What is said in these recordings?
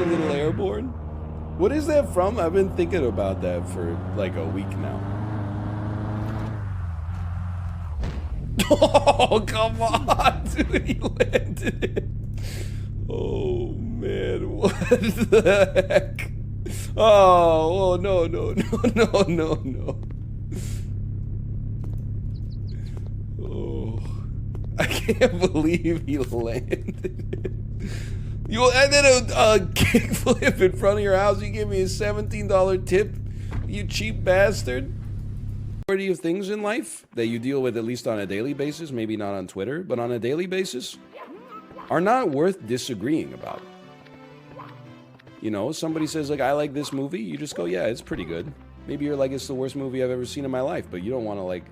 a little airborne. What is that from? I've been thinking about that for like a week now. Oh, come on, dude, he landed it. Oh, man, what the heck? Oh, no. Oh, I can't believe he landed it. And then a kickflip in front of your house. You give me a $17 tip, you cheap bastard. Majority of things in life that you deal with at least on a daily basis, maybe not on Twitter, but on a daily basis, are not worth disagreeing about. You know, somebody says like, I like this movie, you just go, yeah, it's pretty good. Maybe you're like, it's the worst movie I've ever seen in my life, but you don't want to like,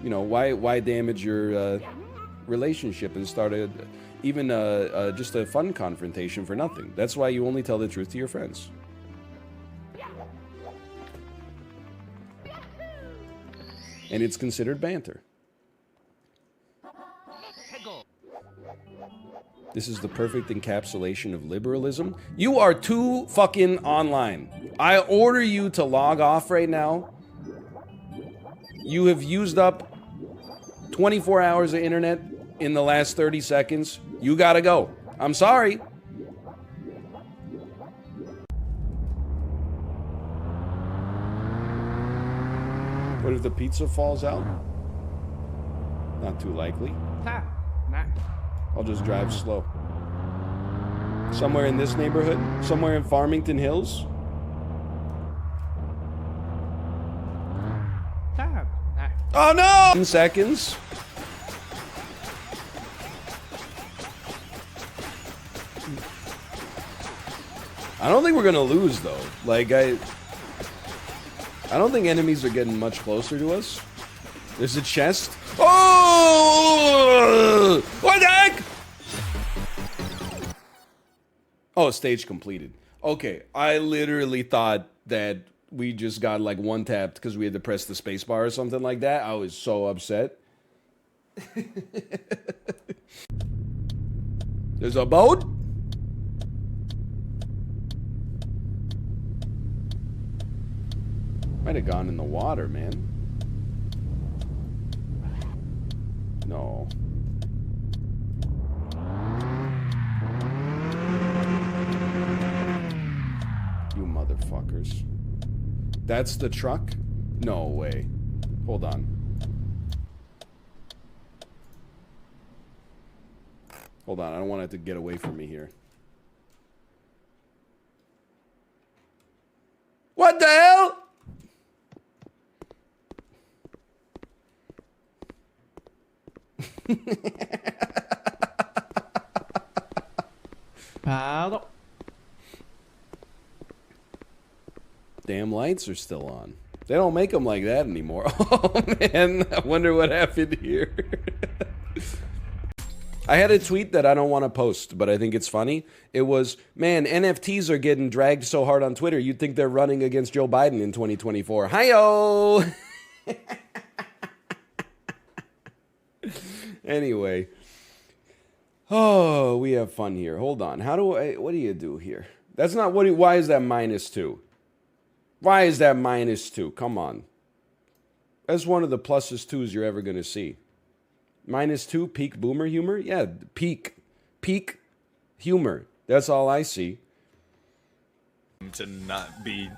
you know, why damage your relationship and start even just a fun confrontation for nothing. That's why you only tell the truth to your friends. And it's considered banter. This is the perfect encapsulation of liberalism. You are too fucking online. I order you to log off right now. You have used up 24 hours of internet in the last 30 seconds. You gotta go. I'm sorry. What if the pizza falls out? Not too likely. I'll just drive slow. Somewhere in this neighborhood? Somewhere in Farmington Hills? Oh no! 10 seconds. I don't think we're gonna lose though. Like I don't think enemies are getting much closer to us. There's a chest. Oh! What the heck? Oh, stage completed. Okay, I literally thought that we just got like one tapped because we had to press the space bar or something like that. I was so upset. There's a boat? Might have gone in the water, man. No. You motherfuckers. That's the truck? No way. Hold on. Hold on, I don't want it to get away from me here. What the hell? Pardon. Damn lights are still on. They don't make them like that anymore. Oh man, I wonder what happened here. I had a tweet that I don't want to post, but I think it's funny. It was, man, NFTs are getting dragged so hard on Twitter, you'd think they're running against Joe Biden in 2024. Hi-yo! Anyway. Oh, we have fun here. Hold on. What do you do here? That's not why is that -2? Why is that -2? Come on. That's one of the pluses 2s you're ever going to see. -2, peak boomer humor? Yeah, peak humor. That's all I see. To not be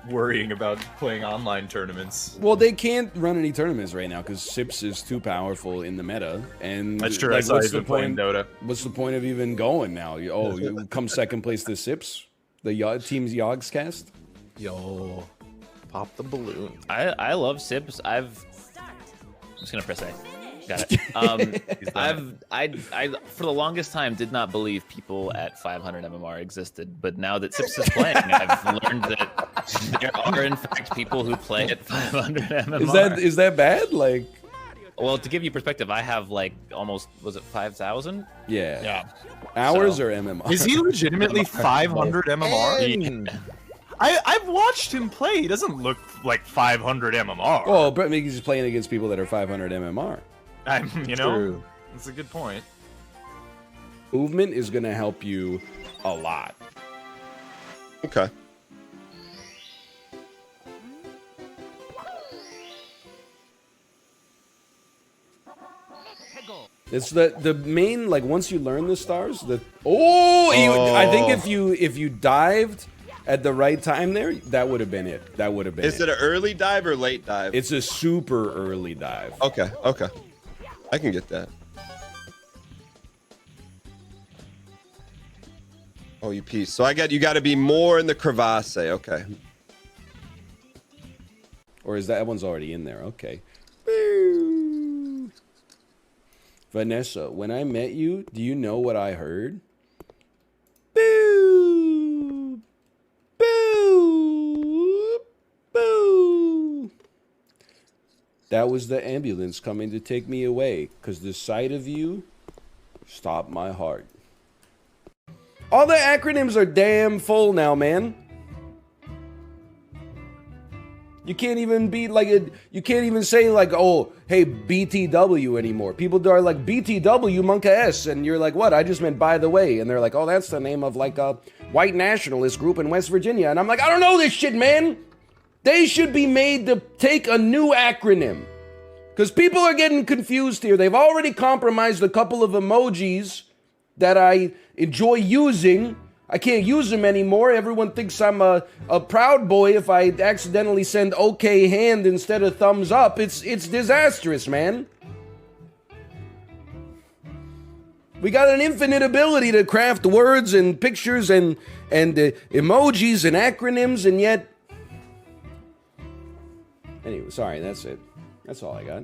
worrying about playing online tournaments. Well, they can't run any tournaments right now because Sips is too powerful in the meta. And that's true. Like, what's the point? Dota. What's the point of even going now? Oh, you come second place to Sips, the team's Yogs cast. Yo, pop the balloon. I love Sips. I'm just gonna press A. Got it. I for the longest time did not believe people at 500 MMR existed, but now that Sips is playing, I've learned that there are in fact people who play at 500 MMR. Is that bad? Like, well, to give you perspective, I have like almost, was it 5,000? Yeah. Hours or MMR? Is he legitimately 500 MMR? Yeah. I've watched him play. He doesn't look like 500 MMR. Well, Brett Mickey's playing against people that are 500 MMR. You know, that's a good point. Movement is going to help you a lot. Okay. It's the main, like, once you learn the stars, I think if you dived at the right time there, that would have been it. That would have been Is it an early dive or late dive? It's a super early dive. Okay, okay. I can get that. Oh, you piece. So you got to be more in the crevasse. Okay. Or is that one's already in there? Okay. Boo. Vanessa, when I met you, do you know what I heard? Boo. Boo. Boo. That was the ambulance coming to take me away, because the sight of you stopped my heart. All the acronyms are damn full now, man. You can't even be like you can't even say like, oh, hey, BTW anymore. People are like BTW Monka S, and you're like, what? I just meant by the way. And they're like, oh, that's the name of like a white nationalist group in West Virginia. And I'm like, I don't know this shit, man. They should be made to take a new acronym. Because people are getting confused here. They've already compromised a couple of emojis that I enjoy using. I can't use them anymore. Everyone thinks I'm a proud boy if I accidentally send okay hand instead of thumbs up. It's disastrous, man. We got an infinite ability to craft words and pictures and emojis and acronyms, and yet... Anyway, sorry, that's it. That's all I got.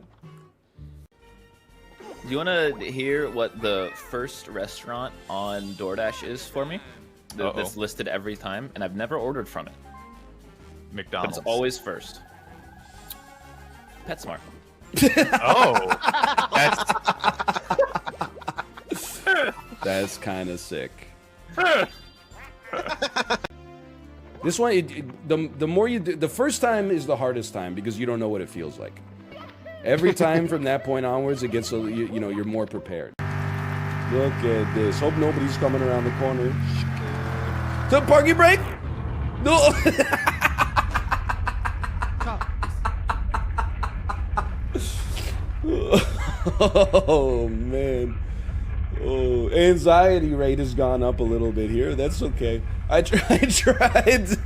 Do you want to hear what the first restaurant on DoorDash is for me? That's listed every time, and I've never ordered from it. McDonald's. But it's always first. PetSmart. Oh, That's kind of sick. This one, the more you do, the first time is the hardest time because you don't know what it feels like. Every time from that point onwards, it gets you know, you're more prepared. Look at this. Hope nobody's coming around the corner. To parky break? No. Oh man. Oh, anxiety rate has gone up a little bit here. That's okay. I tried.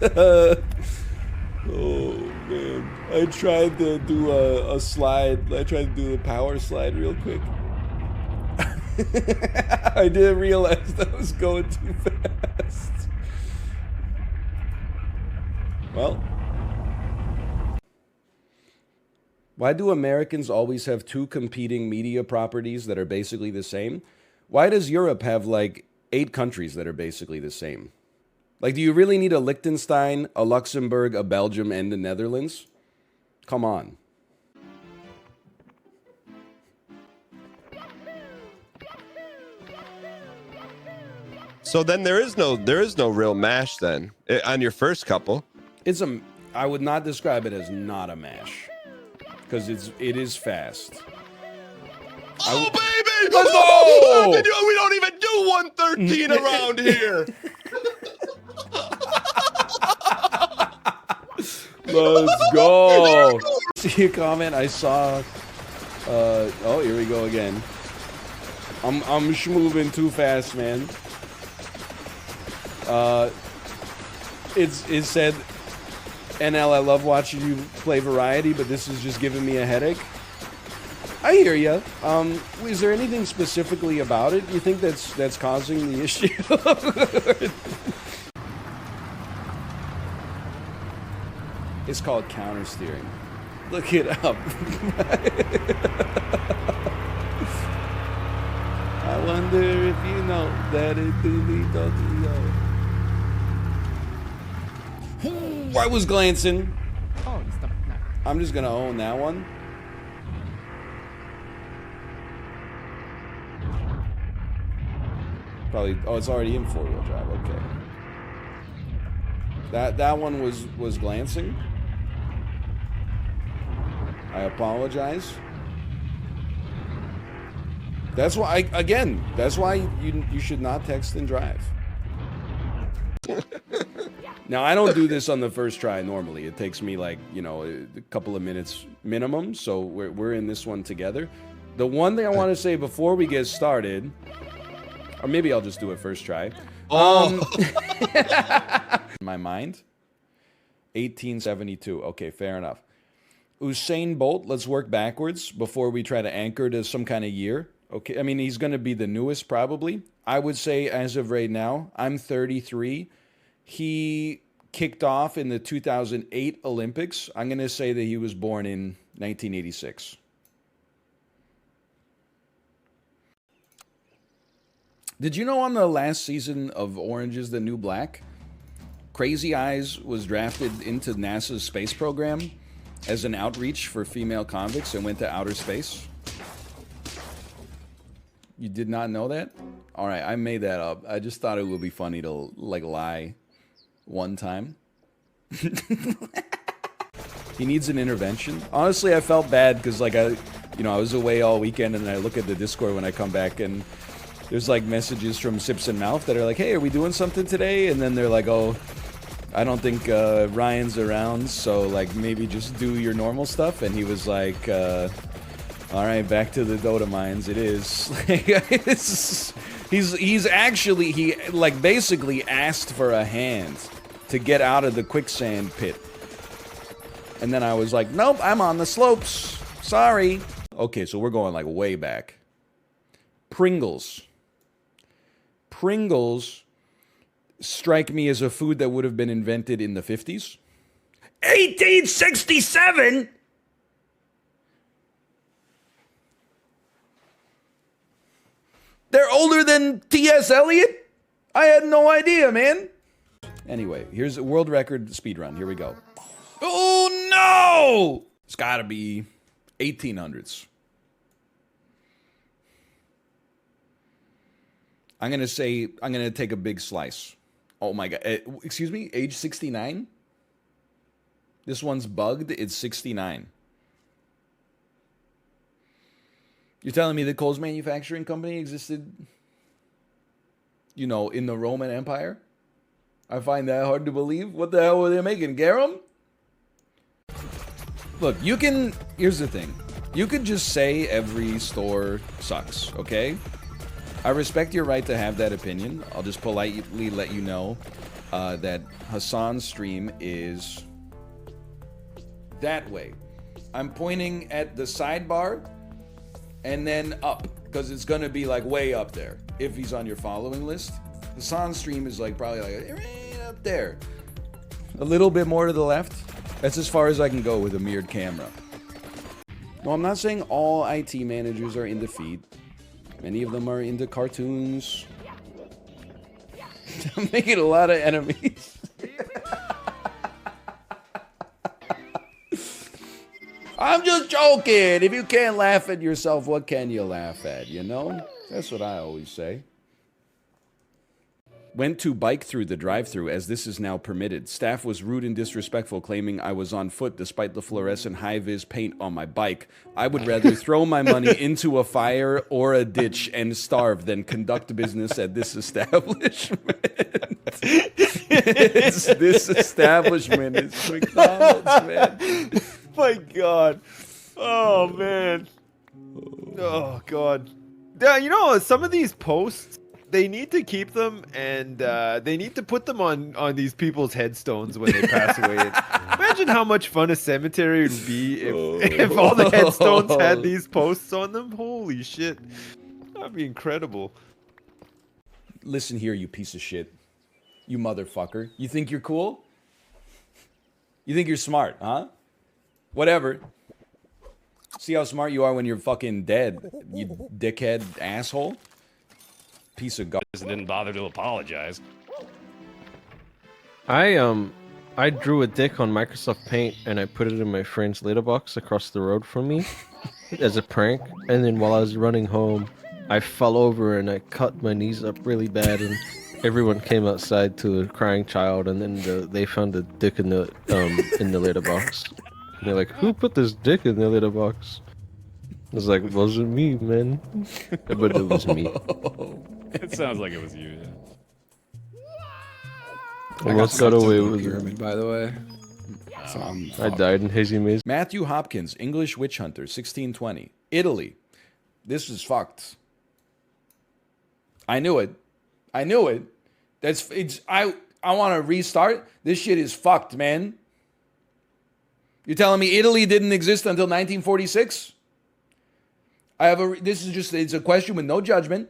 Oh man, I tried to do a slide. I tried to do the power slide real quick. I didn't realize that was going too fast. Well, why do Americans always have two competing media properties that are basically the same? Why does Europe have like 8 countries that are basically the same? Like, do you really need a Liechtenstein, a Luxembourg, a Belgium, and the Netherlands? Come on. So then there is no real mash then on your first couple. I would not describe it as not a mash, because it is fast. Oh baby! Let's go! We don't even do 113 around here. Let's go. See a comment I saw. Oh, here we go again. I'm schmoving too fast, man. It said, NL, I love watching you play variety, but this is just giving me a headache. I hear ya. Is there anything specifically about it you think that's causing the issue? It's called counter steering. Look it up. I wonder if you know that it do me doesn't know. I was glancing. I'm just gonna own that one. Probably. Oh, it's already in 4-wheel drive. Okay. That one was glancing. I apologize. That's why that's why you should not text and drive. Now, I don't do this on the first try normally. It takes me like, you know, a couple of minutes minimum. So we're in this one together. The one thing I want to say before we get started, or maybe I'll just do it first try. In my mind, 1872. Okay, fair enough. Usain Bolt, let's work backwards before we try to anchor to some kind of year. Okay, I mean, he's going to be the newest probably. I would say as of right now, I'm 33. He kicked off in the 2008 Olympics. I'm going to say that he was born in 1986. Did you know on the last season of Orange is the New Black, Crazy Eyes was drafted into NASA's space program as an outreach for female convicts and went to outer space? You did not know that? All right, I made that up. I just thought it would be funny to like lie one time. He needs an intervention. Honestly, I felt bad because like I was away all weekend, and I look at the Discord when I come back, and there's like messages from Sips and Mouth that are like, "Hey, are we doing something today?" And then they're like, "Oh, I don't think Ryan's around, so like maybe just do your normal stuff." And he was like, "All right, back to the Dota mines. It is." He's actually he like basically asked for a hand to get out of the quicksand pit. And then I was like, "Nope, I'm on the slopes. Sorry." Okay, so we're going like way back. Pringles strike me as a food that would have been invented in the 50s. 1867? They're older than T.S. Eliot? I had no idea, man. Anyway, here's a world record speedrun. Here we go. Oh, no! It's gotta be 1800s. I'm gonna take a big slice. Oh my god. Excuse me? Age 69? This one's bugged. It's 69. You're telling me the Coles Manufacturing Company existed, you know, in the Roman Empire? I find that hard to believe. What the hell were they making? Garum? Look, here's the thing. You could just say every store sucks, okay? I respect your right to have that opinion. I'll just politely let you know that Hassan's stream is that way. I'm pointing at the sidebar and then up, because it's going to be like way up there if he's on your following list. Hassan's stream is like probably like right up there. A little bit more to the left. That's as far as I can go with a mirrored camera. No, I'm not saying all IT managers are into feed. Many of them are into cartoons. I'm making a lot of enemies. I'm just joking. If you can't laugh at yourself, what can you laugh at, you know? That's what I always say. Went to bike through the drive-thru as this is now permitted. Staff was rude and disrespectful, claiming I was on foot despite the fluorescent high-vis paint on my bike. I would rather throw my money into a fire or a ditch and starve than conduct business at this establishment. This establishment is McDonald's, man. My God. Oh, man. Oh, God. Yeah, you know, some of these posts, they need to keep them, and they need to put them on these people's headstones when they pass away. Imagine how much fun a cemetery would be if all the headstones had these posts on them. Holy shit. That'd be incredible. Listen here, you piece of shit. You motherfucker. You think you're cool? You think you're smart, huh? Whatever. See how smart you are when you're fucking dead, you dickhead asshole? Piece of garbage. Didn't bother to apologize. I drew a dick on Microsoft Paint and I put it in my friend's litter box across the road from me as a prank. And then while I was running home, I fell over and I cut my knees up really bad, and everyone came outside to a crying child, and then they found a dick in the litter box. And they're like, "Who put this dick in the litter box?" I was like, "It wasn't me, man." But it was me. It sounds like it was you. Yeah. Almost got away with it. pyramid, by the way. So I died in Hazy Maze. Matthew Hopkins, English witch hunter, 1620. Italy. This is fucked. I knew it. I knew it. I want to restart. This shit is fucked, man. You're telling me Italy didn't exist until 1946? It's a question with no judgment.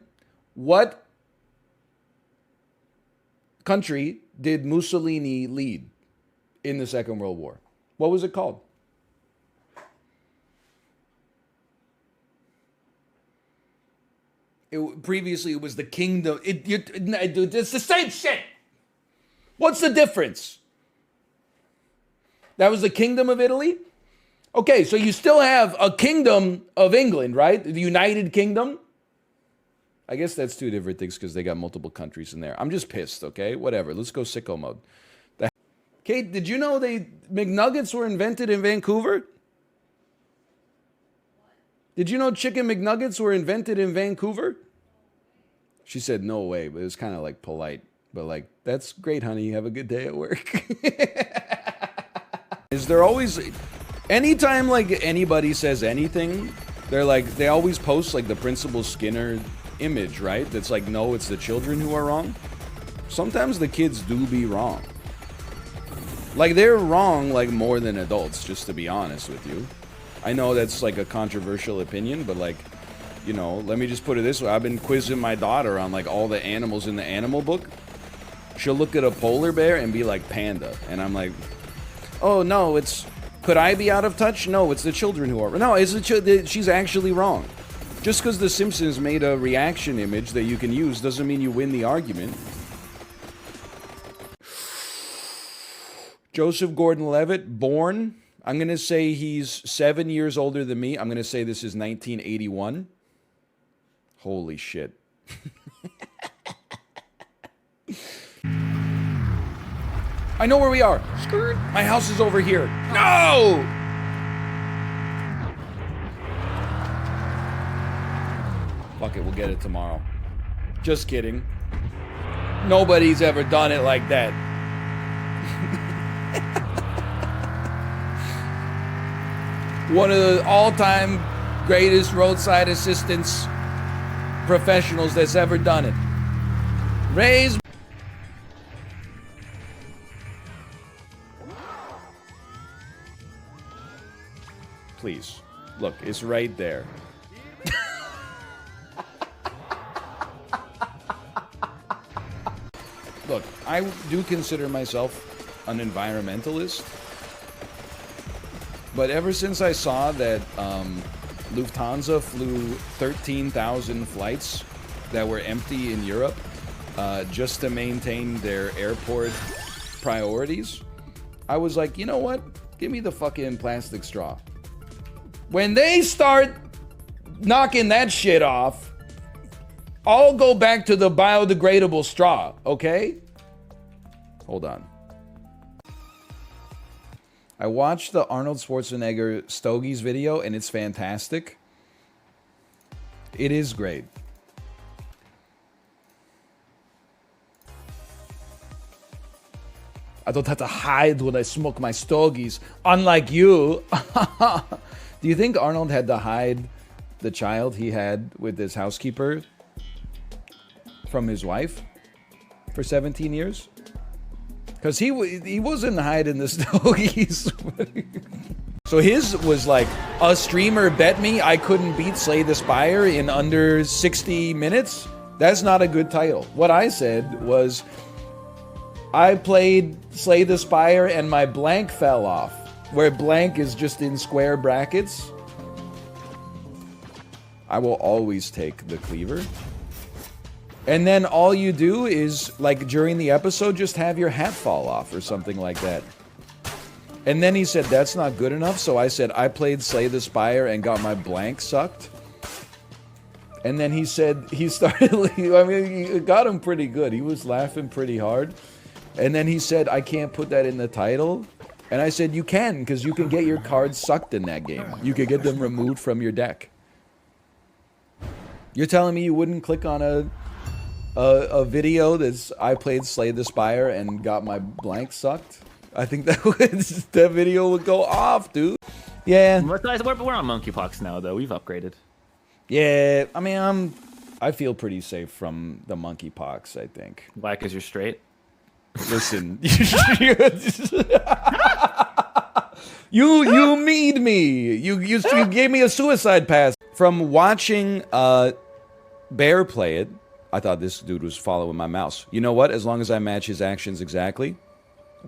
What country did Mussolini lead in the Second World War? What was it called? Previously, it was the kingdom. It's the same shit. What's the difference? That was the Kingdom of Italy? Okay, so you still have a Kingdom of England, right? The United Kingdom? I guess that's two different things because they got multiple countries in there. I'm just pissed, okay? Whatever. Let's go sicko mode. Kate, did you know McNuggets were invented in Vancouver? Did you know chicken McNuggets were invented in Vancouver? She said no way, but it was kind of like polite. But like, that's great, honey. Have a good day at work. Is there always, anytime like anybody says anything, they always post like the Principal Skinner image, right? That's like, no, it's the children who are wrong. Sometimes the kids do be wrong. Like they're wrong like more than adults, just to be honest with you. I know that's like a controversial opinion, but like, you know, let me just put it this way. I've been quizzing my daughter on like all the animals in the animal book. She'll look at a polar bear and be like panda. And I'm like, oh no, could I be out of touch? No, it's the children who are. No, she's actually wrong. Just because The Simpsons made a reaction image that you can use doesn't mean you win the argument. Joseph Gordon-Levitt, born, I'm going to say he's 7 years older than me. I'm going to say this is 1981. Holy shit. I know where we are. Skirt. My house is over here. No! Fuck it, we'll get it tomorrow. Just kidding. Nobody's ever done it like that. One of the all-time greatest roadside assistance professionals that's ever done it. Raise. Please. Look, it's right there. Look, I do consider myself an environmentalist. But ever since I saw that Lufthansa flew 13,000 flights that were empty in Europe just to maintain their airport priorities, I was like, you know what? Give me the fucking plastic straw. When they start knocking that shit off, I'll go back to the biodegradable straw, okay? Hold on. I watched the Arnold Schwarzenegger Stogies video, and it's fantastic. It is great. I don't have to hide when I smoke my Stogies, unlike you. Do you think Arnold had to hide the child he had with his housekeeper from his wife for 17 years? Because he wasn't hiding the Stogies. So his was like, a streamer bet me I couldn't beat Slay the Spire in under 60 minutes. That's not a good title. What I said was, I played Slay the Spire and my blank fell off. Where blank is just in square brackets. I will always take the cleaver. And then all you do is, like, during the episode, just have your hat fall off or something like that. And then he said, that's not good enough. So I said, I played Slay the Spire and got my blank sucked. And then he said, he started, I mean, it got him pretty good. He was laughing pretty hard. And then he said, I can't put that in the title. And I said, you can, because you can get your cards sucked in that game. You could get them removed from your deck. You're telling me you wouldn't click on a a video that's I played Slay the Spire and got my blank sucked, I think that video would go off, dude. Yeah. We're on monkeypox now, though. We've upgraded. Yeah. I mean, I feel pretty safe from the monkeypox, I think. Why? Because you're straight? Listen. You meed me. You gave me a suicide pass. From watching Bear play it, I thought this dude was following my mouse. You know what? As long as I match his actions exactly.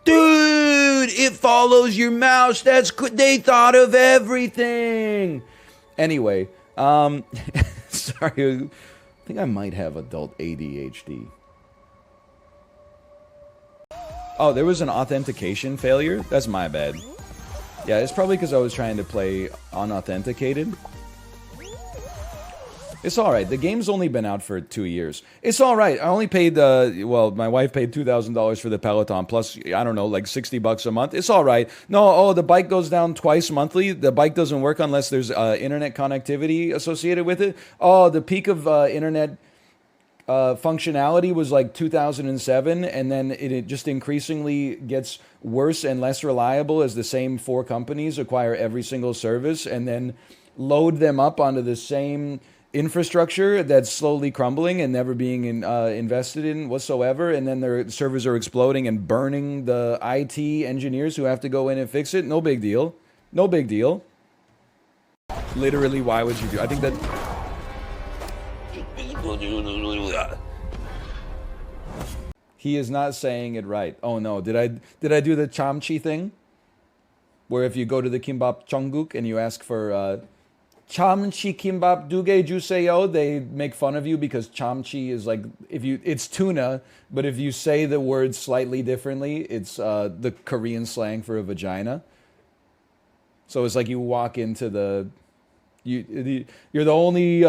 Dude, it follows your mouse. They thought of everything. Anyway, sorry. I think I might have adult ADHD. Oh, there was an authentication failure? That's my bad. Yeah, it's probably because I was trying to play unauthenticated. It's alright. The game's only been out for 2 years. It's alright. I only paid, well, my wife paid $2,000 for the Peloton, plus, I don't know, like 60 bucks a month. It's alright. No, oh, the bike goes down twice monthly. The bike doesn't work unless there's internet connectivity associated with it. Oh, the peak of internet functionality was like 2007, and then it just increasingly gets worse and less reliable as the same 4 companies acquire every single service and then load them up onto the same infrastructure that's slowly crumbling and never being invested in whatsoever, and then their servers are exploding and burning the IT engineers who have to go in and fix it. No big deal. No big deal. Literally, why would you do? I think that he is not saying it right. Oh no, did I do the chamchi thing? Where if you go to the kimbap Cheongguk and you ask for chamchi kimbap duge juseyo, they make fun of you because chamchi is like, it's tuna, but if you say the word slightly differently, it's the Korean slang for a vagina. So it's like you walk into you're the only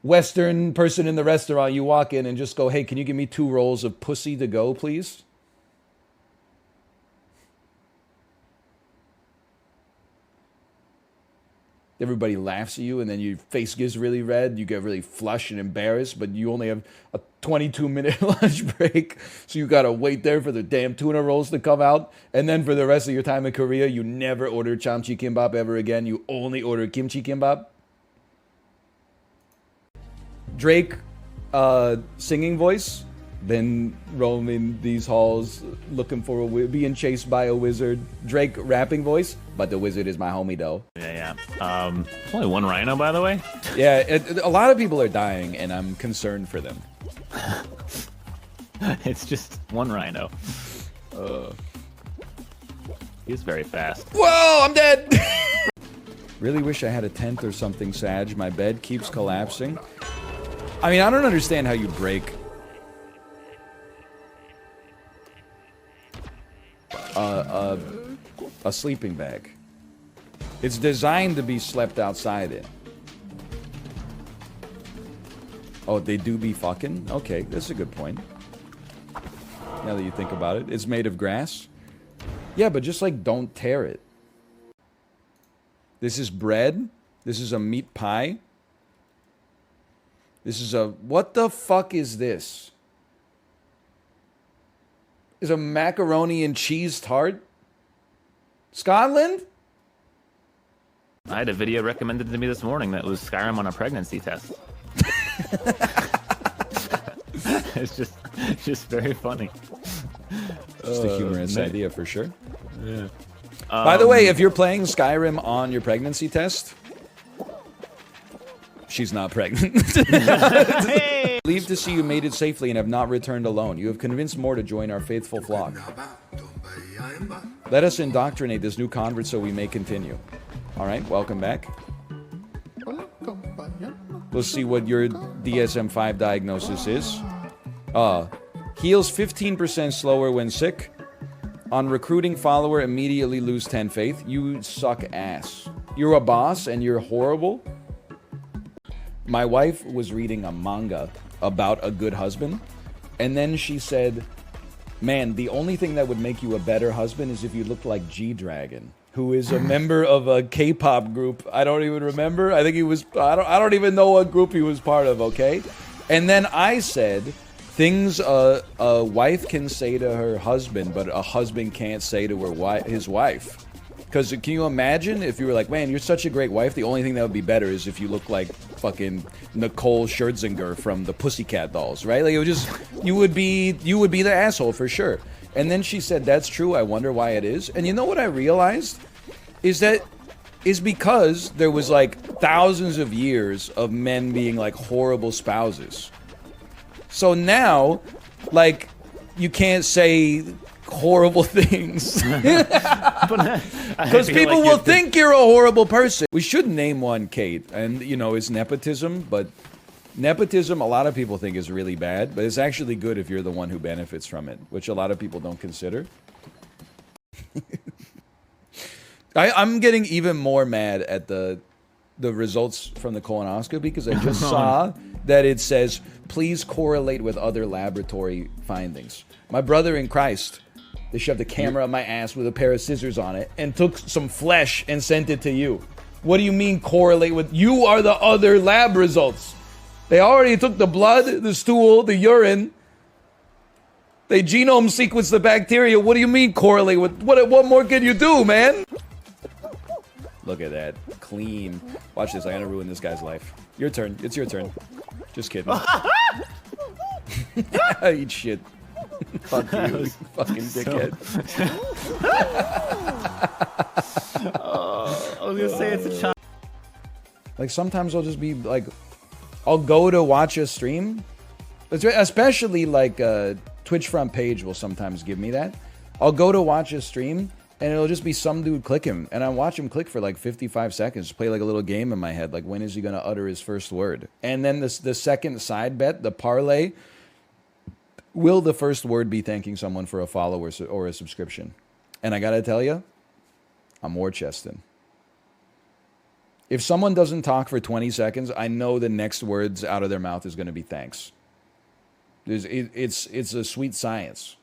Western person in the restaurant. You walk in and just go, hey, can you give me 2 rolls of pussy to go, please? Everybody laughs at you, and then your face gets really red. You get really flushed and embarrassed, but you only have a 22-minute lunch break, so you gotta wait there for the damn tuna rolls to come out. And then for the rest of your time in Korea, you never order chamchi kimbap ever again. You only order kimchi kimbap. Drake, singing voice, been roaming these halls looking for being chased by a wizard. Drake, rapping voice, but the wizard is my homie though. Yeah. Only 1 rhino, by the way. Yeah, a lot of people are dying, and I'm concerned for them. It's just 1 rhino. He's very fast. Whoa, I'm dead! Really wish I had a tent or something, Sag. My bed keeps collapsing. I mean, I don't understand how you break a sleeping bag. It's designed to be slept outside in. Oh, they do be fucking? Okay, that's a good point. Now that you think about it. It's made of grass? Yeah, but just like don't tear it. This is bread. This is a meat pie. This is a... What the fuck is this? Is a macaroni and cheese tart? Scotland? I had a video recommended to me this morning that was Skyrim on a pregnancy test. It's just very funny. Just a humorous idea for sure. Yeah. By the way, if you're playing Skyrim on your pregnancy test, she's not pregnant. Hey! Relieved to see you made it safely and have not returned alone. You have convinced more to join our faithful flock. Let us indoctrinate this new convert so we may continue. All right, welcome back. Let's see what your DSM-5 diagnosis is. Heals 15% slower when sick. On recruiting follower, immediately lose 10 faith. You suck ass. You're a boss and you're horrible. My wife was reading a manga about a good husband, and then she said, man, the only thing that would make you a better husband is if you looked like G-Dragon, who is a member of a K-pop group. I don't even remember. I think he was, I don't even know what group he was part of, okay? And then I said, things a wife can say to her husband, but a husband can't say to his wife. Because can you imagine if you were like, man, you're such a great wife, the only thing that would be better is if you look like fucking Nicole Scherzinger from the Pussycat Dolls, right? Like, it would just, you would be the asshole for sure. And then she said, that's true, I wonder why it is. And you know what I realized? Is because there was like thousands of years of men being like horrible spouses. So now, like, you can't say horrible things. Because people will think you're a horrible person. We should name one Kate, and you know, it's nepotism, but nepotism a lot of people think is really bad, but it's actually good if you're the one who benefits from it, which a lot of people don't consider. I'm getting even more mad at the results from the colonoscopy because I just saw that it says, please correlate with other laboratory findings. My brother in Christ, they shoved a camera up my ass with a pair of scissors on it and took some flesh and sent it to you. What do you mean correlate with? You are the other lab results. They already took the blood, the stool, the urine. They genome sequenced the bacteria. What do you mean correlate with? What more can you do, man? Look at that. Clean. Watch this. I'm gonna ruin this guy's life. Your turn. It's your turn. Just kidding. Eat shit. Fuck you, you fucking dickhead. I was gonna say it's a child. Like, sometimes I'll just be like, I'll go to watch a stream. Especially like Twitch front page will sometimes give me that. I'll go to watch a stream and it'll just be some dude clicking, and I watch him click for like 55 seconds, play like a little game in my head, like when is he gonna utter his first word? And then the second side bet, the parlay, will the first word be thanking someone for a follow or a subscription? And I gotta tell you, I'm war chesting. If someone doesn't talk for 20 seconds, I know the next words out of their mouth is gonna be thanks. It's a sweet science.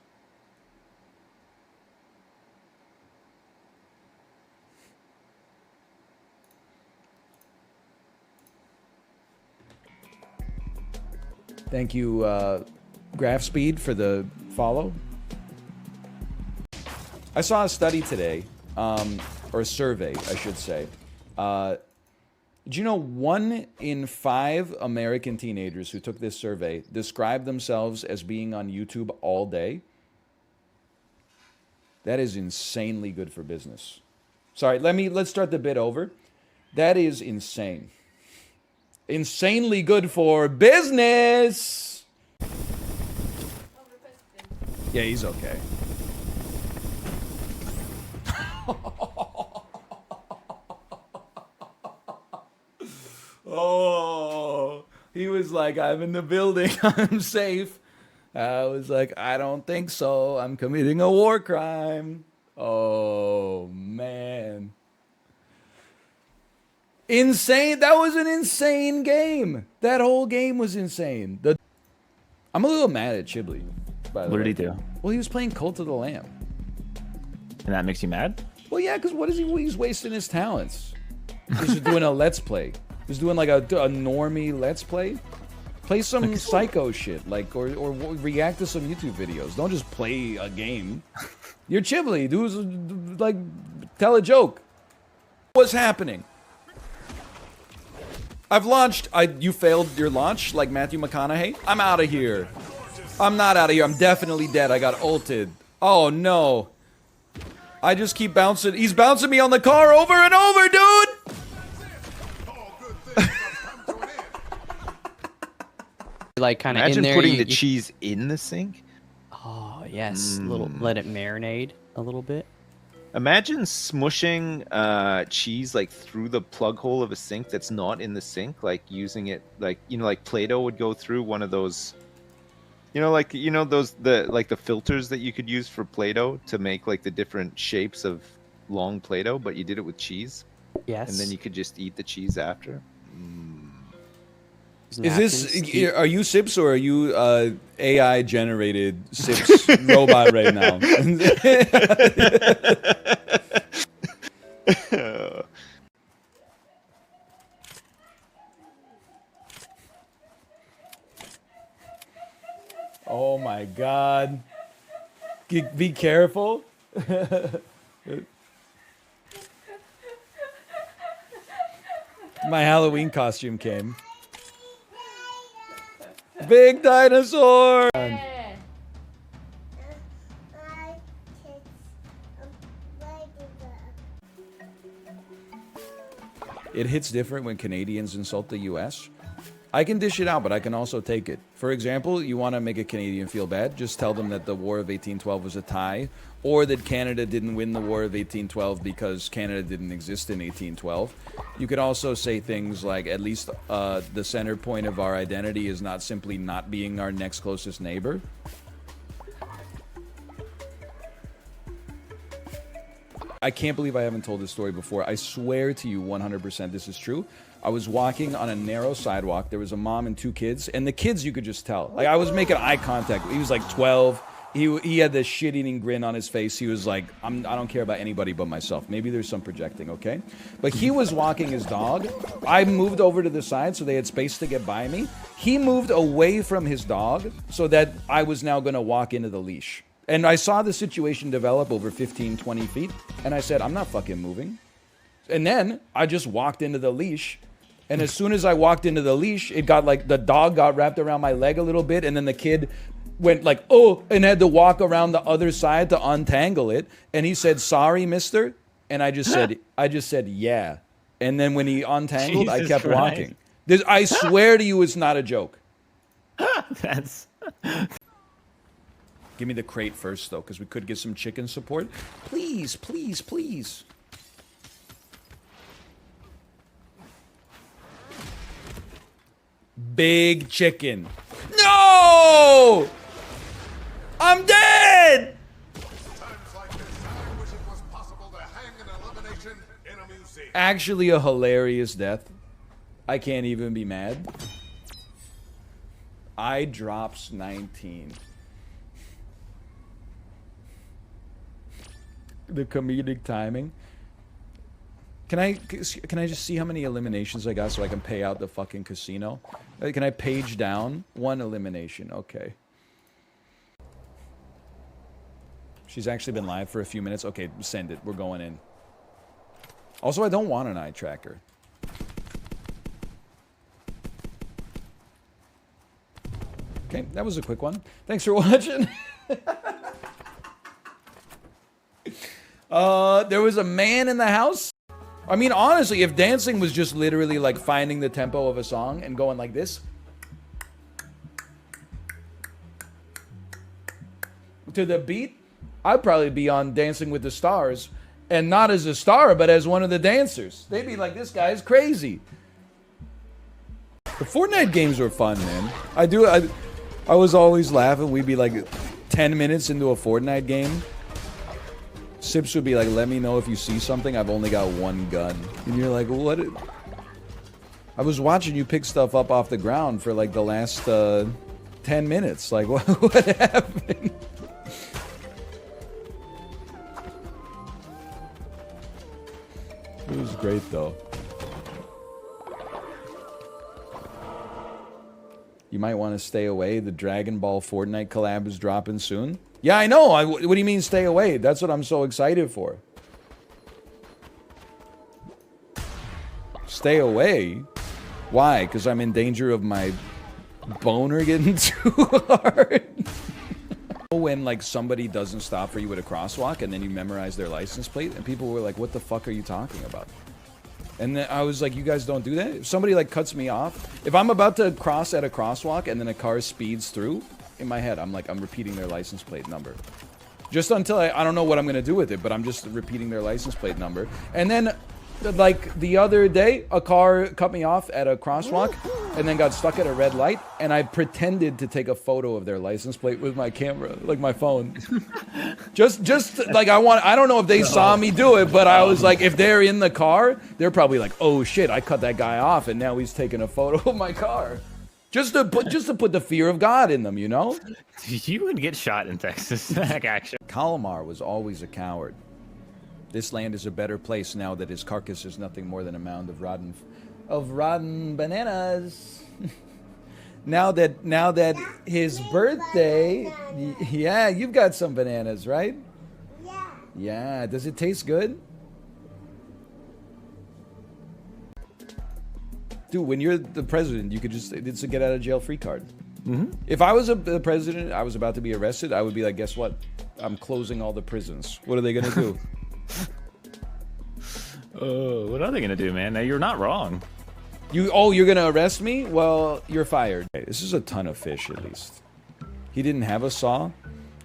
Thank you, Graph Speed, for the follow. I saw a study today, or a survey, I should say. Do you know 1 in 5 American teenagers who took this survey described themselves as being on YouTube all day? That is insanely good for business. Sorry, let's start the bit over. That is insane. Insanely good for business. Yeah, he's okay. Oh, he was like, I'm in the building, I'm safe. I was like, I don't think so. I'm committing a war crime. Oh, man. Insane. That was an insane game. That whole game was insane. I'm a little mad at Chibli, by the way. What did he do? Well, he was playing Cult of the Lamb. And that makes you mad? Well, yeah, because what is he? He's wasting his talents. He's just doing a let's play. He's doing like a normie let's play. Play some psycho shit, like or react to some YouTube videos. Don't just play a game. You're Chibli, dude. Like, tell a joke. What's happening? I've launched. You failed your launch, like Matthew McConaughey. I'm out of here. I'm not out of here. I'm definitely dead. I got ulted. Oh no. I just keep bouncing. He's bouncing me on the car over and over, dude. Like kind of in Imagine there. putting the cheese in the sink. Oh yes, let it marinate a little bit. Imagine smushing cheese like through the plug hole of a sink that's not in the sink, like using it like like Play-Doh would go through one of those. Those the filters that you could use for Play-Doh to make like the different shapes of long Play-Doh, but you did it with cheese. Yes. And then you could just eat the cheese after. Is this? Are you Sips or are you AI generated Sips robot right now? God. Be careful. My Halloween costume came. Big dinosaur! It hits different when Canadians insult the US. I can dish it out, but I can also take it. For example, you want to make a Canadian feel bad, just tell them that the War of 1812 was a tie, or that Canada didn't win the War of 1812 because Canada didn't exist in 1812. You could also say things like, at least the center point of our identity is not simply not being our next closest neighbor. I can't believe I haven't told this story before. I swear to you 100% this is true. I was walking on a narrow sidewalk. There was a mom and 2 kids. And the kids, you could just tell. Like, I was making eye contact. He was like 12. He had this shit-eating grin on his face. He was like, I don't care about anybody but myself. Maybe there's some projecting, okay? But he was walking his dog. I moved over to the side so they had space to get by me. He moved away from his dog so that I was now going to walk into the leash. And I saw the situation develop over 15, 20 feet. And I said, I'm not fucking moving. And then I just walked into the leash. And as soon as I walked into the leash, it got like, the dog got wrapped around my leg a little bit. And then the kid went like, oh, and had to walk around the other side to untangle it. And he said, sorry, mister. And I just said, yeah. And then when he untangled, I kept walking. I swear to you, it's not a joke. That's... Give me the crate first, though, because we could get some chicken support. Please, please, please. Big chicken. No! I'm dead! Actually, a hilarious death. I can't even be mad. I drops 19. The comedic timing. Can I just see how many eliminations I got so I can pay out the fucking casino? Can I page down? 1 elimination. Okay. She's actually been live for a few minutes. Okay, send it. We're going in. Also, I don't want an eye tracker. Okay, that was a quick one. Thanks for watching. There was a man in the house. I mean, honestly, if dancing was just literally like finding the tempo of a song and going like this to the beat, I'd probably be on Dancing with the Stars, and not as a star, but as one of the dancers. They'd be like, this guy's crazy. The Fortnite games were fun, man. I was always laughing. We'd be like 10 minutes into a Fortnite game. Sips would be like, let me know if you see something. I've only got 1 gun. And you're like, what? I was watching you pick stuff up off the ground for like the last 10 minutes. Like, what happened? It was great, though. You might want to stay away. The Dragon Ball Fortnite collab is dropping soon. Yeah, I know. What do you mean stay away? That's what I'm so excited for. Stay away? Why? Because I'm in danger of my boner getting too hard? When like somebody doesn't stop for you at a crosswalk and then you memorize their license plate and people were like, what the fuck are you talking about? And then I was like, you guys don't do that? If somebody like cuts me off, if I'm about to cross at a crosswalk and then a car speeds through, in my head, I'm repeating their license plate number. Just until I don't know what I'm going to do with it, but I'm just repeating their license plate number. And then, like, the other day, a car cut me off at a crosswalk and then got stuck at a red light, and I pretended to take a photo of their license plate with my camera, like my phone. just like, I don't know if they saw me do it, but I was like, if they're in the car, they're probably like, oh shit, I cut that guy off and now he's taking a photo of my car. Just to put the fear of God in them, you know? You would get shot in Texas, actually. Kalmar was always a coward. This land is a better place now that his carcass is nothing more than a mound of rotten bananas. Now that his birthday, yeah, you've got some bananas, right? Yeah. Yeah. Does it taste good? Dude, when you're the president, you could just, it's a get out of jail free card. If I was the president, I was about to be arrested, I would be like, guess what? I'm closing all the prisons. What are they gonna do? Oh, what are they gonna do, man? Now you're not wrong. You're gonna arrest me? Well, you're fired. This is a ton of fish, at least. He didn't have a saw?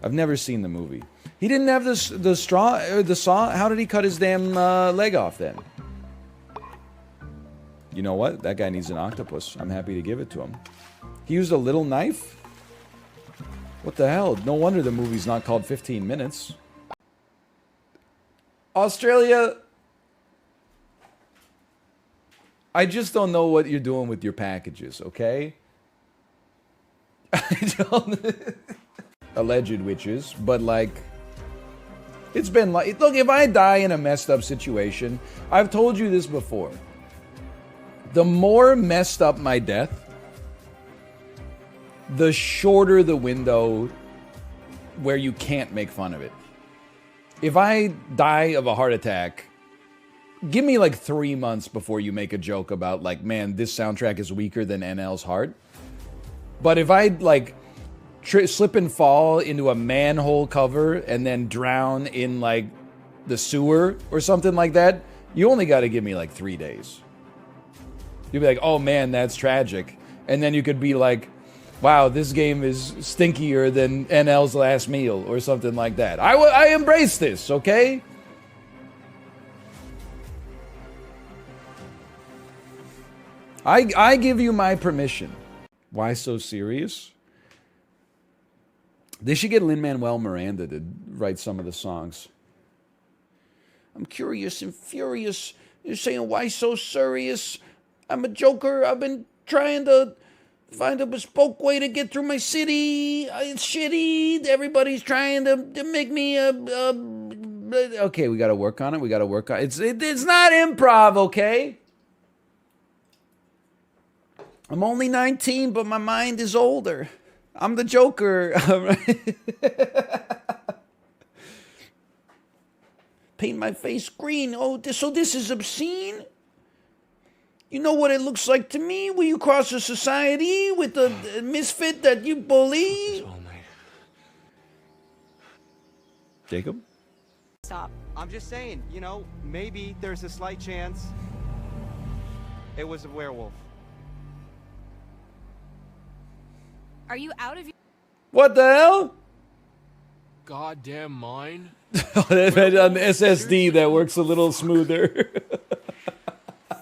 I've never seen the movie. He didn't have the saw? How did he cut his damn leg off then? You know what? That guy needs an octopus. I'm happy to give it to him. He used a little knife? What the hell? No wonder the movie's not called 15 Minutes. Australia... I just don't know what you're doing with your packages, okay? I don't... Alleged witches, but like... It's been like... Look, if I die in a messed up situation, I've told you this before. The more messed up my death, the shorter the window where you can't make fun of it. If I die of a heart attack, give me like 3 months before you make a joke about like, man, this soundtrack is weaker than NL's heart. But if I like slip and fall into a manhole cover and then drown in like the sewer or something like that, you only got to give me like 3 days. You'd be like, oh man, that's tragic. And then you could be like, wow, this game is stinkier than NL's last meal or something like that. I embrace this, okay? I give you my permission. Why so serious? They should get Lin-Manuel Miranda to write some of the songs. I'm curious and furious. You're saying, why so serious? I'm a joker. I've been trying to find a bespoke way to get through my city. It's shitty. Everybody's trying to make me a... Okay, we got to work on it. We got to work on it. It's not improv, okay? I'm only 19, but my mind is older. I'm the Joker. Paint my face green. Oh, so this is obscene? You know what it looks like to me when you cross a society with a misfit that you bully? Jacob? Stop. I'm just saying, you know, maybe there's a slight chance it was a werewolf. Are you out of your... What the hell? Goddamn mine. On the SSD that works a little smoother.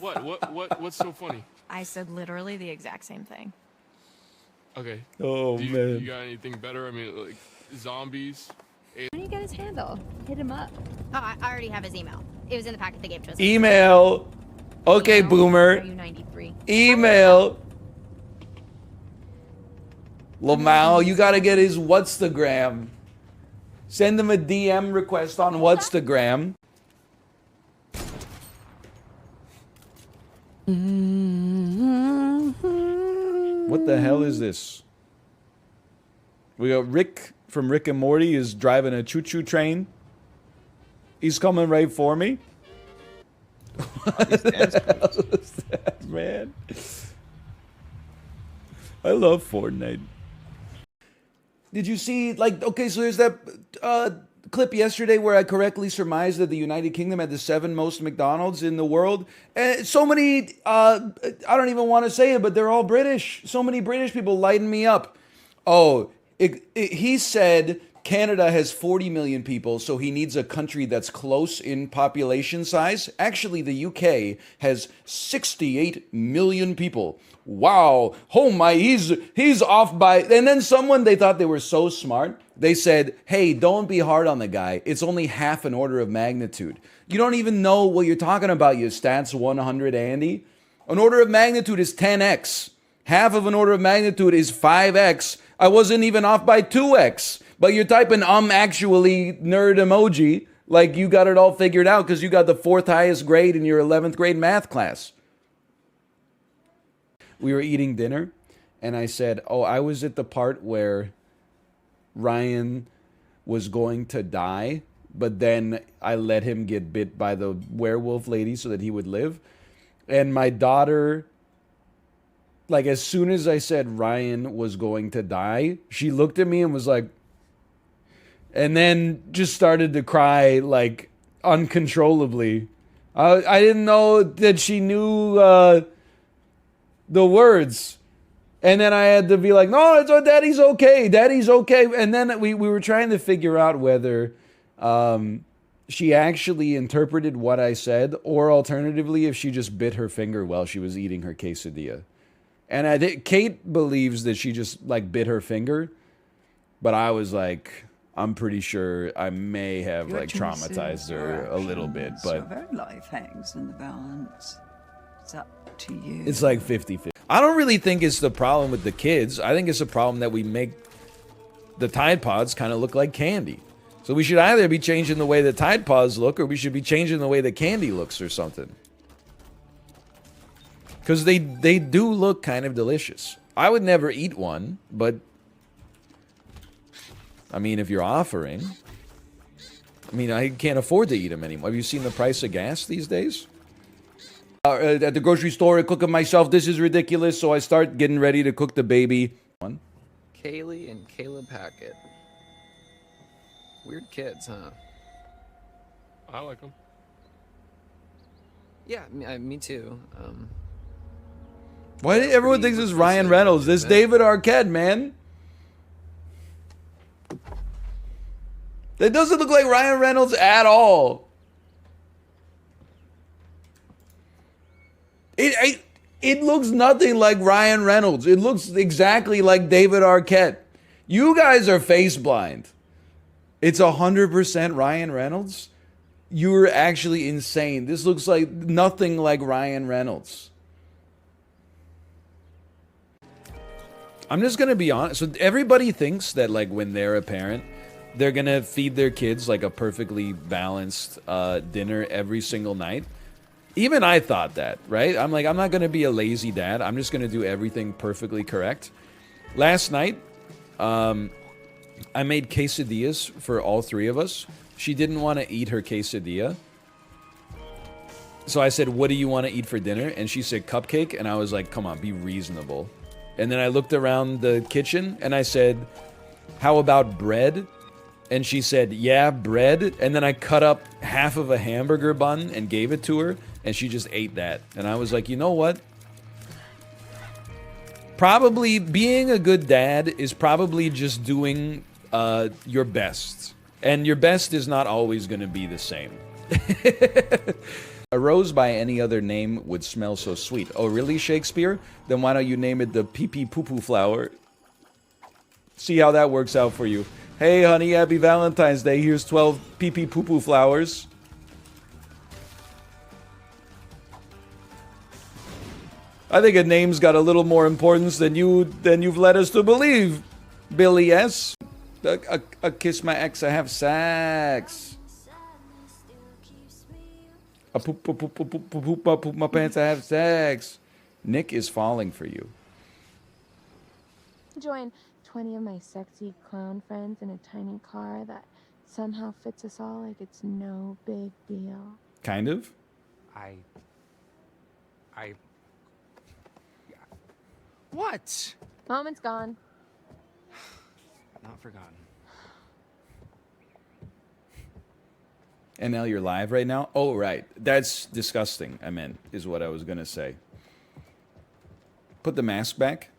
What's so funny? I said literally the exact same thing. Okay. Oh, man. You got anything better? I mean, like, zombies? How do you get his handle? Hit him up. Oh, I already have his email. It was in the packet they gave to us. Email. Okay, boomer. Email. Lamau, you gotta get his What's-the-gram. Send him a DM request on What's-the-gram. What the hell is this? We got Rick from Rick and Morty is driving a choo-choo train. He's coming right for me. What the hell is that, man? I love Fortnite. Did you see, like, okay, so there's that clip yesterday where I correctly surmised that the United Kingdom had the 7 most McDonald's in the world. And so many, I don't even want to say it, but they're all British. So many British people lighting me up. Oh, he said Canada has 40 million people, so he needs a country that's close in population size. Actually, the UK has 68 million people. Wow. Oh my, he's off by... And then someone, they thought they were so smart. They said, hey, don't be hard on the guy. It's only half an order of magnitude. You don't even know what you're talking about, you stats 100 Andy. An order of magnitude is 10x. Half of an order of magnitude is 5x. I wasn't even off by 2x. But you're typing actually nerd emoji like you got it all figured out because you got the 4th highest grade in your 11th grade math class. We were eating dinner and I said, "Oh, I was at the part where Ryan was going to die, but then I let him get bit by the werewolf lady so that he would live." And my daughter, like, as soon as I said Ryan was going to die, she looked at me and was like, and then just started to cry, like, uncontrollably. I didn't know that she knew the words. And then I had to be like, no, it's Daddy's okay. Daddy's okay. And then we were trying to figure out whether she actually interpreted what I said, or alternatively, if she just bit her finger while she was eating her quesadilla. And I think Kate believes that she just, like, bit her finger. But I was like, I'm pretty sure I may have, like, traumatized her a little bit. But Your own life hangs in the balance. It's up to you. it's like 50-50. I don't really think it's the problem with the kids. I think it's a problem that we make the Tide Pods kind of look like candy. So we should either be changing the way the Tide Pods look, or we should be changing the way the candy looks or something. Because they do look kind of delicious. I would never eat one, but I mean, if you're offering, I mean, I can't afford to eat them anymore. Have you seen the price of gas these days? At the grocery store, I cook it myself. This is ridiculous, so I start getting ready to cook the baby. One. Kaylee and Caleb Hackett. Weird kids, huh? I like them. Yeah, me too. Why did everyone thinks it's Ryan Reynolds? This David Arquette, man. That doesn't look like Ryan Reynolds at all. It looks nothing like Ryan Reynolds. It looks exactly like David Arquette. You guys are face blind. It's 100% Ryan Reynolds? You're actually insane. This looks like nothing like Ryan Reynolds. I'm just going to be honest. So everybody thinks that, like, when they're a parent, they're going to feed their kids like a perfectly balanced dinner every single night. Even I thought that, right? I'm like, I'm not going to be a lazy dad. I'm just going to do everything perfectly correct. Last night, I made quesadillas for all three of us. She didn't want to eat her quesadilla. So I said, what do you want to eat for dinner? And she said, cupcake. And I was like, come on, be reasonable. And then I looked around the kitchen and I said, how about bread? And she said, yeah, bread. And then I cut up half of a hamburger bun and gave it to her. And she just ate that. And I was like, you know what? Probably being a good dad is probably just doing your best. And your best is not always going to be the same. A rose by any other name would smell so sweet. Oh, really, Shakespeare? Then why don't you name it the pee-pee poo-poo flower? See how that works out for you. Hey, honey, happy Valentine's Day. Here's 12 pee-pee poo-poo flowers. I think a name's got a little more importance than you've led us to believe, Billy S. A kiss my ex, I have sex. A poop my pants, I have sex. Nick is falling for you. Join 20 of my sexy clown friends in a tiny car that somehow fits us all like it's no big deal. Kind of. What? Moment's gone. Not forgotten. And now you're live right now? Oh, right. That's disgusting, I meant, is what I was going to say. Put the mask back.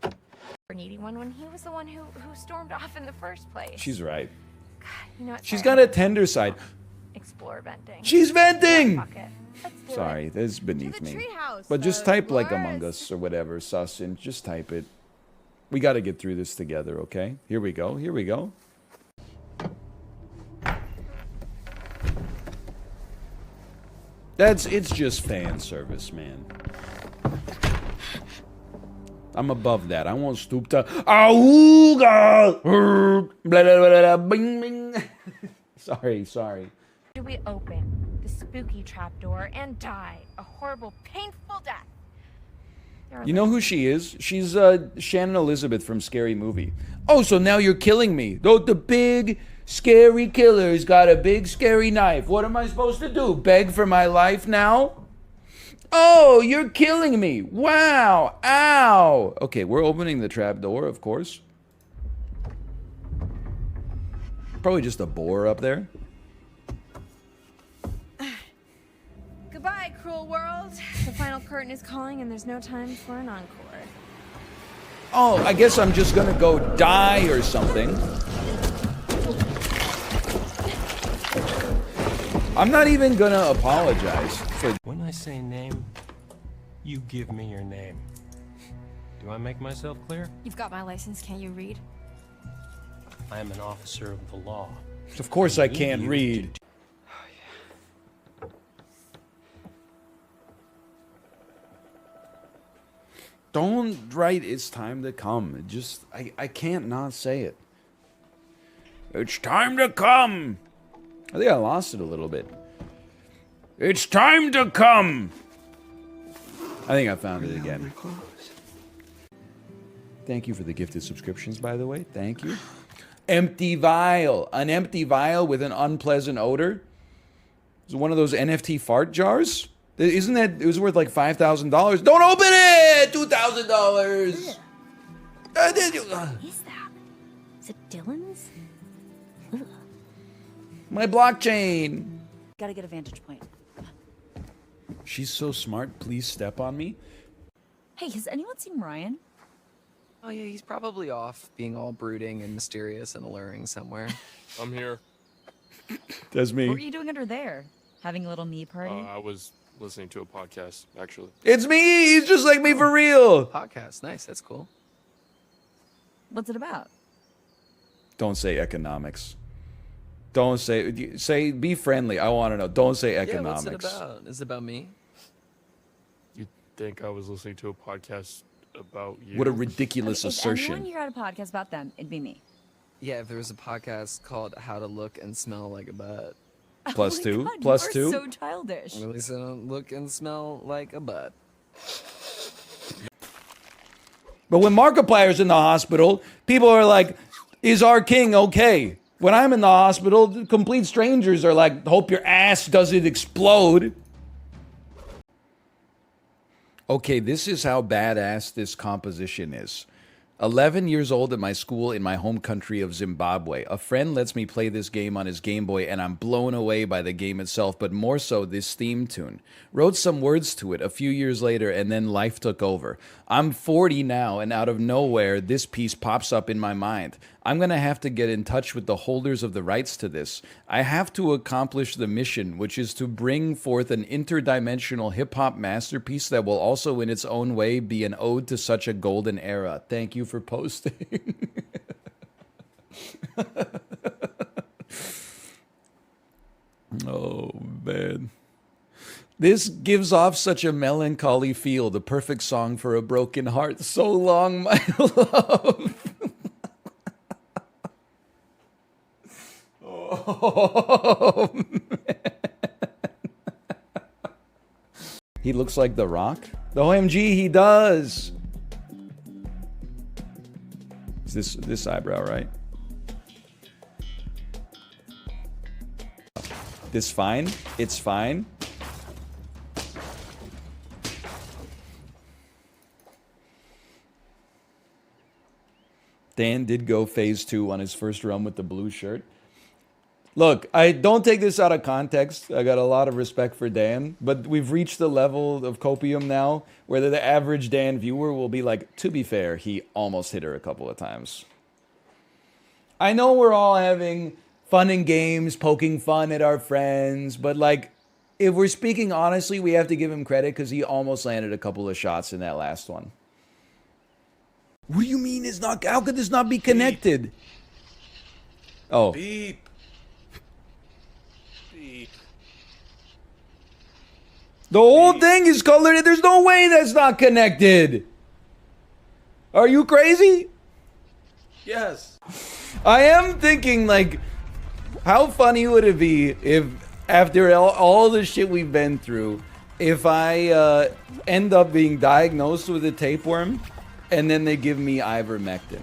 For needy one when he was the one who stormed off in the first place. She's right. God, you know what? She's got a tender side. Explore venting. She's venting! Yeah, fuck it. Let's do Sorry, it. this is beneath To the me. treehouse, But just of type like course. Among Us or whatever, sus, and just type it. We got to get through this together, okay? Here we go. Here we go. It's just fan service, man. I'm above that. I won't stoop to. Auga! Blah, blah, blah, blah, bing, bing. Sorry. Do we open the spooky trapdoor and die a horrible, painful death? You know who she is? She's Shannon Elizabeth from Scary Movie. Oh, so now you're killing me. The big scary killer's got a big scary knife. What am I supposed to do? Beg for my life now? Oh, you're killing me. Wow. Ow. Okay, we're opening the trap door, of course. Probably just a boar up there. Goodbye, cruel world. The final curtain is calling, and there's no time for an encore. Oh, I guess I'm just gonna go die or something. I'm not even gonna apologize for... When I say name, you give me your name. Do I make myself clear? You've got my license, can't you read? I am an officer of the law. Of course I can't read. Don't write "it's time to come." It just, I can't not say it. It's time to come. I think I lost it a little bit. It's time to come. I think I found it again. Thank you for the gifted subscriptions, by the way. Thank you. Empty vial. An empty vial with an unpleasant odor. Is it one of those NFT fart jars? Isn't that, it was worth like $5,000? Don't open it! $2,000! What is that? Is it Dylan's? Ugh. My blockchain. Gotta get a vantage point. She's so smart. Please step on me. Hey, has anyone seen Ryan? Oh yeah, he's probably off being all brooding and mysterious and alluring somewhere. I'm here. That's me. What were you doing under there? Having a little me party? I was listening to a podcast, actually. It's me! He's just like me for real! Podcast, nice, that's cool. What's it about? Don't say economics. Don't say, be friendly. I want to know. Don't say economics. Yeah, what's it about? Is it about me? You'd think I was listening to a podcast about you. What a ridiculous If assertion. anyone here had a podcast about them, it'd be me. Yeah, if there was a podcast called How to Look and Smell Like a Butt. Plus Oh my two? God, Plus you two? are so childish. At least I don't look and smell like a butt. But when Markiplier's in the hospital, people are like, is our king okay? When I'm in the hospital, complete strangers are like, hope your ass doesn't explode. Okay, this is how badass this composition is. 11 years old at my school in my home country of Zimbabwe. A friend lets me play this game on his Game Boy and I'm blown away by the game itself, but more so this theme tune. Wrote some words to it a few years later and then life took over. I'm 40 now and out of nowhere this piece pops up in my mind. I'm gonna have to get in touch with the holders of the rights to this. I have to accomplish the mission, which is to bring forth an interdimensional hip-hop masterpiece that will also in its own way be an ode to such a golden era. Thank you for posting. Oh, man. This gives off such a melancholy feel, the perfect song for a broken heart. So long, my love. Oh, man. He looks like The Rock. The OMG, he does. Is this eyebrow, right? This fine? It's fine. Dan did go phase 2 on his first run with the blue shirt. Look, I don't take this out of context. I got a lot of respect for Dan, but we've reached the level of copium now where the average Dan viewer will be like, to be fair, he almost hit her a couple of times. I know we're all having fun and games, poking fun at our friends, but like, if we're speaking honestly, we have to give him credit because he almost landed a couple of shots in that last one. What do you mean it's not? How could this not be connected? Oh. Beep. Beep. The whole thing is colored. There's no way that's not connected. Are you crazy? Yes. I am thinking, like, how funny would it be if, after all the shit we've been through, if I end up being diagnosed with a tapeworm and then they give me ivermectin.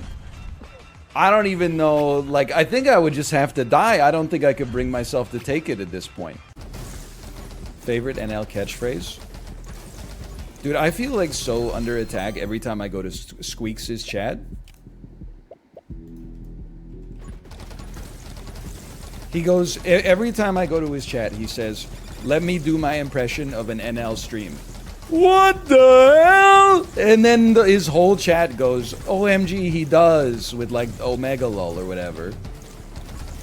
I don't even know, like, I think I would just have to die. I don't think I could bring myself to take it at this point. Favorite NL catchphrase? Dude, I feel like so under attack every time I go to Squeaks' chat. He goes, every time I go to his chat, he says, let me do my impression of an NL stream. What the hell? And then his whole chat goes, OMG, he does, with like Omega Lol or whatever.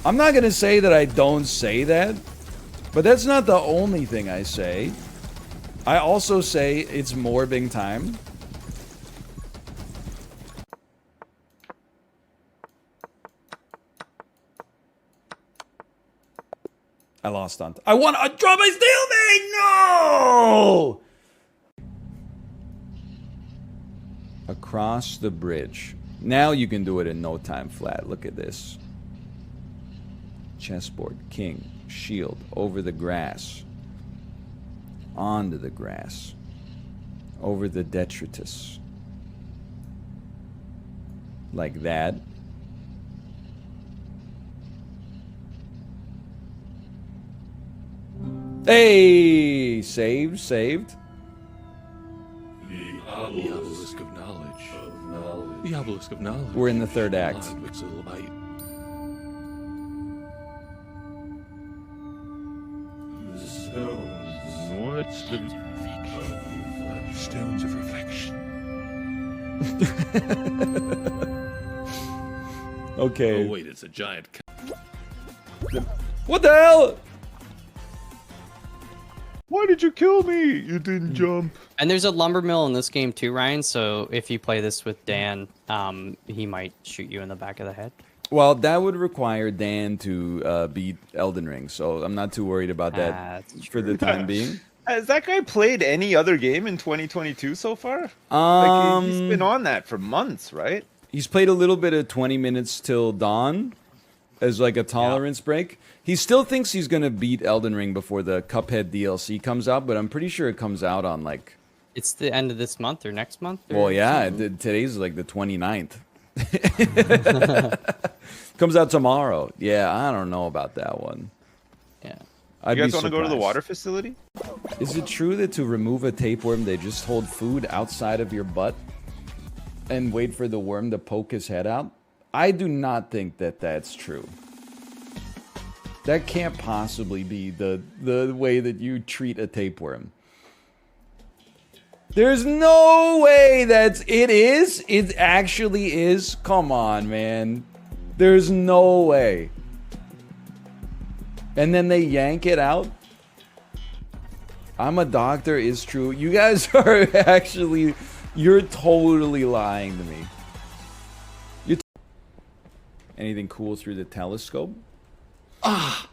I'm not gonna say that I don't say that, but that's not the only thing I say. I also say it's morbing time. I lost on. I want a drop my stalemate! No! Across the bridge. Now you can do it in no time flat. Look at this. Chessboard, king, shield, over the grass. Onto the grass. Over the detritus. Like that. Hey! Saved. The obelisk of knowledge. The obelisk of knowledge. We're in the third act. What's the stones of reflection? Okay. Oh wait, it's a giant. What the hell? Why did you kill me? You didn't jump. And there's a lumber mill in this game too, Ryan. So if you play this with Dan, he might shoot you in the back of the head. Well, that would require Dan to beat Elden Ring, so I'm not too worried about that for the time being. Has that guy played any other game in 2022 so far? Like he's been on that for months, right? He's played a little bit of 20 minutes till dawn as like a tolerance break. He still thinks he's gonna beat Elden Ring before the Cuphead DLC comes out, but I'm pretty sure it comes out on like... It's the end of this month or next month? Or well, yeah, today's like the 29th. Comes out tomorrow. Yeah, I don't know about that one. Yeah. I'd You guys be want to go to the surprised. water facility? Is it true that to remove a tapeworm, they just hold food outside of your butt and wait for the worm to poke his head out? I do not think that that's true. That can't possibly be the way that you treat a tapeworm. There's no way that it is. It actually is. Come on, man. There's no way. And then they yank it out. I'm a doctor is true. You guys are actually... You're totally lying to me. Anything cool through the telescope? Oh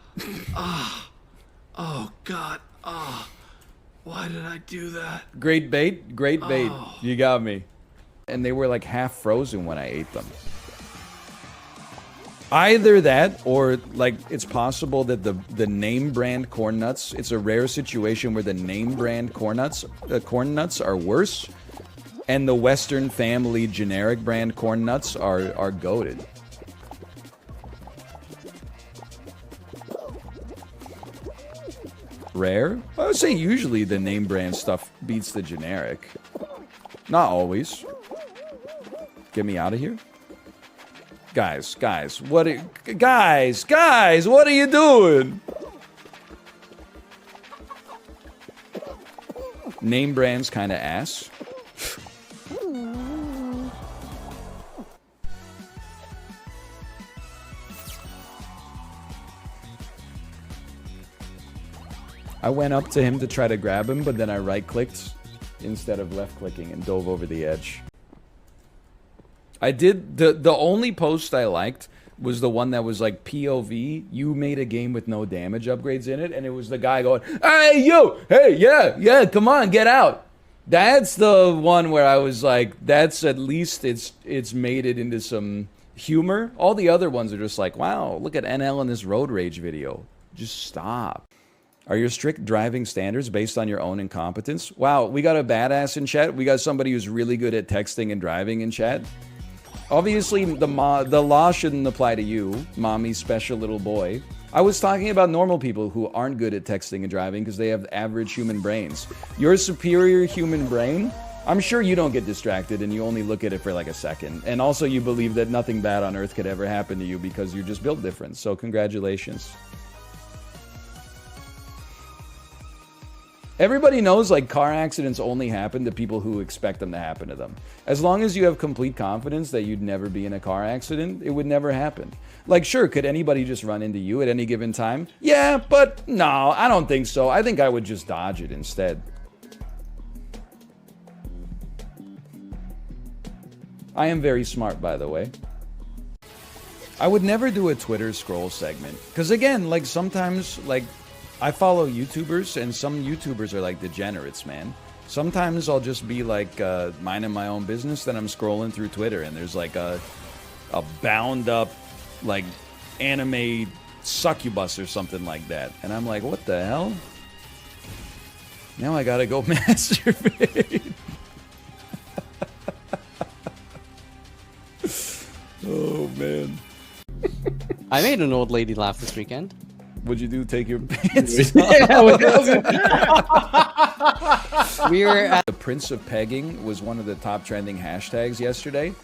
God. Why did I do that? Great bait. Great bait. Oh. You got me. And they were like half frozen when I ate them. Either that, or like it's possible that the name brand corn nuts, it's a rare situation where the name brand corn nuts are worse, and the Western Family generic brand corn nuts are goated. Rare? I would say usually the name brand stuff beats the generic. Not always. Get me out of here. Guys, what are you doing? Name brand's kind of ass. I went up to him to try to grab him, but then I right-clicked instead of left-clicking and dove over the edge. I did... The only post I liked was the one that was like, POV, you made a game with no damage upgrades in it, and it was the guy going, hey, you! Hey, yeah, come on, get out! That's the one where I was like, that's at least it's made it into some humor. All the other ones are just like, wow, look at NL in this road rage video. Just stop. Are your strict driving standards based on your own incompetence? Wow, we got a badass in chat. We got somebody who's really good at texting and driving in chat. Obviously, the law shouldn't apply to you, mommy's special little boy. I was talking about normal people who aren't good at texting and driving because they have average human brains. Your superior human brain, I'm sure you don't get distracted and you only look at it for like a second. And also you believe that nothing bad on earth could ever happen to you because you're just built different. So congratulations. Everybody knows like car accidents only happen to people who expect them to happen to them. As long as you have complete confidence that you'd never be in a car accident, it would never happen. Like, sure, could anybody just run into you at any given time? Yeah, but no, I don't think so. I think I would just dodge it instead. I am very smart, by the way. I would never do a Twitter scroll segment. Because again, like sometimes, like, I follow YouTubers, and some YouTubers are like degenerates, man. Sometimes I'll just be like minding my own business, then I'm scrolling through Twitter, and there's like a bound up, like, anime succubus or something like that. And I'm like, what the hell? Now I gotta go masturbate. Oh, man. I made an old lady laugh this weekend. Would you do take your pants Yeah, off? we were at The Prince of Pegging was one of the top trending hashtags yesterday.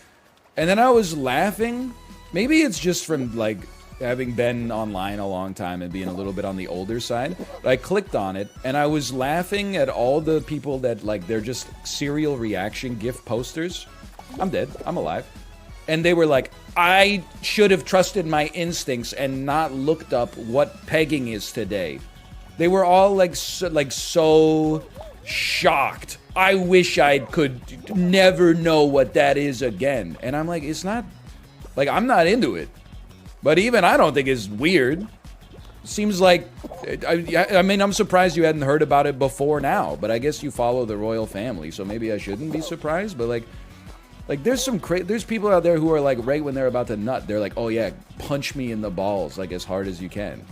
And then I was laughing. Maybe it's just from like having been online a long time and being a little bit on the older side. But I clicked on it and I was laughing at all the people that like they're just serial reaction GIF posters. I'm dead. I'm alive. And they were like, I should have trusted my instincts and not looked up what pegging is today. They were all like so shocked. I wish I could never know what that is again. And I'm like, it's not, like, I'm not into it. But even I don't think it's weird. Seems like, I mean, I'm surprised you hadn't heard about it before now. But I guess you follow the royal family, so maybe I shouldn't be surprised. But like there's people out there who are like right when they're about to nut, they're like, oh yeah, punch me in the balls like as hard as you can.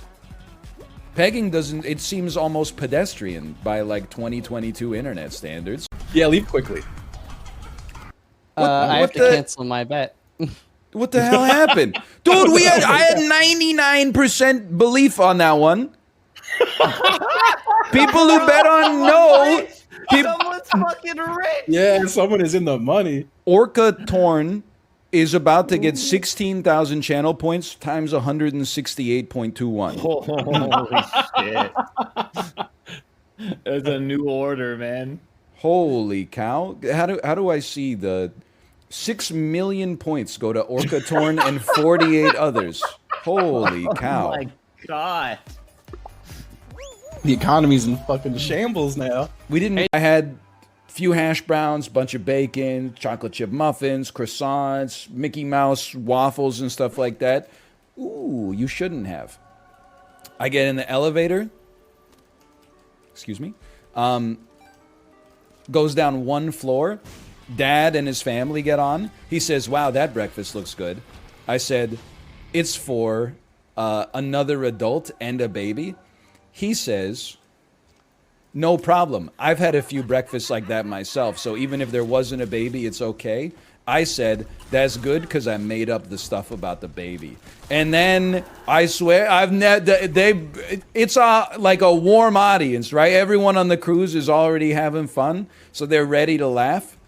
Pegging doesn't, it seems almost pedestrian by like 2022 internet standards. Yeah, leave quickly. I have to cancel my bet. What the hell happened? Dude, I had 99% belief on that one. People who bet on no. Someone's fucking rich. Yeah, someone is in the money. Orca Torn is about to get 16,000 channel points times 168.21. Holy shit. It's a new order, man. Holy cow. How do I see the 6 million points go to Orca Torn and 48 others? Holy cow. Oh my god. The economy's in fucking shambles now. I had a few hash browns, bunch of bacon, chocolate chip muffins, croissants, Mickey Mouse waffles and stuff like that. Ooh, you shouldn't have. I get in the elevator. Excuse me. Goes down one floor. Dad and his family get on. He says, wow, that breakfast looks good. I said, it's for another adult and a baby. He says, no problem. I've had a few breakfasts like that myself, so even if there wasn't a baby, it's okay. I said, that's good because I made up the stuff about the baby. And then, I swear, it's like a warm audience, right? Everyone on the cruise is already having fun, so they're ready to laugh.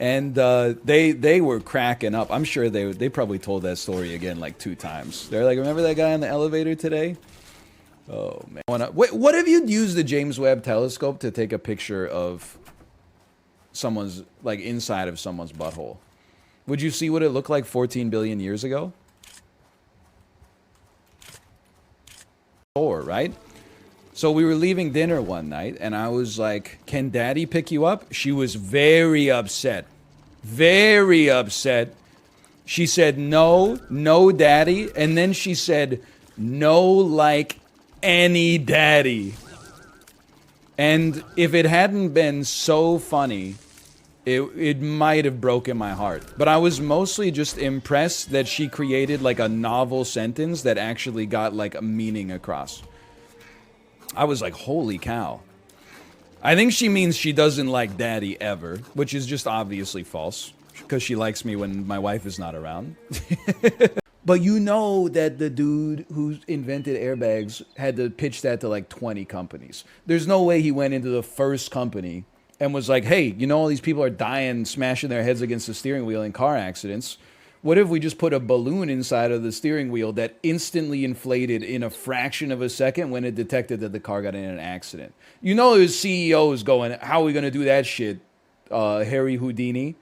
And they were cracking up. I'm sure they probably told that story again like 2 times. They're like, remember that guy in the elevator today? Oh, man. What if you used the James Webb telescope to take a picture of someone's, like, inside of someone's butthole? Would you see what it looked like 14 billion years ago? Right? So we were leaving dinner one night, and I was like, can Daddy pick you up? She was very upset. Very upset. She said, no, Daddy. And then she said, no, like any daddy. And if it hadn't been so funny, it might have broken my heart. But I was mostly just impressed that she created like a novel sentence that actually got like a meaning across. I was like, holy cow. I think she means she doesn't like daddy ever, which is just obviously false, because she likes me when my wife is not around. But you know that the dude who invented airbags had to pitch that to like 20 companies. There's no way he went into the first company and was like, hey, you know all these people are dying, smashing their heads against the steering wheel in car accidents. What if we just put a balloon inside of the steering wheel that instantly inflated in a fraction of a second when it detected that the car got in an accident? You know his CEO is going, how are we going to do that shit, Harry Houdini?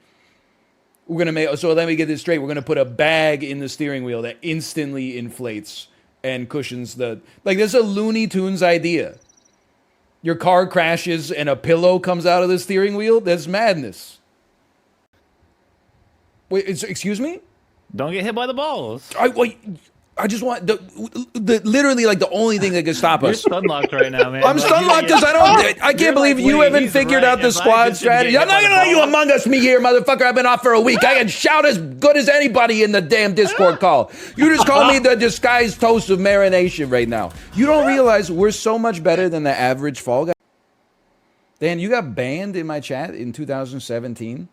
We're going to make, so let me get this straight. We're going to put a bag in the steering wheel that instantly inflates and cushions the, like, that's a Looney Tunes idea. Your car crashes and a pillow comes out of the steering wheel? That's madness. Wait, excuse me? Don't get hit by the balls. I just want the literally like the only thing that can stop us. You're stunlocked right now, man. I'm stunlocked because I can't believe you haven't figured out the squad strategy. I'm not gonna let you Among Us me here, motherfucker. I've been off for a week. I can shout as good as anybody in the damn Discord call. You just call me the disguised toast of marination right now. You don't realize we're so much better than the average Fall Guy. Dan, you got banned in my chat in 2017.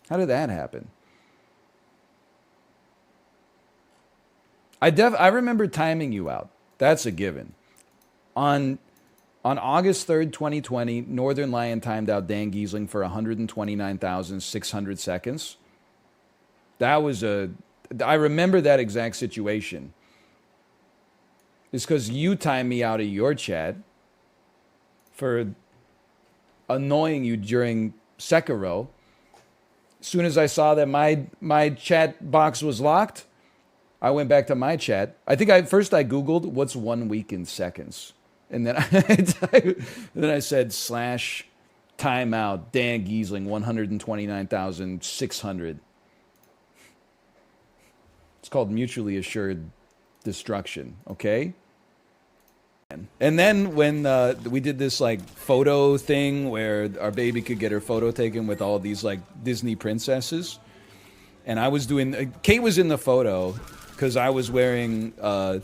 How did that happen? I remember timing you out. That's a given. On August 3rd, 2020, Northern Lion timed out Dan Giesling for 129,600 seconds. That was I remember that exact situation. It's because you timed me out of your chat for annoying you during Sekiro. As soon as I saw that my chat box was locked, I went back to my chat. I think first I Googled what's 1 week in seconds. And then I said / timeout Dan Giesling 129,600. It's called mutually assured destruction, okay? And then when we did this like photo thing where our baby could get her photo taken with all these like Disney princesses, and I was doing, Kate was in the photo because I was wearing a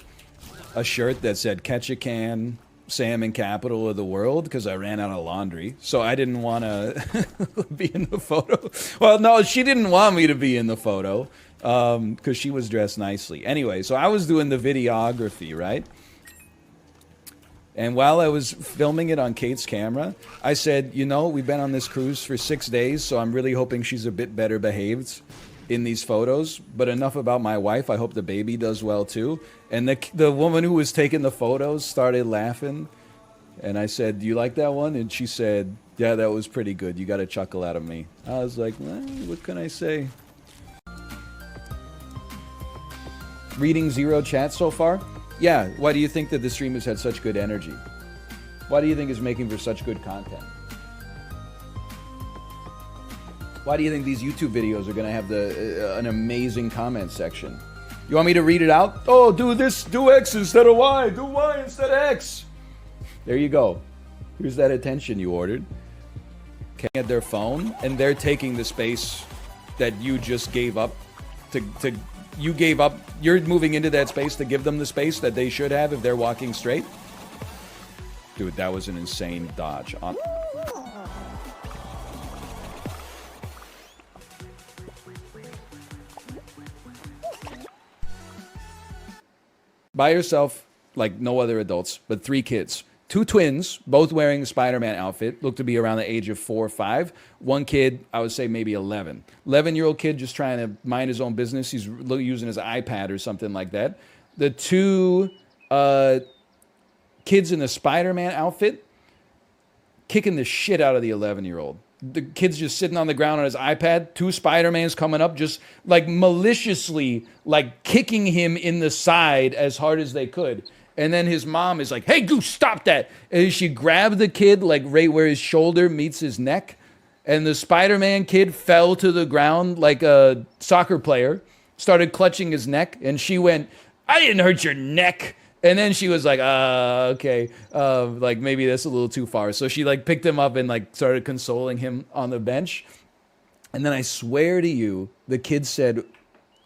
shirt that said "Catch a Can, Salmon Capital of the World" because I ran out of laundry, so I didn't want to be in the photo. Well, no, she didn't want me to be in the photo because she was dressed nicely. Anyway, so I was doing the videography, right? And while I was filming it on Kate's camera, I said, you know, we've been on this cruise for 6 days, so I'm really hoping she's a bit better behaved in these photos. But enough about my wife. I hope the baby does well, too. And the woman who was taking the photos started laughing. And I said, do you like that one? And she said, yeah, that was pretty good. You got a chuckle out of me. I was like, well, what can I say? Reading 0 chat so far? Yeah, why do you think that the stream has had such good energy? Why do you think it's making for such good content? Why do you think these YouTube videos are going to have an amazing comment section? You want me to read it out? Oh, do this, do X instead of Y, do Y instead of X. There you go. Here's that attention you ordered. At their phone, and they're taking the space that you just gave up you gave up, you're moving into that space to give them the space that they should have if they're walking straight. Dude, that was an insane dodge. By yourself, like no other adults, but 3 kids. 2 twins, both wearing a Spider-Man outfit, look to be around the age of 4 or 5. 1 kid, I would say maybe 11. 11-year-old kid just trying to mind his own business. He's using his iPad or something like that. The 2 kids in the Spider-Man outfit kicking the shit out of the 11-year-old. The kid's just sitting on the ground on his iPad. 2 Spider-Mans coming up, just like maliciously like kicking him in the side as hard as they could. And then his mom is like, hey, Goose, stop that. And she grabbed the kid like right where his shoulder meets his neck. And the Spider-Man kid fell to the ground like a soccer player, started clutching his neck. And she went, I didn't hurt your neck. And then she was like, okay, like maybe that's a little too far. So she like picked him up and like started consoling him on the bench. And then I swear to you, the kid said,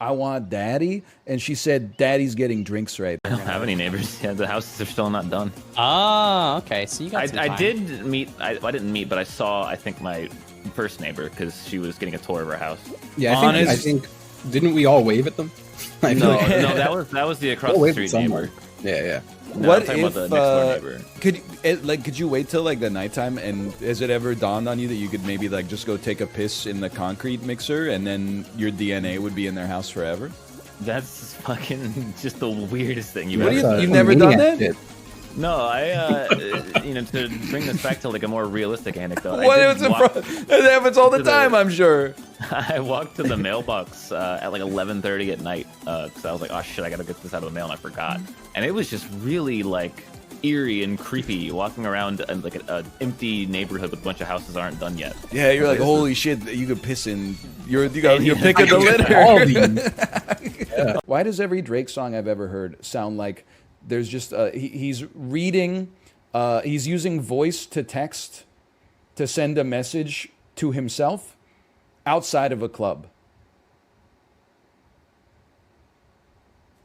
I want daddy. And she said, daddy's getting drinks right I don't have any neighbors. Yeah, the houses are still not done. Ah, okay. So you got some I time. did meet. I didn't meet, but I saw. I think my first neighbor because she was getting a tour of her house. Yeah, I think didn't we all wave at them? I feel No, like- no, that was the across We'll the wave street at someone. neighbor. Yeah, yeah. No, What I'm talking if about the next door neighbor? could you wait till like the nighttime, and has it ever dawned on you that you could maybe like just go take a piss in the concrete mixer and then your DNA would be in their house forever? That's fucking just the weirdest thing you've What do ever you've never done that? Shit. No, to bring this back to like a more realistic anecdote. What if it happens all the time, I'm sure. I walked to the mailbox at like 11:30 at night because I was like, oh shit, I gotta get this out of the mail, and I forgot. And it was just really like eerie and creepy walking around like an empty neighborhood with a bunch of houses aren't done yet. Yeah, you're like, This holy shit, you could piss in. You're picking the litter. Why does every Drake song I've ever heard sound like there's just he's reading, he's using voice to text to send a message to himself outside of a club.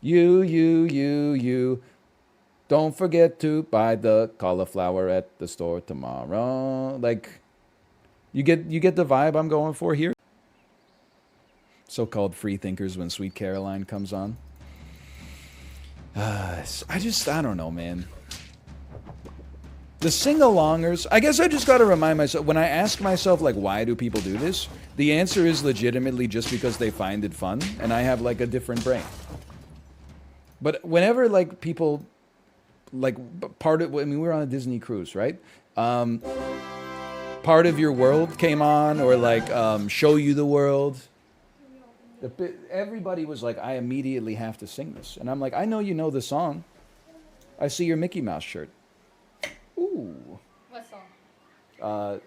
You. Don't forget to buy the cauliflower at the store tomorrow. Like, you get the vibe I'm going for here? So-called free thinkers when Sweet Caroline comes on. I don't know, man. The sing-alongers, I guess I just got to remind myself, when I ask myself, like, why do people do this? The answer is legitimately just because they find it fun, and I have, like, a different brain. But whenever, like, people, like, we were on a Disney cruise, right? Part of Your World came on, or, like, Show You the World. Everybody was like, I immediately have to sing this. And I'm like, I know you know the song. I see your Mickey Mouse shirt. Ooh. What song?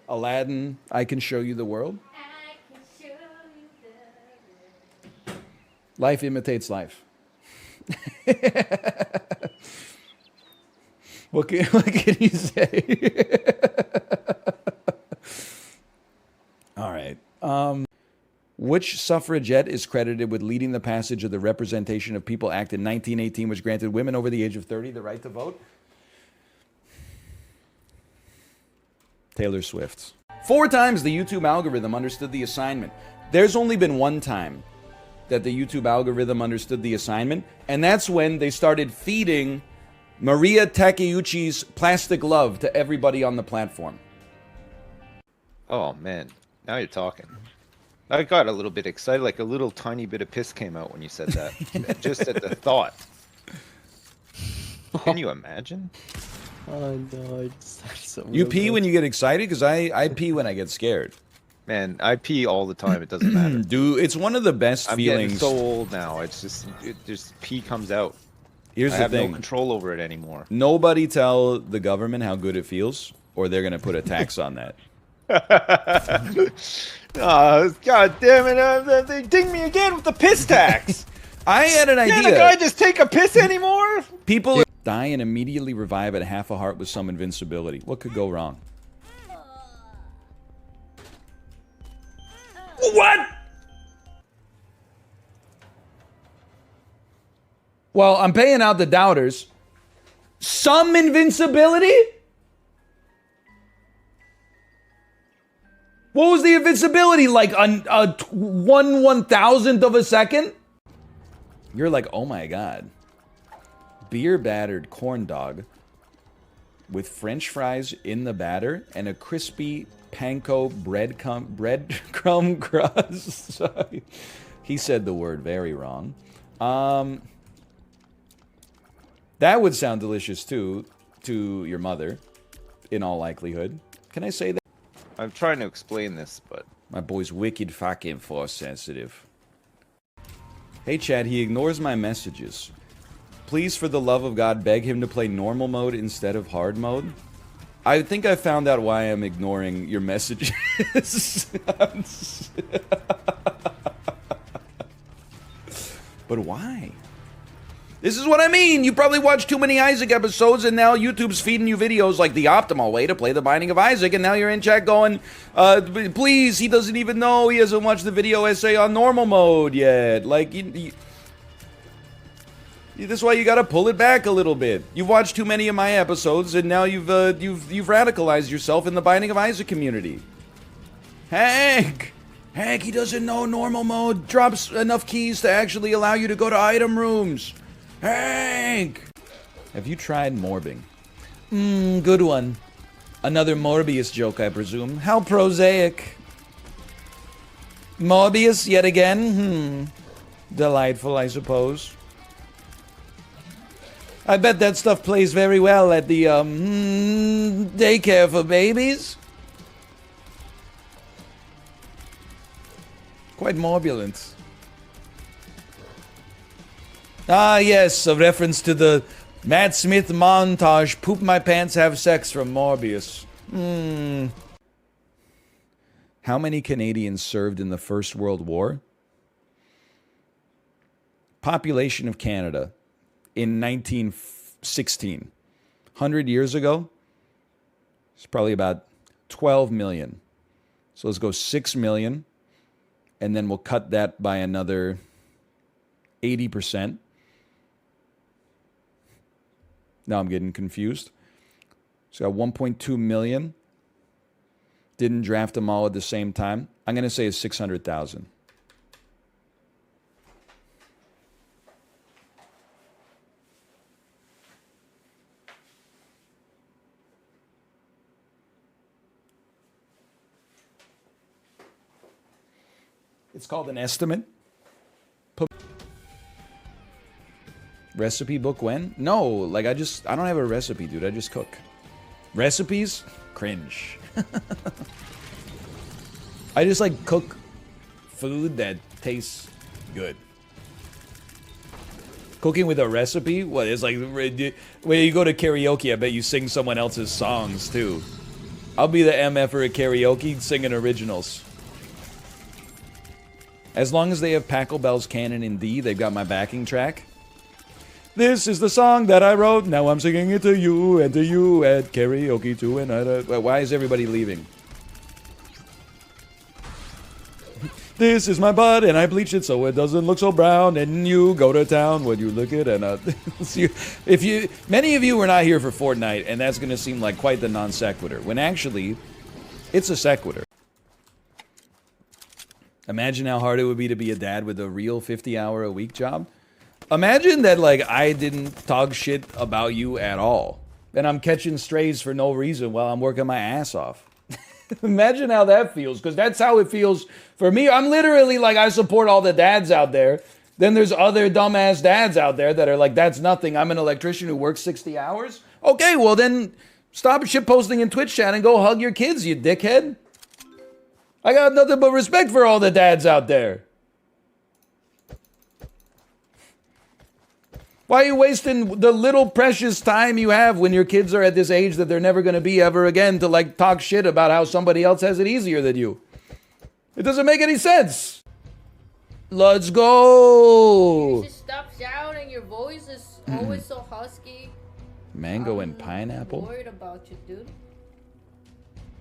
Aladdin, I Can Show You the World. I can show you the world. Life imitates life. What can you say? All right. Which suffragette is credited with leading the passage of the Representation of People Act in 1918, which granted women over the age of 30 the right to vote? Taylor Swift. 4 times the YouTube algorithm understood the assignment. There's only been one time that the YouTube algorithm understood the assignment, and that's when they started feeding Maria Takeuchi's Plastic Love to everybody on the platform. Oh man, now you're talking. I got a little bit excited, like a little tiny bit of piss came out when you said that. Just at the thought. Can you imagine? Oh no, so You pee when you get excited? Because I pee when I get scared. Man, I pee all the time. It doesn't matter. Dude, it's one of the best I'm feelings. getting so old now. It's just pee comes out. Here's I the have thing. no control over it anymore. Nobody tell the government how good it feels, or they're gonna put a tax on that. Oh, God damn it! They ding me again with the piss tax. I had an idea. Can't a guy just take a piss anymore? People die and immediately revive at half a heart with some invincibility. What could go wrong? What? Well, I'm paying out the doubters. Some invincibility? What was the invincibility? Like a 1/1000th of a second? You're like, oh my god. Beer battered corn dog with French fries in the batter and a crispy panko breadcrumb crust. Sorry. He said the word very wrong. That would sound delicious too to your mother, in all likelihood. Can I say that? I'm trying to explain this, but my boy's wicked fucking force sensitive. Hey Chad, he ignores my messages. Please, for the love of God, beg him to play normal mode instead of hard mode. I think I found out why I'm ignoring your messages. But why? This is what I mean. You probably watched too many Isaac episodes, and now YouTube's feeding you videos like the optimal way to play The Binding of Isaac, and now you're in chat going, please, he doesn't even know, he hasn't watched the video essay on normal mode yet. Like, this is why you gotta pull it back a little bit. You've watched too many of my episodes, and now you've radicalized yourself in the Binding of Isaac community. Hank, he doesn't know normal mode drops enough keys to actually allow you to go to item rooms. Hank! Have you tried morbing? Good one. Another Morbius joke, I presume. How prosaic. Morbius yet again? Delightful, I suppose. I bet that stuff plays very well at the, daycare for babies. Quite morbulent. Ah, yes, a reference to the Matt Smith montage, Poop My Pants, Have Sex from Morbius. How many Canadians served in the First World War? Population of Canada in 1916. 100 years ago, it's probably about 12 million. So let's go 6 million, and then we'll cut that by another 80%. Now I'm getting confused. So got 1.2 million. Didn't draft them all at the same time. I'm going to say it's 600,000. It's called an estimate. Recipe book when? No, like I don't have a recipe, dude. I just cook. Recipes? Cringe. I just like cook food that tastes good. Cooking with a recipe? What, it's like when you go to karaoke, I bet you sing someone else's songs too. I'll be the MFer at karaoke singing originals. As long as they have Pachelbel's Canon in D, they've got my backing track. This is the song that I wrote. Now I'm singing it to you and to you at karaoke too. And why is everybody leaving? This is my butt and I bleached it so it doesn't look so brown. And you go to town when you look it and many of you were not here for Fortnite, and that's gonna seem like quite the non sequitur. When actually, it's a sequitur. Imagine how hard it would be to be a dad with a real 50-hour-a-week job. Imagine that, like, I didn't talk shit about you at all. And I'm catching strays for no reason while I'm working my ass off. Imagine how that feels, because that's how it feels for me. I'm literally like, I support all the dads out there. Then there's other dumbass dads out there that are like, that's nothing. I'm an electrician who works 60 hours. Okay, well then, stop shit posting in Twitch chat and go hug your kids, you dickhead. I got nothing but respect for all the dads out there. Why are you wasting the little precious time you have when your kids are at this age that they're never going to be ever again to like talk shit about how somebody else has it easier than you? It doesn't make any sense. Let's go. You should stop shouting. Your voice is always so husky. Mango and pineapple. I'm worried about you, dude.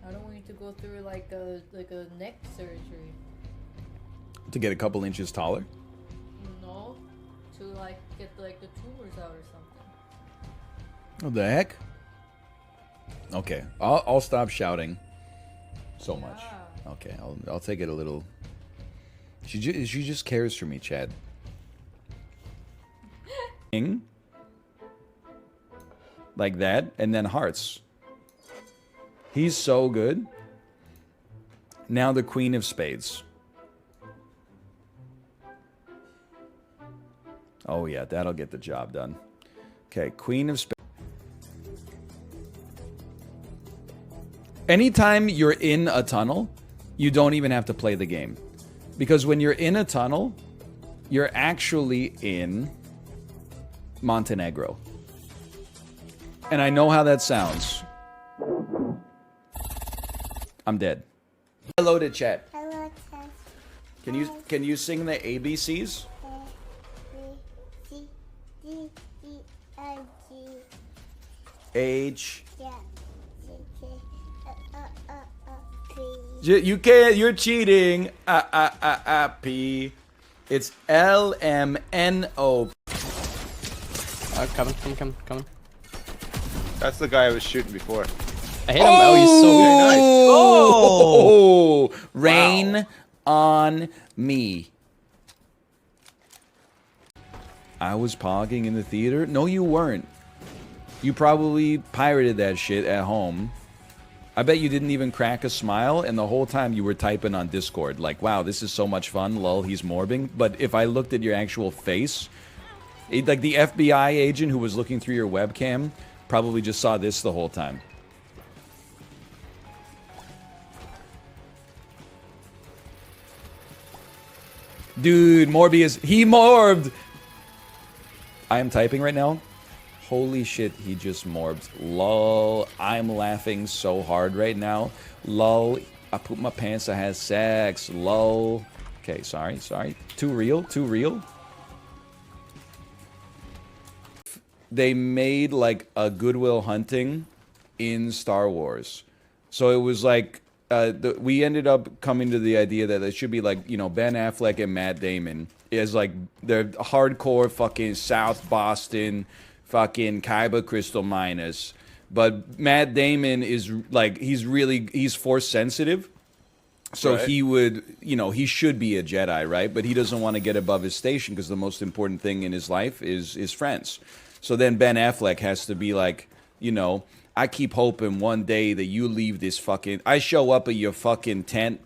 I don't want you to go through like a neck surgery. To get a couple inches taller? No, to like get like the tumors out or something. What the heck? Okay, I'll stop shouting so much. Okay, I'll take it a little. She just cares for me, Chad. Like that, and then hearts. He's so good. Now the Queen of Spades. Oh yeah, that'll get the job done. Okay, Queen of Spades. Anytime you're in a tunnel, you don't even have to play the game. Because when you're in a tunnel, you're actually in Montenegro. And I know how that sounds. I'm dead. Hello to chat. Hello, chat. Can you sing the ABCs? A, B, C, D, H. You can't. You're cheating. P. It's LMNO. Coming. That's the guy I was shooting before. I hit him. Oh, he's so nice. Oh, rain on me. I was pogging in the theater. No, you weren't. You probably pirated that shit at home. I bet you didn't even crack a smile, and the whole time you were typing on Discord, like, wow, this is so much fun, lol, he's morbing. But if I looked at your actual face, like the FBI agent who was looking through your webcam probably just saw this the whole time. Dude, Morbius, he morbed! I am typing right now. Holy shit, he just morbed. Lol, I'm laughing so hard right now. Lol, I pooped my pants, I had sex. Lol. Okay, sorry. Too real. They made like a Goodwill Hunting in Star Wars. So it was like, we ended up coming to the idea that it should be like, you know, Ben Affleck and Matt Damon is like, they're hardcore fucking South Boston fucking Kyber crystal miners, but Matt Damon is like, he's force sensitive, so right. He would, you know, he should be a Jedi, right? But he doesn't want to get above his station because the most important thing in his life is his friends. So then Ben Affleck has to be like, you know, I keep hoping one day that you leave this fucking, I show up at your fucking tent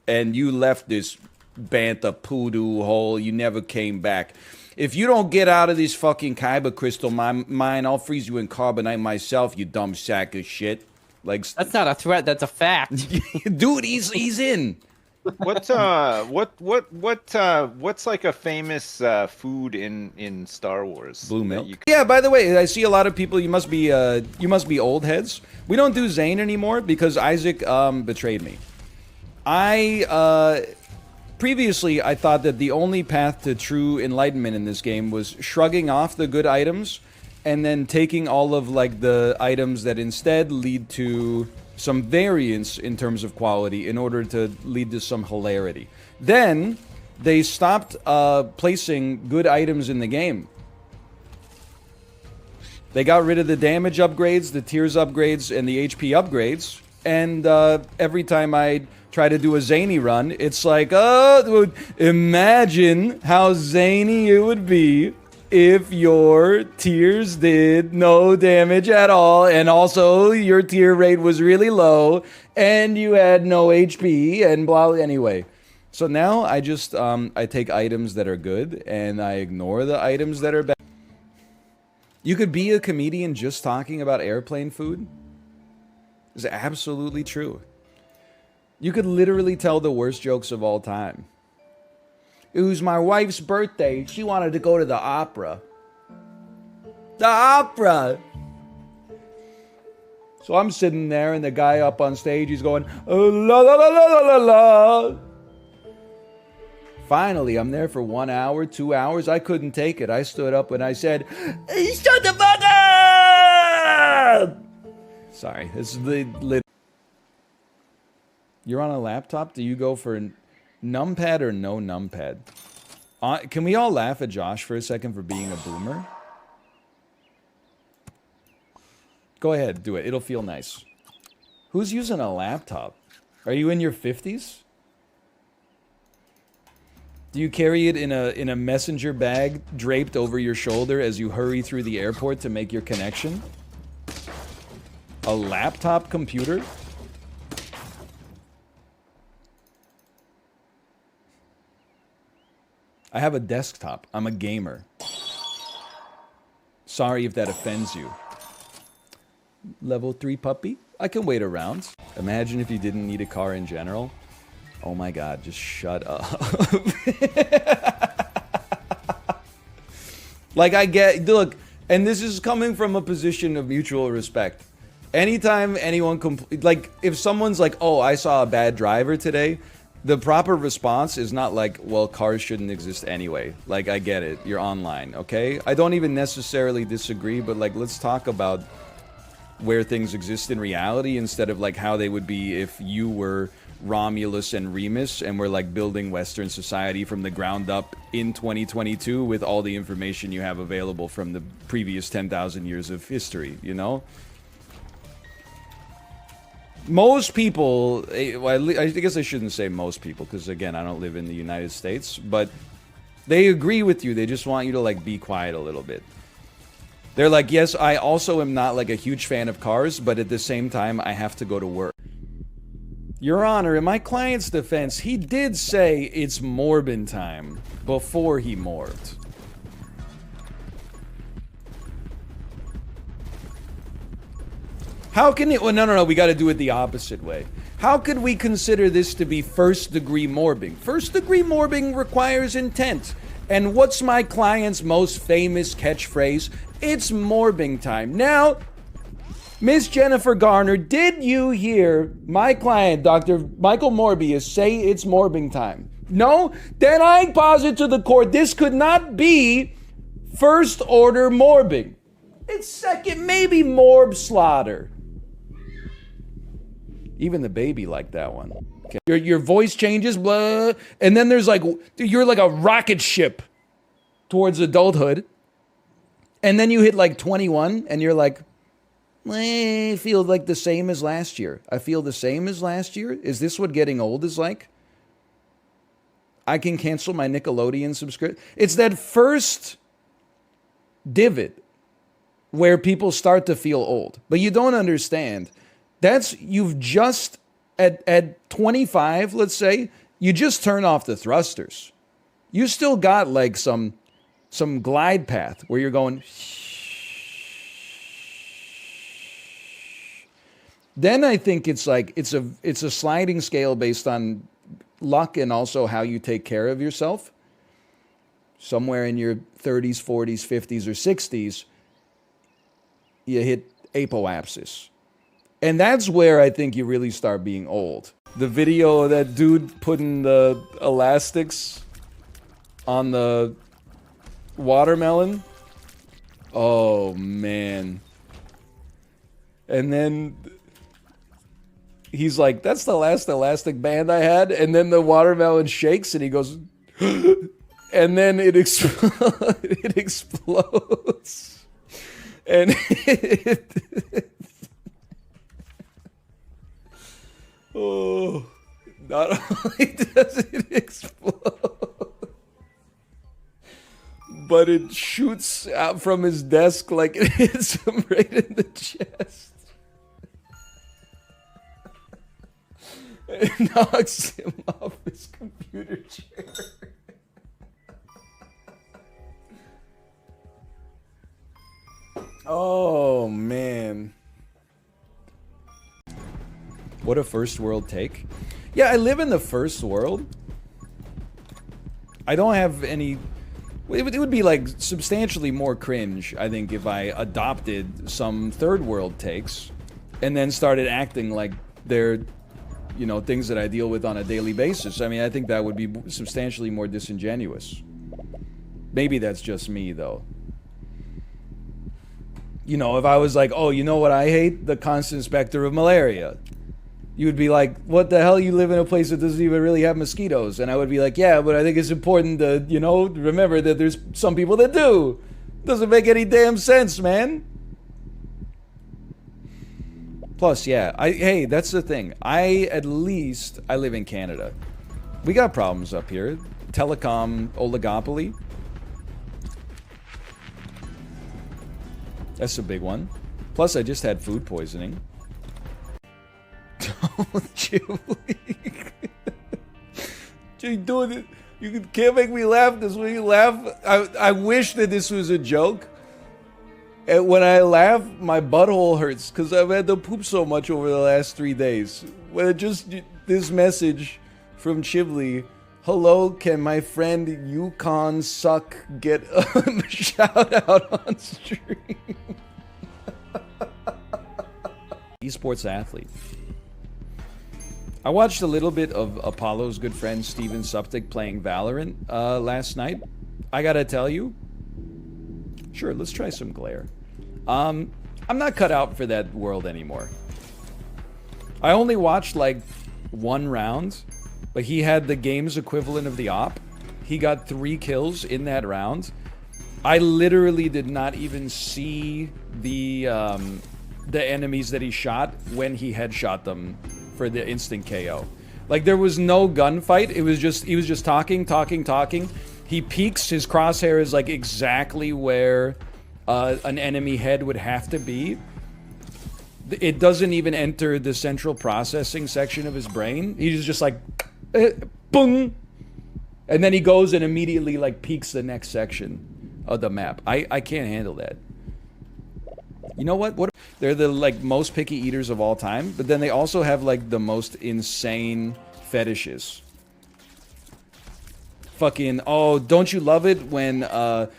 and you left this bantha poodoo hole, you never came back. If you don't get out of this fucking Kyber crystal mine, I'll freeze you in carbonite myself, you dumb sack of shit. Like, that's not a threat. That's a fact. Dude, he's in. What's like a famous food in Star Wars? Blue milk. Yeah. By the way, I see a lot of people. You must be old heads. We don't do Zane anymore because Isaac betrayed me. Previously, I thought that the only path to true enlightenment in this game was shrugging off the good items and then taking all of like the items that instead lead to some variance in terms of quality in order to lead to some hilarity. Then they stopped placing good items in the game. They got rid of the damage upgrades, the tears upgrades, and the HP upgrades. And every time I try to do a zany run, it's like, oh, imagine how zany it would be if your tears did no damage at all, and also your tear rate was really low, and you had no HP, and blah, anyway. So now I just, I take items that are good, and I ignore the items that are bad. You could be a comedian just talking about airplane food. It's absolutely true. You could literally tell the worst jokes of all time. It was my wife's birthday. She wanted to go to the opera. The opera! So I'm sitting there, and the guy up on stage, he's going, oh, la la la la la la la. Finally, I'm there for 1 hour, 2 hours. I couldn't take it. I stood up and I said, shut the fuck up! Sorry, this is the... You're on a laptop? Do you go for numpad or no numpad? Can we all laugh at Josh for a second for being a boomer? Go ahead, do it. It'll feel nice. Who's using a laptop? Are you in your 50s? Do you carry it in a messenger bag draped over your shoulder as you hurry through the airport to make your connection? A laptop computer? I have a desktop. I'm a gamer. Sorry if that offends you. Level 3 puppy? I can wait around. Imagine if you didn't need a car in general. Oh my god, just shut up. Like, I get... Look, and this is coming from a position of mutual respect. Anytime anyone... Like, if someone's like, oh, I saw a bad driver today... the proper response is not like, well, cars shouldn't exist anyway. Like, I get it. You're online, okay? I don't even necessarily disagree, but like, let's talk about where things exist in reality instead of like how they would be if you were Romulus and Remus and we're like building Western society from the ground up in 2022 with all the information you have available from the previous 10,000 years of history, you know? Most people, well, I guess I shouldn't say most people, because again, I don't live in the United States, but they agree with you. They just want you to like be quiet a little bit. They're like, yes, I also am not like a huge fan of cars, but at the same time, I have to go to work. Your Honor, in my client's defense, he did say it's Morbin time before he morbed. How can it... Well, no, we got to do it the opposite way. How could we consider this to be first-degree morbing? First-degree morbing requires intent. And what's my client's most famous catchphrase? It's morbing time. Now, Miss Jennifer Garner, did you hear my client, Dr. Michael Morbius, say it's morbing time? No? Then I posit to the court this could not be first-order morbing. It's second, maybe morb slaughter. Even the baby liked that one. Okay. Your voice changes, blah, and then there's like, you're like a rocket ship towards adulthood. And then you hit like 21 and you're like, I feel like the same as last year. I feel the same as last year. Is this what getting old is like? I can cancel my Nickelodeon subscription. It's that first divot where people start to feel old. But you don't understand. You've just, at 25, let's say, you just turn off the thrusters. You still got like some glide path where you're going. Then I think it's like, it's a sliding scale based on luck and also how you take care of yourself. Somewhere in your 30s, 40s, 50s, or 60s, you hit apoapsis. And that's where I think you really start being old. The video of that dude putting the elastics on the watermelon. Oh, man. And then he's like, that's the last elastic band I had. And then the watermelon shakes and he goes, and then it explodes. And oh, not only does it explode, but it shoots out from his desk like it hits him right in the chest. It knocks him off his computer chair. Oh, man. What a first world take. Yeah, I live in the first world. I don't have any... It would be like substantially more cringe, I think, if I adopted some third world takes and then started acting like they're, you know, things that I deal with on a daily basis. I mean, I think that would be substantially more disingenuous. Maybe that's just me, though. You know, if I was like, oh, you know what I hate? The constant specter of malaria. You would be like, what the hell? You live in a place that doesn't even really have mosquitoes. And I would be like, yeah, but I think it's important to, you know, remember that there's some people that do. Doesn't make any damn sense, man. Plus, yeah, hey, that's the thing. I live in Canada. We got problems up here. Telecom oligopoly. That's a big one. Plus, I just had food poisoning. Chili. Doing it. You can't make me laugh because when you laugh, I wish that this was a joke. And when I laugh, my butthole hurts because I've had to poop so much over the last 3 days. When it just this message from Chibli. Hello, can my friend Yukon Suck get a shout out on stream? Esports athlete. I watched a little bit of Apollo's good friend Steven Suptic playing Valorant last night. I gotta tell you, sure, let's try some glare. I'm not cut out for that world anymore. I only watched like one round, but he had the game's equivalent of the op. He got 3 kills in that round. I literally did not even see the enemies that he shot when he headshot them for the instant KO. Like, there was no gunfight. It was just, he was just talking. He peeks, his crosshair is like exactly where an enemy head would have to be. It doesn't even enter the central processing section of his brain. He's just like, boom. And then he goes and immediately like peeks the next section of the map. I can't handle that. You know what? They're the like most picky eaters of all time, but then they also have like the most insane fetishes. Fucking, oh, don't you love it when a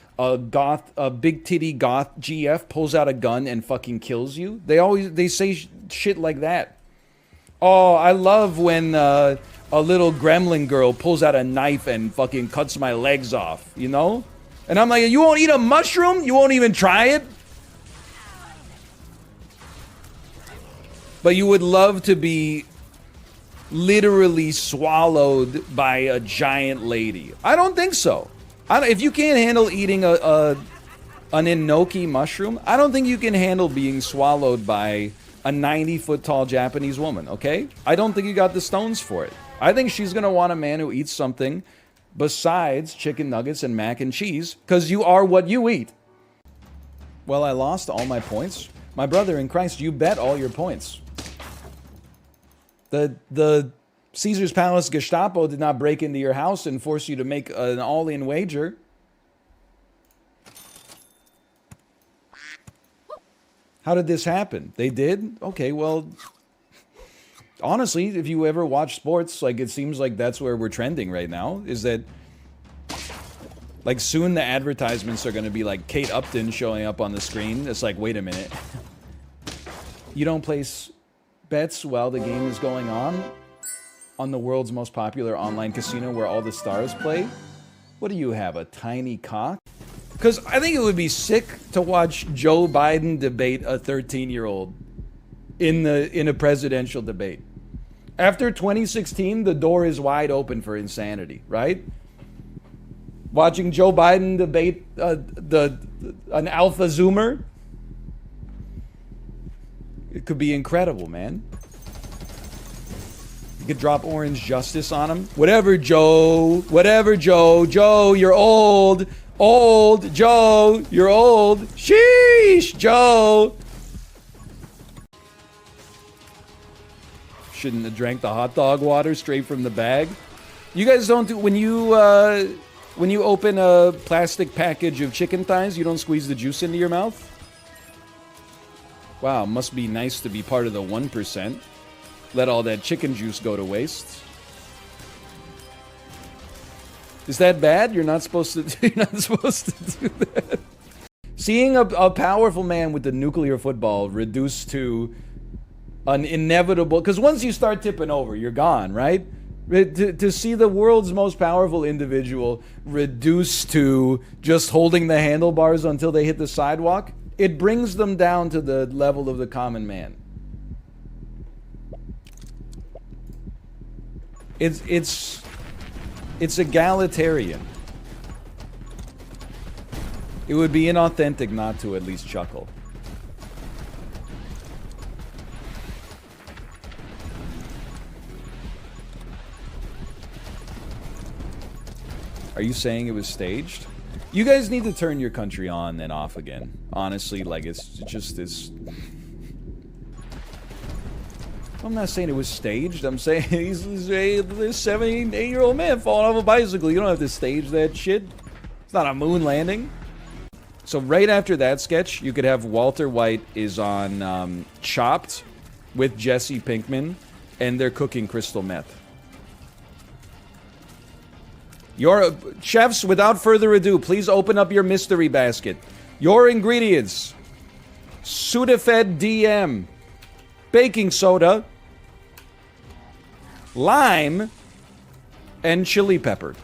big titty goth GF pulls out a gun and fucking kills you? They say shit like that. Oh, I love when a little gremlin girl pulls out a knife and fucking cuts my legs off, you know? And I'm like, you won't eat a mushroom? You won't even try it? But you would love to be literally swallowed by a giant lady. I don't think so. If you can't handle eating an enoki mushroom, I don't think you can handle being swallowed by a 90-foot tall Japanese woman, okay? I don't think you got the stones for it. I think she's gonna want a man who eats something besides chicken nuggets and mac and cheese, because you are what you eat. Well, I lost all my points. My brother in Christ, you bet all your points. The Caesar's Palace Gestapo did not break into your house and force you to make an all-in wager. How did this happen? They did? Okay, well, honestly, if you ever watch sports, like, it seems like that's where we're trending right now, is that, like, soon the advertisements are going to be like Kate Upton showing up on the screen. It's like, wait a minute. You don't place bets while the game is going on the world's most popular online casino where all the stars play? What do you have, a tiny cock? Because I think it would be sick to watch Joe Biden debate a 13-year-old in a presidential debate. After 2016, the door is wide open for insanity, right? Watching Joe Biden debate an alpha zoomer, it could be incredible, man. You could drop Orange Justice on him. Whatever, Joe. Whatever, Joe. Joe, you're old. Old. Joe, you're old. Sheesh, Joe. Shouldn't have drank the hot dog water straight from the bag. You guys don't do, when you open a plastic package of chicken thighs, you don't squeeze the juice into your mouth? Wow, must be nice to be part of the 1%. Let all that chicken juice go to waste. Is that bad? You're not supposed to do that. Seeing a powerful man with the nuclear football reduced to an inevitable, because once you start tipping over, you're gone, right? To see the world's most powerful individual reduced to just holding the handlebars until they hit the sidewalk, it brings them down to the level of the common man. It's egalitarian. It would be inauthentic not to at least chuckle. Are you saying it was staged? You guys need to turn your country on and off again. Honestly, like, it's just this. I'm not saying it was staged. I'm saying he's a 78-year-old man falling off a bicycle. You don't have to stage that shit. It's not a moon landing. So right after that sketch, you could have Walter White is on Chopped with Jesse Pinkman, and they're cooking crystal meth. Your chefs, without further ado, please open up your mystery basket. Your ingredients: Sudafed DM, baking soda, lime, and chili pepper.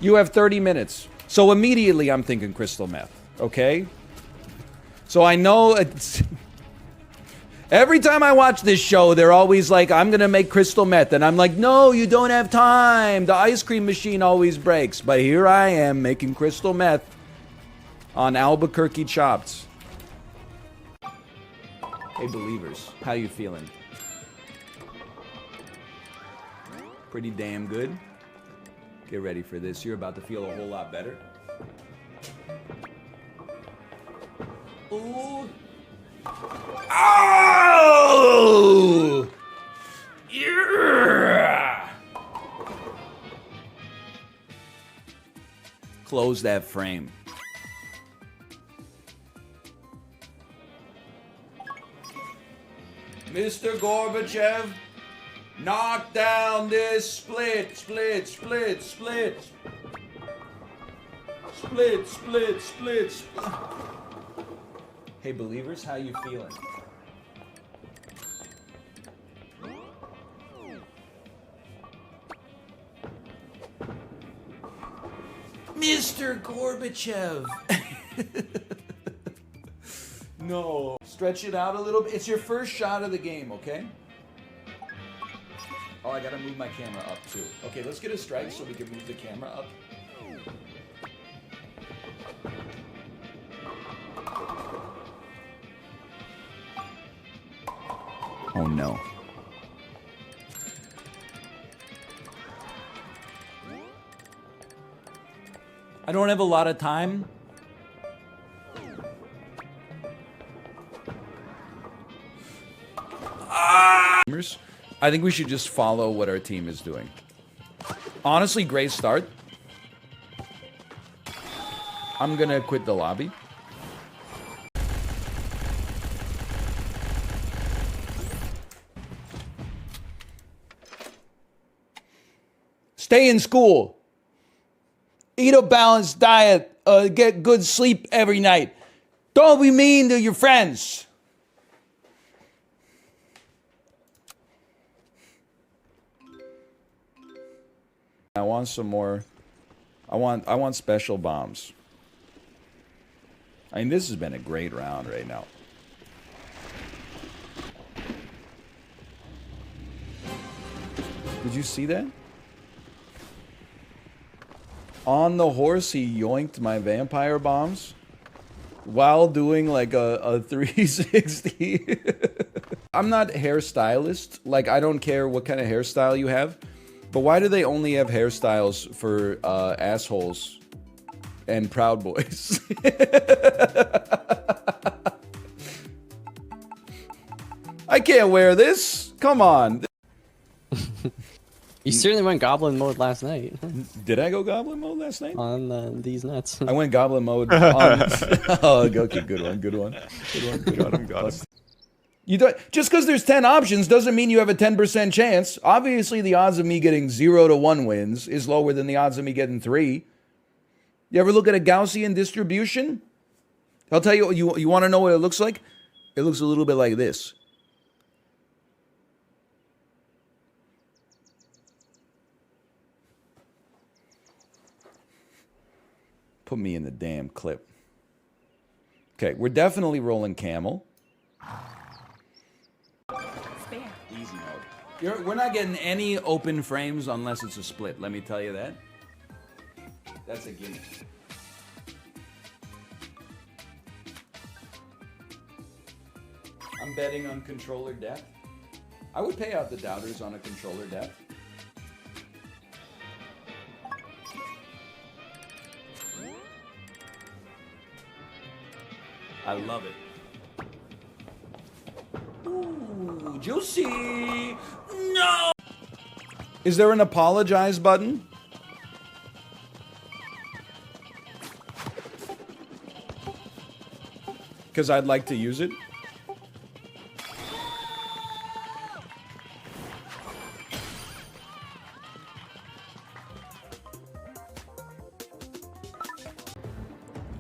You have 30 minutes. So immediately I'm thinking crystal meth, okay? So I know it's... Every time I watch this show, they're always like, I'm gonna make crystal meth. And I'm like, no, you don't have time. The ice cream machine always breaks. But here I am making crystal meth on Albuquerque chops. Hey, believers, how you feeling? Pretty damn good. Get ready for this. You're about to feel a whole lot better. Ooh. Oh! Yeah! Close that frame. Mr. Gorbachev, knock down this split. Hey, believers, how you feeling? Mr. Gorbachev. No. Stretch it out a little bit. It's your first shot of the game, okay? Oh, I gotta move my camera up too. Okay, let's get a strike so we can move the camera up. Oh no. I don't have a lot of time. I think we should just follow what our team is doing. Honestly, great start. I'm gonna quit the lobby. Stay in school. Eat a balanced diet. Get good sleep every night. Don't be mean to your friends. I want some more. I want special bombs. I mean, this has been a great round right now. Did you see that? On the horse, he yoinked my vampire bombs while doing like a 360. I'm not hairstylist. Like, I don't care what kind of hairstyle you have. But why do they only have hairstyles for assholes and Proud Boys? I can't wear this. Come on. You certainly went goblin mode last night. Did I go goblin mode last night? On these nuts. I went goblin mode on... Oh, okay, good one. You don't, just because there's 10 options doesn't mean you have a 10% chance. Obviously, the odds of me getting 0 to 1 wins is lower than the odds of me getting 3. You ever look at a Gaussian distribution? I'll tell you, you want to know what it looks like? It looks a little bit like this. Put me in the damn clip. Okay, we're definitely rolling camel. Easy mode. We're not getting any open frames unless it's a split. Let me tell you that. That's a gimme. I'm betting on controller death. I would pay out the doubters on a controller death. I love it. Ooh, juicy! No! Is there an apologize button? Because I'd like to use it.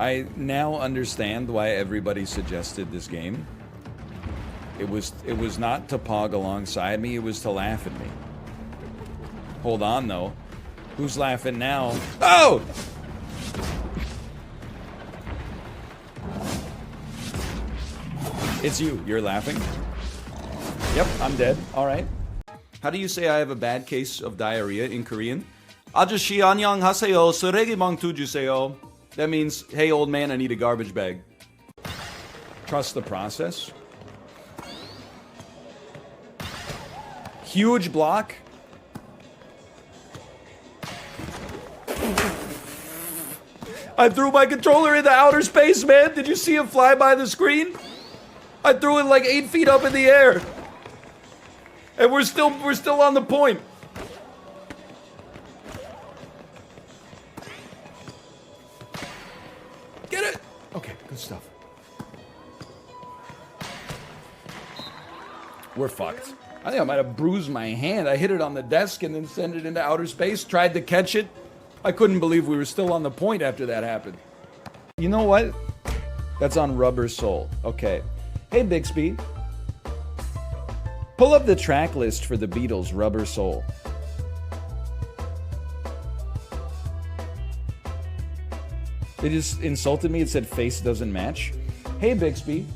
I now understand why everybody suggested this game. It was not to POG alongside me, it was to laugh at me. Hold on, though. Who's laughing now? Oh! It's you. You're laughing? Yep, I'm dead. Alright. How do you say I have a bad case of diarrhea in Korean? 아저씨 안녕하세요. 쓰레기망 주세요. That means, hey old man, I need a garbage bag. Trust the process. Huge block. I threw my controller into outer space, man. Did you see it fly by the screen? I threw it like 8 feet up in the air. And we're still on the point. Get it. Okay, good stuff. We're fucked. I think I might have bruised my hand. I hit it on the desk and then sent it into outer space. Tried to catch it. I couldn't believe we were still on the point after that happened. You know what? That's on Rubber Soul. Okay. Hey, Bixby. Pull up the track list for the Beatles' Rubber Soul. They just insulted me. It said face doesn't match. Hey, Bixby.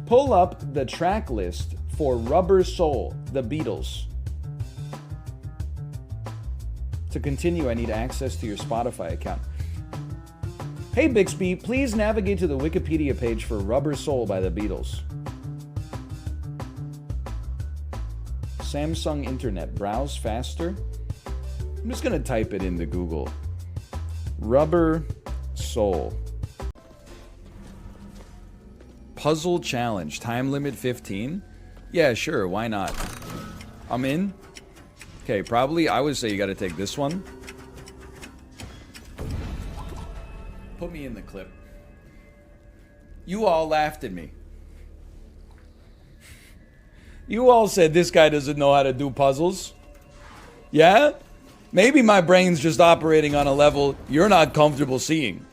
Pull up the track list for Rubber Soul, the Beatles. To continue, I need access to your Spotify account. Hey, Bixby, please navigate to the Wikipedia page for Rubber Soul by the Beatles. Samsung Internet. Browse faster. I'm just going to type it into Google. Rubber Soul. Puzzle challenge. Time limit 15? Yeah, sure. Why not? I'm in. Okay, probably I would say you got to take this one. Put me in the clip. You all laughed at me. You all said this guy doesn't know how to do puzzles. Yeah? Maybe my brain's just operating on a level you're not comfortable seeing.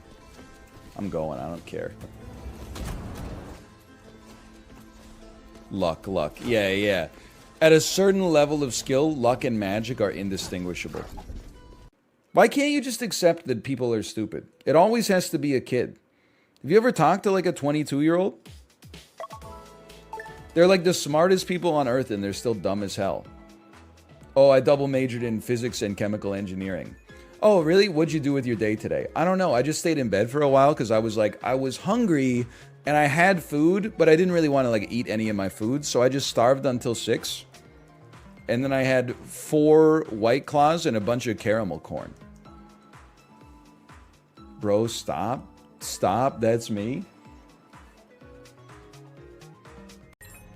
I'm going. I don't care. Luck. Yeah. At a certain level of skill, luck and magic are indistinguishable. Why can't you just accept that people are stupid? It always has to be a kid. Have you ever talked to like a 22-year-old? They're like the smartest people on earth and they're still dumb as hell. Oh, I double majored in physics and chemical engineering. Oh, really? What'd you do with your day today? I don't know. I just stayed in bed for a while because I was hungry and I had food, but I didn't really want to like eat any of my food. So I just starved until 6. And then I had 4 White Claws and a bunch of caramel corn. Bro, stop. Stop. That's me.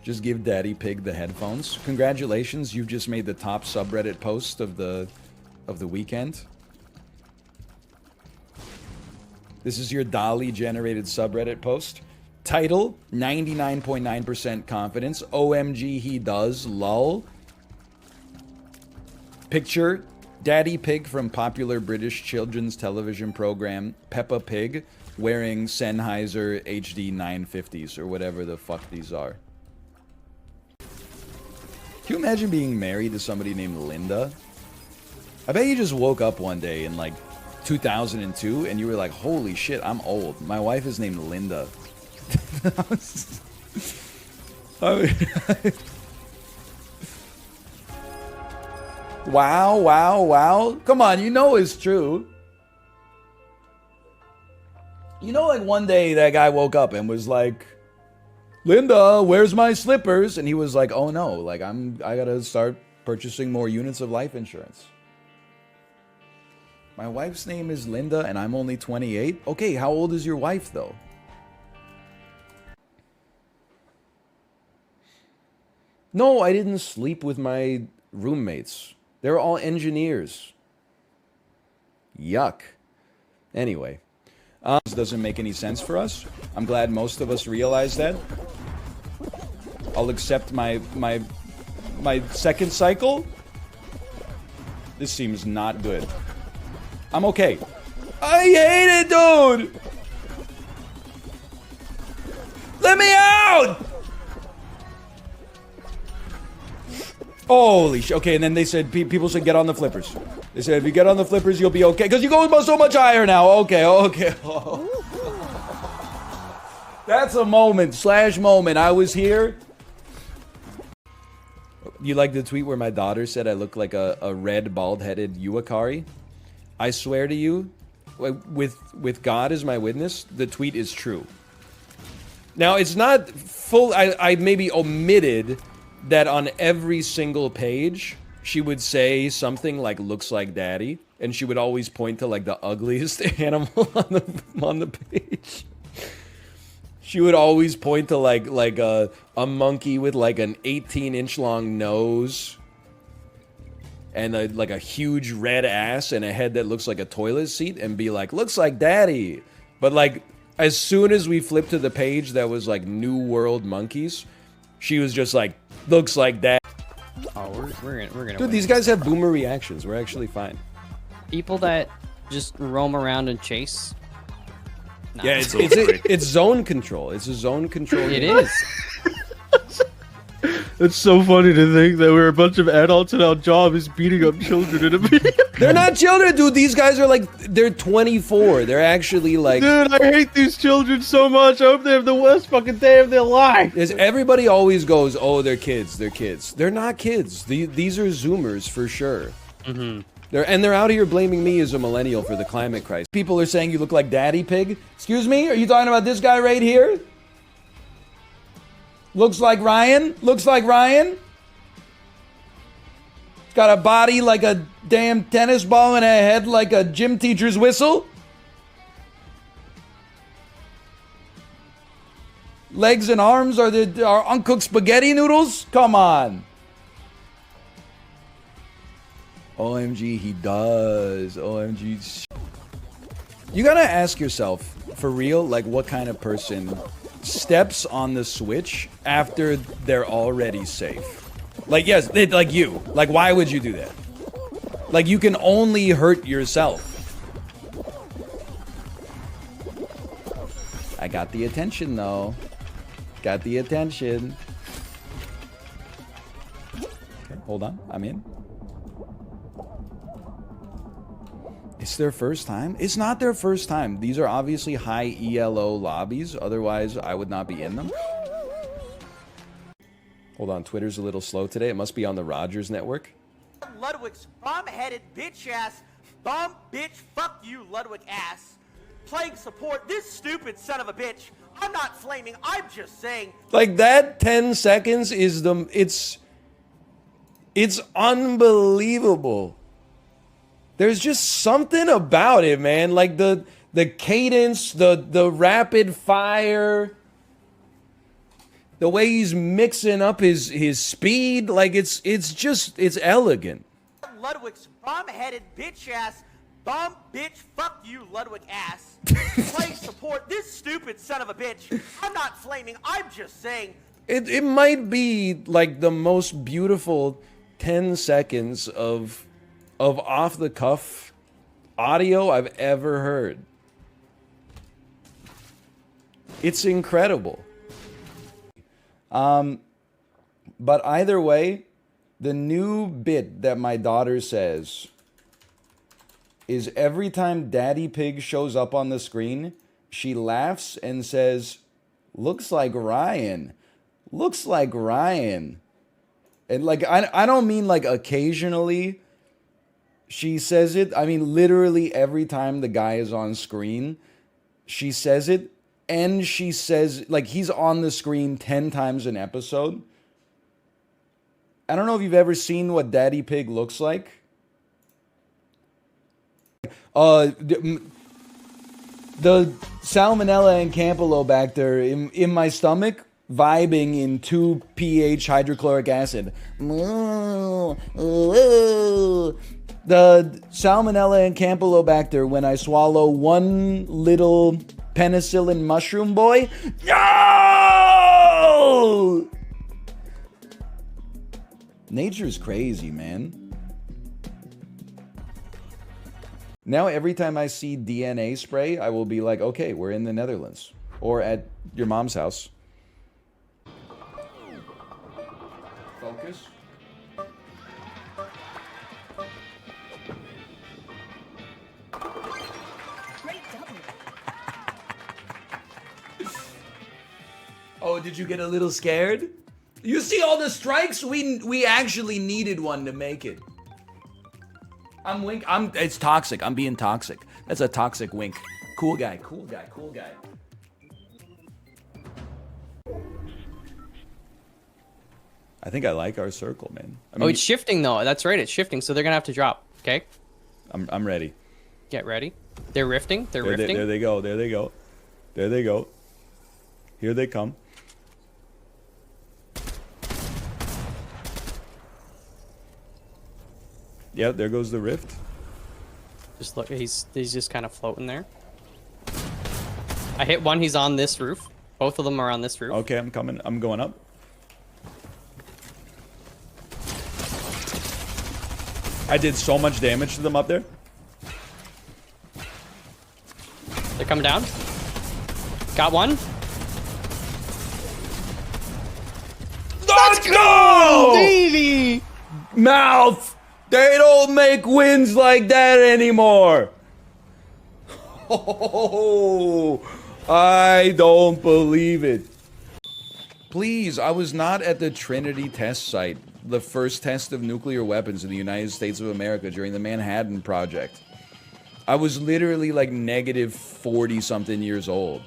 Just give Daddy Pig the headphones. Congratulations, you've just made the top subreddit post of the weekend. This is your Dolly generated subreddit post. Title, 99.9% confidence. OMG, he does. Lol. Picture, Daddy Pig from popular British children's television program Peppa Pig wearing Sennheiser HD 950s or whatever the fuck these are. Can you imagine being married to somebody named Linda? I bet you just woke up one day in like 2002 and you were like, holy shit, I'm old. My wife is named Linda. Wow. Come on, you know it's true. You know, like one day that guy woke up and was like, Linda, where's my slippers? And he was like, oh no, like I gotta start purchasing more units of life insurance. My wife's name is Linda and I'm only 28. Okay, how old is your wife though? No, I didn't sleep with my roommates. They're all engineers. Yuck. Anyway, this doesn't make any sense for us. I'm glad most of us realize that. I'll accept my second cycle. This seems not good. I'm okay. I hate it, dude! Let me out! Holy shit. Okay, and then they said, people said get on the flippers. They said if you get on the flippers, you'll be okay. Because you go so much higher now. Okay, okay. Oh. That's a moment, / moment. I was here. You like the tweet where my daughter said I look like a red, bald-headed Uakari? I swear to you, with God as my witness, the tweet is true. Now, it's not full. I maybe omitted that on every single page, she would say something like, looks like daddy. And she would always point to, like, the ugliest animal on the page. She would always point to, like a monkey with, like, an 18-inch long nose. And, like, a huge red ass and a head that looks like a toilet seat. And be like, looks like daddy. But, like, as soon as we flipped to the page that was, like, New World monkeys, she was just like, looks like that. Oh, we're gonna Dude, win. these guys have boomer reactions. We're actually fine. People that just roam around and chase. Nah. Yeah, it's zone control. It's a zone control. It game. is. It's so funny to think that we're a bunch of adults and our job is beating up children in a video. They're not children, dude. These guys are like, they're 24. They're actually like... Dude, I hate these children so much. I hope they have the worst fucking day of their life. Everybody always goes, oh, they're kids. They're kids. They're not kids. These are Zoomers for sure. Mm-hmm. They're out here blaming me as a millennial for the climate crisis. People are saying you look like Daddy Pig. Excuse me? Are you talking about this guy right here? Looks like Ryan? Looks like Ryan? He's got a body like a damn tennis ball and a head like a gym teacher's whistle? Legs and arms are uncooked spaghetti noodles? Come on. OMG, he does. OMG. You gotta ask yourself, for real, like what kind of person steps on the switch after they're already safe? Like, yes, like you. Like, why would you do that? Like, you can only hurt yourself. I got the attention, though. Got the attention. Okay, hold on. I'm in. It's their first time? It's not their first time. These are obviously high ELO lobbies. Otherwise, I would not be in them. Hold on. Twitter's a little slow today. It must be on the Rogers network. Ludwig's bomb-headed bitch-ass, bomb bitch, fuck you, Ludwig ass. Playing support, this stupid son of a bitch. I'm not flaming, I'm just saying. Like, that 10 seconds is it's unbelievable. There's just something about it, man. Like the cadence, the rapid fire, the way he's mixing up his speed, like it's elegant. Ludwig's bomb-headed bitch-ass, bomb bitch, fuck you, Ludwig ass. Playing support, this stupid son of a bitch. I'm not flaming, I'm just saying. It might be like the most beautiful 10 seconds of off-the-cuff audio I've ever heard. It's incredible. But either way, the new bit that my daughter says is every time Daddy Pig shows up on the screen, she laughs and says, looks like Ryan. Looks like Ryan. And like, I don't mean like occasionally she says it. I mean, literally every time the guy is on screen, she says it. And she says, like, he's on the screen 10 times an episode. I don't know if you've ever seen what Daddy Pig looks like. The Salmonella and Campylobacter in my stomach, vibing in 2 pH hydrochloric acid. The Salmonella and Campylobacter when I swallow one little penicillin mushroom boy. No! Nature's crazy, man. Now every time I see DNA spray, I will be like, okay, we're in the Netherlands. Or at your mom's house. Focus. Oh, did you get a little scared? You see all the strikes? We actually needed one to make it. It's toxic. I'm being toxic. That's a toxic wink. Cool guy, cool guy, cool guy. I think I like our circle, man. I mean, Oh, it's shifting though. That's right. It's shifting. So they're gonna have to drop. Okay. I'm ready. Get ready. They're rifting. They're rifting. There they go. There they go. There they go. Here they come. Yeah, there goes the rift. Just look. He's just kind of floating there. I hit one. He's on this roof. Both of them are on this roof. Okay, I'm coming. I'm going up. I did so much damage to them up there. They're coming down. Got one. Let's go! Davey! Mouth! They don't make wins like that anymore. Oh, I don't believe it. Please, I was not at the Trinity test site, the first test of nuclear weapons in the United States of America during the Manhattan Project. I was literally like negative 40-something years old.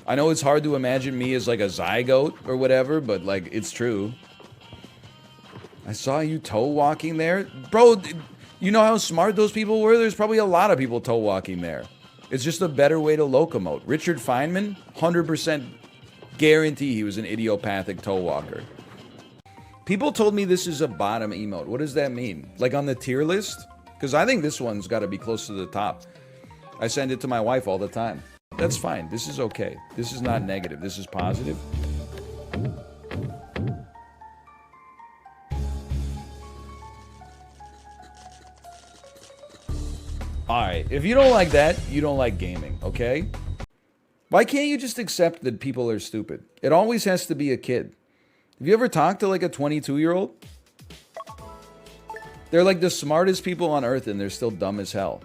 I know it's hard to imagine me as like a zygote or whatever, but like it's true. I saw you toe walking there. Bro, you know how smart those people were? There's probably a lot of people toe walking there. It's just a better way to locomote. Richard Feynman, 100% guarantee he was an idiopathic toe walker. People told me this is a bottom emote. What does that mean? Like on the tier list? Because I think this one's got to be close to the top. I send it to my wife all the time. That's fine. This is okay. This is not negative. This is positive. Alright, if you don't like that, you don't like gaming, okay? Why can't you just accept that people are stupid? It always has to be a kid. Have you ever talked to like a 22-year-old? They're like the smartest people on earth and they're still dumb as hell.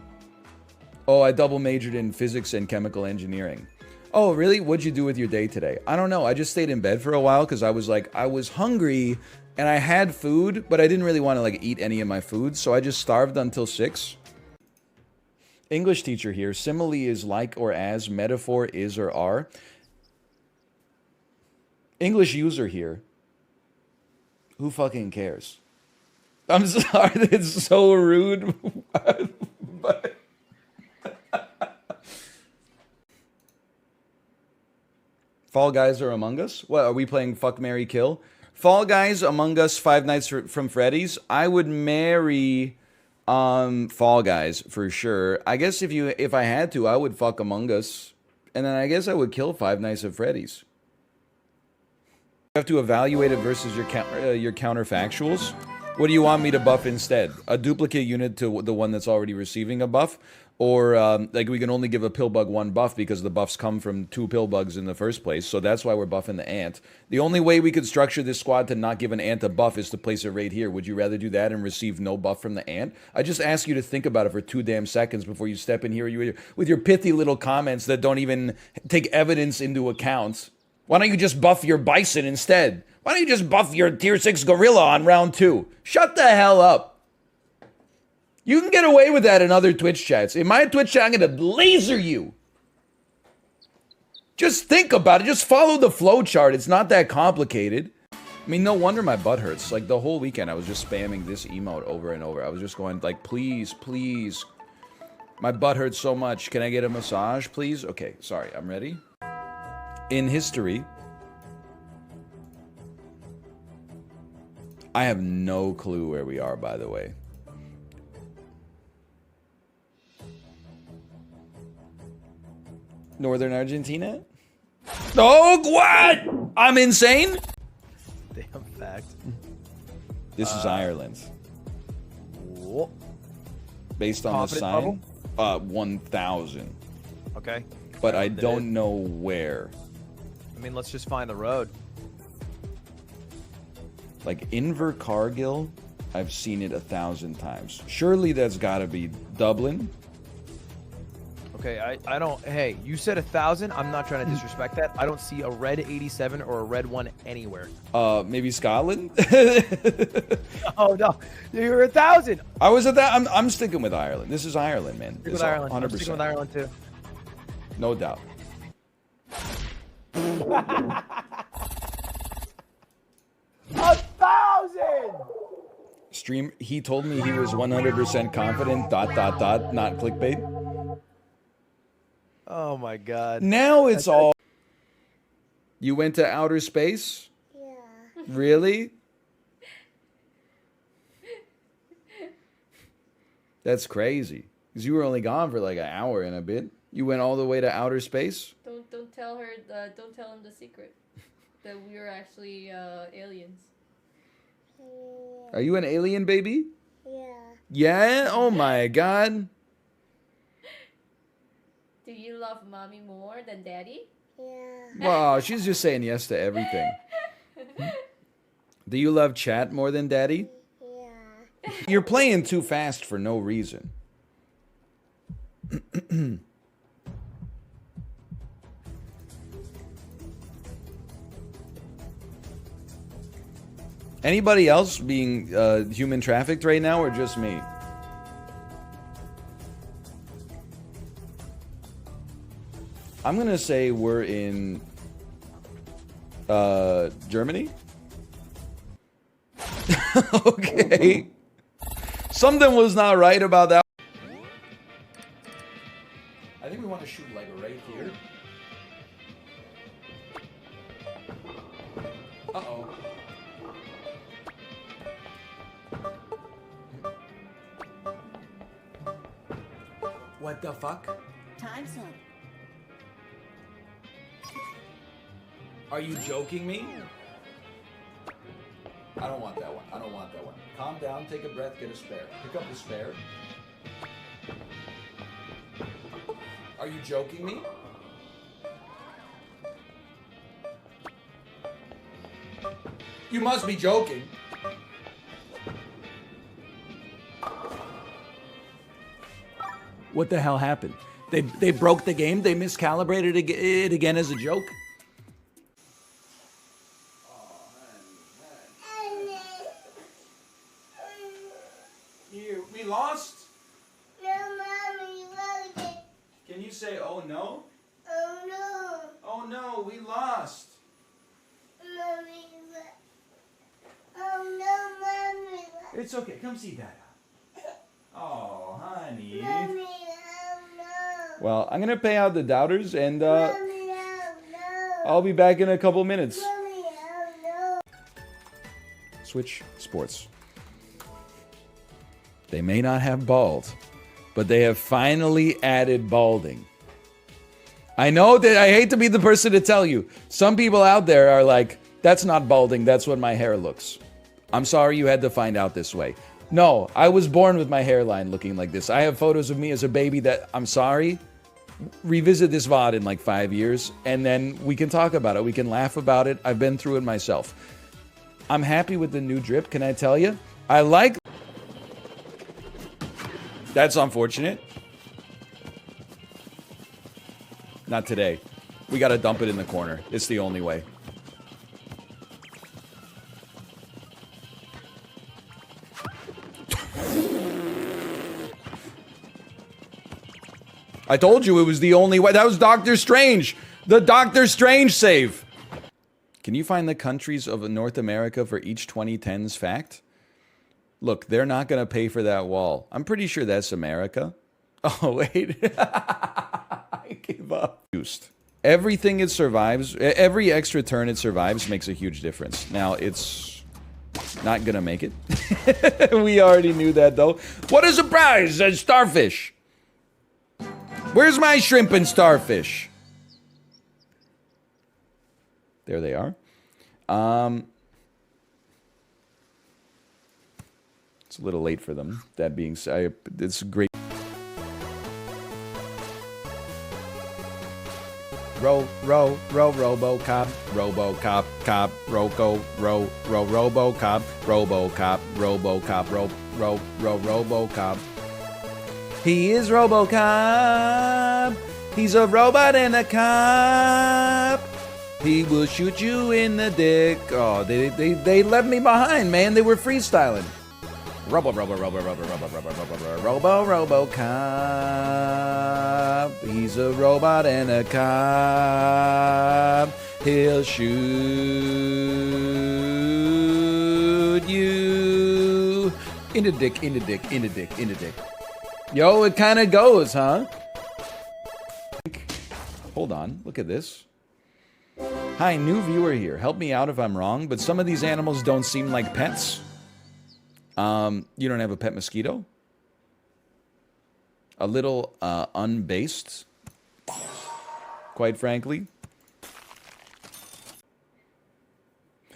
Oh, I double majored in physics and chemical engineering. Oh, really? What'd you do with your day today? I don't know. I just stayed in bed for a while because I was hungry and I had food, but I didn't really want to like eat any of my food, so I just starved until 6. English teacher here. Simile is like or as. Metaphor is or are. English user here. Who fucking cares? I'm sorry, it's so rude. But Fall Guys or Among Us? What, are we playing Fuck, Marry, Kill? Fall Guys, Among Us, Five Nights from Freddy's. I would marry Fall Guys for sure. I guess if I had to, I would fuck Among Us. And then I guess I would kill Five Nights at Freddy's. You have to evaluate it versus your counterfactuals. What do you want me to buff instead? A duplicate unit to the one that's already receiving a buff? Or, like, we can only give a pillbug 1 buff because the buffs come from 2 pillbugs in the first place, so that's why we're buffing the ant. The only way we could structure this squad to not give an ant a buff is to place it right here. Would you rather do that and receive no buff from the ant? I just ask you to think about it for 2 damn seconds before you step in here with your pithy little comments that don't even take evidence into account. Why don't you just buff your bison instead? Why don't you just buff your tier 6 gorilla on round 2? Shut the hell up. You can get away with that in other Twitch chats. In my Twitch chat, I'm going to laser you. Just think about it. Just follow the flow chart. It's not that complicated. I mean, no wonder my butt hurts. Like, the whole weekend, I was just spamming this emote over and over. I was just going, like, please, please. My butt hurts so much. Can I get a massage, please? Okay, sorry. I'm ready. In history, I have no clue where we are, by the way. Northern Argentina? Oh, what? I'm insane? Damn fact. This is Ireland. Whoa. Based on Confident the sign? 1,000. Okay. But I don't know where. I mean, let's just find the road. Like, Invercargill, I've seen it 1,000 times. Surely that's gotta be Dublin. Okay, I don't. Hey, you said 1,000. I'm not trying to disrespect that. I don't see a red 87 or a red one anywhere. Maybe Scotland. Oh no, you're 1,000. I was at that. I'm sticking with Ireland. This is Ireland, man. Stick It's with Ireland. 100%. I'm sticking with Ireland too. No doubt. Stream. He told me he was 100% confident. ... Not clickbait. Oh my god. Now it's all. You went to outer space? Yeah. Really? That's crazy. Because you were only gone for like an hour and a bit. You went all the way to outer space? Don't tell her. Don't tell him the secret that we were actually aliens. Are you an alien, baby? Yeah. Yeah? Oh my god. Do you love mommy more than daddy? Yeah. Wow, she's just saying yes to everything. Do you love chat more than daddy? Yeah. You're playing too fast for no reason. Anybody else being human trafficked right now, or just me? I'm gonna say we're in Germany. Okay. Something was not right about that. I think we want to shoot like right here. Uh-oh. What the fuck? Time's up. Are you joking me? I don't want that one. I don't want that one. Calm down, take a breath, get a spare. Pick up the spare. Are you joking me? You must be joking. What the hell happened? They broke the game? They miscalibrated it again as a joke? We lost? No, Mommy, you lost it. Can you say, oh no? Oh no. Oh no, we lost. Mommy, oh no, Mommy. It's okay, come see Dada. Oh, honey. Mommy, oh no. Well, I'm gonna pay out the doubters and Mommy, oh no. I'll be back in a couple minutes. Mommy, oh no. Switch sports. They may not have bald, but they have finally added balding. I know that I hate to be the person to tell you. Some people out there are like, that's not balding, that's what my hair looks. I'm sorry you had to find out this way. No, I was born with my hairline looking like this. I have photos of me as a baby that, I'm sorry, revisit this VOD in like 5 years, and then we can talk about it. We can laugh about it. I've been through it myself. I'm happy with the new drip, can I tell you? I like... That's unfortunate. Not today. We gotta dump it in the corner. It's the only way. I told you it was the only way. That was Doctor Strange. The Doctor Strange save. Can you find the countries of North America for each 2010s fact? Look, they're not going to pay for that wall. I'm pretty sure that's America. Oh, wait. I gave up. Everything it survives, every extra turn it survives makes a huge difference. Now, it's not going to make it. We already knew that, though. What a surprise! A starfish. Where's my shrimp and starfish? There they are. It's a little late for them. That being said, it's great. RoboCop, cop, RoboCop, RoboCop, RoboCop. He is RoboCop. He's a robot and a cop. He will shoot you in the dick. Oh, they left me behind, man. They were freestyling. RoboCop. He's a robot and a cop. He'll shoot you in the dick, in the dick, in the dick, in the dick. Yo, it kind of goes, huh? Hold on, look at this. Hi, new viewer here. Help me out if I'm wrong, but some of these animals don't seem like pets. You don't have a pet mosquito? A little unbased, quite frankly.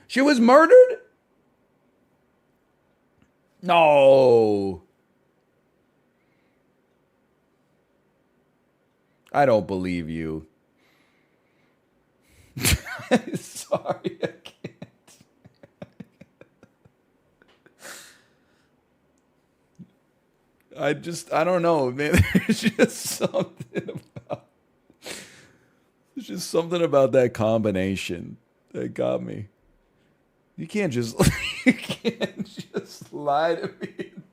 She was murdered? No. I don't believe you. Sorry, I can't. I don't know, man. There's just something about that combination that got me. You can't just lie to me and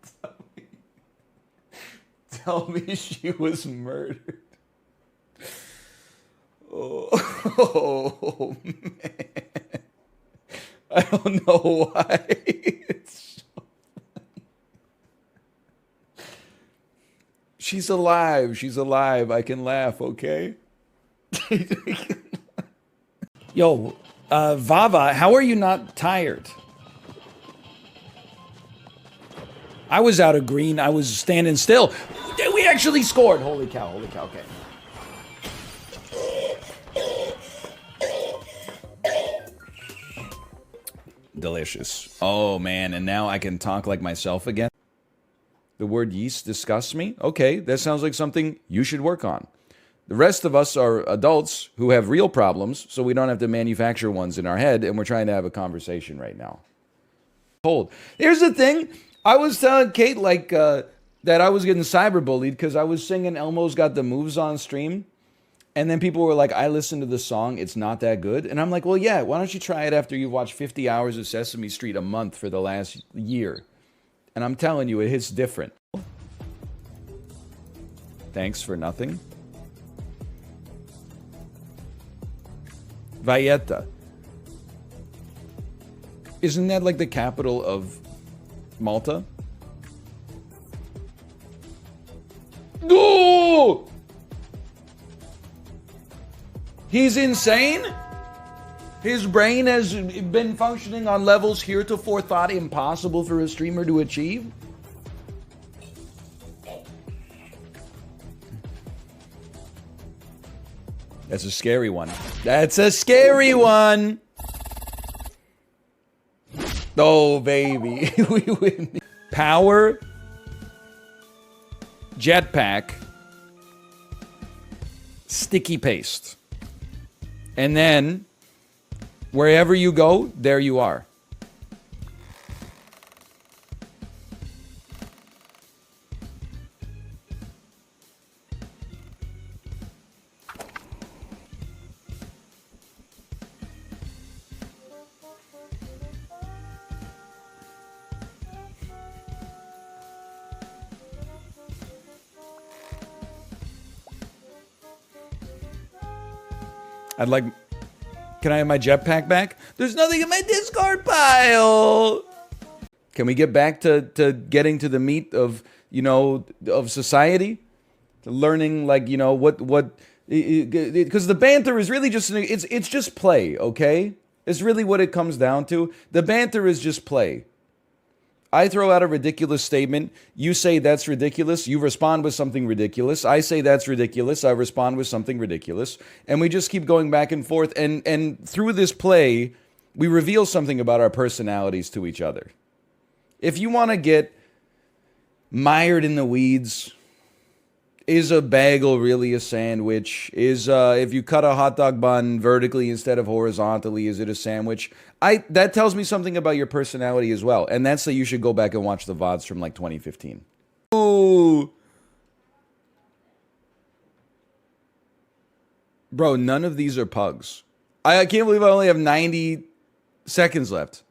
tell me she was murdered. Oh, man. I don't know why. It's so funny. She's alive. She's alive. I can laugh, okay? Yo, Vava, how are you not tired? I was out of green. I was standing still. We actually scored. Holy cow, okay. Delicious. Oh, man, and now I can talk like myself again. The word yeast disgusts me. Okay, that sounds like something you should work on. The rest of us are adults who have real problems, so we don't have to manufacture ones in our head, and we're trying to have a conversation right now. Hold. Here's the thing. I was telling Kate, that I was getting cyberbullied because I was singing Elmo's Got the Moves on stream. And then people were like, I listened to the song, it's not that good. And I'm like, well, yeah, why don't you try it after you've watched 50 hours of Sesame Street a month for the last year? And I'm telling you, it hits different. Thanks for nothing. Valletta. Isn't that like the capital of Malta? No! He's insane? His brain has been functioning on levels heretofore thought impossible for a streamer to achieve? That's a scary one. That's a scary one! Oh, baby. We win. Power. Jetpack. Sticky paste. And then, wherever you go, there you are. Can I have my jetpack back? There's nothing in my Discord pile. Can we get back to getting to the meat of, of society? To learning, because the banter is really just, it's just play, okay? It's really what it comes down to. The banter is just play. I throw out a ridiculous statement. You say that's ridiculous. You respond with something ridiculous. I say that's ridiculous. I respond with something ridiculous. And we just keep going back and forth. And through this play, we reveal something about our personalities to each other. If you want to get mired in the weeds, is a bagel really a sandwich? If you cut a hot dog bun vertically instead of horizontally, is it a sandwich? That tells me something about your personality as well. And that's that you should go back and watch the VODs from 2015. Ooh. Bro, none of these are pugs. I can't believe I only have 90 seconds left.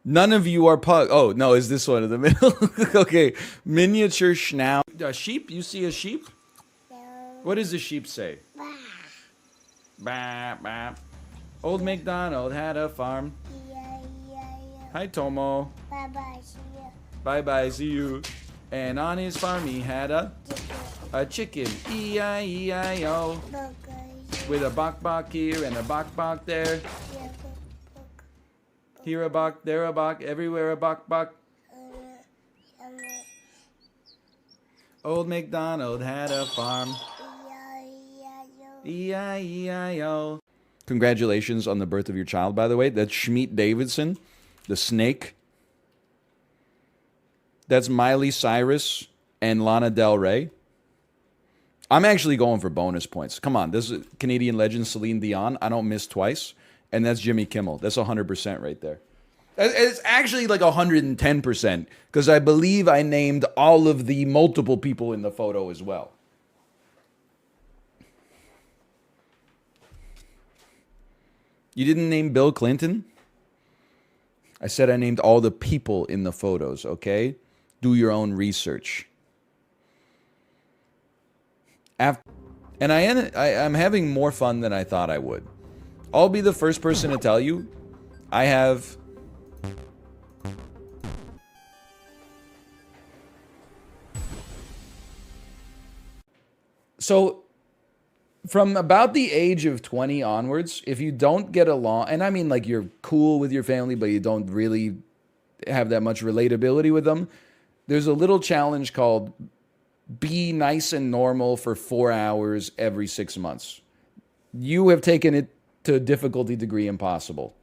None of you are pug. Oh, no, is this one in the middle? Okay. Miniature schnauz. A sheep? You see a sheep? What does the sheep say? Bah, bah. Old MacDonald had a farm. Hi, Tomo. Bye-bye, see you. Bye-bye, see you. And on his farm he had a chicken. E-I-E-I-O. With a bok here and a bok there. Here a bok, there a bok, everywhere a bok. Old MacDonald had a farm. E-I-E-I-O. Congratulations on the birth of your child, by the way. That's Schmeat Davidson, the snake. That's Miley Cyrus and Lana Del Rey. I'm actually going for bonus points. Come on, this is Canadian legend Celine Dion. I don't miss twice. And that's Jimmy Kimmel. That's 100% right there. It's actually like 110% because I believe I named all of the multiple people in the photo as well. You didn't name Bill Clinton? I said I named all the people in the photos, okay? Do your own research. And I'm having more fun than I thought I would. I'll be the first person to tell you, I have... So, from about the age of 20 onwards, if you don't get along, and I mean like you're cool with your family, but you don't really have that much relatability with them, there's a little challenge called be nice and normal for 4 hours every 6 months. You have taken it to a difficulty degree impossible.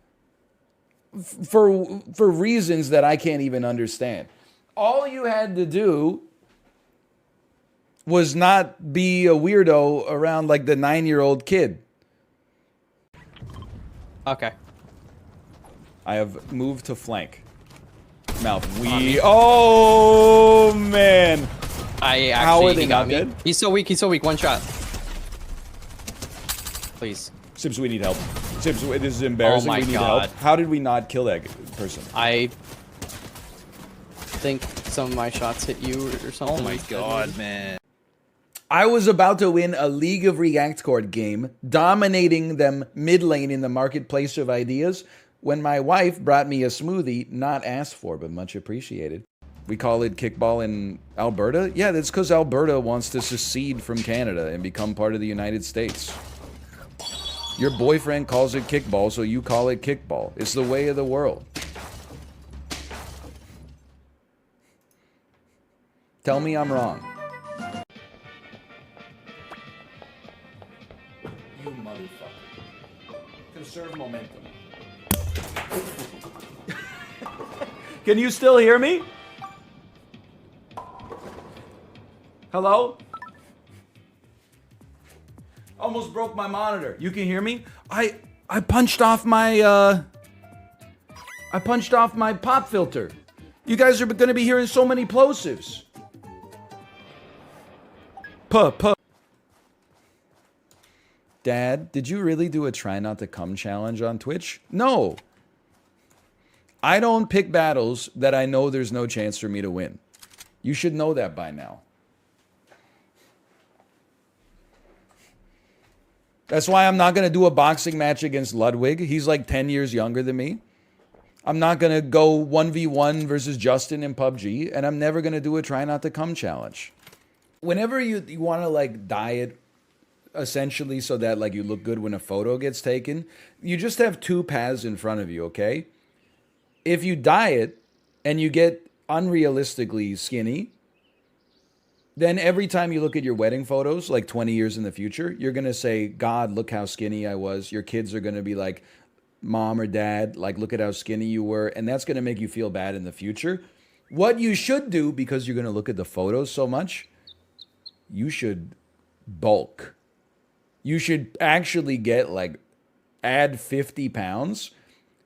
For reasons that I can't even understand. All you had to do was not be a weirdo around like the 9-year-old kid. Okay. I have moved to flank. Mouth. Oh man. How are they not dead? He's so weak. He's so weak. One shot. Please. Sips, we need help. Sips, this is embarrassing. Oh my we need God. help. How did we not kill that person? I think some of my shots hit you or something. Oh my God, man. I was about to win a League of React Court game, dominating them mid lane in the marketplace of ideas, when my wife brought me a smoothie, not asked for, but much appreciated. We call it kickball in Alberta? Yeah, that's because Alberta wants to secede from Canada and become part of the United States. Your boyfriend calls it kickball, so you call it kickball. It's the way of the world. Tell me I'm wrong. You motherfucker. Conserve momentum. Can you still hear me? Hello? Almost broke my monitor. You can hear me? I punched off my pop filter. You guys are gonna be hearing so many plosives. Dad, did you really do a try not to come challenge on Twitch? No. I don't pick battles that I know there's no chance for me to win. You should know that by now. That's why I'm not going to do a boxing match against Ludwig. He's like 10 years younger than me. I'm not going to go 1v1 versus Justin in PUBG, and I'm never going to do a try not to come challenge. Whenever you want to like diet essentially so that like you look good when a photo gets taken, you just have two paths in front of you, okay? If you diet and you get unrealistically skinny, then every time you look at your wedding photos, like 20 years in the future, you're going to say, God, look how skinny I was. Your kids are going to be like, Mom or Dad, like, look at how skinny you were. And that's going to make you feel bad in the future. What you should do, because you're going to look at the photos so much, you should bulk. You should actually get like, add 50 pounds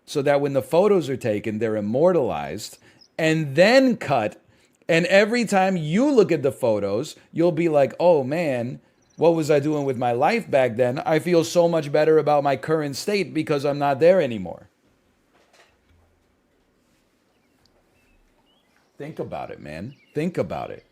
so that when the photos are taken, they're immortalized and then cut. And every time you look at the photos, you'll be like, oh man, what was I doing with my life back then? I feel so much better about my current state because I'm not there anymore. Think about it, man. Think about it.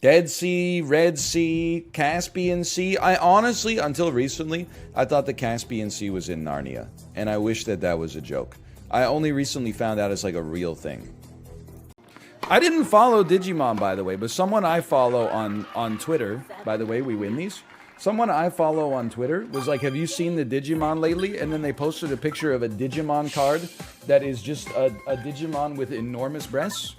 Dead Sea, Red Sea, Caspian Sea. I honestly, until recently, I thought the Caspian Sea was in Narnia. And I wish that that was a joke. I only recently found out it's like a real thing. I didn't follow Digimon, by the way, but someone I follow on Twitter, by the way, we win these. Someone I follow on Twitter was like, have you seen the Digimon lately? And then they posted a picture of a Digimon card that is just a Digimon with enormous breasts.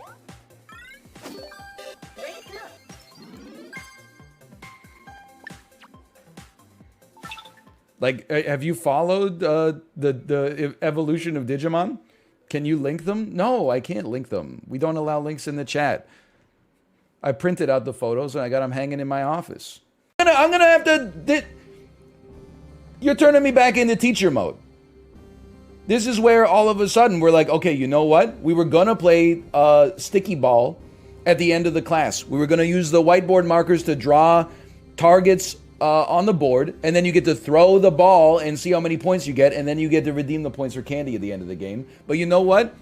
Like, have you followed the evolution of Digimon? Can you link them? No, I can't link them. We don't allow links in the chat. I printed out the photos and I got them hanging in my office. I'm gonna have to... You're turning me back into teacher mode. This is where all of a sudden we're like, okay, you know what? We were gonna play sticky ball at the end of the class. We were gonna use the whiteboard markers to draw targets on the board, and then you get to throw the ball and see how many points you get, and then you get to redeem the points for candy at the end of the game. But you know what?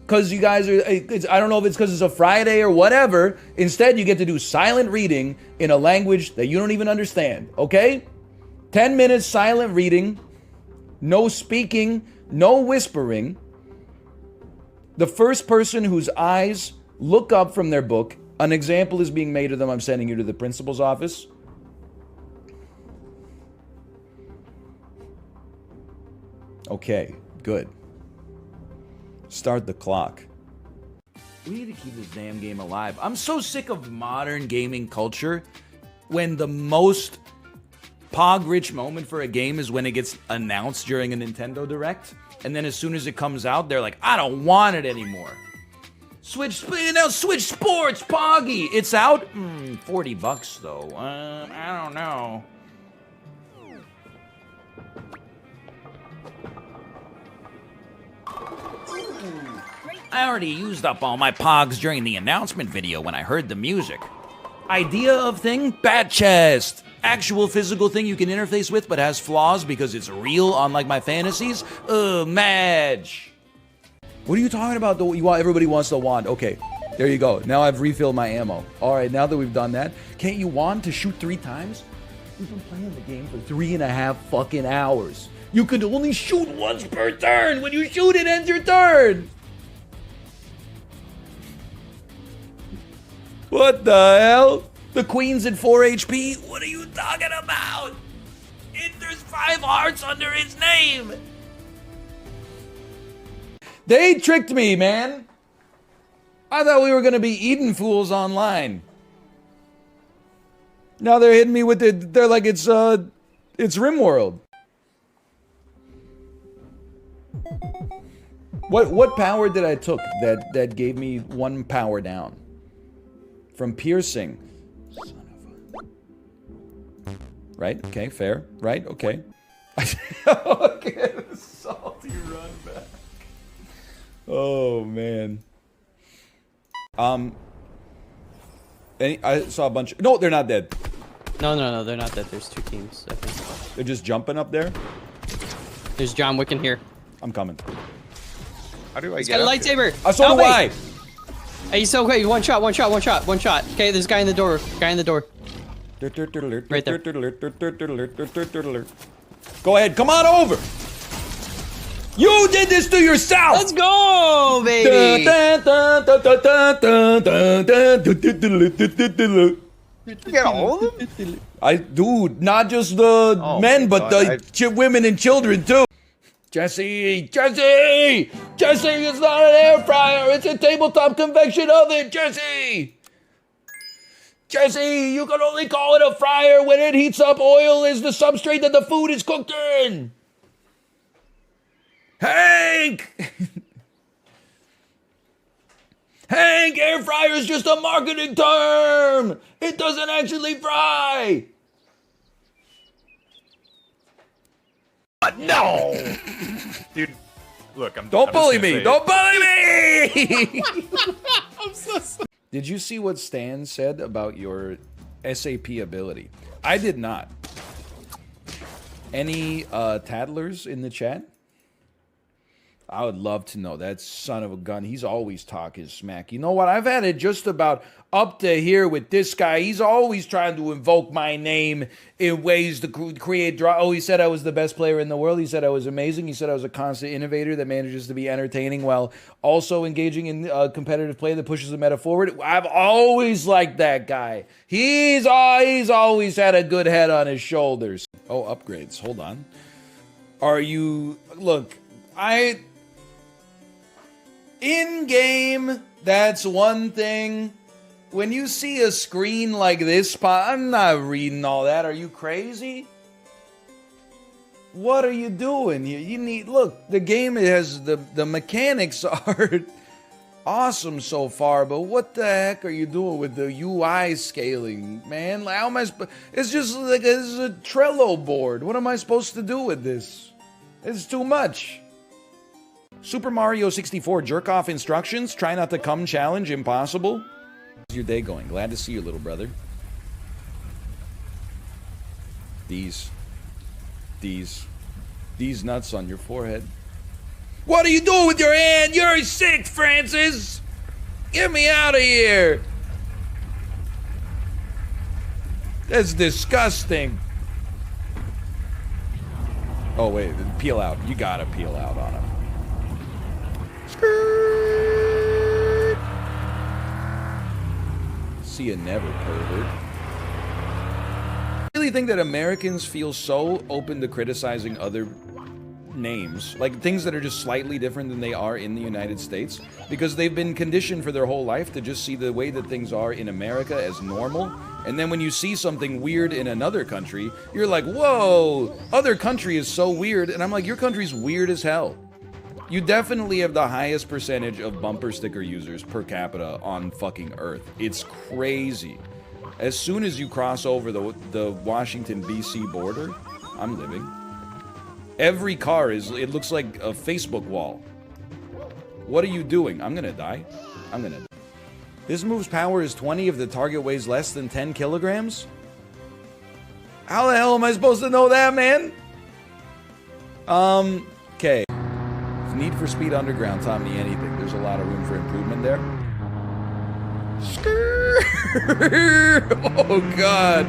Because you guys are, I don't know if it's because it's a Friday or whatever, instead you get to do silent reading in a language that you don't even understand, okay? 10 minutes silent reading, no speaking, no whispering. The first person whose eyes look up from their book, an example is being made of them, I'm sending you to the principal's office. Okay, good. Start the clock. We need to keep this damn game alive. I'm so sick of modern gaming culture when the most POG-rich moment for a game is when it gets announced during a Nintendo Direct. And then as soon as it comes out, they're like, I don't want it anymore. Switch Sports, Poggy. It's out? $40 though. I don't know. I already used up all my pogs during the announcement video when I heard the music. Idea of thing? Bat chest. Actual physical thing you can interface with but has flaws because it's real, unlike my fantasies? Madge. What are you talking about? Everybody wants the wand. Okay, there you go. Now I've refilled my ammo. All right, now that we've done that, can't you wand to shoot 3 times? We've been playing the game for 3.5 fucking hours. You could only shoot once per turn. When you shoot, it ends your turn. What the hell? The queen's at 4 HP? What are you talking about? There's 5 hearts under his name. They tricked me, man. I thought we were going to be Eden fools online. Now they're hitting me with it. They're like, it's RimWorld. What power did I took that gave me 1 power down? From piercing. Son of a... Right? Okay, fair. Right? Okay. Okay, the salty run back. Oh, man. I saw a bunch of... No, they're not dead. No, they're not dead. There's 2 teams, I think. They're just jumping up there? There's John Wick in here. I'm coming. How do I He's get got a up here? lightsaber! So do I! Hey, he's so great. One shot. Okay, there's a guy in the door. Right there. Go ahead, come on over! You did this to yourself! Let's go, baby! Get all of them? Dude, not just the men, but the women and children too. Jesse, it's not an air fryer, it's a tabletop convection oven, Jesse, you can only call it a fryer when it heats up. Oil is the substrate that the food is cooked in. Hank, air fryer is just a marketing term. It doesn't actually fry. No! Dude, look, Don't bully me! Don't bully me! I'm so sorry. Did you see what Stan said about your SAP ability. I did not. Any tattlers in the chat? I would love to know. That son of a gun. He's always talking smack. You know what? I've had it just about up to here with this guy. He's always trying to invoke my name in ways to create drama. Oh, he said I was the best player in the world. He said I was amazing. He said I was a constant innovator that manages to be entertaining while also engaging in competitive play that pushes the meta forward. I've always liked that guy. He's always had a good head on his shoulders. Oh, upgrades. Hold on. Are you... Look, in-game, that's one thing. When you see a screen like this, I'm not reading all that. Are you crazy? What are you doing? You need... Look, the game has... The mechanics are awesome so far, but what the heck are you doing with the UI scaling, man? Like, how am I... It's just like this is a Trello board. What am I supposed to do with this? It's too much. Super Mario 64 jerk-off instructions. Try not to come challenge. Impossible. How's your day going? Glad to see you, little brother. These nuts on your forehead. What are you doing with your hand? You're sick, Francis. Get me out of here. That's disgusting. Oh, wait. Peel out. You gotta peel out on him. See you never, pervert. I really think that Americans feel so open to criticizing other names, like things that are just slightly different than they are in the United States, because they've been conditioned for their whole life to just see the way that things are in America as normal. And then when you see something weird in another country, you're like, whoa, other country is so weird. And I'm like, your country's weird as hell. You definitely have the highest percentage of bumper sticker users per capita on fucking Earth. It's crazy. As soon as you cross over the Washington, B.C. border, I'm living. Every car it looks like a Facebook wall. What are you doing? I'm gonna die. I'm gonna die. This move's power is 20 if the target weighs less than 10 kilograms? How the hell am I supposed to know that, man? Okay. If Need for Speed Underground taught me anything, there's a lot of room for improvement there. Oh, God.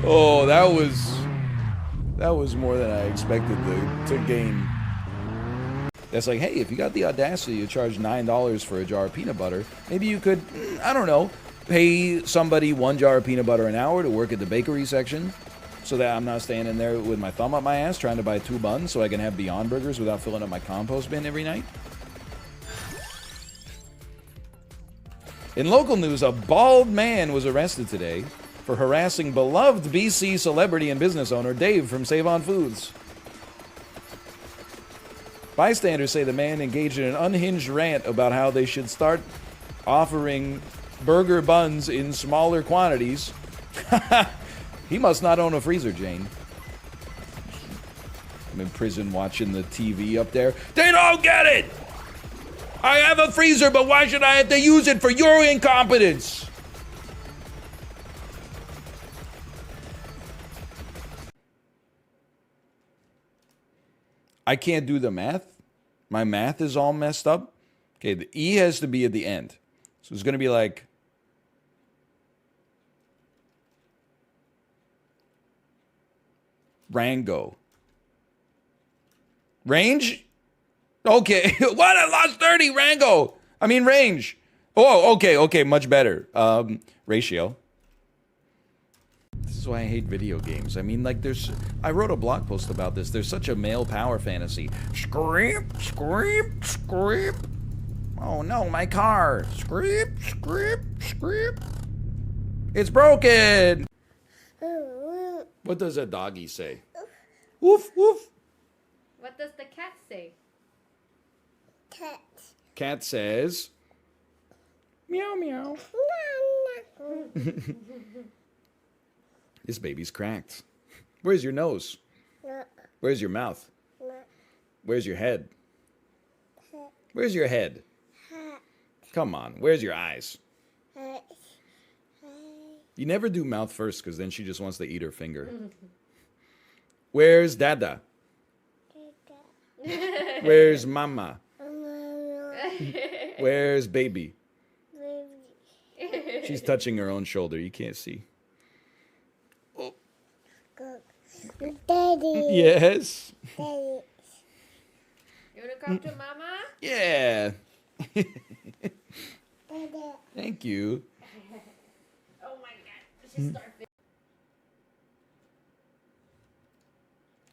Oh, that was more than I expected to gain. That's like, hey, if you got the audacity to charge $9 for a jar of peanut butter, maybe you could, I don't know, pay somebody 1 jar of peanut butter an hour to work at the bakery section so that I'm not standing there with my thumb up my ass trying to buy 2 buns so I can have Beyond Burgers without filling up my compost bin every night. In local news, a bald man was arrested today for harassing beloved BC celebrity and business owner Dave from Save On Foods. Bystanders say the man engaged in an unhinged rant about how they should start offering burger buns in smaller quantities. He must not own a freezer, Jane. I'm in prison watching the TV up there. They don't get it! I have a freezer, but why should I have to use it for your incompetence? I can't do the math. My math is all messed up. Okay, the E has to be at the end. So it's going to be like... Rango. Range? Okay. What? I lost 30. Rango. I mean range. Oh, okay. Much better. Ratio. This is why I hate video games. I mean, like, I wrote a blog post about this. There's such a male power fantasy. Screep. Oh no, my car. Screep. It's broken. What does a doggy say? Woof, woof. What does the cat say? Cat says... Meow, meow. This baby's cracked. Where's your nose? Where's your mouth? Where's your head? Where's your head? Come on, where's your eyes? You never do mouth first because then she just wants to eat her finger. Where's Dada? Where's Mama? Where's Baby? She's touching her own shoulder. You can't see. Oh. Daddy. Yes. Daddy. You wanna come to Mama? Yeah. Daddy. Thank you. Oh my god, she's starving.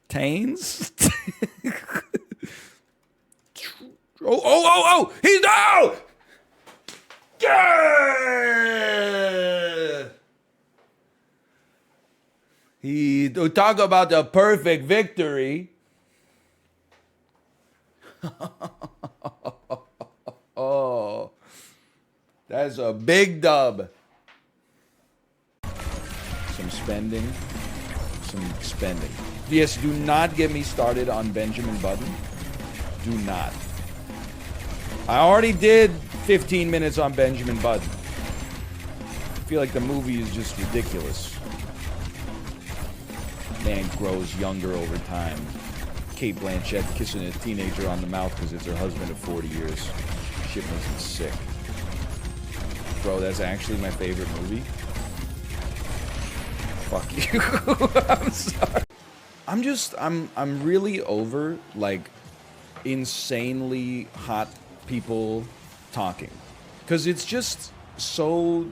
Tains? Oh! He's down! Yeah! He talk about the perfect victory. Oh, that's a big dub. Some spending. Yes, do not get me started on Benjamin Button. Do not. I already did 15 minutes on Benjamin Button. I feel like the movie is just ridiculous. Man grows younger over time. Kate Blanchett kissing a teenager on the mouth because it's her husband of 40 years. Shit makes me sick. Bro, that's actually my favorite movie. Fuck you. I'm sorry. I'm really over, like, insanely hot people talking. Because it's just so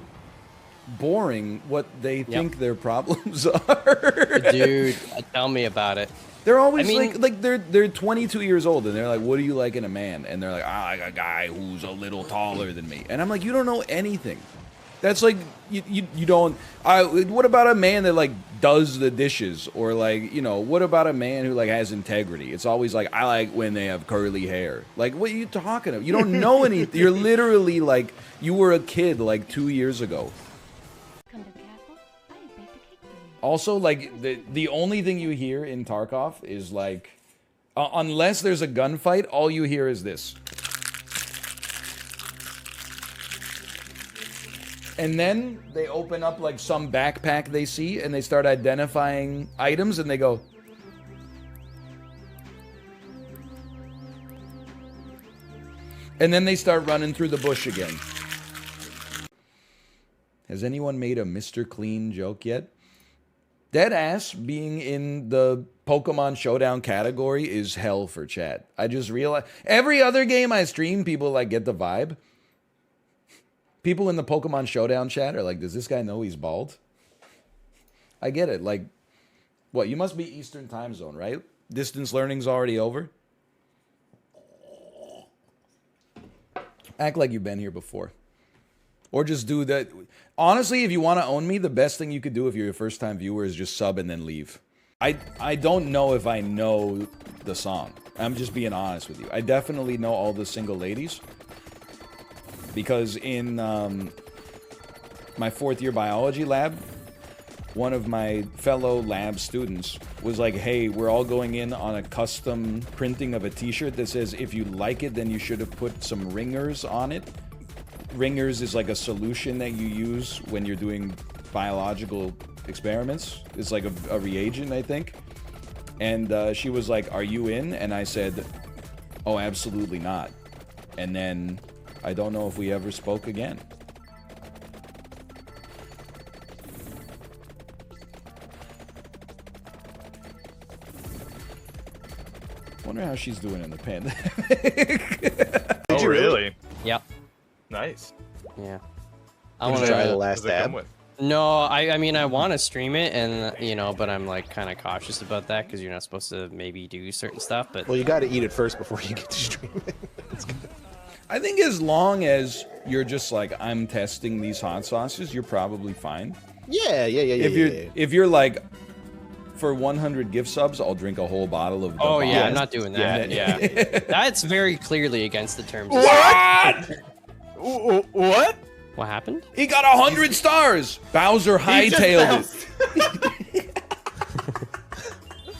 boring what they think their problems are. Dude, tell me about it. They're always I mean, like they're 22 years old and they're like, what do you like in a man? And they're like, I like a guy who's a little taller than me. And I'm like, you don't know anything. That's like you don't. What about a man that like does the dishes, or like, you know, what about a man who like has integrity? It's always like, I like when they have curly hair. Like, what are you talking about? You don't know anything. You're literally like, you were a kid like 2 years ago. Also, like, the only thing you hear in Tarkov is like, unless there's a gunfight, all you hear is this. And then they open up like some backpack they see and they start identifying items and they go. And then they start running through the bush again. Has anyone made a Mr. Clean joke yet? Deadass being in the Pokemon Showdown category is hell for chat. I just realized every other game I stream, people like get the vibe. People in the Pokemon Showdown chat are like, does this guy know he's bald? I get it. Like, what? You must be Eastern time zone, right? Distance learning's already over? Act like you've been here before. Or just do that. Honestly, if you want to own me, the best thing you could do if you're a first-time viewer is just sub and then leave. I don't know if I know the song. I'm just being honest with you. I definitely know all the single ladies. Because in my fourth-year biology lab, one of my fellow lab students was like, hey, we're all going in on a custom printing of a t-shirt that says, if you like it, then you should have put some ringers on it. Ringers is like a solution that you use when you're doing biological experiments. It's like a reagent, I think. And she was like, are you in? And I said, oh, absolutely not. And then I don't know if we ever spoke again. Wonder how she's doing in the pandemic. Oh, really? Yep. Nice. Yeah. I want to try the last dab. No, I mean, I want to stream it, and you know, but I'm like kind of cautious about that because you're not supposed to maybe do certain stuff. But well, you got to eat it first before you get to stream it. I think as long as you're just like, I'm testing these hot sauces, you're probably fine. Yeah. If you're like, for 100 gift subs, I'll drink a whole bottle of. Oh yeah, I'm not doing that. Yeah, that's very clearly against the terms. What? What? What happened? He got 100 stars. Bowser hightailed it.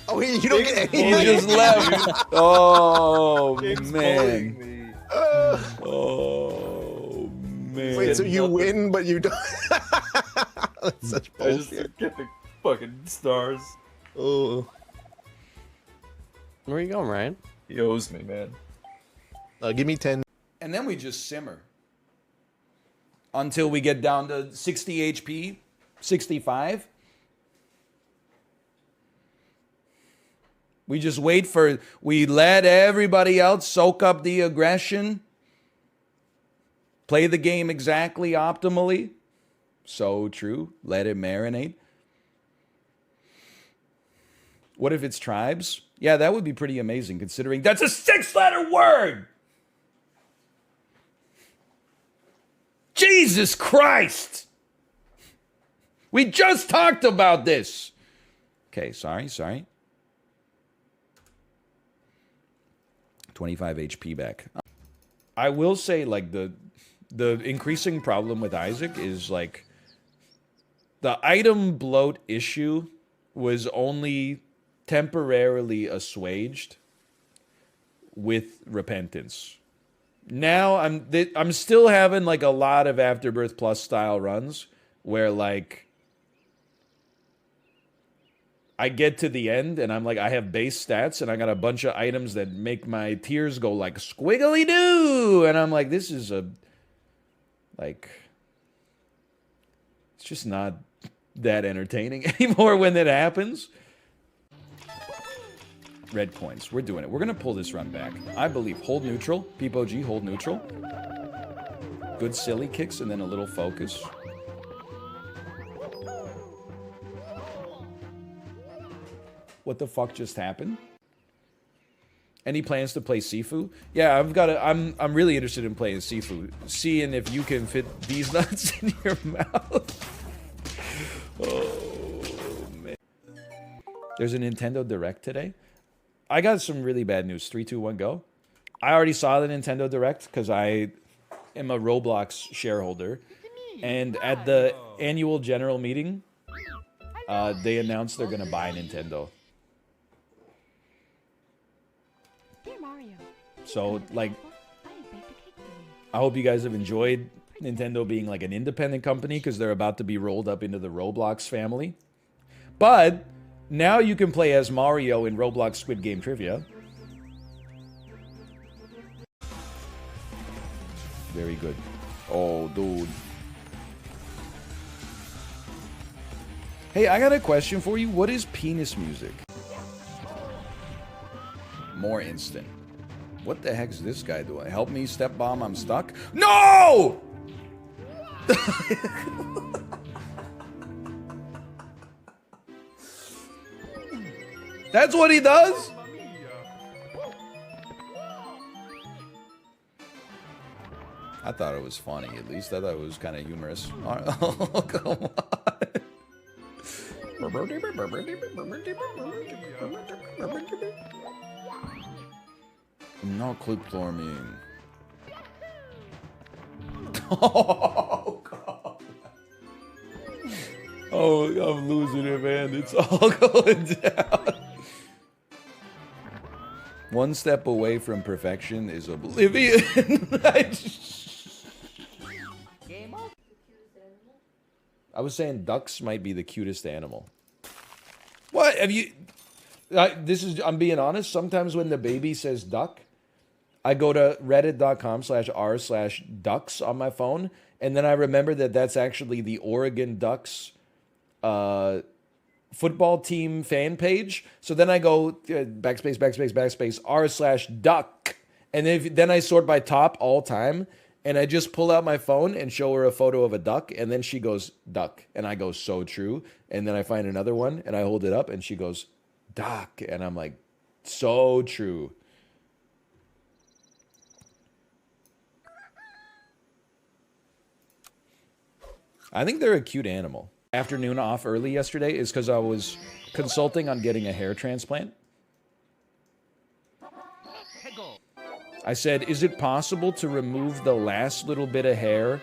Oh, you don't get anything. He just left. Oh man. Oh man. Wait, so you win, but you don't. That's such I just bullshit. get the fucking stars. Oh. Where are you going, Ryan? He owes me, man. Give me 10. And then we just simmer until we get down to 60 HP, 65. We just wait we let everybody else soak up the aggression, play the game exactly optimally. So true. Let it marinate. What if it's tribes? Yeah, that would be pretty amazing considering that's a 6-letter word. Jesus Christ! We just talked about this. Okay, sorry. 25 HP back. I will say, like, the increasing problem with Isaac is, like, the item bloat issue was only temporarily assuaged with repentance. Now I'm still having like a lot of Afterbirth Plus style runs where like I get to the end and I'm like, I have base stats and I got a bunch of items that make my tears go like squiggly doo, and I'm like, this is it's just not that entertaining anymore when that happens. Red coins. We're doing it. We're going to pull this run back. I believe. Hold neutral. POG, hold neutral. Good silly kicks and then a little focus. What the fuck just happened? Any plans to play Sifu? Yeah, I'm really interested in playing Sifu. Seeing if you can fit these nuts in your mouth. Oh, man. There's a Nintendo Direct today. I got some really bad news. 3, 2, 1, go. I already saw the Nintendo Direct because I am a Roblox shareholder. And at the annual general meeting, they announced they're going to buy Nintendo. So, like, I hope you guys have enjoyed Nintendo being like an independent company because they're about to be rolled up into the Roblox family. But now you can play as Mario in Roblox Squid Game Trivia. Very good. Oh, dude. Hey, I got a question for you. What is penis music? More instant. What the heck is this guy doing? Help me, step bomb, I'm stuck. No! That's what he does? I thought it was funny, at least. I thought it was kind of humorous. Oh, come on. Not clip farming. Oh, God. Oh, I'm losing it, man. It's all going down. One step away from perfection is oblivion. I was saying ducks might be the cutest animal. What? Have you... I'm being honest. Sometimes when the baby says duck, I go to reddit.com/r/ducks on my phone, and then I remember that that's actually the Oregon Ducks football team fan page. So then I go backspace r/duck, and then I sort by top all time, and I just pull out my phone and show her a photo of a duck, and then she goes duck, and I go so true, and then I find another one and I hold it up and she goes duck, and I'm like so true. I think they're a cute animal. Afternoon off early yesterday is because I was consulting on getting a hair transplant. I said, is it possible to remove the last little bit of hair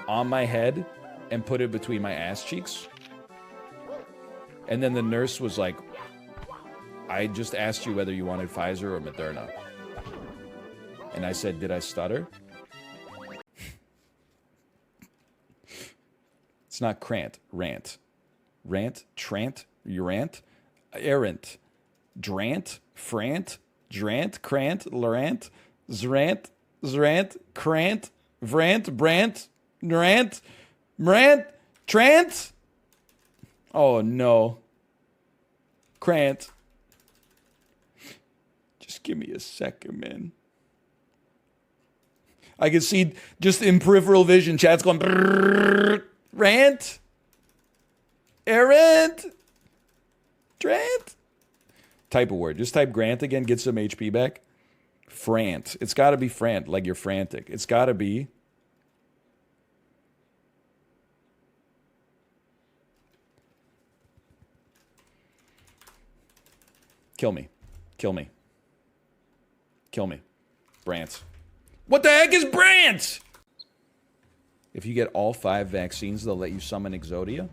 on my head and put it between my ass cheeks? And then the nurse was like, I just asked you whether you wanted Pfizer or Moderna. And I said, did I stutter? It's not crant. Rant. Rant. Trant. Urant. Errant. Drant. Frant. Drant. Crant. Lorant. Zrant. Zrant. Crant. Vrant. Brant. Nrant. Mrant. Trant. Oh no. Crant. Just give me a second, man. I can see just in peripheral vision, chat's going brrrr, rant, errant, Grant. Type a word. Just type Grant again, get some HP back. Frant. It's got to be frant, like you're frantic. It's got to be. Kill me. Kill me. Kill me. Brant. What the heck is Brant? If you get all 5 vaccines, they'll let you summon Exodia.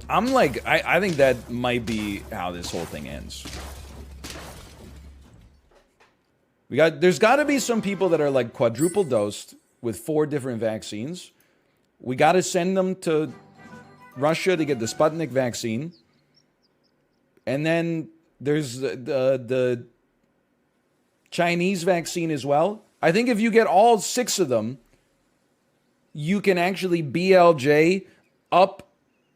I'm like, I think that might be how this whole thing ends. There's got to be some people that are like quadruple dosed with 4 different vaccines. We got to send them to Russia to get the Sputnik vaccine. And then there's the Chinese vaccine as well. I think if you get all 6 of them, you can actually BLJ up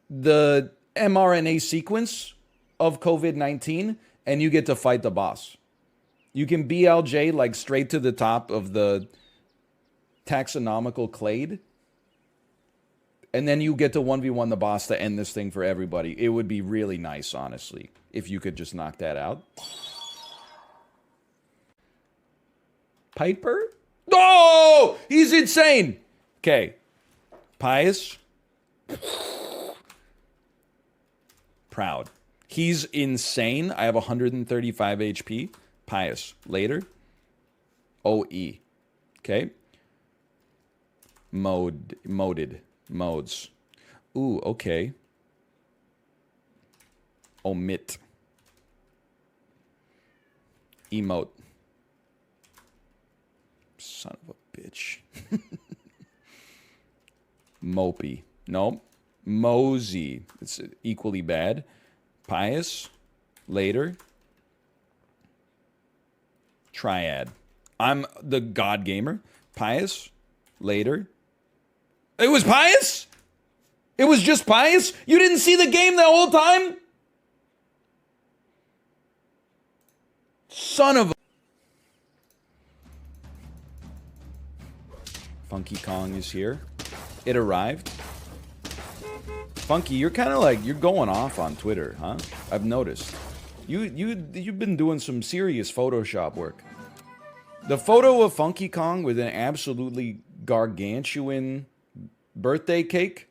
the mRNA sequence of COVID-19 and you get to fight the boss. You can BLJ like straight to the top of the taxonomical clade. And then you get to 1v1 the boss to end this thing for everybody. It would be really nice, honestly, if you could just knock that out. Piper? Oh! He's insane! Okay. Pious. Proud. He's insane. I have 135 HP. Pious. Later. OE. Okay. Moded. Modes. Ooh, okay. Omit. Emote. Son of a bitch. Mopey. No. Mosey. It's equally bad. Pious. Later. Triad. I'm the God Gamer. Pious. Later. It was Pious? It was just Pious? You didn't see the game the whole time? Son of a... Funky Kong is here. It arrived. Funky, you're kind of like, you're going off on Twitter, huh? I've noticed. You've been doing some serious Photoshop work. The photo of Funky Kong with an absolutely gargantuan birthday cake.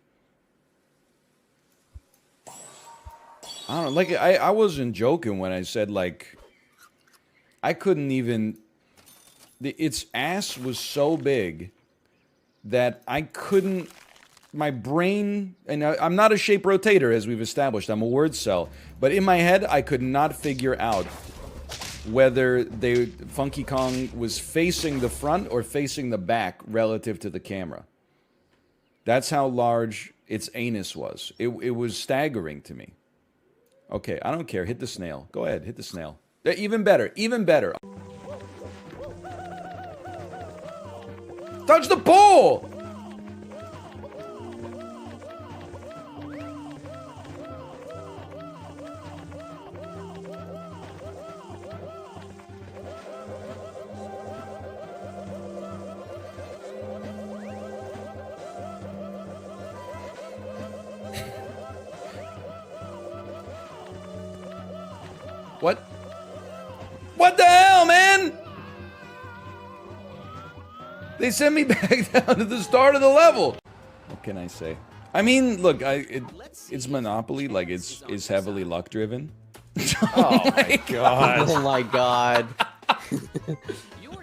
I don't know, like, I wasn't joking when I said, like, I couldn't even... Its ass was so big that I couldn't... My brain... And I'm not a shape rotator, as we've established. I'm a word cell. But in my head, I could not figure out whether Funky Kong was facing the front or facing the back relative to the camera. That's how large its anus was. It was staggering to me. Okay, I don't care. Hit the snail. Go ahead, hit the snail. Even better, even better. Touch the pole! What? What the hell, man? They sent me back down to the start of the level. What can I say? I mean, look, it's Monopoly, like it's heavily luck driven. Oh my god. Oh my god.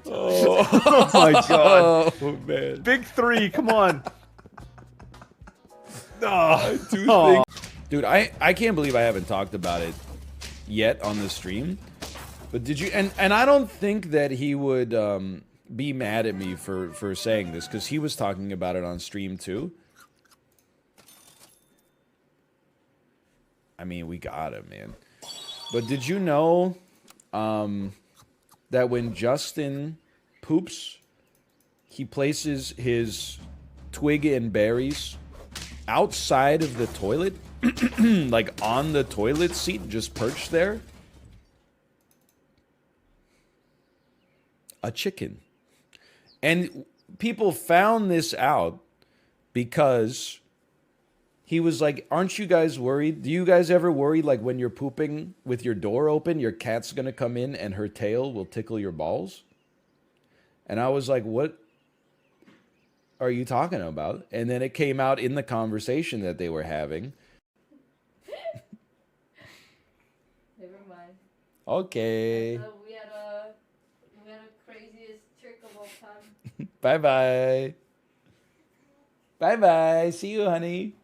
Oh my god. Oh man. Big 3, come on. Dude, I can't believe I haven't talked about it yet on the stream. But did you and I don't think that he would be mad at me for saying this, because he was talking about it on stream too. I mean, we got him, man. But did you know that when Justin poops, he places his twig and berries outside of the toilet? Like on the toilet seat, just perched there? A chicken. And people found this out because he was like, aren't you guys worried? Do you guys ever worry, like, when you're pooping with your door open, your cat's gonna come in and her tail will tickle your balls? And I was like, what are you talking about? And then it came out in the conversation that they were having. Never mind. Okay. We had a craziest trick of all time. Bye-bye. Bye-bye. See you, honey.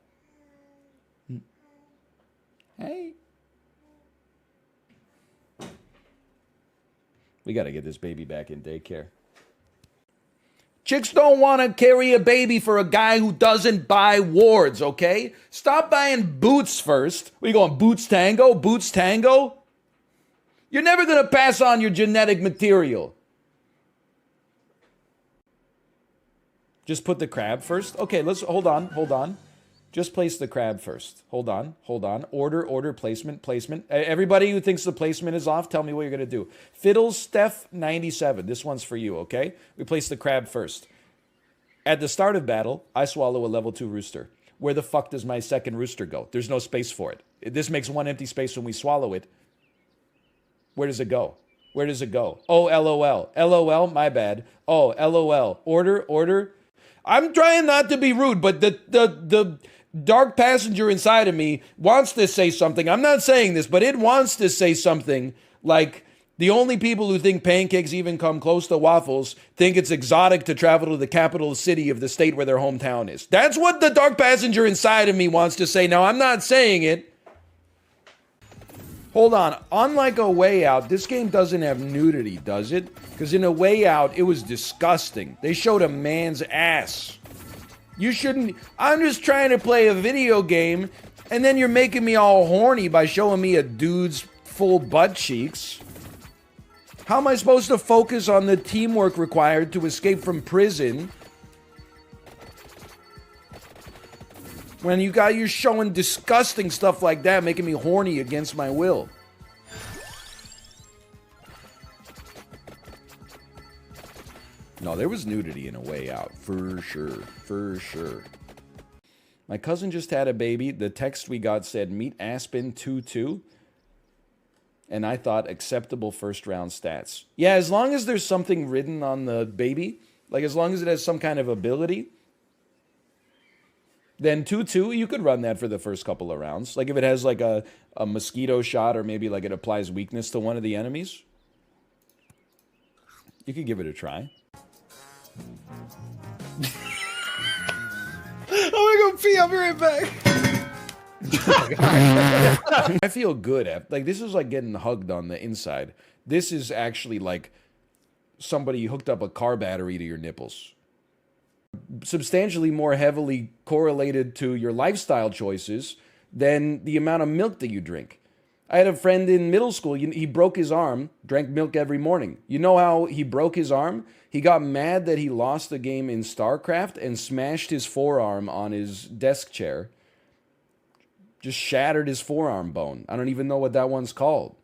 Hey. We got to get this baby back in daycare. Chicks don't want to carry a baby for a guy who doesn't buy wards, okay? Stop buying boots first. What are you going, Boots Tango? Boots Tango? You're never going to pass on your genetic material. Just put the crab first? Okay, let's, hold on. Just place the crab first. Hold on. Order, placement. Everybody who thinks the placement is off, tell me what you're going to do. Fiddle Steph 97. This one's for you, okay? We place the crab first. At the start of battle, I swallow a level 2 rooster. Where the fuck does my second rooster go? There's no space for it. This makes one empty space when we swallow it. Where does it go? Oh, LOL. LOL, my bad. Oh, LOL. Order. I'm trying not to be rude, but the dark passenger inside of me wants to say something. I'm not saying this, but it wants to say something like, the only people who think pancakes even come close to waffles think it's exotic to travel to the capital city of the state where their hometown is. That's what the dark passenger inside of me wants to say. Now, I'm not saying it. Hold on. Unlike A Way Out, this game doesn't have nudity, does it? Because in A Way Out, it was disgusting. They showed a man's ass. You shouldn't... I'm just trying to play a video game, and then you're making me all horny by showing me a dude's full butt cheeks. How am I supposed to focus on the teamwork required to escape from prison when you're showing disgusting stuff like that, making me horny against my will? No, there was nudity in A Way Out, for sure. My cousin just had a baby. The text we got said, meet Aspen 2-2. And I thought acceptable first round stats. Yeah, as long as there's something written on the baby, like as long as it has some kind of ability, then 2-2, you could run that for the first couple of rounds. Like if it has like a mosquito shot, or maybe like it applies weakness to one of the enemies, you could give it a try. I'm gonna go pee. I'll be right back. I feel good after, like, this is like getting hugged on the inside. This is actually like somebody hooked up a car battery to your nipples. Substantially more heavily correlated to your lifestyle choices than the amount of milk that you drink. I had a friend in middle school, he broke his arm, drank milk every morning. You know how he broke his arm? He got mad that he lost the game in StarCraft and smashed his forearm on his desk chair. Just shattered his forearm bone. I don't even know what that one's called.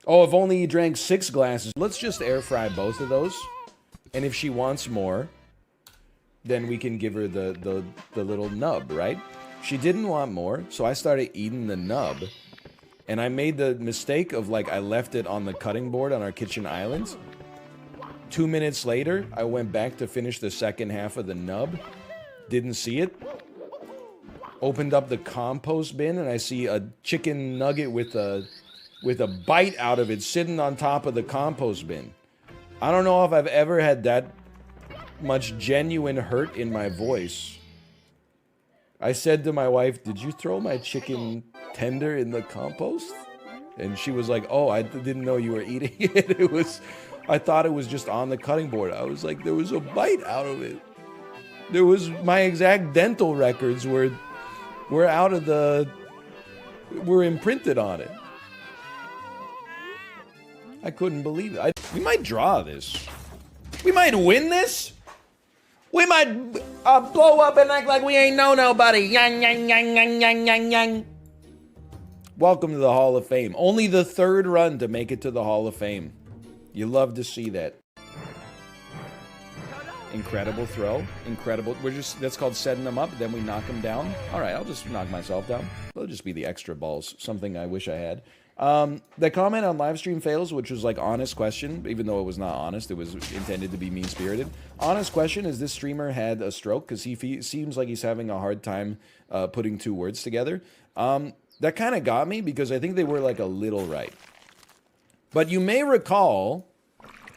Oh, if only he drank 6 glasses. Let's just air fry both of those. And if she wants more, then we can give her the little nub, right? She didn't want more, so I started eating the nub. And I made the mistake of, like, I left it on the cutting board on our kitchen island. 2 minutes later, I went back to finish the second half of the nub. Didn't see it. Opened up the compost bin, and I see a chicken nugget with a bite out of it sitting on top of the compost bin. I don't know if I've ever had that much genuine hurt in my voice. I said to my wife, "Did you throw my chicken tender in the compost?" And she was like, "Oh, I didn't know you were eating it." I thought it was just on the cutting board. I was like, there was a bite out of it. There was, my exact dental records were out of the were imprinted on it. I couldn't believe it. We might draw this. We might win this. We might blow up and act like we ain't know nobody. Yang, yang, yang, yang, yang, yang, yang. Welcome to the Hall of Fame. Only the third run to make it to the Hall of Fame. You love to see that. Incredible throw. Incredible. That's called setting them up. Then we knock them down. All right, I'll just knock myself down. It'll just be the extra balls. Something I wish I had. The comment on live stream fails, which was like honest question, even though it was not honest, it was intended to be mean-spirited. Honest question is, this streamer had a stroke? Because he seems like he's having a hard time putting two words together. That kind of got me because I think they were like a little right. But you may recall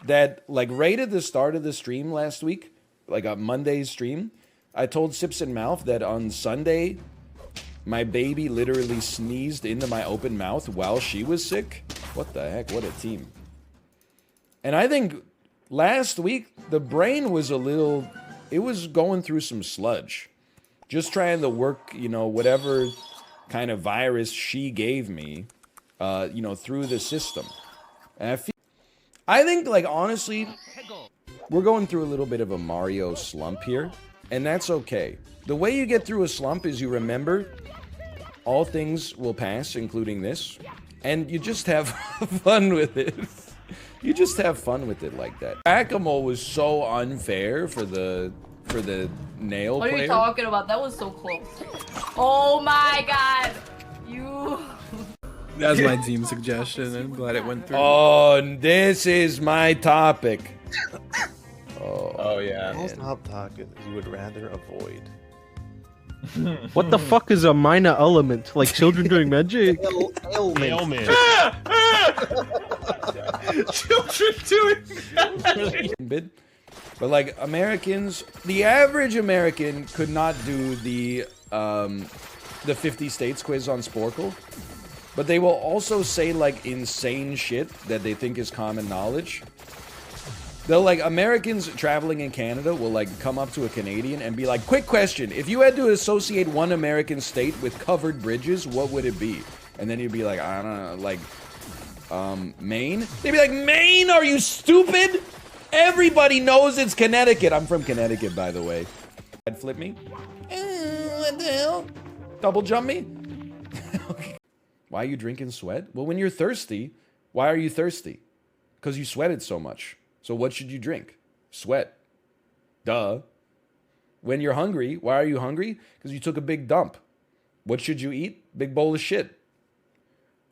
that like right at the start of the stream last week, like a Monday's stream, I told Sips and Mouth that on Sunday, my baby literally sneezed into my open mouth while she was sick. What the heck? What a team. And I think last week, the brain was it was going through some sludge. Just trying to work, you know, whatever kind of virus she gave me, you know, through the system. And I think, like, honestly, we're going through a little bit of a Mario slump here, and that's okay. The way you get through a slump is you remember all things will pass, including this, and you just have fun with it. You just have fun with it like that. Whack-a-mole was so unfair for the nail What player. are you talking about? That was so close. Oh my god! You... That's my team suggestion. I'm glad it went through. Oh, this is my topic. Oh yeah. Most hot topic you would rather avoid. What the fuck is a minor element? Like children doing magic? Ailment. Children doing magic. But like Americans, the average American could not do the 50 states quiz on Sporkle. But they will also say like insane shit that they think is common knowledge. They'll like, Americans traveling in Canada will like come up to a Canadian and be like, quick question, if you had to associate one American state with covered bridges, what would it be? And then you'd be like, I don't know, like, Maine? They'd be like, Maine? Are you stupid? Everybody knows it's Connecticut. I'm from Connecticut, by the way. I'd flip me. What the hell? Double jump me? Why are you drinking sweat? Well, when you're thirsty, why are you thirsty? Because you sweated so much. So what should you drink? Sweat. Duh. When you're hungry, why are you hungry? Because you took a big dump. What should you eat? Big bowl of shit.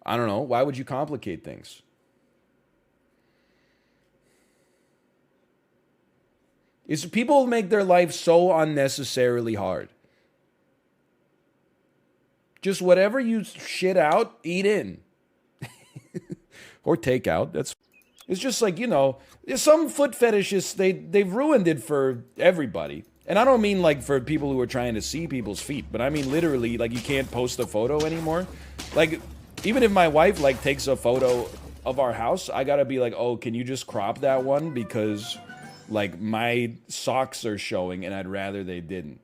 I don't know. Why would you complicate things? Is people make their life so unnecessarily hard. Just whatever you shit out, eat in. Or take out. It's just like, you know, some foot fetishists, they've ruined it for everybody. And I don't mean like for people who are trying to see people's feet, but I mean literally like you can't post a photo anymore. Like even if my wife like takes a photo of our house, I gotta be like, oh, can you just crop that one? Because like my socks are showing and I'd rather they didn't.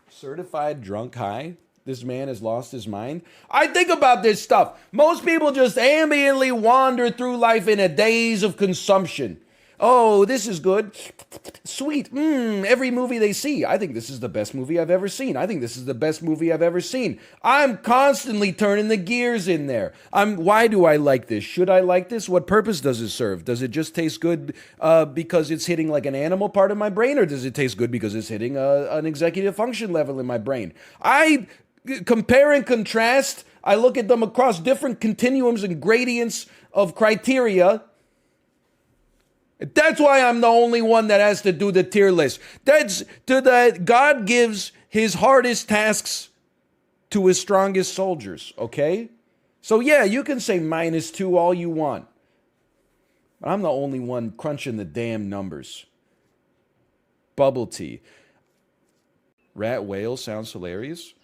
Certified drunk high? This man has lost his mind? I think about this stuff. Most people just ambiently wander through life in a daze of consumption. Oh, this is good. Sweet. Every movie they see. I think this is the best movie I've ever seen. I think this is the best movie I've ever seen. I'm constantly turning the gears in there. Why do I like this? Should I like this? What purpose does it serve? Does it just taste good because it's hitting like an animal part of my brain? Or does it taste good because it's hitting an executive function level in my brain? I compare and contrast. I look at them across different continuums and gradients of criteria. That's why I'm the only one that has to do the tier list. God gives his hardest tasks to his strongest soldiers, okay? So yeah, you can say -2 all you want. But I'm the only one crunching the damn numbers. Bubble tea. Rat whale sounds hilarious.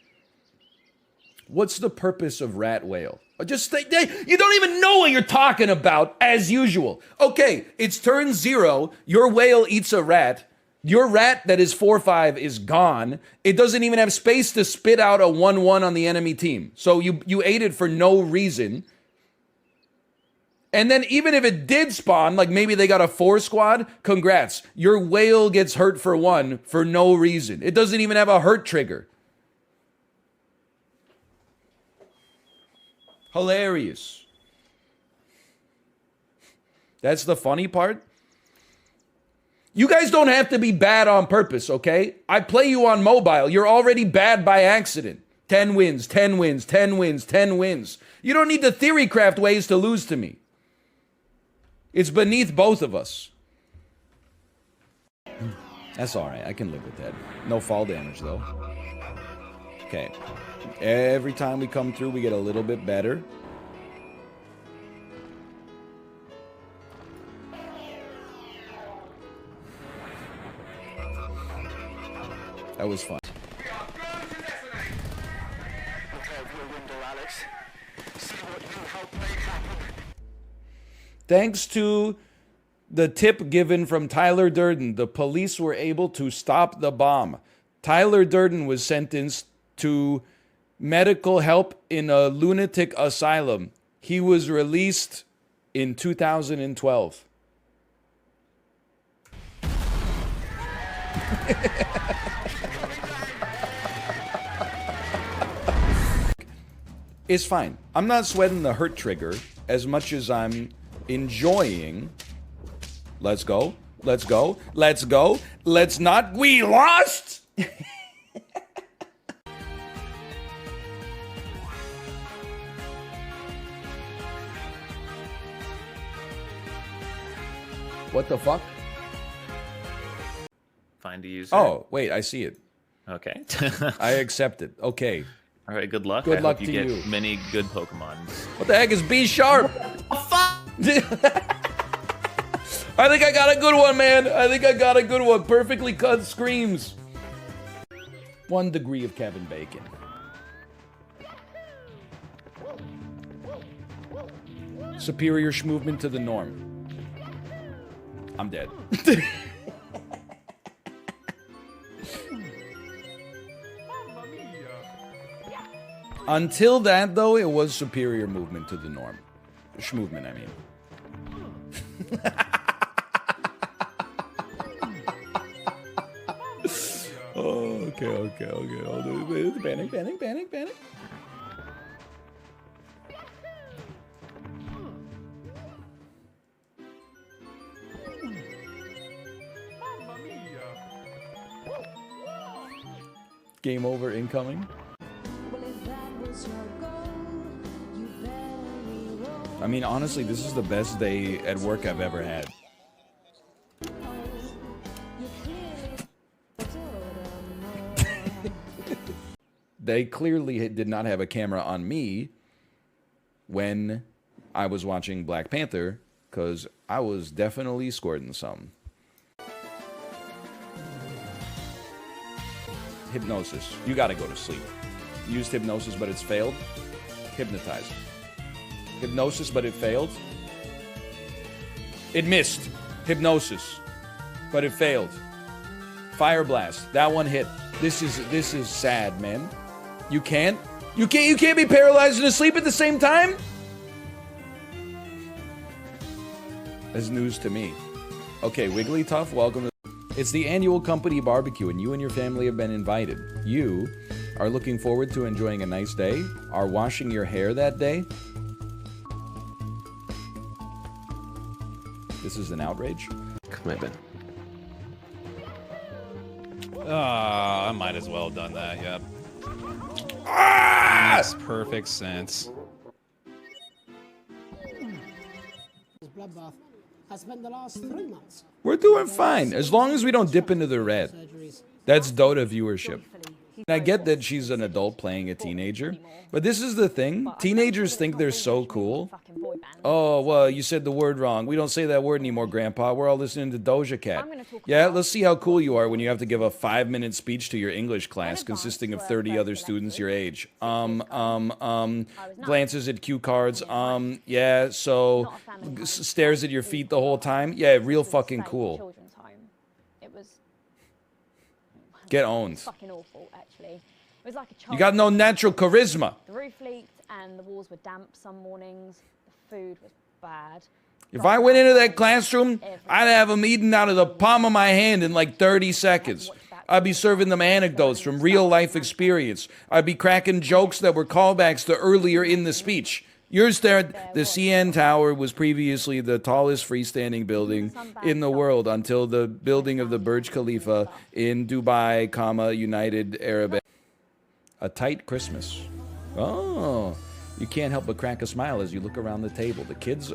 What's the purpose of rat whale? Just you don't even know what you're talking about, as usual. Okay, it's turn 0. Your whale eats a rat. Your rat that is 4-5 is gone. It doesn't even have space to spit out a 1-1 on the enemy team. So you ate it for no reason. And then even if it did spawn, like maybe they got a 4 squad, congrats. Your whale gets hurt for 1 for no reason. It doesn't even have a hurt trigger. Hilarious. That's the funny part. You guys don't have to be bad on purpose, okay? I play you on mobile. You're already bad by accident. 10 wins, 10 wins, 10 wins, 10 wins. You don't need to theory craft ways to lose to me. It's beneath both of us. That's all right. I can live with that. No fall damage, though. Okay. Every time we come through, we get a little bit better. That was fun. Thanks to the tip given from Tyler Durden, the police were able to stop the bomb. Tyler Durden was sentenced to medical help in a lunatic asylum. He was released in 2012. It's fine. I'm not sweating the hurt trigger as much as I'm enjoying. Let's go. Let's go. Let's go. Let's not. We lost! What the fuck? Find a user. Oh, wait, I see it. Okay. I accept it. Okay. All right, good luck. Good I luck hope to you you. get many good Pokemons. What the heck is B sharp? I think I got a good one, man. I think I got a good one. Perfectly cut screams. 1 degree of Kevin Bacon. Superior movement to the norm. I'm dead. Until that, though, it was superior movement to the norm. Schmovement, I mean. Oh, okay. I'll do it. Panic. Game over incoming. I mean, honestly, this is the best day at work I've ever had. They clearly did not have a camera on me when I was watching Black Panther, because I was definitely squirting some. Hypnosis. You gotta go to sleep. Used hypnosis, but it's failed. Hypnotize. Hypnosis, but it failed. It missed. Hypnosis, but it failed. Fire blast. That one hit. This is sad, man. You can't be paralyzed and asleep at the same time? That's news to me. Okay, Wigglytuff, welcome to... It's the annual company barbecue, and you and your family have been invited. You are looking forward to enjoying a nice day, are washing your hair that day. This is an outrage. Commitment. I might as well have done that, yep. Makes perfect sense. Bloodbath has spent the last 3 months. We're doing fine, as long as we don't dip into the red. That's Dota viewership. And I get that she's an adult playing a teenager, but this is the thing. Teenagers think they're so cool. Oh, well, you said the word wrong. We don't say that word anymore, Grandpa. We're all listening to Doja Cat. Yeah, let's see how cool you are when you have to give a 5-minute speech to your English class consisting of 30 other students your age. Glances at cue cards. Yeah, so stares at your feet the whole time. Yeah, real fucking cool. Get owned. Fucking awful, actually. It was like a child. You got no natural charisma. The roof leaked and the walls were damp some mornings. The food was bad. If I went into that classroom, I'd have them eating out of the palm of my hand in like 30 seconds. I'd be serving them anecdotes from real life experience. I'd be cracking jokes that were callbacks to earlier in the speech. Yours there, the CN Tower was previously the tallest freestanding building in the world until the building of the Burj Khalifa in Dubai, United Arab. A tight Christmas. Oh, you can't help but crack a smile as you look around the table. The kids,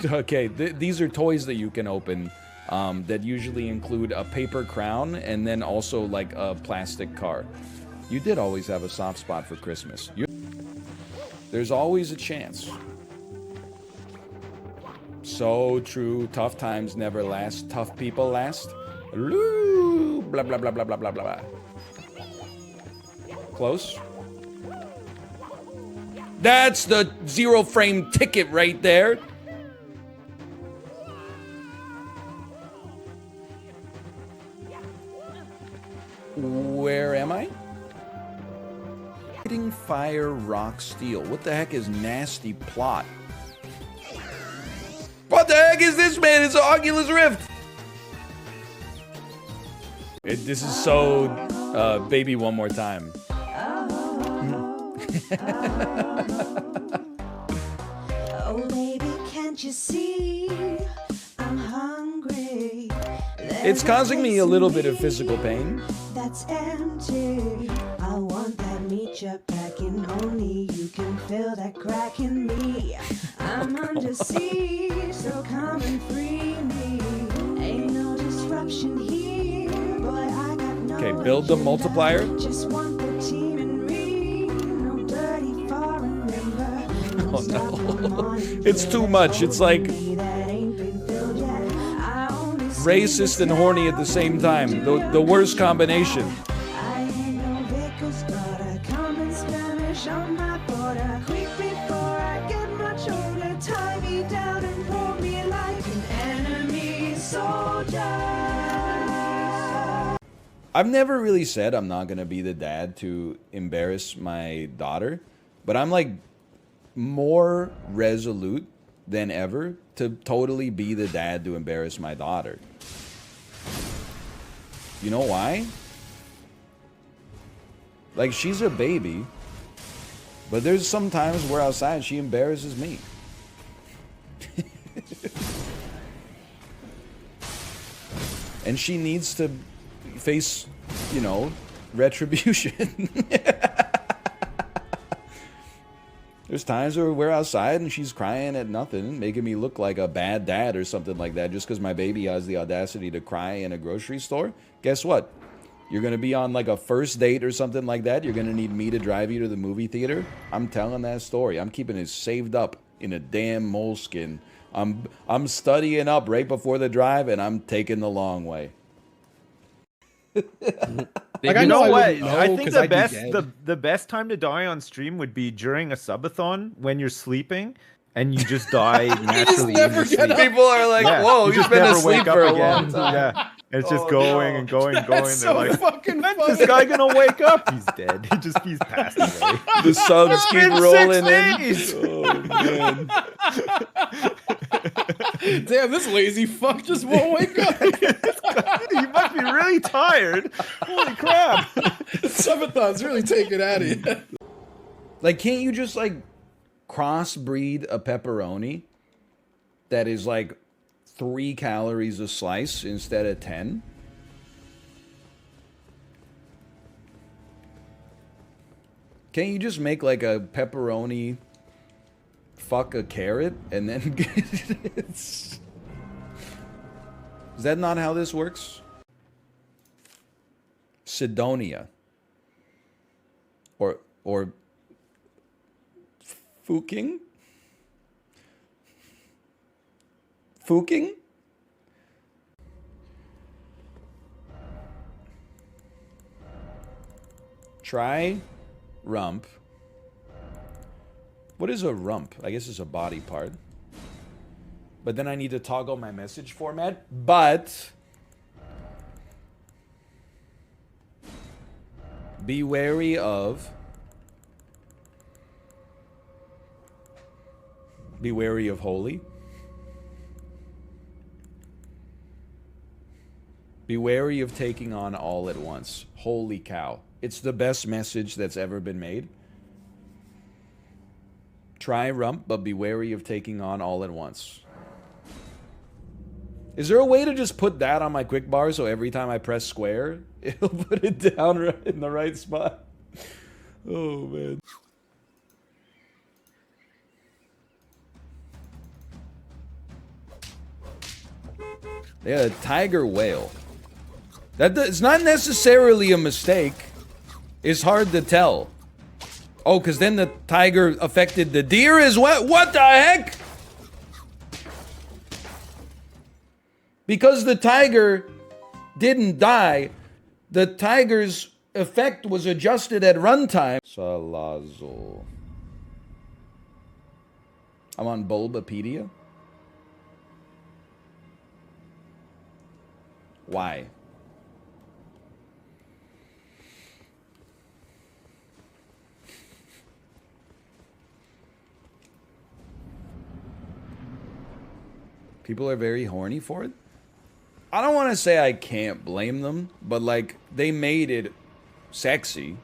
okay, these are toys that you can open that usually include a paper crown and then also like a plastic car. You did always have a soft spot for Christmas. There's always a chance. So true. Tough times never last. Tough people last. Blah, blah, blah, blah, blah, blah, blah. Close. That's the zero frame ticket right there. Where am I? Hitting fire, rock, steel. What the heck is nasty plot? What the heck is this, man? It's an Oculus Rift. This is so baby one more time. Oh baby, can't you see I'm hungry? It's causing me a little bit of physical pain. That's empty. I want that meat you're packing. Only you can fill that crack in me. I'm under siege, so come and free me. Ain't no disruption here, boy. I got no. Okay, build the multiplier. Just want the team and read. No dirty foreign member. Oh no. It's too much. It's like racist and horny at the same time. The worst combination. I ain't no Vickers, but I come in Spanish on my border. Quick before I get much older, tie me down and pull me like an enemy soldier. I've never really said I'm not gonna be the dad to embarrass my daughter, but I'm like more resolute than ever to totally be the dad to embarrass my daughter. You know why? Like, she's a baby, but there's some times where outside she embarrasses me. And she needs to face, you know, retribution. There's times where we're outside and she's crying at nothing, making me look like a bad dad or something like that just because my baby has the audacity to cry in a grocery store. Guess what? You're going to be on like a first date or something like that. You're going to need me to drive you to the movie theater. I'm telling that story. I'm keeping it saved up in a damn moleskin. I'm studying up right before the drive and I'm taking the long way. Like, you know what? I think the best time to die on stream would be during a subathon when you're sleeping and you just die naturally. You just never get up. People are like, "Whoa, you've been asleep for a long time." Yeah, it's just going and going and going. That's They're so like, fucking "When's funny." this guy gonna wake up?" He's dead. He's passed away. The subs keep been rolling 6 in. days. Oh man. Damn, this lazy fuck just won't wake up. You must be really tired. Holy crap. Subathon's really taking out of you. Like, can't you just like crossbreed a pepperoni that is like 3 calories a slice instead of 10? Can't you just make like a pepperoni fuck a carrot and then is that not how this works? Sidonia or Fuking? Fuking? Try rump. What is a rump? I guess it's a body part. But then I need to toggle my message format. But Be wary of. Be wary of holy. Be wary of taking on all at once. Holy cow. It's the best message that's ever been made. Try rump, but be wary of taking on all at once. Is there a way to just put that on my quick bar so every time I press square, it'll put it down right in the right spot? Oh, man. Yeah, tiger whale. It's not necessarily a mistake. It's hard to tell. Oh, because then the tiger affected the deer as well? What the heck? Because the tiger didn't die, the tiger's effect was adjusted at runtime. Salazzle. I'm on Bulbapedia. Why? People are very horny for it. I don't want to say I can't blame them, but like they made it sexy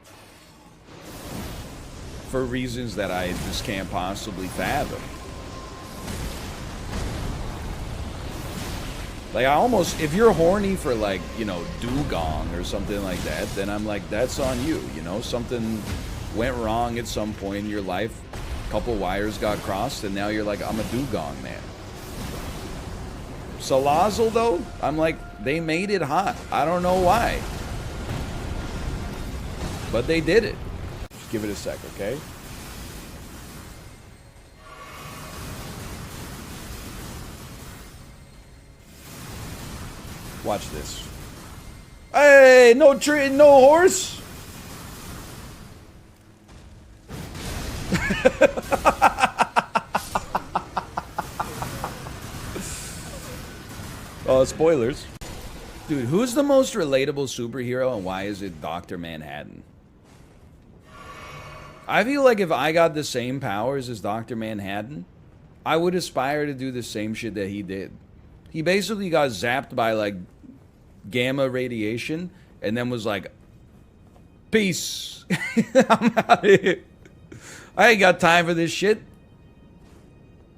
for reasons that I just can't possibly fathom. Like I almost, if you're horny for like, you know, dugong or something like that, then I'm like, that's on you, you know? Something went wrong at some point in your life, a couple wires got crossed, and now you're like, I'm a dugong man. Salazzle though, I'm like, they made it hot. I don't know why. But they did it. Just give it a sec, okay? Watch this. Hey, no tree, no horse. Oh, spoilers. Dude, who's the most relatable superhero and why is it Dr. Manhattan? I feel like if I got the same powers as Dr. Manhattan, I would aspire to do the same shit that he did. He basically got zapped by like gamma radiation and then was like, peace. I'm out of here. I ain't got time for this shit.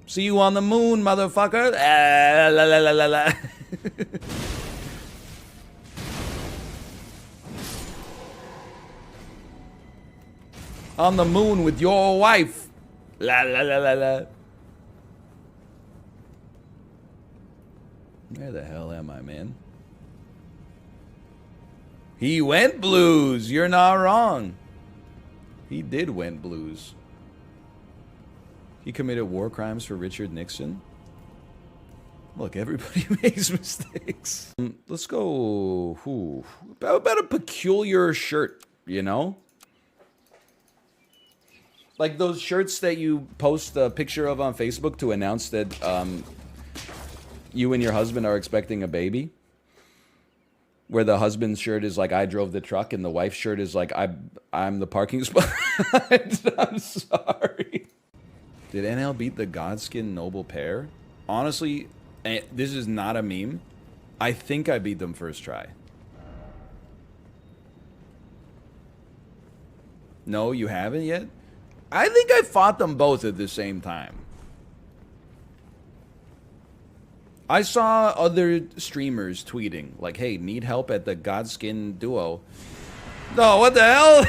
See you on the moon, motherfucker. La, la, la, la, la. On the moon with your wife. La la la la la. Where the hell am I, man? He went blues. You're not wrong. He did went blues. He committed war crimes for Richard Nixon. Look, everybody makes mistakes. Let's go. How about a peculiar shirt, you know? Like those shirts that you post a picture of on Facebook to announce that you and your husband are expecting a baby. Where the husband's shirt is like, I drove the truck, and the wife's shirt is like, I'm the parking spot. I'm sorry. Did NL beat the Godskin Noble pair? Honestly, this is not a meme. I think I beat them first try. No, you haven't yet? I think I fought them both at the same time. I saw other streamers tweeting, like, hey, need help at the Godskin duo. No, what the hell?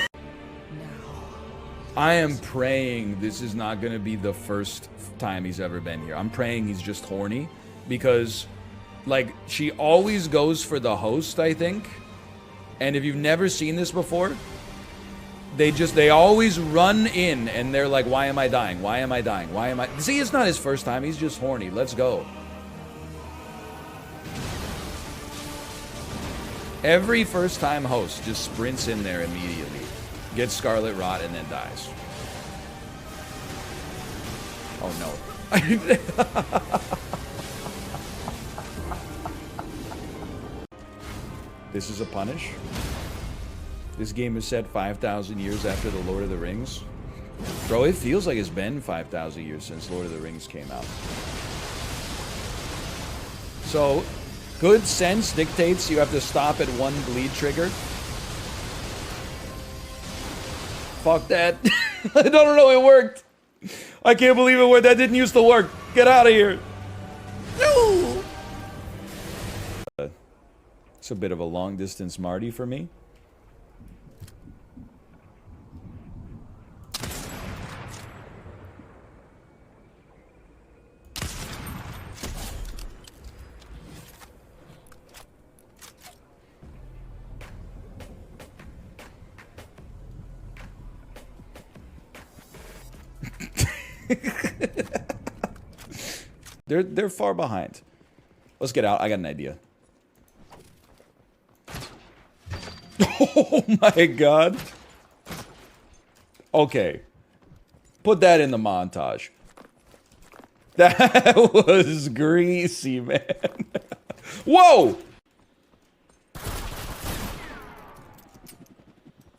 I am praying this is not going to be the first time he's ever been here. I'm praying he's just horny. Because, like, she always goes for the host, I think. And if you've never seen this before, they always run in and they're like, why am I dying? Why am I dying? Why am I... See, it's not his first time. He's just horny. Let's go. Every first-time host just sprints in there immediately, gets Scarlet Rot, and then dies. Oh, no. This is a punish. This game is set 5,000 years after the Lord of the Rings. Bro, it feels like it's been 5,000 years since Lord of the Rings came out. So, good sense dictates you have to stop at one bleed trigger. Fuck that. I don't know, it worked. I can't believe it worked. That didn't used to work. Get out of here. No! It's a bit of a long distance Marty for me. They're far behind. Let's get out. I got an idea. Oh my god. Okay. Put that in the montage. That was greasy, man. Whoa!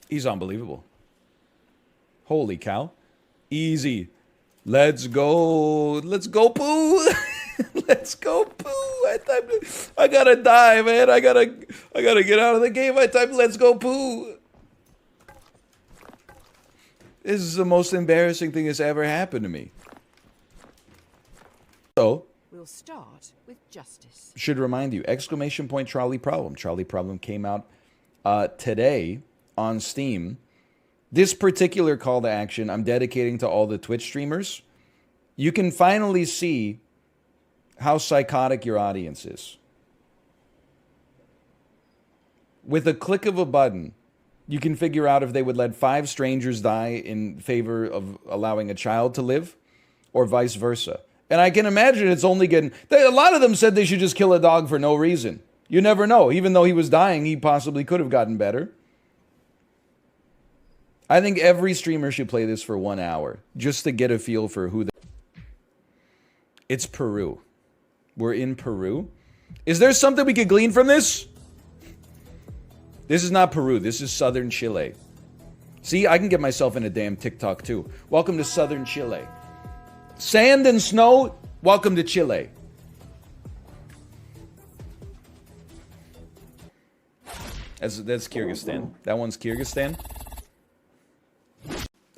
He's unbelievable. Holy cow. Easy. Let's go. Let's go, poo. Let's go, poo. I gotta die, man. I gotta get out of the game. I typed let's go, poo. This is the most embarrassing thing that's ever happened to me. So, we'll start with justice. should remind you, exclamation point Trolley Problem. Trolley Problem came out today on Steam. This particular call to action I'm dedicating to all the Twitch streamers. You can finally see how psychotic your audience is. With a click of a button, you can figure out if they would let 5 strangers die in favor of allowing a child to live, or vice versa. And I can imagine it's only getting... A lot of them said they should just kill a dog for no reason. You never know. Even though he was dying, he possibly could have gotten better. I think every streamer should play this for 1 hour, just to get a feel for who... It's Peru. We're in Peru. Is there something we could glean from this? This is not Peru. This is southern Chile. See, I can get myself in a damn TikTok too. Welcome to southern Chile. Sand and snow, welcome to Chile. That's Kyrgyzstan. That one's Kyrgyzstan.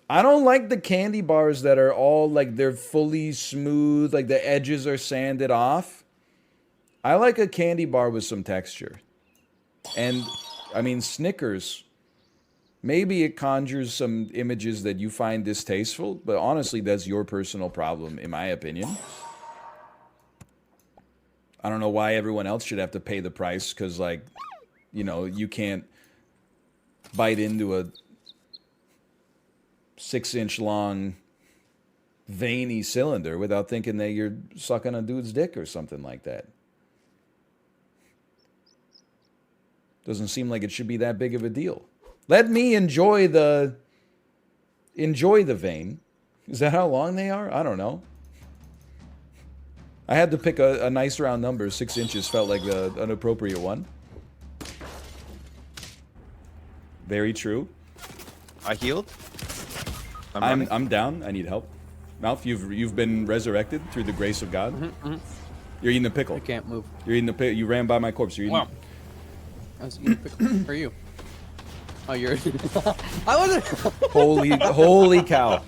I don't like the candy bars that are all like they're fully smooth, like the edges are sanded off. I like a candy bar with some texture. And I mean, Snickers, maybe it conjures some images that you find distasteful, but honestly, that's your personal problem, in my opinion. I don't know why everyone else should have to pay the price, because, like, you know, you can't bite into a 6-inch long veiny cylinder without thinking that you're sucking a dude's dick or something like that. Doesn't seem like it should be that big of a deal. Let me enjoy the vein. Is that how long they are? I don't know. I had to pick a nice round number. 6 inches felt like an appropriate one. Very true. I healed. I'm down. I need help. Mouth, you've been resurrected through the grace of God. You're eating a pickle. I can't move. You're eating a pickle. You ran by my corpse. You're eating. Wow. I was eating a pickle for you. Oh, you're. I wasn't. Holy cow!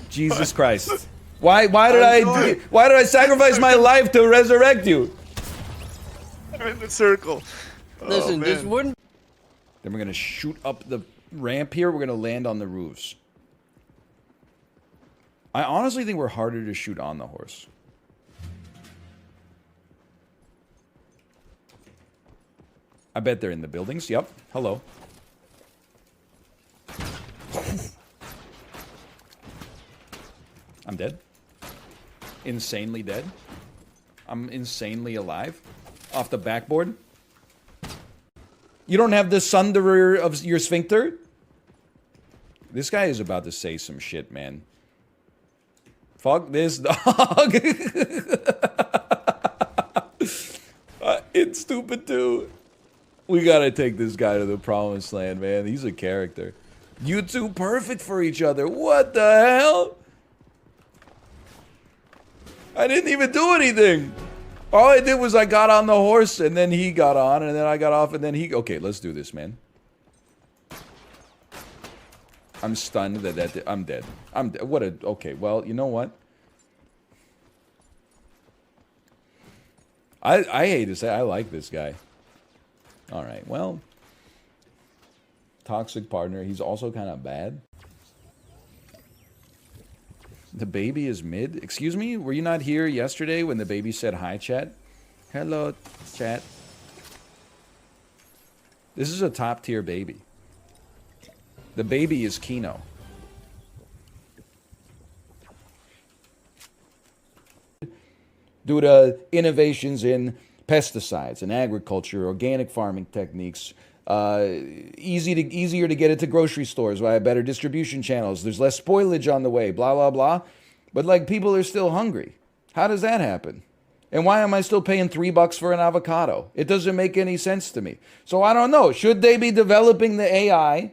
Jesus Christ! Why did I sacrifice my life to resurrect you? I'm in the circle. Listen, this wouldn't. Then we're gonna shoot up the ramp here. We're gonna land on the roofs. I honestly think we're harder to shoot on the horse. I bet they're in the buildings. Yep. Hello. I'm dead. Insanely dead. I'm insanely alive. Off the backboard. You don't have the sunderer of your sphincter? This guy is about to say some shit, man. Fuck this dog. It's stupid too. We gotta take this guy to the promised land, man. He's a character. You two perfect for each other. What the hell? I didn't even do anything. All I did was I got on the horse and then he got on and then I got off and then he... Okay, let's do this, man. I'm stunned that I'm dead. I'm dead. What a... Okay, well, you know what? I hate to say I like this guy. Alright, well... Toxic partner. He's also kind of bad. The baby is mid? Excuse me? Were you not here yesterday when the baby said hi, chat? Hello, chat. This is a top tier baby. The baby is Kino. Due to innovations in pesticides and agriculture, organic farming techniques, easier to get it to grocery stores via better distribution channels. There's less spoilage on the way, blah, blah, blah. But, like, people are still hungry. How does that happen? And why am I still paying $3 for an avocado? It doesn't make any sense to me. So I don't know. Should they be developing the AI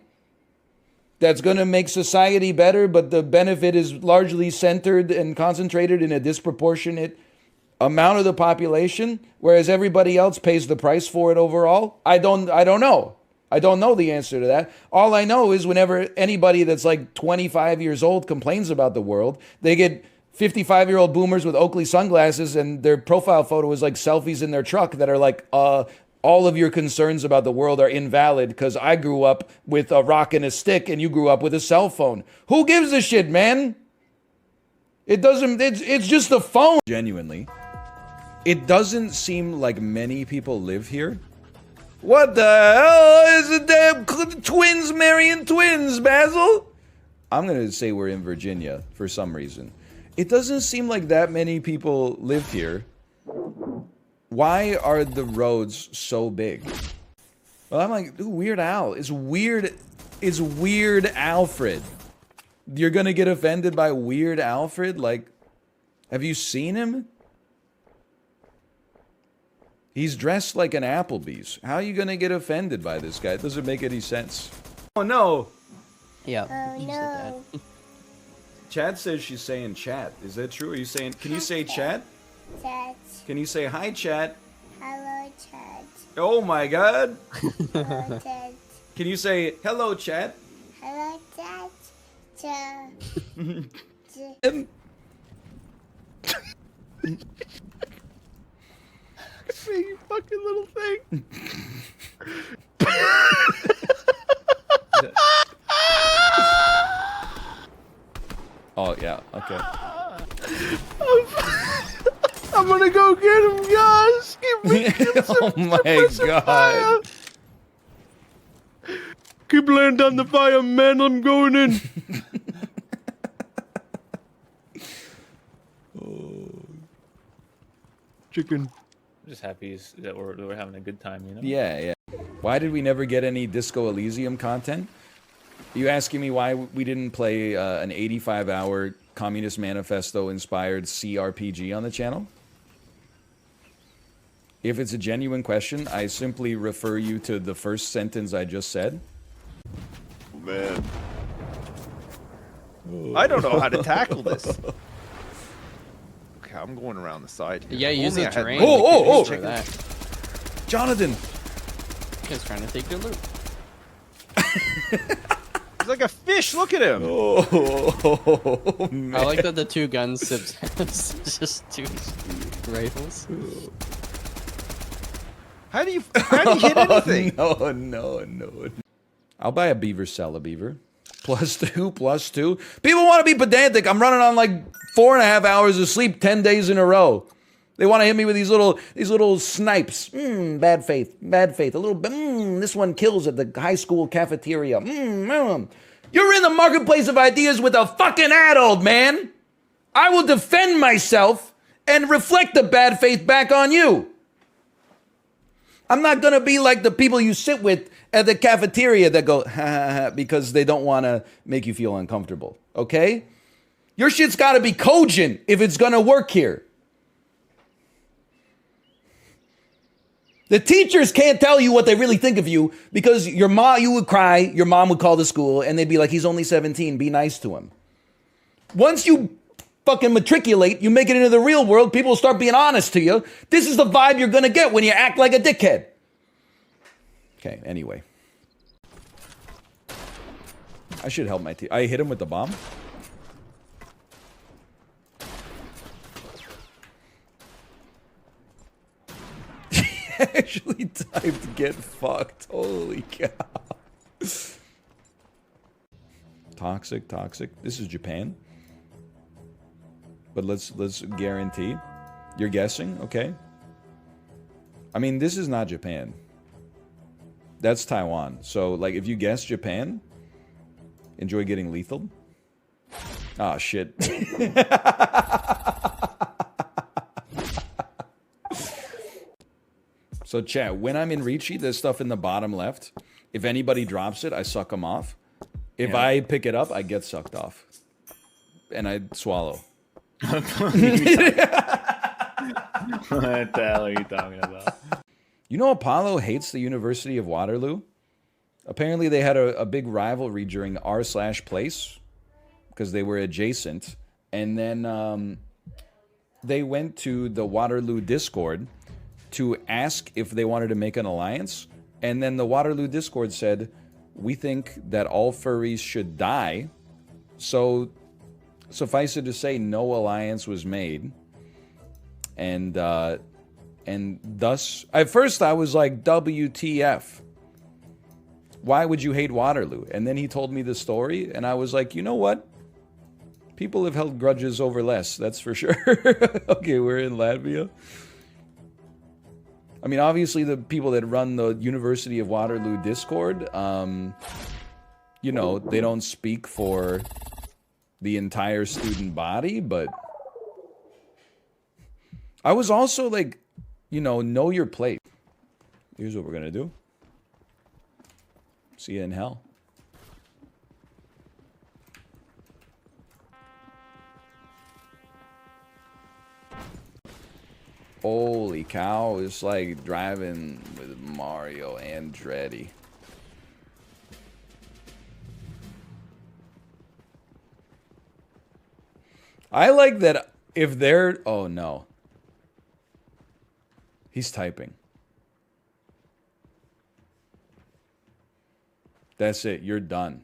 that's going to make society better, but the benefit is largely centered and concentrated in a disproportionate amount of the population, whereas everybody else pays the price for it overall? I don't know. I don't know the answer to that. All I know is whenever anybody that's like 25 years old complains about the world, they get 55-year-old boomers with Oakley sunglasses and their profile photo is like selfies in their truck that are like, all of your concerns about the world are invalid because I grew up with a rock and a stick and you grew up with a cell phone. Who gives a shit, man? It doesn't, it's just a phone. Genuinely. It doesn't seem like many people live here. What the hell is the damn twins marrying twins, Basil? I'm going to say we're in Virginia for some reason. It doesn't seem like that many people live here. Why are the roads so big? Well, I'm like, ooh, Weird Al. It's Weird Alfred. You're going to get offended by Weird Alfred? Like, have you seen him? He's dressed like an Applebee's. How are you gonna get offended by this guy? It doesn't make any sense. Oh no! Yeah. Oh no. Chad says she's saying chat. Is that true? Are you saying, can you say chat? Chat. Can you say hi chat? Hello, chat. Oh my god! Hello, chat. Can you say hello chat? Hello, chat. Chat. You fucking little thing. Oh yeah, okay. I'm gonna go get him, guys. Give me some Oh my god. Keep laying down the fire, man. I'm going in. Chicken. I'm just happy that we're having a good time, you know? Yeah, yeah. Why did we never get any Disco Elysium content? Are you asking me why we didn't play an 85-hour Communist Manifesto-inspired CRPG on the channel? If it's a genuine question, I simply refer you to the first sentence I just said. Man. I don't know how to tackle this. Okay, I'm going around the side here. Yeah, use Only the I had- terrain. Oh! For that. Jonathan! He's trying to take your loot. He's like a fish. Look at him. Oh, man. I like that the two guns just two rifles. How do you hit anything? No. I'll buy a beaver, sell a beaver. +2. People want to be pedantic. I'm running on like 4.5 hours of sleep 10 days in a row. They want to hit me with these little snipes. Bad faith. A little this one kills at the high school cafeteria. You're in the marketplace of ideas with a fucking adult, man. I will defend myself and reflect the bad faith back on you. I'm not going to be like the people you sit with at the cafeteria that go, ha, ha, ha, because they don't want to make you feel uncomfortable, okay? Your shit's got to be cogent if it's going to work here. The teachers can't tell you what they really think of you because you would cry, your mom would call the school, and they'd be like, he's only 17, be nice to him. Once you fucking matriculate, you make it into the real world, people will start being honest to you. This is the vibe you're gonna get when you act like a dickhead. Okay, anyway. I should help my team. I hit him with the bomb. Actually typed get fucked. Holy cow. Toxic. This is Japan. But let's guarantee. You're guessing? Okay. I mean, this is not Japan. That's Taiwan. So, like, if you guess Japan, enjoy getting lethal. Ah, shit. So chat, when I'm in Ricci, there's stuff in the bottom left. If anybody drops it, I suck them off. If I pick it up, I get sucked off. And I swallow. What the hell are you talking about? You know Apollo hates the University of Waterloo? Apparently they had a big rivalry during r/place because they were adjacent. And then they went to the Waterloo Discord to ask if they wanted to make an alliance. And then the Waterloo Discord said, we think that all furries should die. So suffice it to say, no alliance was made. And thus, at first I was like, WTF. Why would you hate Waterloo? And then he told me the story, and I was like, you know what? People have held grudges over less, that's for sure. Okay, we're in Latvia. I mean, obviously the people that run the University of Waterloo Discord, you know, they don't speak for the entire student body, but I was also like, you know your place. Here's what we're gonna do. See you in hell. Holy cow, it's like driving with Mario Andretti. I like that if they're... Oh, no. He's typing. That's it. You're done.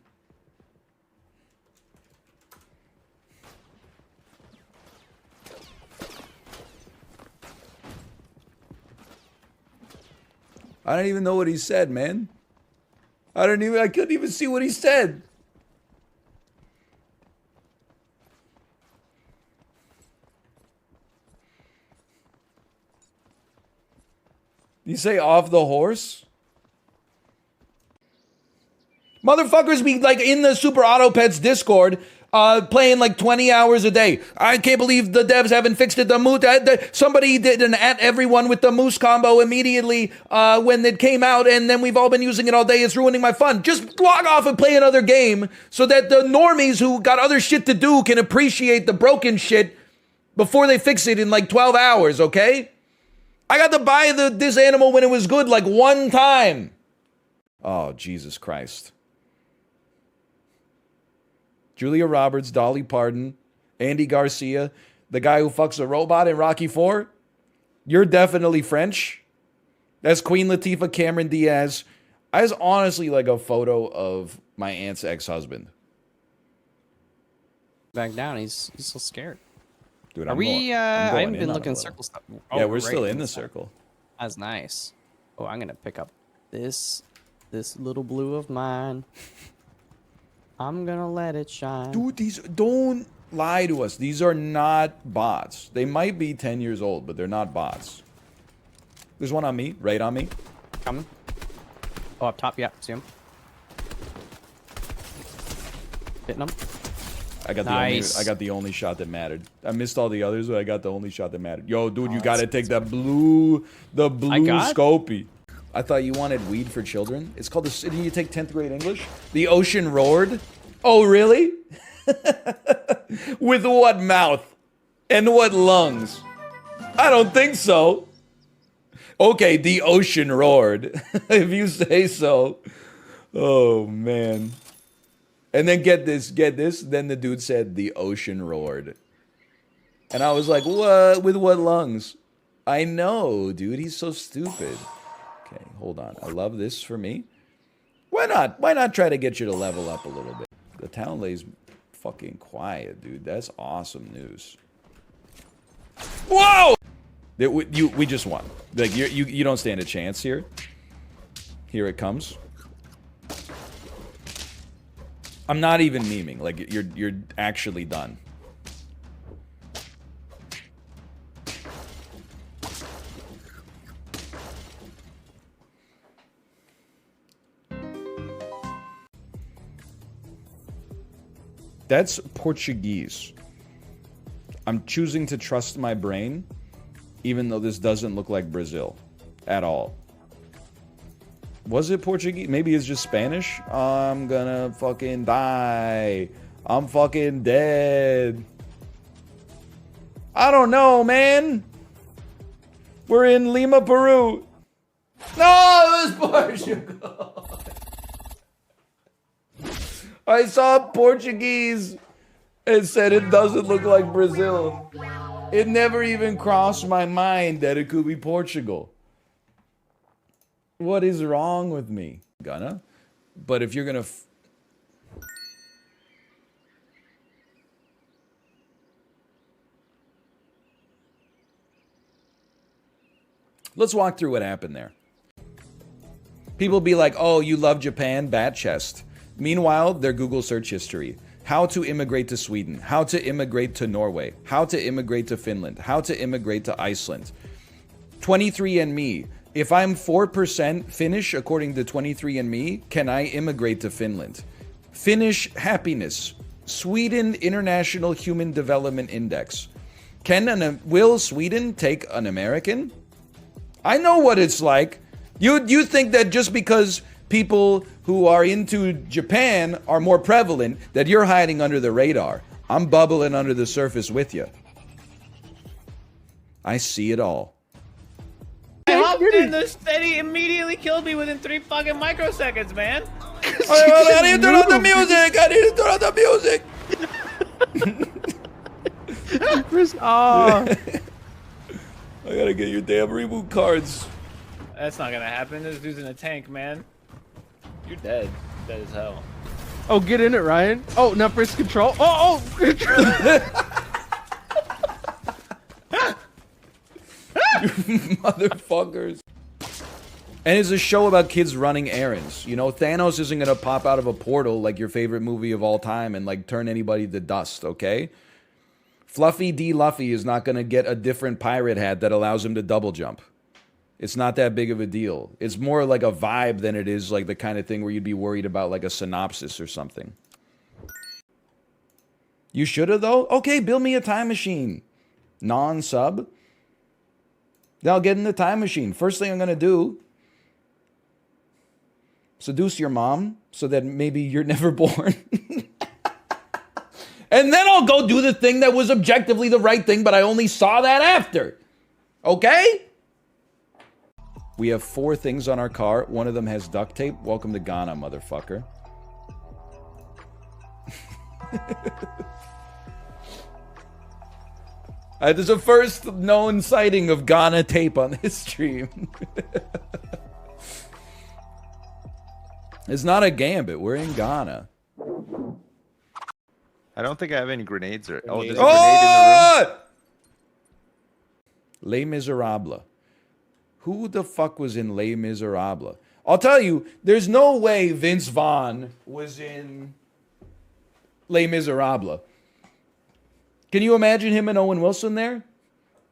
I don't even know what he said, man. I couldn't even see what he said. You say off the horse? Motherfuckers be like in the Super Auto Pets Discord playing like 20 hours a day. I can't believe the devs haven't fixed it. Somebody did an at everyone with the moose combo immediately when it came out, and then we've all been using it all day. It's ruining my fun. Just log off and play another game so that the normies who got other shit to do can appreciate the broken shit before they fix it in like 12 hours, okay? I got to buy this animal when it was good like one time. Oh, Jesus Christ. Julia Roberts, Dolly Parton, Andy Garcia, the guy who fucks a robot in Rocky IV. You're definitely French. That's Queen Latifah, Cameron Diaz. I was honestly like a photo of my aunt's ex-husband. Back down. He's so scared. Dude, I haven't been looking at circle stuff. Yeah, we're still in the circle. That's nice. Oh, I'm gonna pick up this little blue of mine. I'm gonna let it shine. Dude, these don't lie to us. These are not bots. They might be 10 years old, but they're not bots. There's one on me, right on me. Coming. Oh, up top, yeah, see him. Hitting him. I got the only shot that mattered. I missed all the others, but I got the only shot that mattered. Yo, dude, you gotta take that blue scopy. I thought you wanted weed for children. It's called the. Did you take 10th grade English? The ocean roared. Oh, really? With what mouth? And what lungs? I don't think so. Okay, the ocean roared. If you say so. Oh, man. And then get this. Then the dude said, the ocean roared. And I was like, what? With what lungs? I know, dude. He's so stupid. Okay, hold on. I love this for me. Why not? Why not try to get you to level up a little bit? The town lays fucking quiet, dude. That's awesome news. Whoa! We just won. Like you don't stand a chance here. Here it comes. I'm not even memeing. Like you're actually done. That's Portuguese. I'm choosing to trust my brain, even though this doesn't look like Brazil at all. Was it Portuguese? Maybe it's just Spanish? I'm gonna fucking die. I'm fucking dead. I don't know, man. We're in Lima, Peru. No, it was Portugal. I saw Portuguese and said it doesn't look like Brazil. It never even crossed my mind that it could be Portugal. What is wrong with me? Gonna. But if you're gonna... Let's walk through what happened there. People be like, oh, you love Japan? Bat chest. Meanwhile, their Google search history. How to immigrate to Sweden. How to immigrate to Norway. How to immigrate to Finland. How to immigrate to Iceland. 23andMe. If I'm 4% Finnish, according to 23andMe, can I immigrate to Finland? Finnish happiness. Sweden International Human Development Index. Will Sweden take an American? I know what it's like. You think that just because people who are into Japan are more prevalent, that you're hiding under the radar. I'm bubbling under the surface with you. I see it all. I hopped in the steady, immediately killed me within 3 fucking microseconds, man. I need to turn on the music. I need to turn on the music. Chris, I gotta get your damn reboot cards. That's not gonna happen. This dude's in a tank, man. You're dead. Dead as hell. Oh, get in it, Ryan. Oh, now press control. Oh, control. You motherfuckers. And it's a show about kids running errands. You know, Thanos isn't gonna pop out of a portal like your favorite movie of all time and like turn anybody to dust, okay? Fluffy D. Luffy is not gonna get a different pirate hat that allows him to double jump. It's not that big of a deal. It's more like a vibe than it is like the kind of thing where you'd be worried about like a synopsis or something. You shoulda though? Okay, build me a time machine. Non-sub? Then I'll get in the time machine. First thing I'm gonna do, seduce your mom so that maybe you're never born. And then I'll go do the thing that was objectively the right thing, but I only saw that after. Okay? We have 4 things on our car. One of them has duct tape. Welcome to Ghana, motherfucker. There's a first known sighting of Ghana tape on this stream. It's not a gambit. We're in Ghana. I don't think I have any grenades or. Oh, there's a grenade in the room. Les Miserables. Who the fuck was in Les Miserables? I'll tell you, there's no way Vince Vaughn was in Les Miserables. Can you imagine him and Owen Wilson there?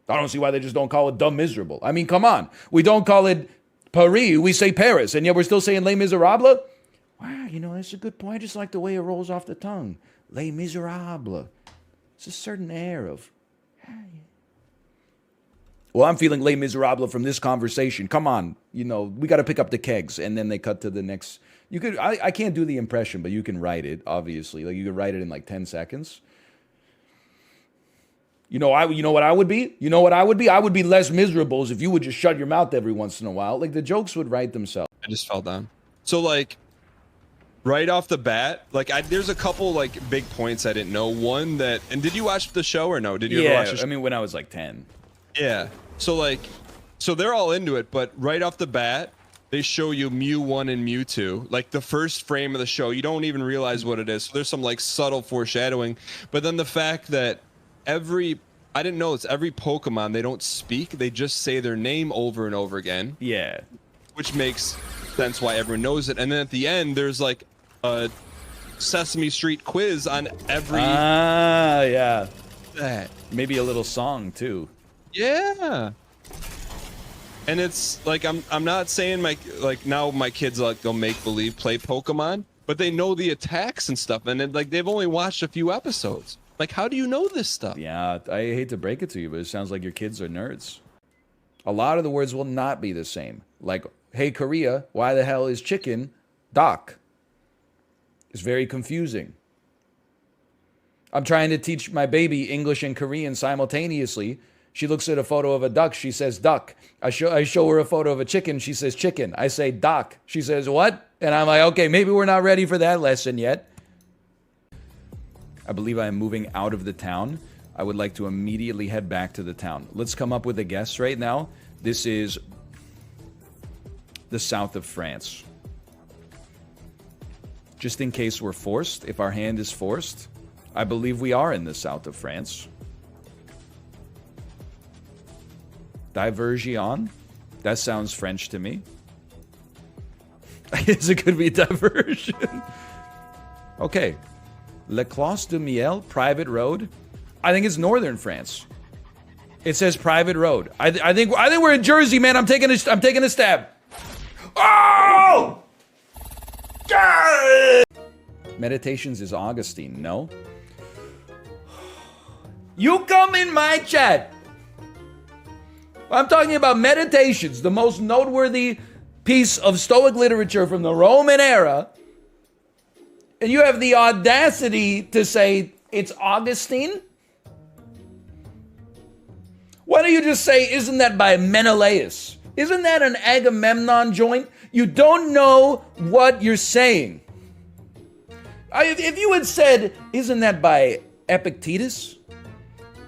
I don't see why they just don't call it Dumb Miserable. I mean, come on. We don't call it Paris, we say Paris, and yet we're still saying Les Miserables? Wow, you know, that's a good point. I just like the way it rolls off the tongue. Les Miserables. It's a certain air of... Well, I'm feeling Les Miserables from this conversation. Come on, you know, we got to pick up the kegs, and then they cut to the next. You could, I can't do the impression, but you can write it. Obviously, like you could write it in like 10 seconds. You know what I would be? You know what I would be? I would be less miserable if you would just shut your mouth every once in a while. Like the jokes would write themselves. I just fell down. So like, right off the bat, like there's a couple like big points I didn't know. One that, and did you watch the show or no? Did you ever watch the show? I mean, when I was like 10. Yeah. So like, so they're all into it, but right off the bat, they show you Mew 1 and Mew 2. Like the first frame of the show, you don't even realize what it is. So there's some like subtle foreshadowing. But then the fact that I didn't know it's every Pokemon, they don't speak. They just say their name over and over again. Yeah. Which makes sense why everyone knows it. And then at the end, there's like a Sesame Street quiz on every... yeah. That. Maybe a little song too. Yeah. And it's like I'm not saying now my kids like they'll make believe play Pokemon, but they know the attacks and stuff, and like they've only watched a few episodes. Like, how do you know this stuff? Yeah, I hate to break it to you, but it sounds like your kids are nerds. A lot of the words will not be the same. Like, hey Korea, why the hell is chicken Doc? It's very confusing. I'm trying to teach my baby English and Korean simultaneously. She looks at a photo of a duck. She says duck. I show her a photo of a chicken. She says chicken. I say doc. She says what? And I'm like, okay, maybe we're not ready for that lesson yet. I believe I am moving out of the town. I would like to immediately head back to the town. Let's come up with a guess right now. This is the south of France. Just in case we're forced, if our hand is forced, I believe we are in the south of France. Diversion? That sounds French to me. I guess it could be diversion. Okay. Le Clos de Miel, private road. I think it's northern France. It says private road. I think we're in Jersey, man. I'm taking a stab. Oh! God! Meditations is Augustine, no? You come in my chat. I'm talking about Meditations, the most noteworthy piece of Stoic literature from the Roman era. And you have the audacity to say it's Augustine? Why don't you just say, isn't that by Menelaus? Isn't that an Agamemnon joint? You don't know what you're saying. If you had said, isn't that by Epictetus?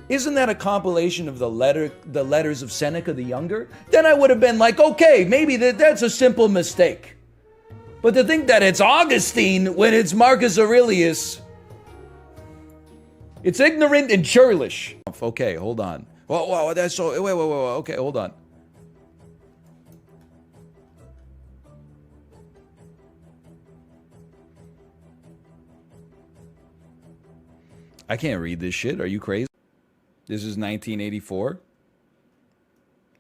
Isn't that a compilation of the letters of Seneca the Younger? Then I would have been like, okay, maybe that's a simple mistake. But to think that it's Augustine when it's Marcus Aurelius, it's ignorant and churlish. Okay, hold on. Whoa, that's so, wait, okay, hold on. I can't read this shit. Are you crazy? This is 1984.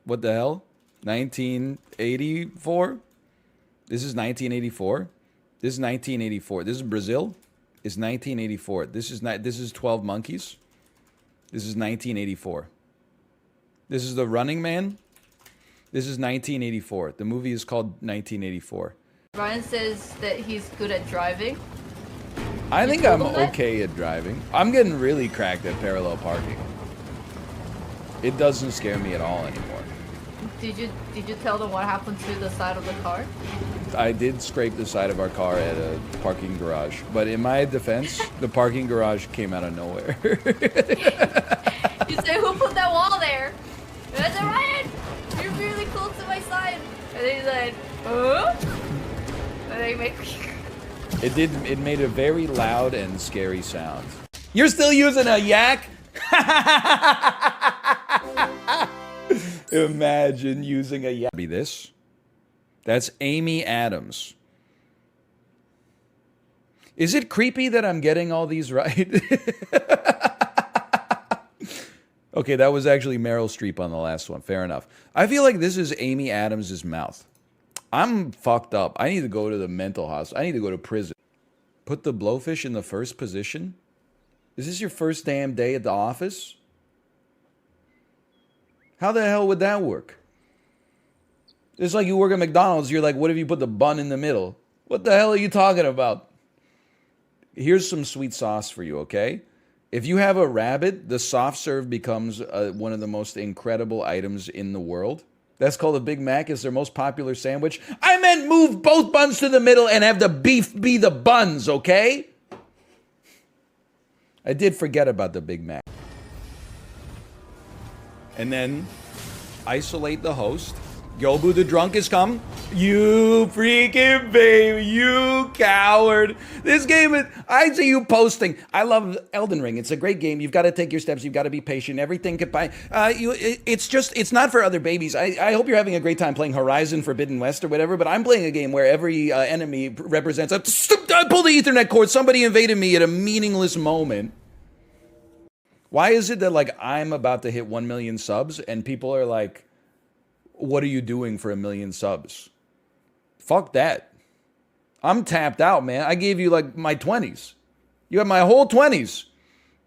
What the hell? 1984? This is 1984. This is 1984. This is Brazil. It's 1984. This is 12 Monkeys. This is 1984. This is The Running Man. This is 1984. The movie is called 1984. Ryan says that he's good at driving. I think I'm okay at driving. I'm getting really cracked at parallel parking. It doesn't scare me at all anymore. Did you tell them what happened to the side of the car? I did scrape the side of our car at a parking garage, but in my defense, the parking garage came out of nowhere. You say, who put that wall there? And I said, Ryan, you're really close to my side. And then he's like, huh? And then he made It made a very loud and scary sound. You're still using a yak? Imagine using a yak. Be this. That's Amy Adams. Is it creepy that I'm getting all these right? Okay, that was actually Meryl Streep on the last one. Fair enough. I feel like this is Amy Adams' mouth. I'm fucked up. I need to go to the mental hospital. I need to go to prison. Put the blowfish in the first position? Is this your first damn day at the office? How the hell would that work? It's like you work at McDonald's. You're like, what if you put the bun in the middle? What the hell are you talking about? Here's some sweet sauce for you, okay? If you have a rabbit, the soft serve becomes one of the most incredible items in the world. That's called a Big Mac. It's their most popular sandwich. I meant move both buns to the middle and have the beef be the buns, okay? I did forget about the Big Mac. And then isolate the host. Yobu the drunk is come. You freaking baby, you coward. This game is, I see you posting. I love Elden Ring. It's a great game. You've got to take your steps. You've got to be patient. Everything could buy. It's not for other babies. I hope you're having a great time playing Horizon Forbidden West or whatever, but I'm playing a game where every enemy represents a, I pulled the Ethernet cord. Somebody invaded me at a meaningless moment. Why is it that like I'm about to hit 1 million subs and people are like, what are you doing for 1 million subs? Fuck that. I'm tapped out, man. I gave you like my 20s. You have my whole 20s.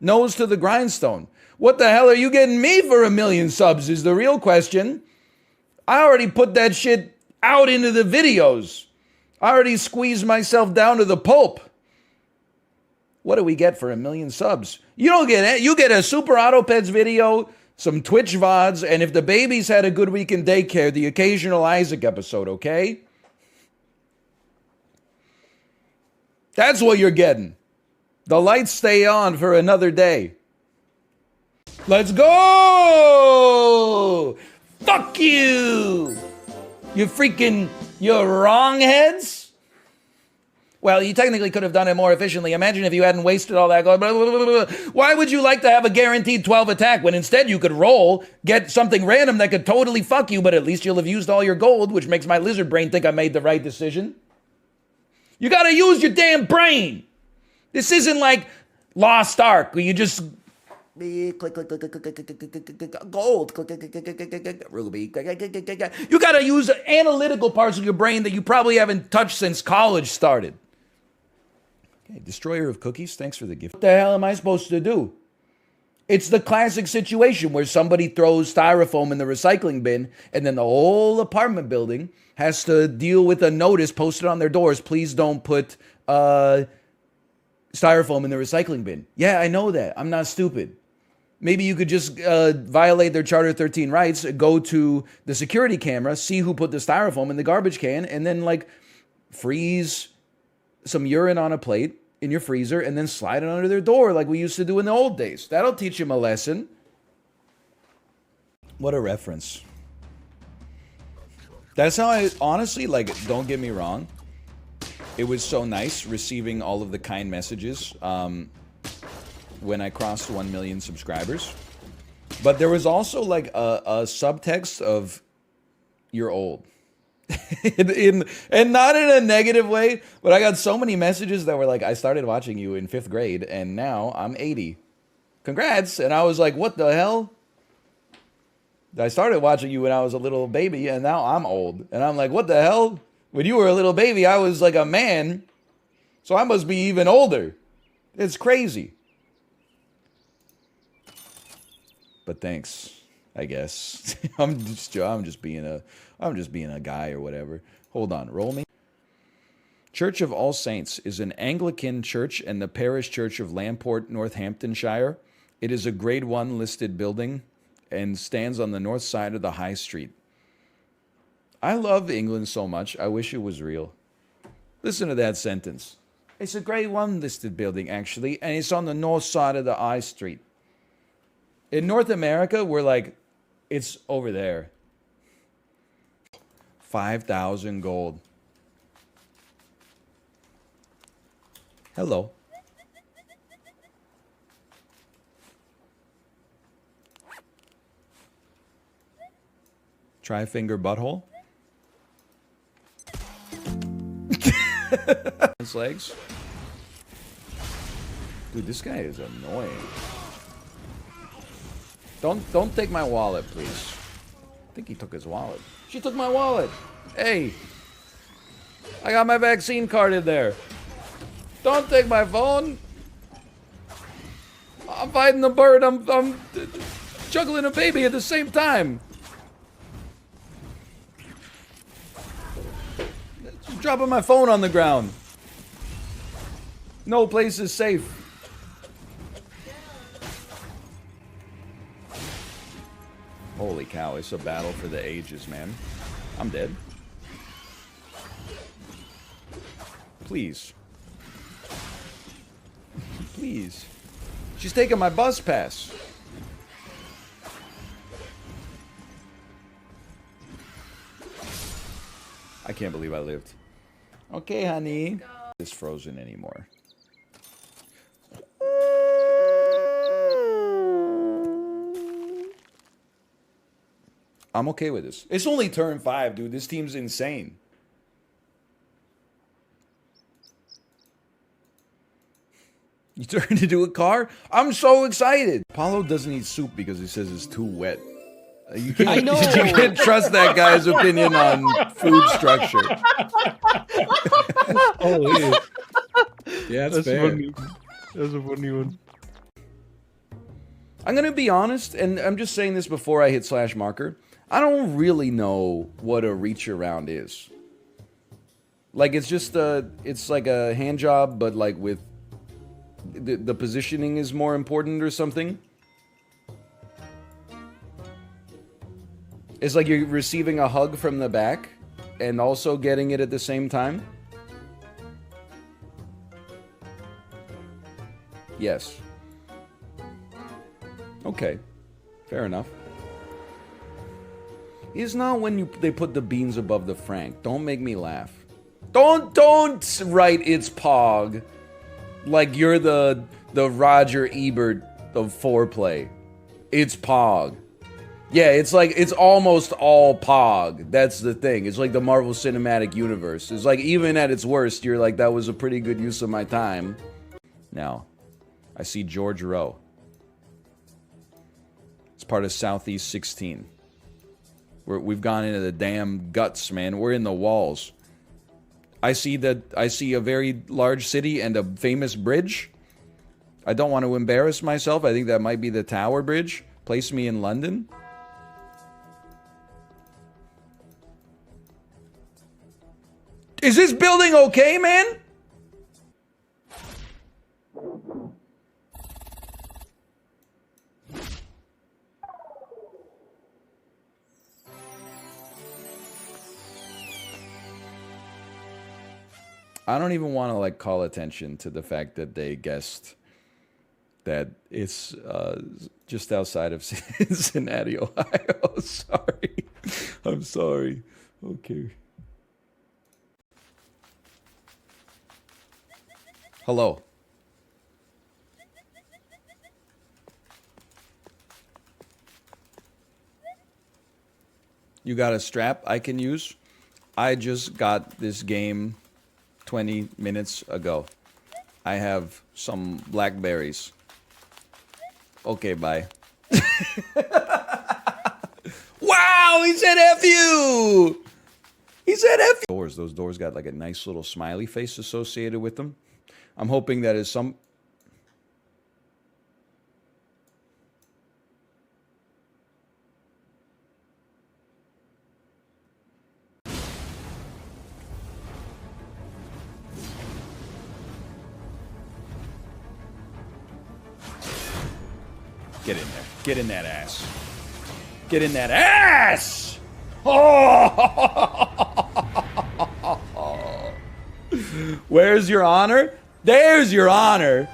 Nose to the grindstone. What the hell are you getting me for 1 million subs is the real question. I already put that shit out into the videos. I already squeezed myself down to the pulp. What do we get for 1 million subs? You don't get it. You get a Super Autopets video, some Twitch VODs, and if the babies had a good week in daycare, the occasional Isaac episode, okay? That's what you're getting. The lights stay on for another day. Let's go! Fuck you! You freaking, you wrong heads? Well, you technically could have done it more efficiently. Imagine if you hadn't wasted all that going. Blah, blah, blah, blah. Why would you like to have a guaranteed 12 attack when instead you could roll, get something random that could totally fuck you, but at least you'll have used all your gold, which makes my lizard brain think I made the right decision. You gotta use your damn brain. This isn't like Lost Ark where you just click, click, click, click, click, click, click, gold, click, click, click, click, click, click, ruby. You gotta use analytical parts of your brain that you probably haven't touched since college started. Okay, destroyer of cookies, thanks for the gift. What the hell am I supposed to do? It's the classic situation where somebody throws styrofoam in the recycling bin and then the whole apartment building has to deal with a notice posted on their doors. Please don't put styrofoam in the recycling bin. Yeah, I know that. I'm not stupid. Maybe you could just violate their Charter 13 rights, go to the security camera, see who put the styrofoam in the garbage can, and then like freeze some urine on a plate in your freezer and then slide it under their door like we used to do in the old days. That'll teach them a lesson. What a reference. That's how I, honestly, like, don't get me wrong. It was so nice receiving all of the kind messages when I crossed 1 million subscribers. But there was also like a subtext of, you're old. and not in a negative way, but I got so many messages that were like, I started watching you in 5th grade and now I'm 80. Congrats. And I was like, what the hell? I started watching you when I was a little baby and now I'm old. And I'm like, what the hell? When you were a little baby, I was like a man. So I must be even older. It's crazy. But thanks, I guess. I'm just being a guy or whatever. Hold on, roll me. Church of All Saints is an Anglican church and the parish church of Lamport, Northamptonshire. It is a grade 1 listed building and stands on the north side of the High Street. I love England so much, I wish it was real. Listen to that sentence. It's a grade 1 listed building, actually, and it's on the north side of the High Street. In North America, we're like, it's over there. 5,000 gold. Hello. Tri-finger butthole. His legs. Dude, this guy is annoying. Don't take my wallet, please. I think he took his wallet. She took my wallet. Hey. I got my vaccine card in there. Don't take my phone. I'm fighting the bird. I'm juggling a baby at the same time. Just dropping my phone on the ground. No place is safe. cow. It's a battle for the ages, man. I'm dead. Please. Please. She's taking my bus pass. I can't believe I lived. Okay, honey. It's frozen anymore. I'm okay with this. It's only turn 5, dude. This team's insane. You turned into a car? I'm so excited. Apollo doesn't eat soup because he says it's too wet. You can't, I know. You can't trust that guy's opinion on food structure. Oh, Yeah, that's fair. funny. That's a funny one. I'm gonna be honest, and I'm just saying this before I hit slash marker. I don't really know what a reach around is. Like, it's just it's like a hand job, but like with the positioning is more important or something. It's like you're receiving a hug from the back and also getting it at the same time. Yes. Okay. Fair enough. It's not when they put the beans above the frank. Don't make me laugh. Don't write it's POG like you're the Roger Ebert of foreplay. It's POG. Yeah, it's like, it's almost all POG. That's the thing. It's like the Marvel Cinematic Universe. It's like, even at its worst, you're like, that was a pretty good use of my time. Now, I see George Rowe. It's part of Southeast 16. We've gone into the damn guts, man. We're in the walls. I see a very large city and a famous bridge. I don't want to embarrass myself. I think that might be the Tower Bridge. Place me in London. Is this building okay, man? I don't even want to like call attention to the fact that they guessed that it's just outside of Cincinnati, Ohio. Sorry. I'm sorry. Okay. Hello. You got a strap I can use? I just got this game 20 minutes ago. I have some blackberries. Okay, bye. Wow, he said F you! He said F you! Those doors got like a nice little smiley face associated with them. I'm hoping that is some... Get in there. Get in that ass. Get in that ass! Oh! Where's your honor? There's your honor.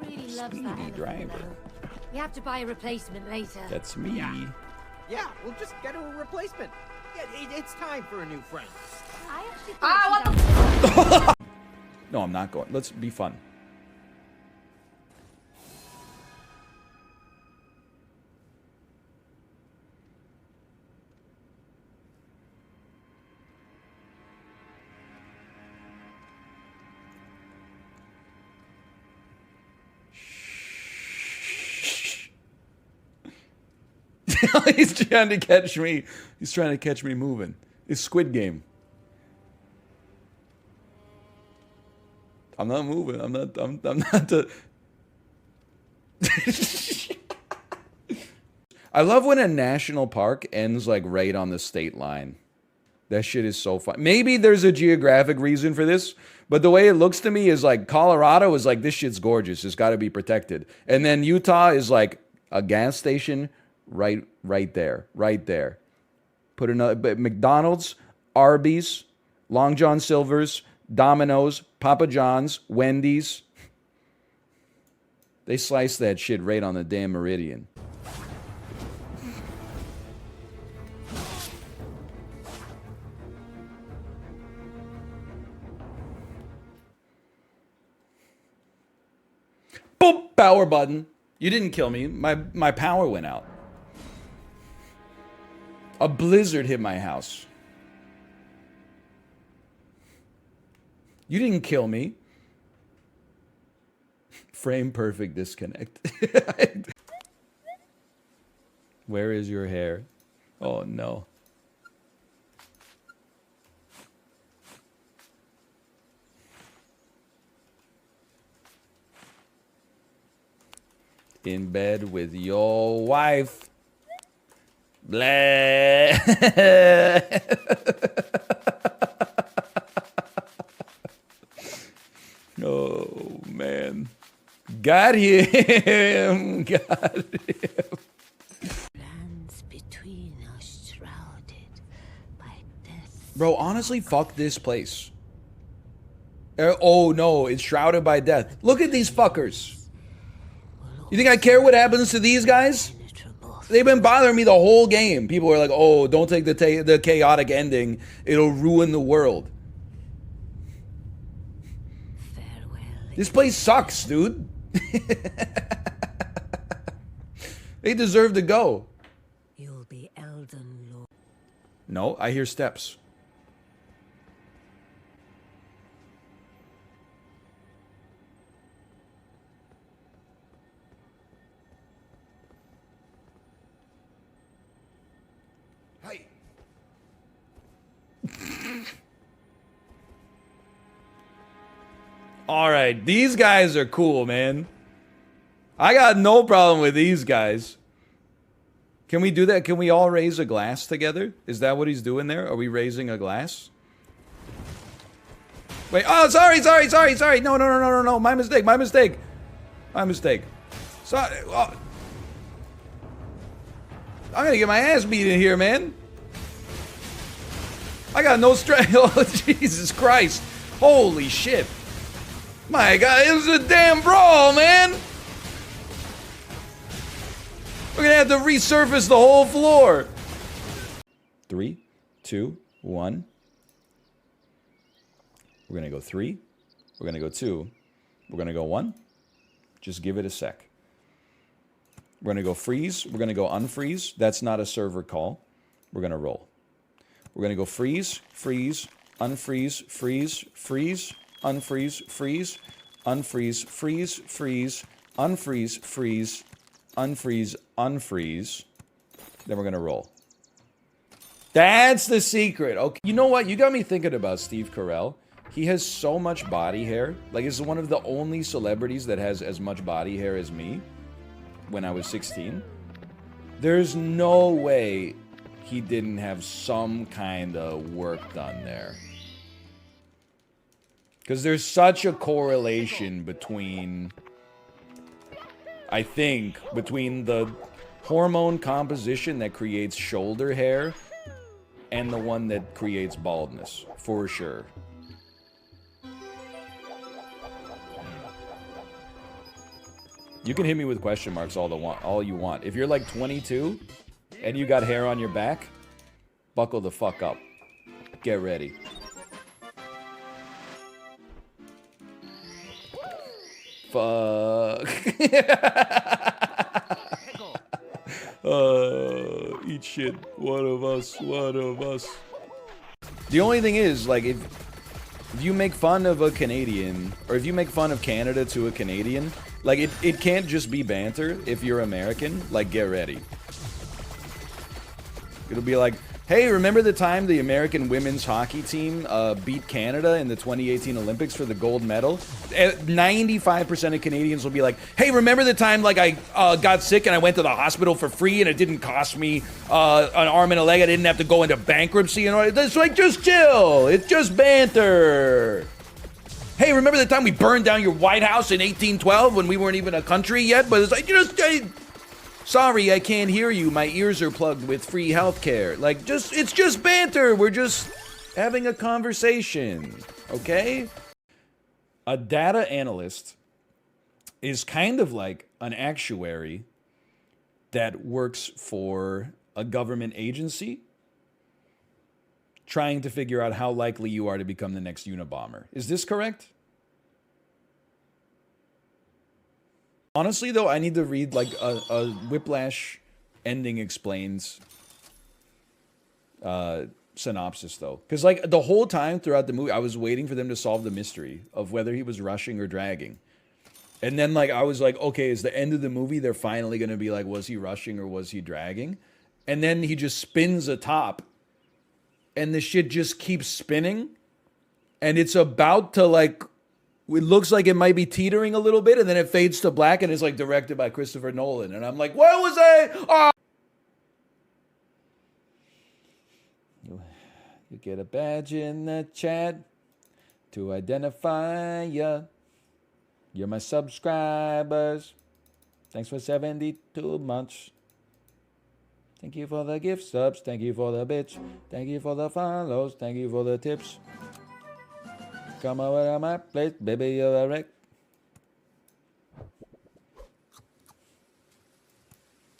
Really loves that elevator, driver. though. We have to buy a replacement later. That's me. Yeah, we'll just get a replacement. Yeah, it's time for a new friend. I actually thought No, I'm not going. Let's be fun. He's trying to catch me. He's trying to catch me moving. It's Squid Game. I'm not moving. I'm not the... I love when a national park ends like right on the state line. That shit is so fun. Maybe there's a geographic reason for this, but the way it looks to me is like Colorado is like, this shit's gorgeous. It's got to be protected. And then Utah is like a gas station right there. Put another, but McDonald's, Arby's, Long John Silver's, Domino's, Papa John's, Wendy's. They slice that shit right on the damn meridian. Boop! Power button. You didn't kill me. My power went out. A blizzard hit my house. You didn't kill me. Frame perfect disconnect. Where is your hair? Oh no. In bed with your wife. Blah. Oh man. Got him. Got him. Lands between us shrouded by death. Bro, honestly, fuck this place. Oh no, it's shrouded by death. Look at these fuckers. You think I care what happens to these guys? They've been bothering me the whole game. People are like, oh, don't take the chaotic ending. It'll ruin the world. This place sucks, dude. They deserve to go. You'll be Elden Lord. No, I hear steps. Hey. All right, these guys are cool, man. I got no problem with these guys. Can we do that? Can we all raise a glass together? Is that what he's doing there? Are we raising a glass? Wait, oh, sorry. No. My mistake. Sorry. Oh. I'm gonna get my ass beat in here, man. I got no strength. Oh, Jesus Christ. Holy shit. My God, it was a damn brawl, man. We're gonna have to resurface the whole floor. 3, 2, 1. We're gonna go 3. We're gonna go 2. We're gonna go 1. Just give it a sec. We're gonna go freeze. We're gonna go unfreeze. That's not a server call. We're gonna roll. We're gonna go freeze, freeze, unfreeze, freeze, freeze, unfreeze, freeze, unfreeze, freeze, freeze, unfreeze, freeze, unfreeze, unfreeze. Then we're gonna roll. That's the secret. Okay, you know what? You got me thinking about Steve Carell. He has so much body hair. Like, he's one of the only celebrities that has as much body hair as me when I was 16. There's no way he didn't have some kind of work done there. Because there's such a correlation between, I think, between the hormone composition that creates shoulder hair and the one that creates baldness, for sure. You can hit me with question marks all you want. If you're like 22 and you got hair on your back, buckle the fuck up. Get ready. Fuck. Eat shit. One of us. The only thing is, like, if you make fun of a Canadian, or if you make fun of Canada to a Canadian, like, it can't just be banter if you're American. Like, get ready. It'll be like, Hey, remember the time the American women's hockey team beat Canada in the 2018 Olympics for the gold medal? 95% of Canadians will be like, hey, remember the time like I got sick and I went to the hospital for free and it didn't cost me an arm and a leg. I didn't have to go into bankruptcy. And all. It's like, just chill. It's just banter. Hey, remember the time we burned down your White House in 1812 when we weren't even a country yet? But it's like, sorry, I can't hear you. My ears are plugged with free healthcare. Like, it's just banter. We're just having a conversation, okay? A data analyst is kind of like an actuary that works for a government agency trying to figure out how likely you are to become the next Unabomber. Is this correct? Honestly, though, I need to read like a Whiplash ending explains synopsis, though. Because like the whole time throughout the movie, I was waiting for them to solve the mystery of whether he was rushing or dragging. And then like I was like, okay, is the end of the movie they're finally going to be like, was he rushing or was he dragging? And then he just spins a top and the shit just keeps spinning. And it's about to like... It looks like it might be teetering a little bit, and then it fades to black, and it's like directed by Christopher Nolan. And I'm like, where was I? Oh! You get a badge in the chat to identify ya. You're my subscribers. Thanks for 72 months. Thank you for the gift subs. Thank you for the bits. Thank you for the follows. Thank you for the tips. Come over to my place, baby, you're a wreck.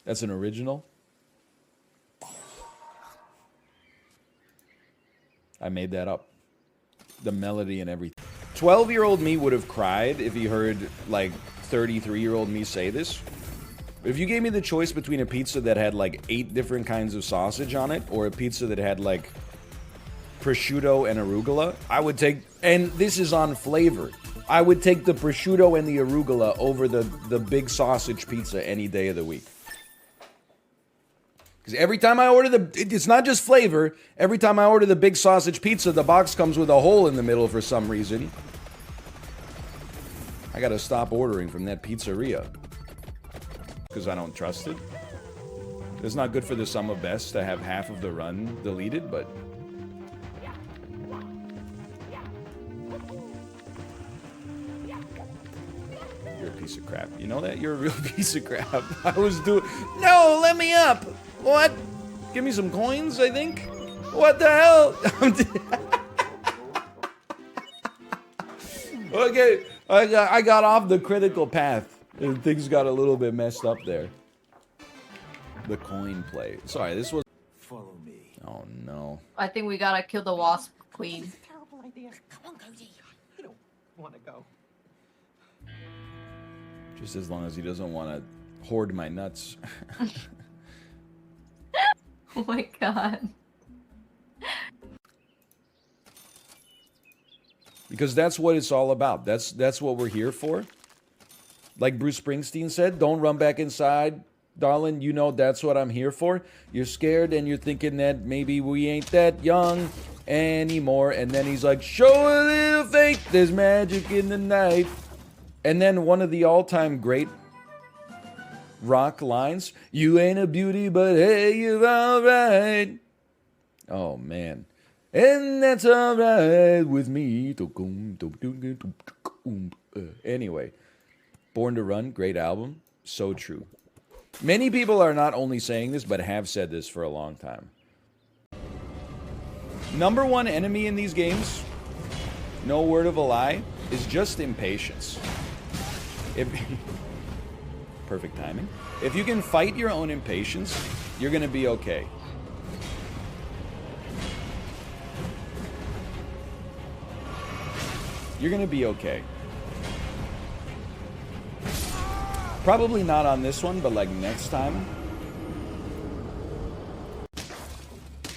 That's an original. I made that up. The melody and everything. 12-year-old me would have cried if he heard, like, 33-year-old me say this. If you gave me the choice between a pizza that had, like, 8 different kinds of sausage on it, or a pizza that had, like, prosciutto and arugula, I would take, and this is on flavor, I would take the prosciutto and the arugula over the big sausage pizza any day of the week. Because every time I order it's not just flavor, every time I order the big sausage pizza, the box comes with a hole in the middle for some reason. I gotta stop ordering from that pizzeria. Because I don't trust it. It's not good for the sum of best to have half of the run deleted, but... You're a piece of crap. You know that? You're a real piece of crap. I was doing... No, let me up! What? Give me some coins, I think? What the hell? Okay, I got off the critical path. And things got a little bit messed up there. The coin play. Sorry, this was... Follow me. Oh, no. I think we gotta kill the wasp queen. Terrible idea. Come on, Cody. I don't want to go. Just as long as he doesn't want to hoard my nuts. Oh my god. Because that's what it's all about. That's what we're here for. Like Bruce Springsteen said, don't run back inside, darling. You know that's what I'm here for. You're scared and you're thinking that maybe we ain't that young anymore. And then he's like, show a little faith, there's magic in the night. And then one of the all-time great rock lines, you ain't a beauty, but hey, you're alright. Oh, man. And that's alright with me. Anyway, Born to Run, great album. So true. Many people are not only saying this, but have said this for a long time. Number one enemy in these games, no word of a lie, is just impatience. Perfect timing. If you can fight your own impatience, you're going to be okay. You're going to be okay. Probably not on this one, but like next time.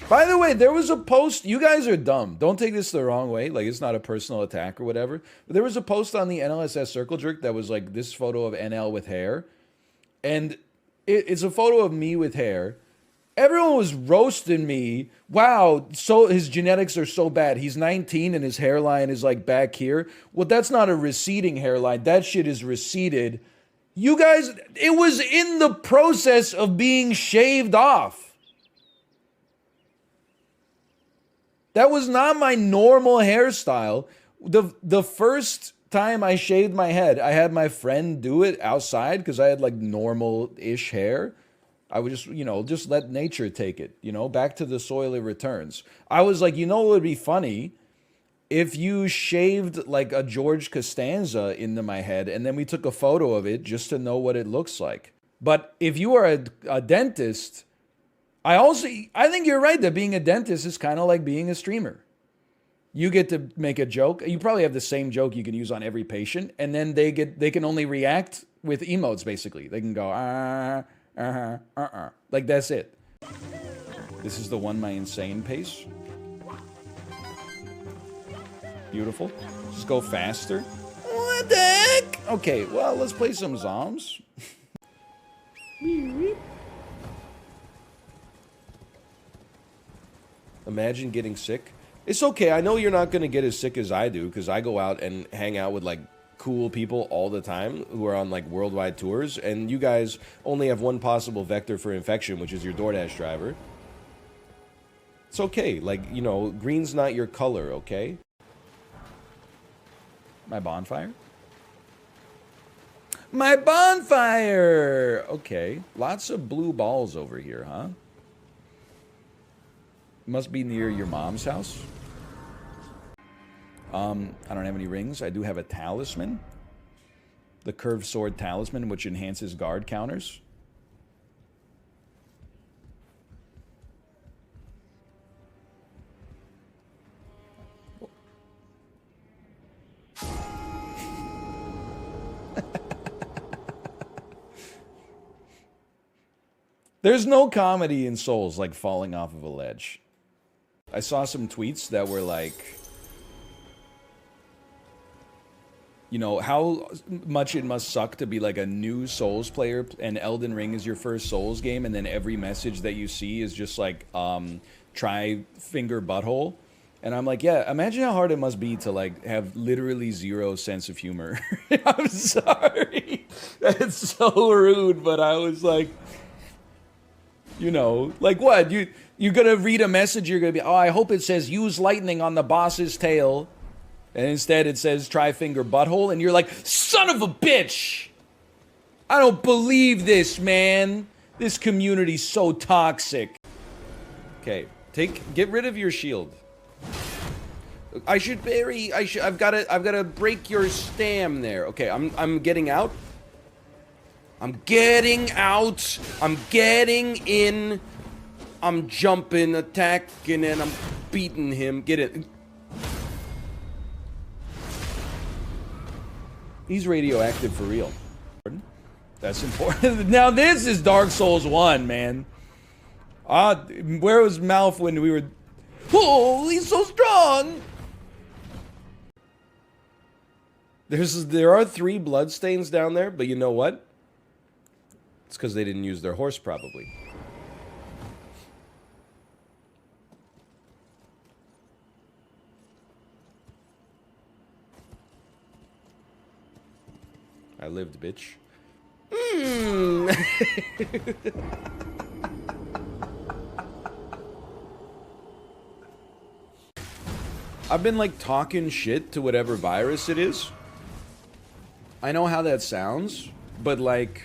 By the way, there was a post. You guys are dumb. Don't take this the wrong way. Like, it's not a personal attack or whatever. But there was a post on the NLSS Circle Jerk that was like this photo of NL with hair. And it's a photo of me with hair. Everyone was roasting me. Wow, so his genetics are so bad. He's 19 and his hairline is like back here. Well, that's not a receding hairline. That shit is receded. You guys, it was in the process of being shaved off. That was not my normal hairstyle. The first time I shaved my head, I had my friend do it outside because I had like normal-ish hair. I would just, just let nature take it, back to the soil it returns. I was like, what would be funny? If you shaved like a George Costanza into my head and then we took a photo of it just to know what it looks like. But if you are a dentist, I think you're right that being a dentist is kind of like being a streamer. You get to make a joke. You probably have the same joke you can use on every patient, and then they can only react with emotes basically. They can go like that's it. This is the one my insane pace. Beautiful. Just go faster. What the heck? Okay, well, let's play some Zoms. Imagine getting sick. It's okay. I know you're not going to get as sick as I do because I go out and hang out with like cool people all the time who are on like worldwide tours, and you guys only have one possible vector for infection, which is your DoorDash driver. It's okay. Like, green's not your color, okay? My bonfire? My bonfire! Okay. Lots of blue balls over here, huh? Must be near your mom's house. I don't have any rings. I do have a talisman. The curved sword talisman, which enhances guard counters. There's no comedy in Souls like falling off of a ledge. I saw some tweets that were like, how much it must suck to be like a new Souls player and Elden Ring is your first Souls game, and then every message that you see is just like, try finger butthole. And I'm like, yeah, imagine how hard it must be to like have literally zero sense of humor. I'm sorry. That's so rude, but I was like, like what? You're gonna read a message, you're gonna be, I hope it says use lightning on the boss's tail. And instead it says try finger butthole, and you're like, son of a bitch! I don't believe this, man. This community's so toxic. Okay, get rid of your shield. I've gotta break your stam there. Okay, I'm getting out. I'm getting out. I'm getting in. I'm jumping, attacking, and I'm beating him. Get it. He's radioactive for real. That's important. Now this is Dark Souls 1, man. Where was Malf when we were... Oh, he's so strong! There are 3 bloodstains down there, but you know what? It's because they didn't use their horse, probably. I lived, bitch. I've been like talking shit to whatever virus it is. I know how that sounds, but like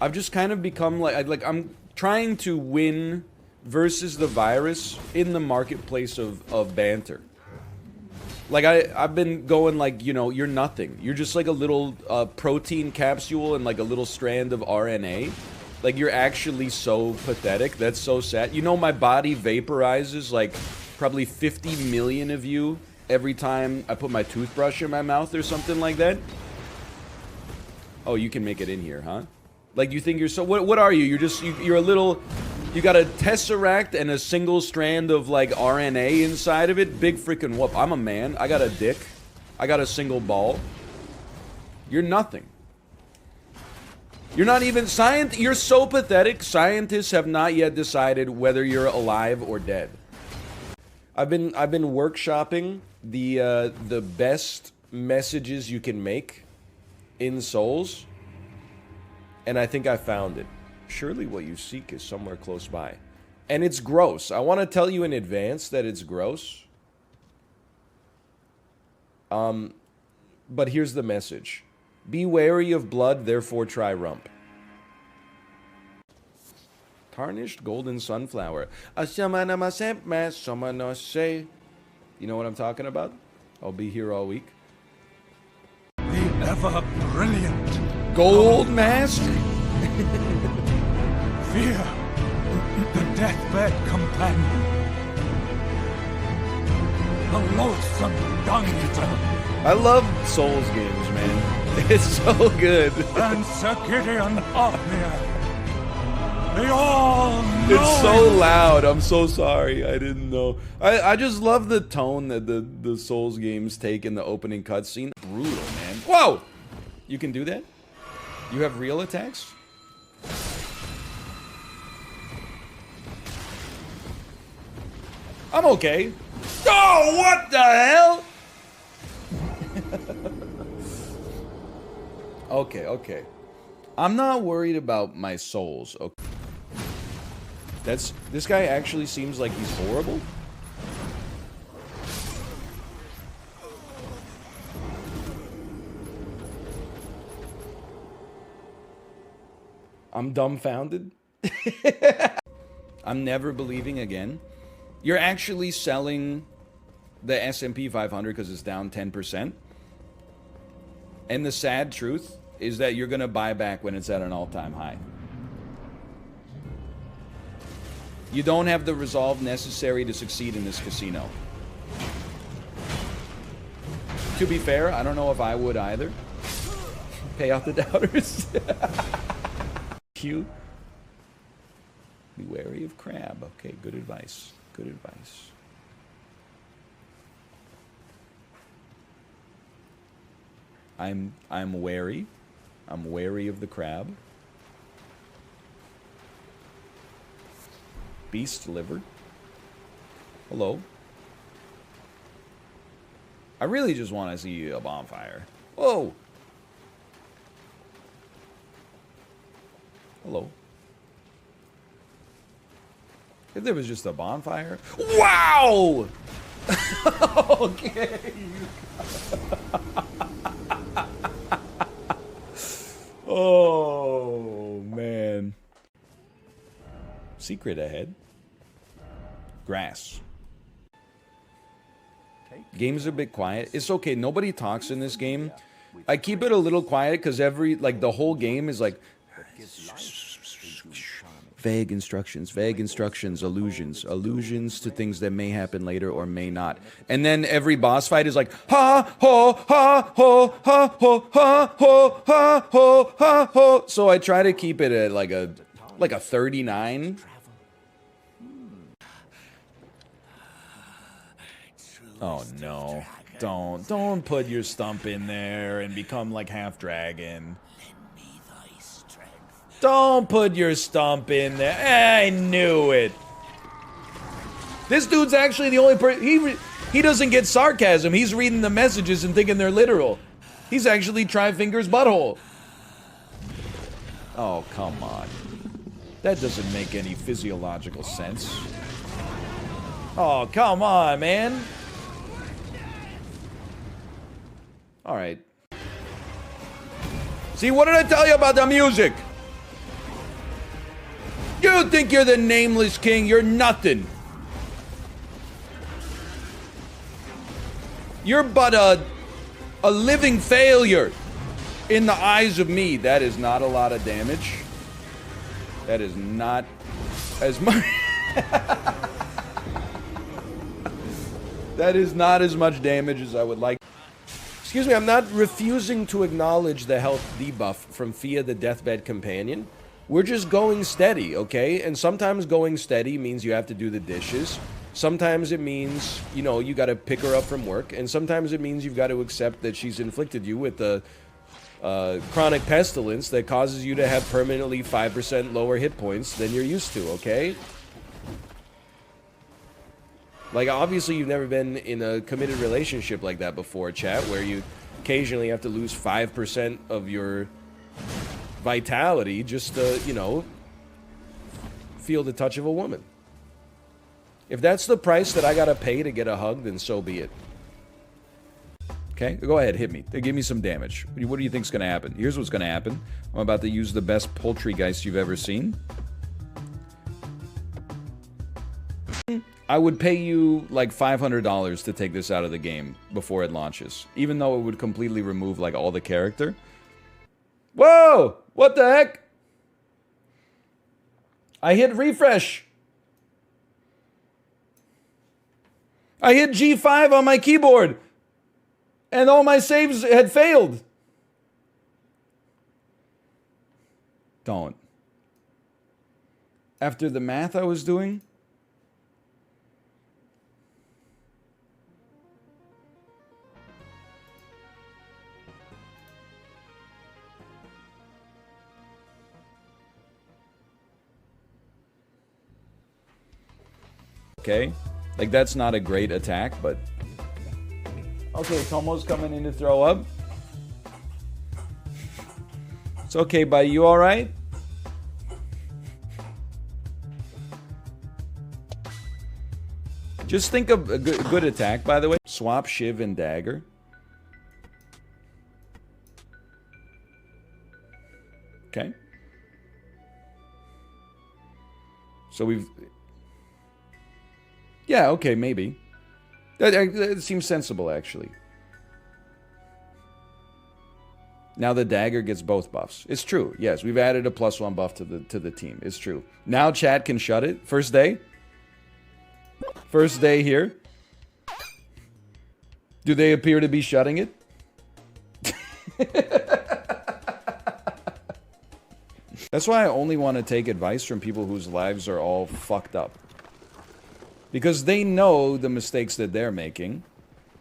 I've just kind of become like I'm trying to win versus the virus in the marketplace of banter. Like I've been going like, you're nothing. You're just like a little protein capsule and like a little strand of RNA. Like you're actually so pathetic. That's so sad. My body vaporizes like probably 50 million of you every time I put my toothbrush in my mouth or something like that. Oh, you can make it in here, huh? Like you think you're so... What are you? You're a little... You got a tesseract and a single strand of like RNA inside of it. Big freaking whoop. I'm a man. I got a dick. I got a single ball. You're nothing. You're not even you're so pathetic. Scientists have not yet decided whether you're alive or dead. I've been workshopping the best messages you can make in Souls, and I think I found it. Surely what you seek is somewhere close by. And it's gross. I want to tell you in advance that it's gross. But here's the message. Be wary of blood, therefore try rump. Tarnished golden sunflower. You know what I'm talking about? I'll be here all week. The ever brilliant Gold mask? Fear, the deathbed companion. The loathsome dung eater. I love Souls games, man. It's so good. And Sir Gideon Ofnir. They all know. It's so loud. I'm so sorry. I didn't know. I just love the tone that the Souls games take in the opening cutscene. Brutal, man. Whoa! You can do that? You have real attacks? I'm okay. Oh, what the hell? Okay. I'm not worried about my souls. Okay. This guy actually seems like he's horrible. I'm dumbfounded. I'm never believing again. You're actually selling the S&P 500 because it's down 10%. And the sad truth is that you're going to buy back when it's at an all-time high. You don't have the resolve necessary to succeed in this casino. To be fair, I don't know if I would either. Pay out the doubters. Q. Be wary of crab. Okay, good advice. Good advice. I'm wary. I'm wary of the crab. Beast liver. Hello. I really just want to see a bonfire. Whoa. Hello. If there was just a bonfire. Wow! Okay. Oh, man. Secret ahead. Grass. Game's a bit quiet. It's okay. Nobody talks in this game. I keep it a little quiet because the whole game is like vague instructions, allusions to things that may happen later or may not. And then every boss fight is like ha ho ha ho ha ho ha ho ha ho ha ho. So I try to keep it at like a 39. Oh no. Don't put your stump in there and become like half dragon. Don't put your stump in there. I knew it. This dude's actually the only person. He doesn't get sarcasm. He's reading the messages and thinking they're literal. He's actually Tri-Finger's butthole. Oh, come on. That doesn't make any physiological sense. Oh, come on, man. All right. See, what did I tell you about the music? You think you're the nameless king? You're nothing. You're but a living failure in the eyes of me. That is not a lot of damage. That is not as much. That is not as much damage as I would like. Excuse me, I'm not refusing to acknowledge the health debuff from Fia the Deathbed Companion. We're just going steady, okay? And sometimes going steady means you have to do the dishes. Sometimes it means, you know, you gotta pick her up from work. And sometimes it means you've got to accept that she's inflicted you with the chronic pestilence that causes you to have permanently 5% lower hit points than you're used to, okay? Like, obviously you've never been in a committed relationship like that before, chat, where you occasionally have to lose 5% of your vitality just to, you know, feel the touch of a woman. If that's the price that I gotta pay to get a hug, then so be it. Okay, go ahead, hit me. Give me some damage. What do you think's gonna happen? Here's what's gonna happen. I'm about to use the best poultrygeist you've ever seen. I would pay you like $500 to take this out of the game before it launches, even though it would completely remove like all the character. Whoa! What the heck? I hit refresh. I hit G5 on my keyboard, and all my saves had failed. Don't. After the math I was doing? Okay, like that's not a great attack, but okay, Tomo's coming in to throw up. It's okay, buddy. You all right? Just think of a good attack, by the way. Swap Shiv and Dagger. Okay. So we've... Yeah, okay, maybe. That seems sensible, actually. Now the dagger gets both buffs. It's true. Yes, we've added a +1 buff to the team. It's true. Now chat can shut it. First day. First day here. Do they appear to be shutting it? That's why I only want to take advice from people whose lives are all fucked up. Because they know the mistakes that they're making.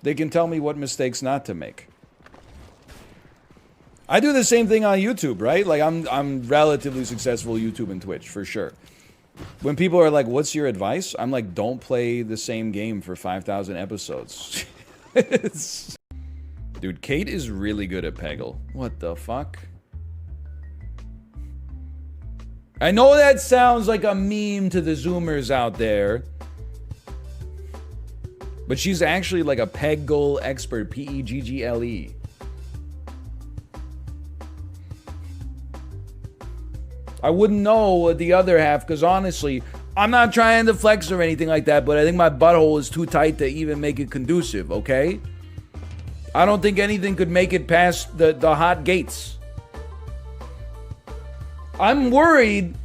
They can tell me what mistakes not to make. I do the same thing on YouTube, right? Like, I'm relatively successful YouTube and Twitch, for sure. When people are like, what's your advice? I'm like, don't play the same game for 5,000 episodes. Dude, Kate is really good at Peggle. What the fuck? I know that sounds like a meme to the Zoomers out there. But she's actually like a Peggle expert, P-E-G-G-L-E. I wouldn't know the other half, because honestly, I'm not trying to flex or anything like that, but I think my butthole is too tight to even make it conducive, okay? I don't think anything could make it past the hot gates. I'm worried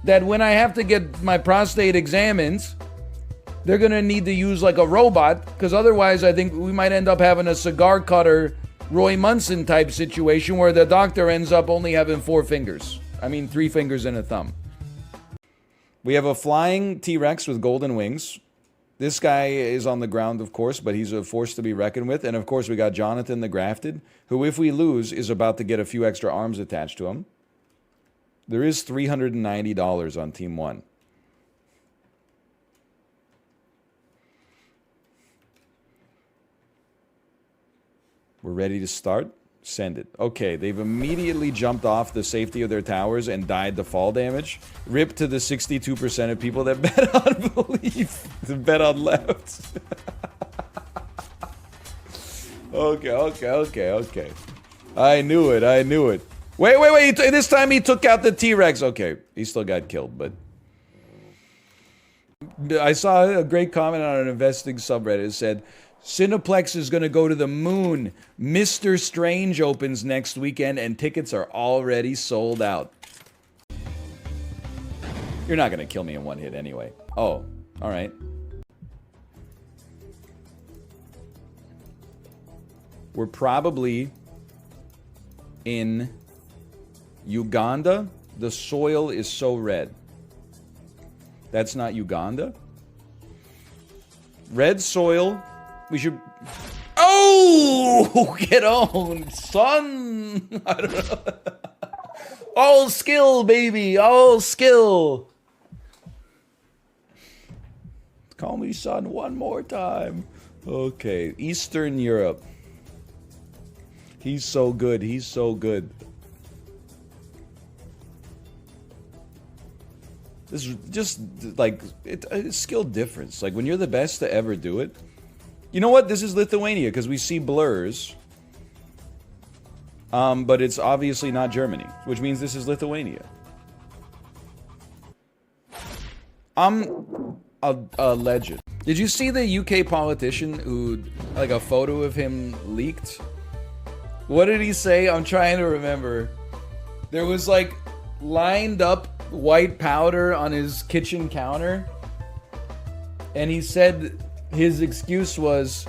that when I have to get my prostate examined, they're gonna need to use like a robot, because otherwise I think we might end up having a cigar cutter, Roy Munson type situation where the doctor ends up only having 4 fingers. I mean 3 fingers and a thumb. We have a flying T-Rex with golden wings. This guy is on the ground, of course, but he's a force to be reckoned with. And of course we got Jonathan the Grafted, who if we lose is about to get a few extra arms attached to him. There is $390 on Team 1. We're ready to start. Send it. Okay, they've immediately jumped off the safety of their towers and died to fall damage. Rip to the 62% of people that bet on belief. To bet on left. Okay. I knew it. Wait. This time he took out the T-Rex. Okay, he still got killed, but... I saw a great comment on an investing subreddit. It said, Cineplex is going to go to the moon. Mr. Strange opens next weekend and tickets are already sold out. You're not going to kill me in one hit anyway. Oh, all right. We're probably in Uganda. The soil is so red. That's not Uganda. Red soil. We should... Oh! Oh, get on, son. I don't know. All skill, baby. All skill. Call me son one more time. Okay, Eastern Europe. He's so good. He's so good. This is just like it's skill difference. Like when you're the best to ever do it. You know what? This is Lithuania because we see blurs. But it's obviously not Germany, which means this is Lithuania. I'm a legend. Did you see the UK politician who, like, a photo of him leaked? What did he say? I'm trying to remember. There was, like, lined up white powder on his kitchen counter. And he said his excuse was,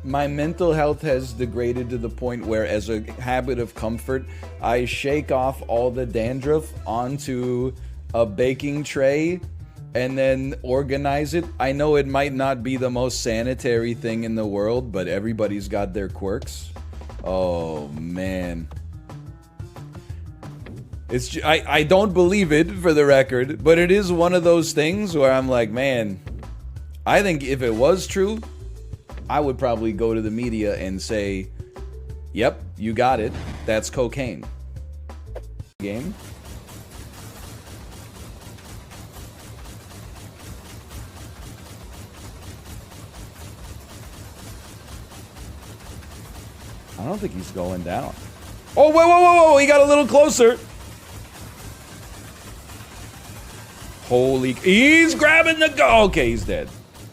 my mental health has degraded to the point where, as a habit of comfort, I shake off all the dandruff onto a baking tray and then organize it. I know it might not be the most sanitary thing in the world, but everybody's got their quirks. Oh, man. It's I don't believe it, for the record, but it is one of those things where I'm like, man, I think if it was true, I would probably go to the media and say, yep, you got it. That's cocaine. Game. I don't think he's going down. Oh, whoa, he got a little closer. Holy, he's grabbing the go. Okay, he's dead.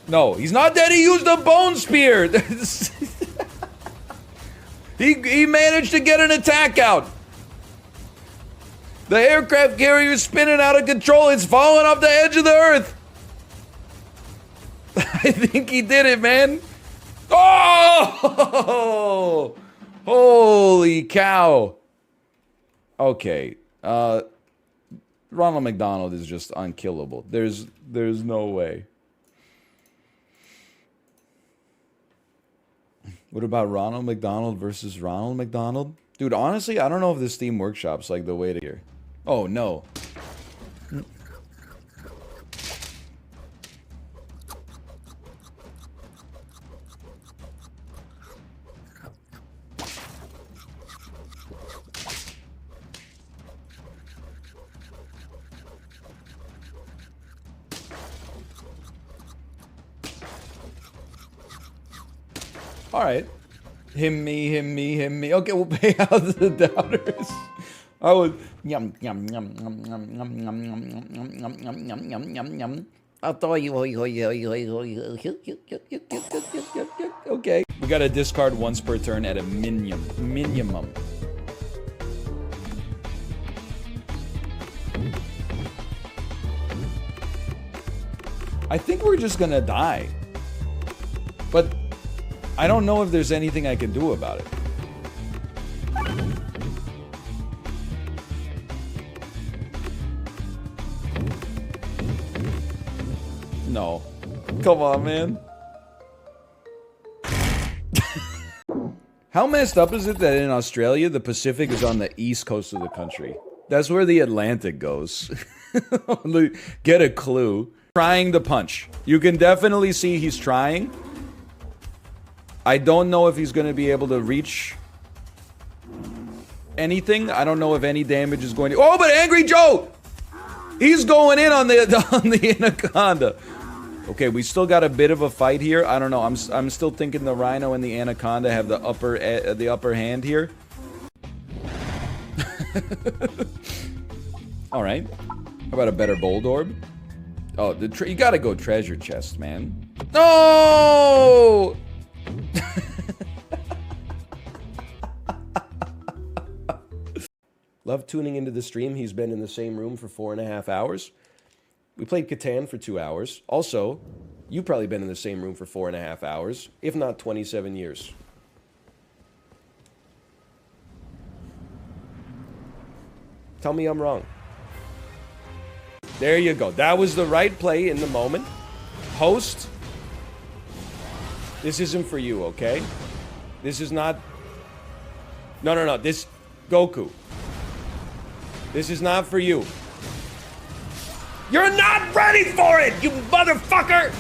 No, he's not dead. He used a bone spear. He managed to get an attack out. The aircraft carrier is spinning out of control. It's falling off the edge of the earth. I think he did it, man. Oh! Holy cow. Okay. Ronald McDonald is just unkillable. There's no way. What about Ronald McDonald versus Ronald McDonald? Dude, honestly, I don't know if this Steam Workshop's like the way to here. Oh, no. All right. Him, me. Okay, we'll pay out the doubters. I would yum yum yum yum yum yum yum yum yum yum yum yum yum yum yum. I'll throw you. Okay. We gotta discard once per turn at a minimum. I think we're just gonna die. But I don't know if there's anything I can do about it. No. Come on, man. How messed up is it that in Australia, the Pacific is on the east coast of the country? That's where the Atlantic goes. Get a clue. Trying to punch. You can definitely see he's trying. I don't know if he's going to be able to reach anything. I don't know if any damage is going to... Oh, but Angry Joe! He's going in on the Anaconda. Okay, we still got a bit of a fight here. I don't know. I'm still thinking the Rhino and the Anaconda have the upper hand here. All right. How about a better Boldorb? Oh, you gotta go treasure chest, man. No! Love tuning into the stream. He's been in the same room for 4.5 hours. We played Catan for 2 hours. Also, you've probably been in the same room for 4.5 hours, if not 27 years. Tell me I'm wrong. There you go. That was the right play in the moment. Host, this isn't for you, okay? This is not... No. This... Goku. This is not for you. You're not ready for it, you motherfucker!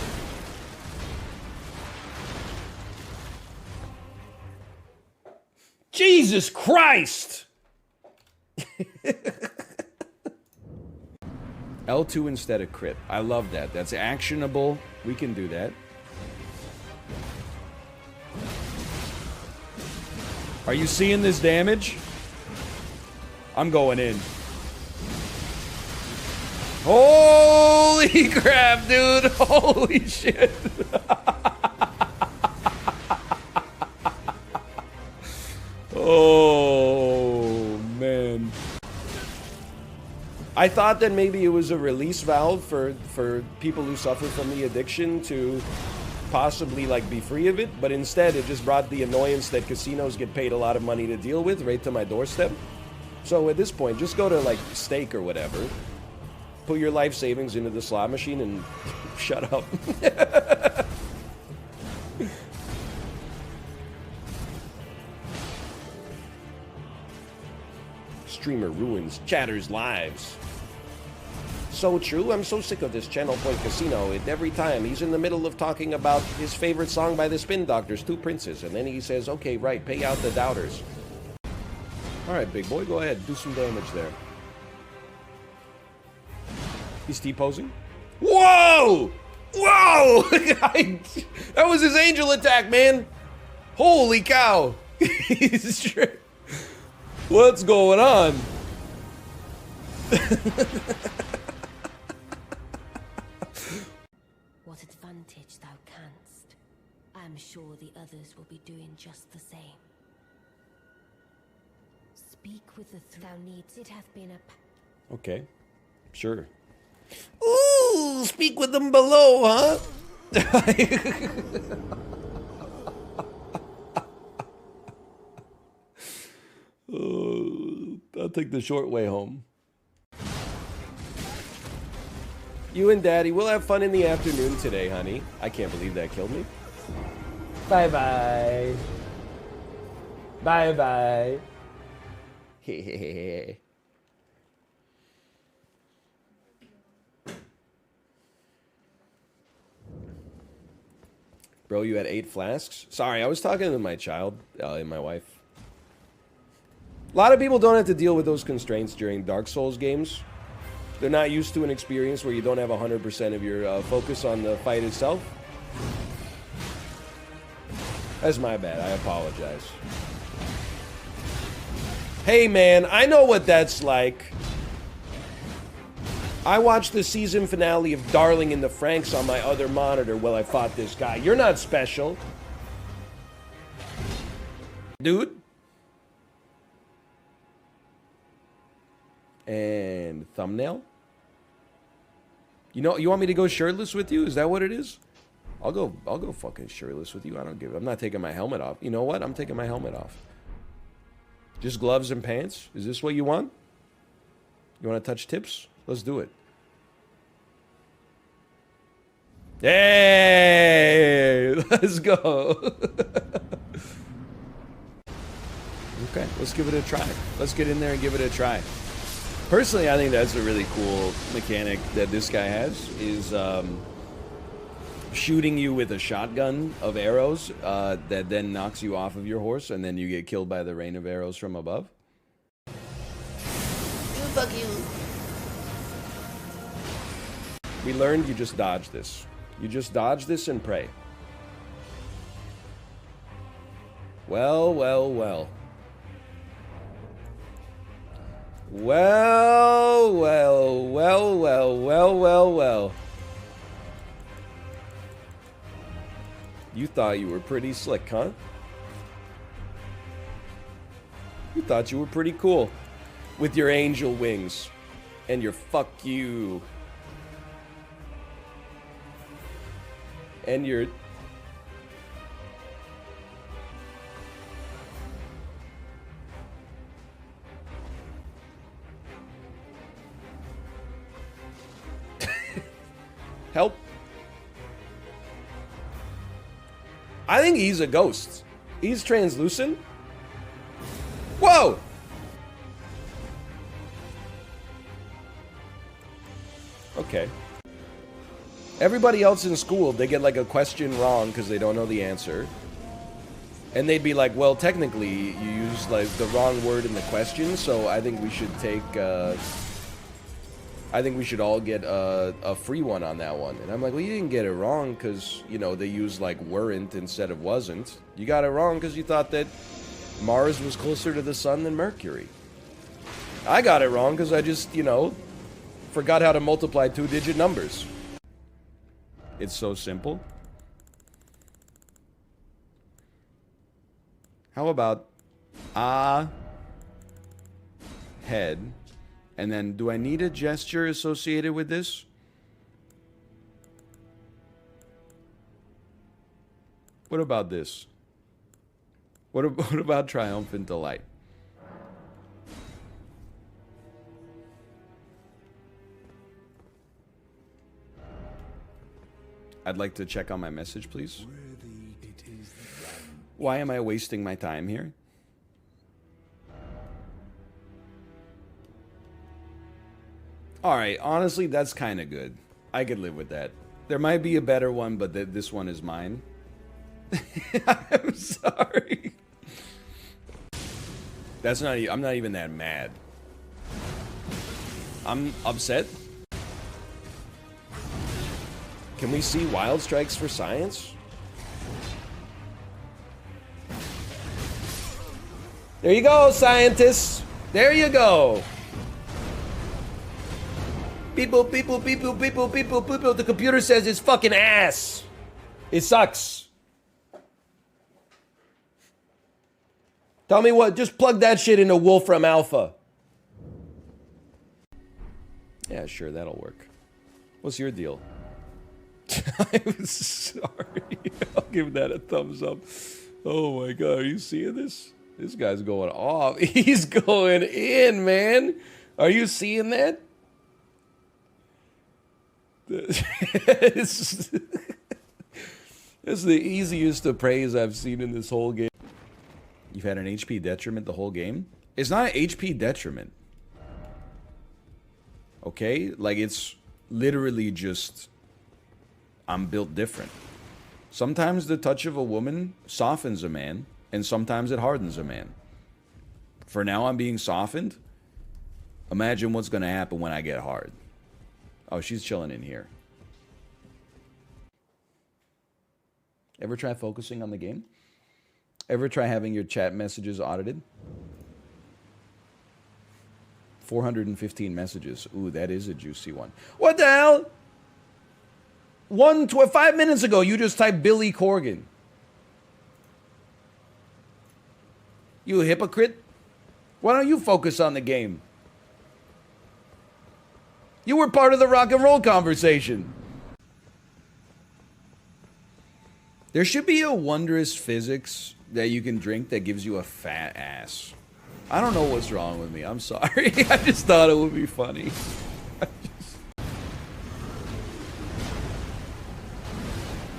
Jesus Christ! L2 instead of crit. I love that. That's actionable. We can do that. Are you seeing this damage? I'm going in. Holy crap, dude. Holy shit. Oh, man. I thought that maybe it was a release valve for people who suffer from the addiction to possibly like be free of it, but instead it just brought the annoyance that casinos get paid a lot of money to deal with right to my doorstep. So at this point, just go to like Stake or whatever, put your life savings into the slot machine and shut up. Streamer ruins chatters' lives. So true. I'm so sick of this Channel Point Casino. Every time he's in the middle of talking about his favorite song by the Spin Doctors, Two Princes, and then he says, okay, right, pay out the doubters. Alright, big boy, go ahead. Do some damage there. He's T-posing. Whoa! Whoa! That was his angel attack, man! Holy cow! He's straight. What's going on? What advantage thou canst. I'm sure the others will be doing just the same. Speak with the thou needs. It hath been a... Okay. Sure. Ooh, speak with them below, huh? I'll take the short way home. You and Daddy, we'll have fun in the afternoon today, honey. I can't believe that killed me. Bye-bye. Bye-bye. Hehehe. Bro, you had 8 flasks? Sorry, I was talking to my child and my wife. A lot of people don't have to deal with those constraints during Dark Souls games. They're not used to an experience where you don't have 100% of your focus on the fight itself. That's my bad. I apologize. Hey, man, I know what that's like. I watched the season finale of Darling in the Franxx on my other monitor while I fought this guy. You're not special. Dude. And thumbnail. You know, you want me to go shirtless with you? Is that what it is? I'll go fucking shirtless with you. I don't give. I'm not taking my helmet off. You know what? I'm taking my helmet off. Just gloves and pants? Is this what you want? You want to touch tips? Let's do it. Hey! Let's go. Okay, let's give it a try. Let's get in there and give it a try. Personally, I think that's a really cool mechanic that this guy has, is shooting you with a shotgun of arrows that then knocks you off of your horse, and then you get killed by the rain of arrows from above. Fuck you. We learned you just dodge this. You just dodge this and pray. Well, well, well. Well, well, well, well, well, well, well. You thought you were pretty slick, huh? You thought you were pretty cool. With your angel wings. And your fuck you. And your... Help. I think he's a ghost. He's translucent? Whoa! Okay. Everybody else in school, they get like a question wrong because they don't know the answer. And they'd be like, well, technically, you used like the wrong word in the question, so I think we should take, I think we should all get a free one on that one. And I'm like, well, you didn't get it wrong because, you know, they used like weren't instead of wasn't. You got it wrong because you thought that Mars was closer to the sun than Mercury. I got it wrong because I just, you know, forgot how to multiply 2-digit numbers. It's so simple. How about head, and then do I need a gesture associated with this? What about this? What about triumphant delight? I'd like to check on my message, please. Why am I wasting my time here? Alright, honestly, that's kind of good. I could live with that. There might be a better one, but this one is mine. I'm sorry. That's not. I'm not even that mad. I'm upset. Can we see wild strikes for science? There you go, scientists. There you go. People. The computer says it's fucking ass. It sucks. Tell me what, just plug that shit into Wolfram Alpha. Yeah, sure, that'll work. What's your deal? I'm sorry. I'll give that a thumbs up. Oh my god, are you seeing this? This guy's going off. He's going in, man. Are you seeing that? This is the easiest of praise I've seen in this whole game. You've had an HP detriment the whole game? It's not an HP detriment. Okay? Like, it's literally just... I'm built different. Sometimes the touch of a woman softens a man, and sometimes it hardens a man. For now, I'm being softened. Imagine what's going to happen when I get hard. Oh, she's chilling in here. Ever try focusing on the game? Ever try having your chat messages audited? 415 messages. Ooh, that is a juicy one. What the hell? 5 minutes ago, you just typed Billy Corgan. You a hypocrite? Why don't you focus on the game? You were part of the rock and roll conversation. There should be a wondrous physics that you can drink that gives you a fat ass. I don't know what's wrong with me. I'm sorry. I just thought it would be funny.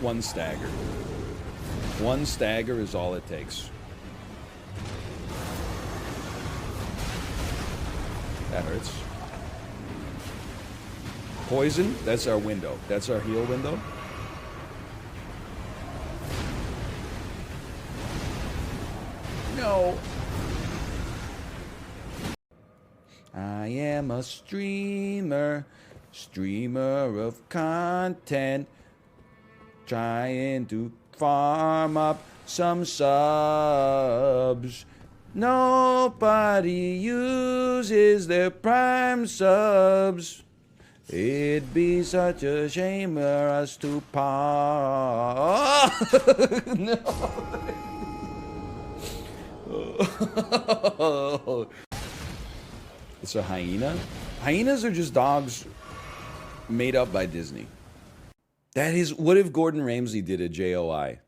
One stagger. One stagger is all it takes. That hurts. Poison, that's our window. That's our heal window. No. I am a streamer of content, trying to farm up some subs. Nobody uses their Prime subs. It'd be such a shame for us to part. No. It's a hyena? Hyenas are just dogs made up by Disney. That is, what if Gordon Ramsay did a JOI?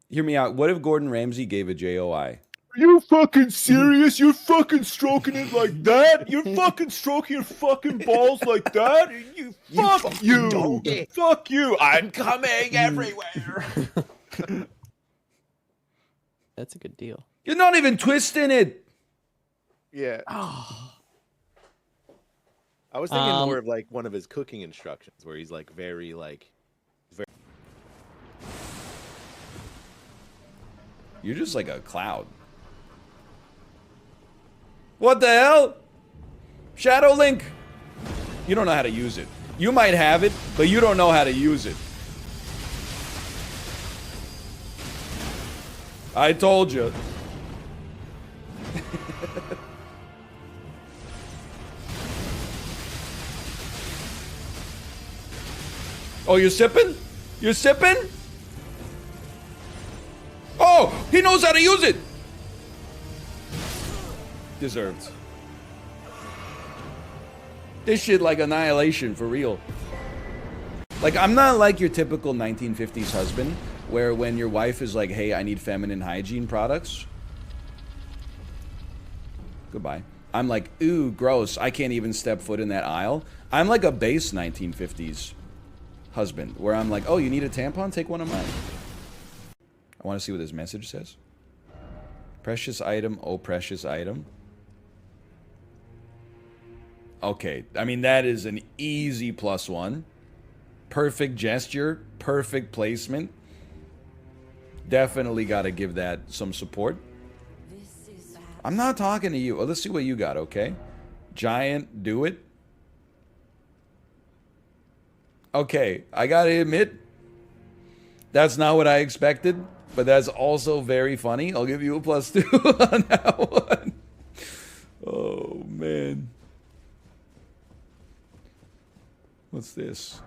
Hear me out. What if Gordon Ramsay gave a JOI? Are you fucking serious? You're fucking stroking it like that? You're fucking stroking your fucking balls like that? Fuck you! Fuck you! I'm coming everywhere! That's a good deal. You're not even twisting it. Yeah. Oh. I was thinking more of like one of his cooking instructions where he's like very You're just like a cloud. What the hell? Shadow Link. You don't know how to use it. You might have it, but you don't know how to use it. I told you. Oh, you're sipping? You're sipping? Oh, he knows how to use it. Deserved. This shit like Annihilation for real. Like, I'm not like your typical 1950s husband where when your wife is like, hey, I need feminine hygiene products. Goodbye. I'm like, ooh, gross. I can't even step foot in that aisle. I'm like a base 1950s husband where I'm like, oh, you need a tampon? Take one of mine. I want to see what this message says. Precious item, oh precious item. Okay, I mean, that is an easy +1. Perfect gesture, perfect placement. Definitely got to give that some support. I'm not talking to you. Well, let's see what you got, okay? Giant, do it. Okay, I gotta admit, that's not what I expected, but that's also very funny. I'll give you a +2 on that one. Oh, man. What's this?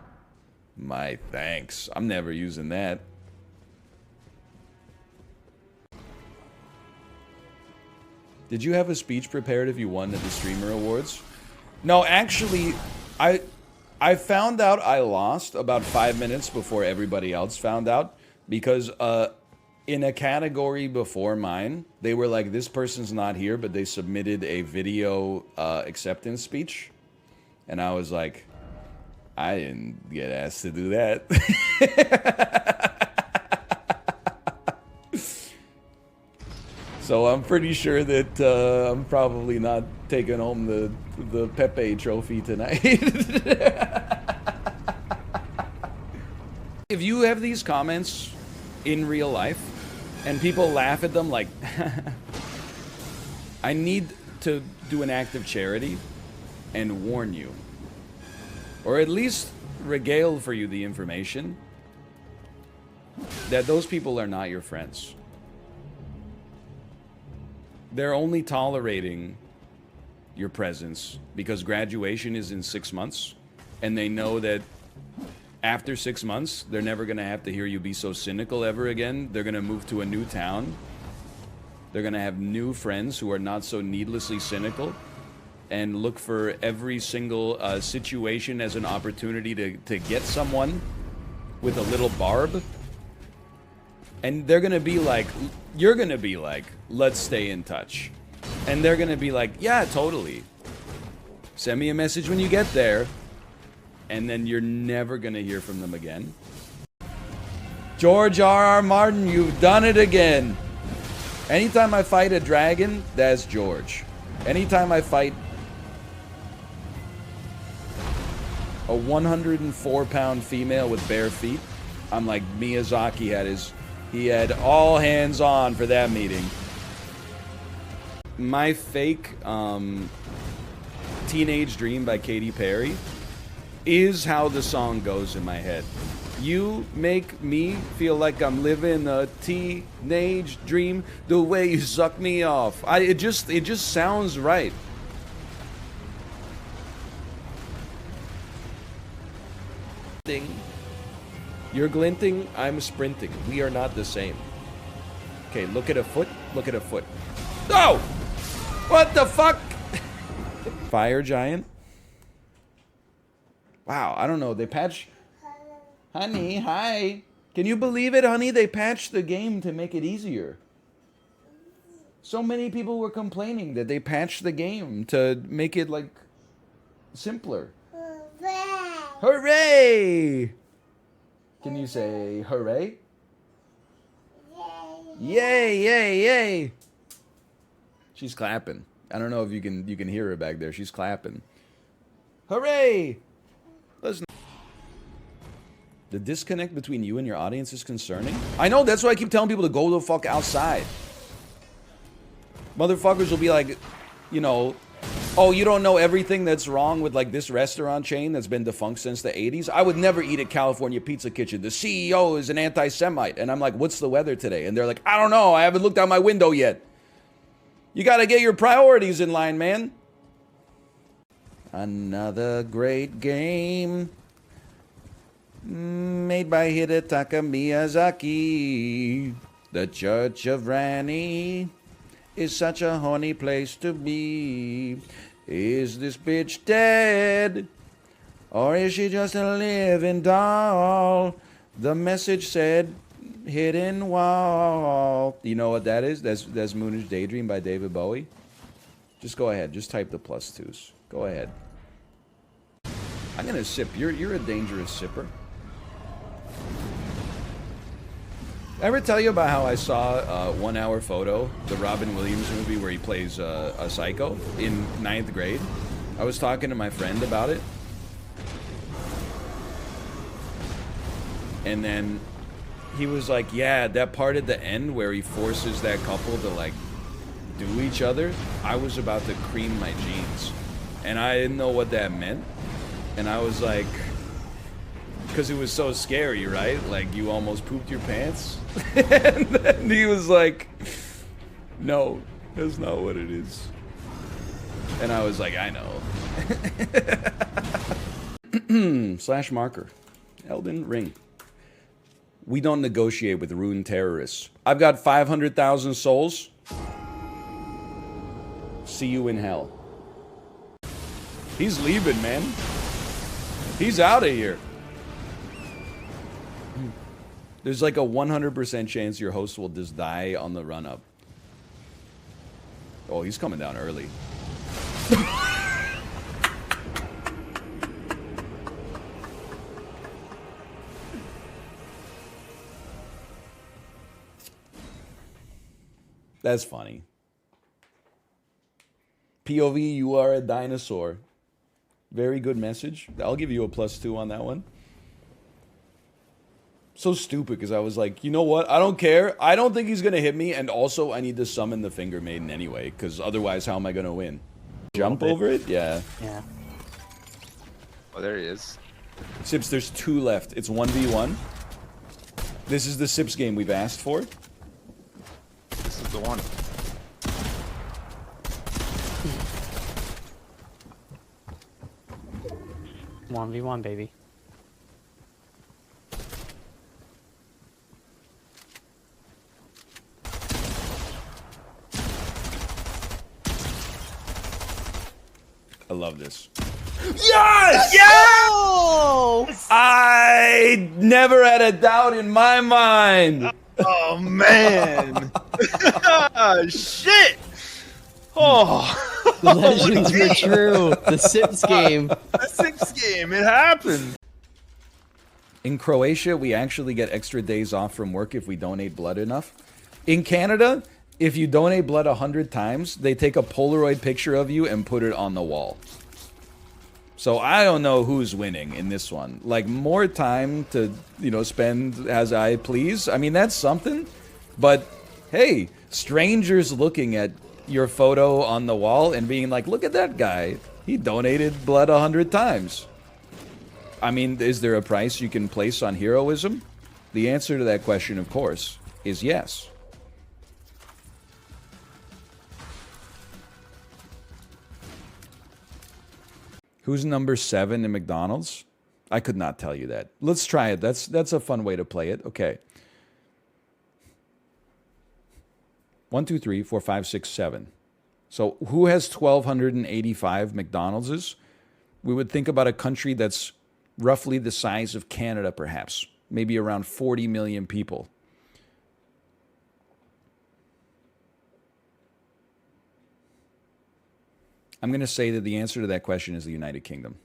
My thanks. I'm never using that. Did you have a speech prepared if you won at the Streamer Awards? No, actually, I found out I lost about 5 minutes before everybody else found out because in a category before mine, they were like, this person's not here, but they submitted a video acceptance speech. And I was like, I didn't get asked to do that. So I'm pretty sure that I'm probably not taking home the Pepe trophy tonight. If you have these comments in real life and people laugh at them like, I need to do an act of charity and warn you. Or at least regale for you the information that those people are not your friends. They're only tolerating your presence because graduation is in 6 months, and they know that after 6 months, they're never going to have to hear you be so cynical ever again. They're going to move to a new town. They're going to have new friends who are not so needlessly cynical and look for every single situation as an opportunity to get someone with a little barb. And they're going to be like, you're going to be like, let's stay in touch. And they're going to be like, yeah, totally. Send me a message when you get there. And then you're never going to hear from them again. George R.R. Martin, you've done it again. Anytime I fight a dragon, that's George. Anytime I fight a 104-pound female with bare feet, I'm like Miyazaki he had all hands on for that meeting. My fake Teenage Dream by Katy Perry is how the song goes in my head. You make me feel like I'm living a teenage dream the way you suck me off. It just sounds right. You're glinting, I'm sprinting. We are not the same. Okay, look at a foot. Look at a foot. Oh! What the fuck? Fire Giant? Wow, I don't know. They patch... Honey, hi. Can you believe it, honey? They patched the game to make it easier. So many people were complaining that they patched the game to make it, like, simpler. Hooray! Can you say hooray? Yay, yay, yay. She's clapping. I don't know if you can hear her back there. She's clapping. Hooray! Listen. The disconnect between you and your audience is concerning. I know, that's why I keep telling people to go the fuck outside. Motherfuckers will be like, you know, oh, you don't know everything that's wrong with like this restaurant chain that's been defunct since the 80s? I would never eat at California Pizza Kitchen. The CEO is an anti-Semite. And I'm like, what's the weather today? And they're like, I don't know. I haven't looked out my window yet. You gotta get your priorities in line, man. Another great game made by Hidetaka Miyazaki. The Church of Ranny is such a horny place to be. Is this bitch dead? Or is she just a living doll? The message said, hidden wall. You know what that is? That's Moonish Daydream by David Bowie. Just go ahead. Just type the +2s. Go ahead. I'm gonna sip. You're a dangerous sipper. Ever tell you about how I saw a 1 hour photo, the Robin Williams movie where he plays a psycho in 9th grade? I was talking to my friend about it. And then he was like, yeah, that part at the end where he forces that couple to like do each other, I was about to cream my jeans. And I didn't know what that meant. And I was like, because it was so scary, right? Like you almost pooped your pants. And then he was like, no, that's not what it is. And I was like, I know. Slash marker. Elden Ring. We don't negotiate with ruined terrorists. I've got 500,000 souls. See you in hell. He's leaving, man. He's out of here. There's like a 100% chance your host will just die on the run-up. Oh, he's coming down early. That's funny. POV, you are a dinosaur. Very good message. I'll give you a +2 on that one. So stupid, because I was like, you know what? I don't care. I don't think he's going to hit me, and also I need to summon the Finger Maiden anyway, because otherwise how am I going to win? Jump over it? Yeah. Yeah. Oh, there he is. Sips, there's 2 left. It's 1v1. This is the Sips game we've asked for. This is the one. One v one, baby. I love this. Yes! Yes! I never had a doubt in my mind. Oh man! Shit! Oh, The legends were true. The Sips game. The Sips game. It happened. In Croatia, we actually get extra days off from work if we donate blood enough. In Canada, if you donate blood 100 times, they take a Polaroid picture of you and put it on the wall. So I don't know who's winning in this one. Like, more time to, you know, spend as I please. I mean, that's something. But, hey, strangers looking at your photo on the wall and being like, look at that guy. He donated blood 100 times. I mean, is there a price you can place on heroism? The answer to that question, of course, is yes. Who's number 7 in McDonald's? I could not tell you that. Let's try it. That's a fun way to play it. Okay. 1, 2, 3, 4, 5, 6, 7. So who has 1,285 McDonald's? We would think about a country that's roughly the size of Canada, perhaps. Maybe around 40 million people. I'm going to say that the answer to that question is the United Kingdom.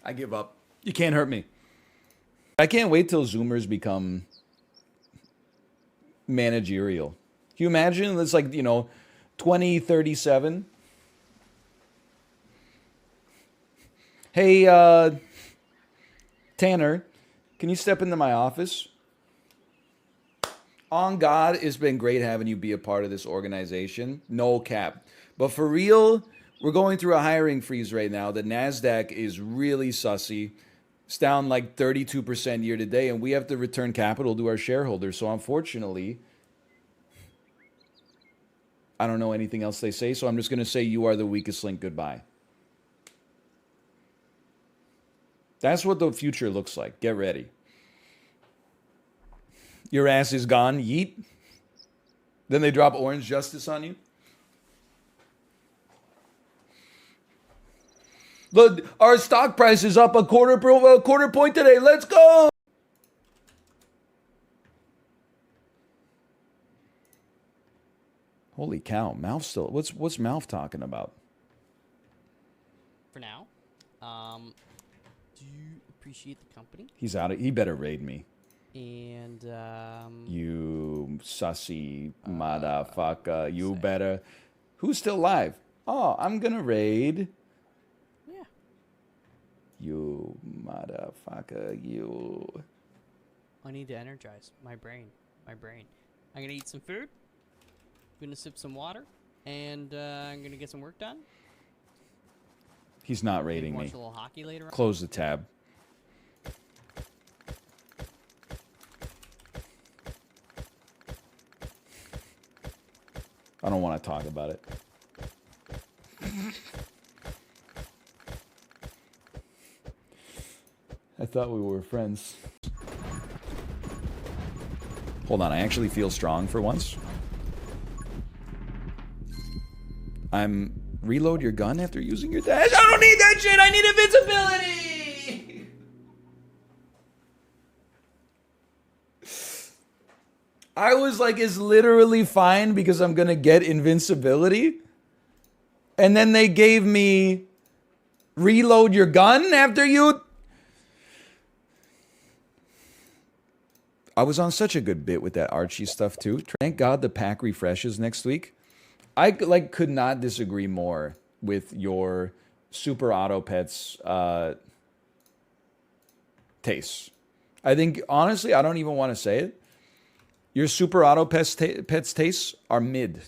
I give up. You can't hurt me. I can't wait till Zoomers become managerial. Can you imagine? It's like, 2037. Hey, Tanner, can you step into my office? On God, it's been great having you be a part of this organization. No cap. But for real, we're going through a hiring freeze right now. The NASDAQ is really sussy. It's down like 32% year to date, and we have to return capital to our shareholders. So unfortunately, I don't know anything else they say, so I'm just going to say you are the weakest link. Goodbye. That's what the future looks like. Get ready. Your ass is gone. Yeet. Then they drop Orange Justice on you. Look, our stock price is up a quarter point today. Let's go. Holy cow, Malf still. What's Malf talking about? For now, do you appreciate the company? He's out of. He better raid me. And You sussy motherfucker. You better. Who's still live? Oh, I'm gonna raid. Yeah. You motherfucker. You. I need to energize my brain. I'm gonna eat some food. I'm gonna sip some water, and I'm gonna get some work done. He's not raiding Watch me. a little hockey later on. Close the tab. I don't want to talk about it. I thought we were friends. Hold on, I actually feel strong for once. Reload your gun after using your dash. I don't need that shit. I need invincibility. I was like, it's literally fine because I'm gonna get invincibility. And then they gave me reload your gun after you. I was on such a good bit with that Archie stuff too. Thank God the pack refreshes next week. I could not disagree more with your Super Auto Pets tastes. I think honestly, I don't even want to say it. Your Super Auto Pets tastes are mid.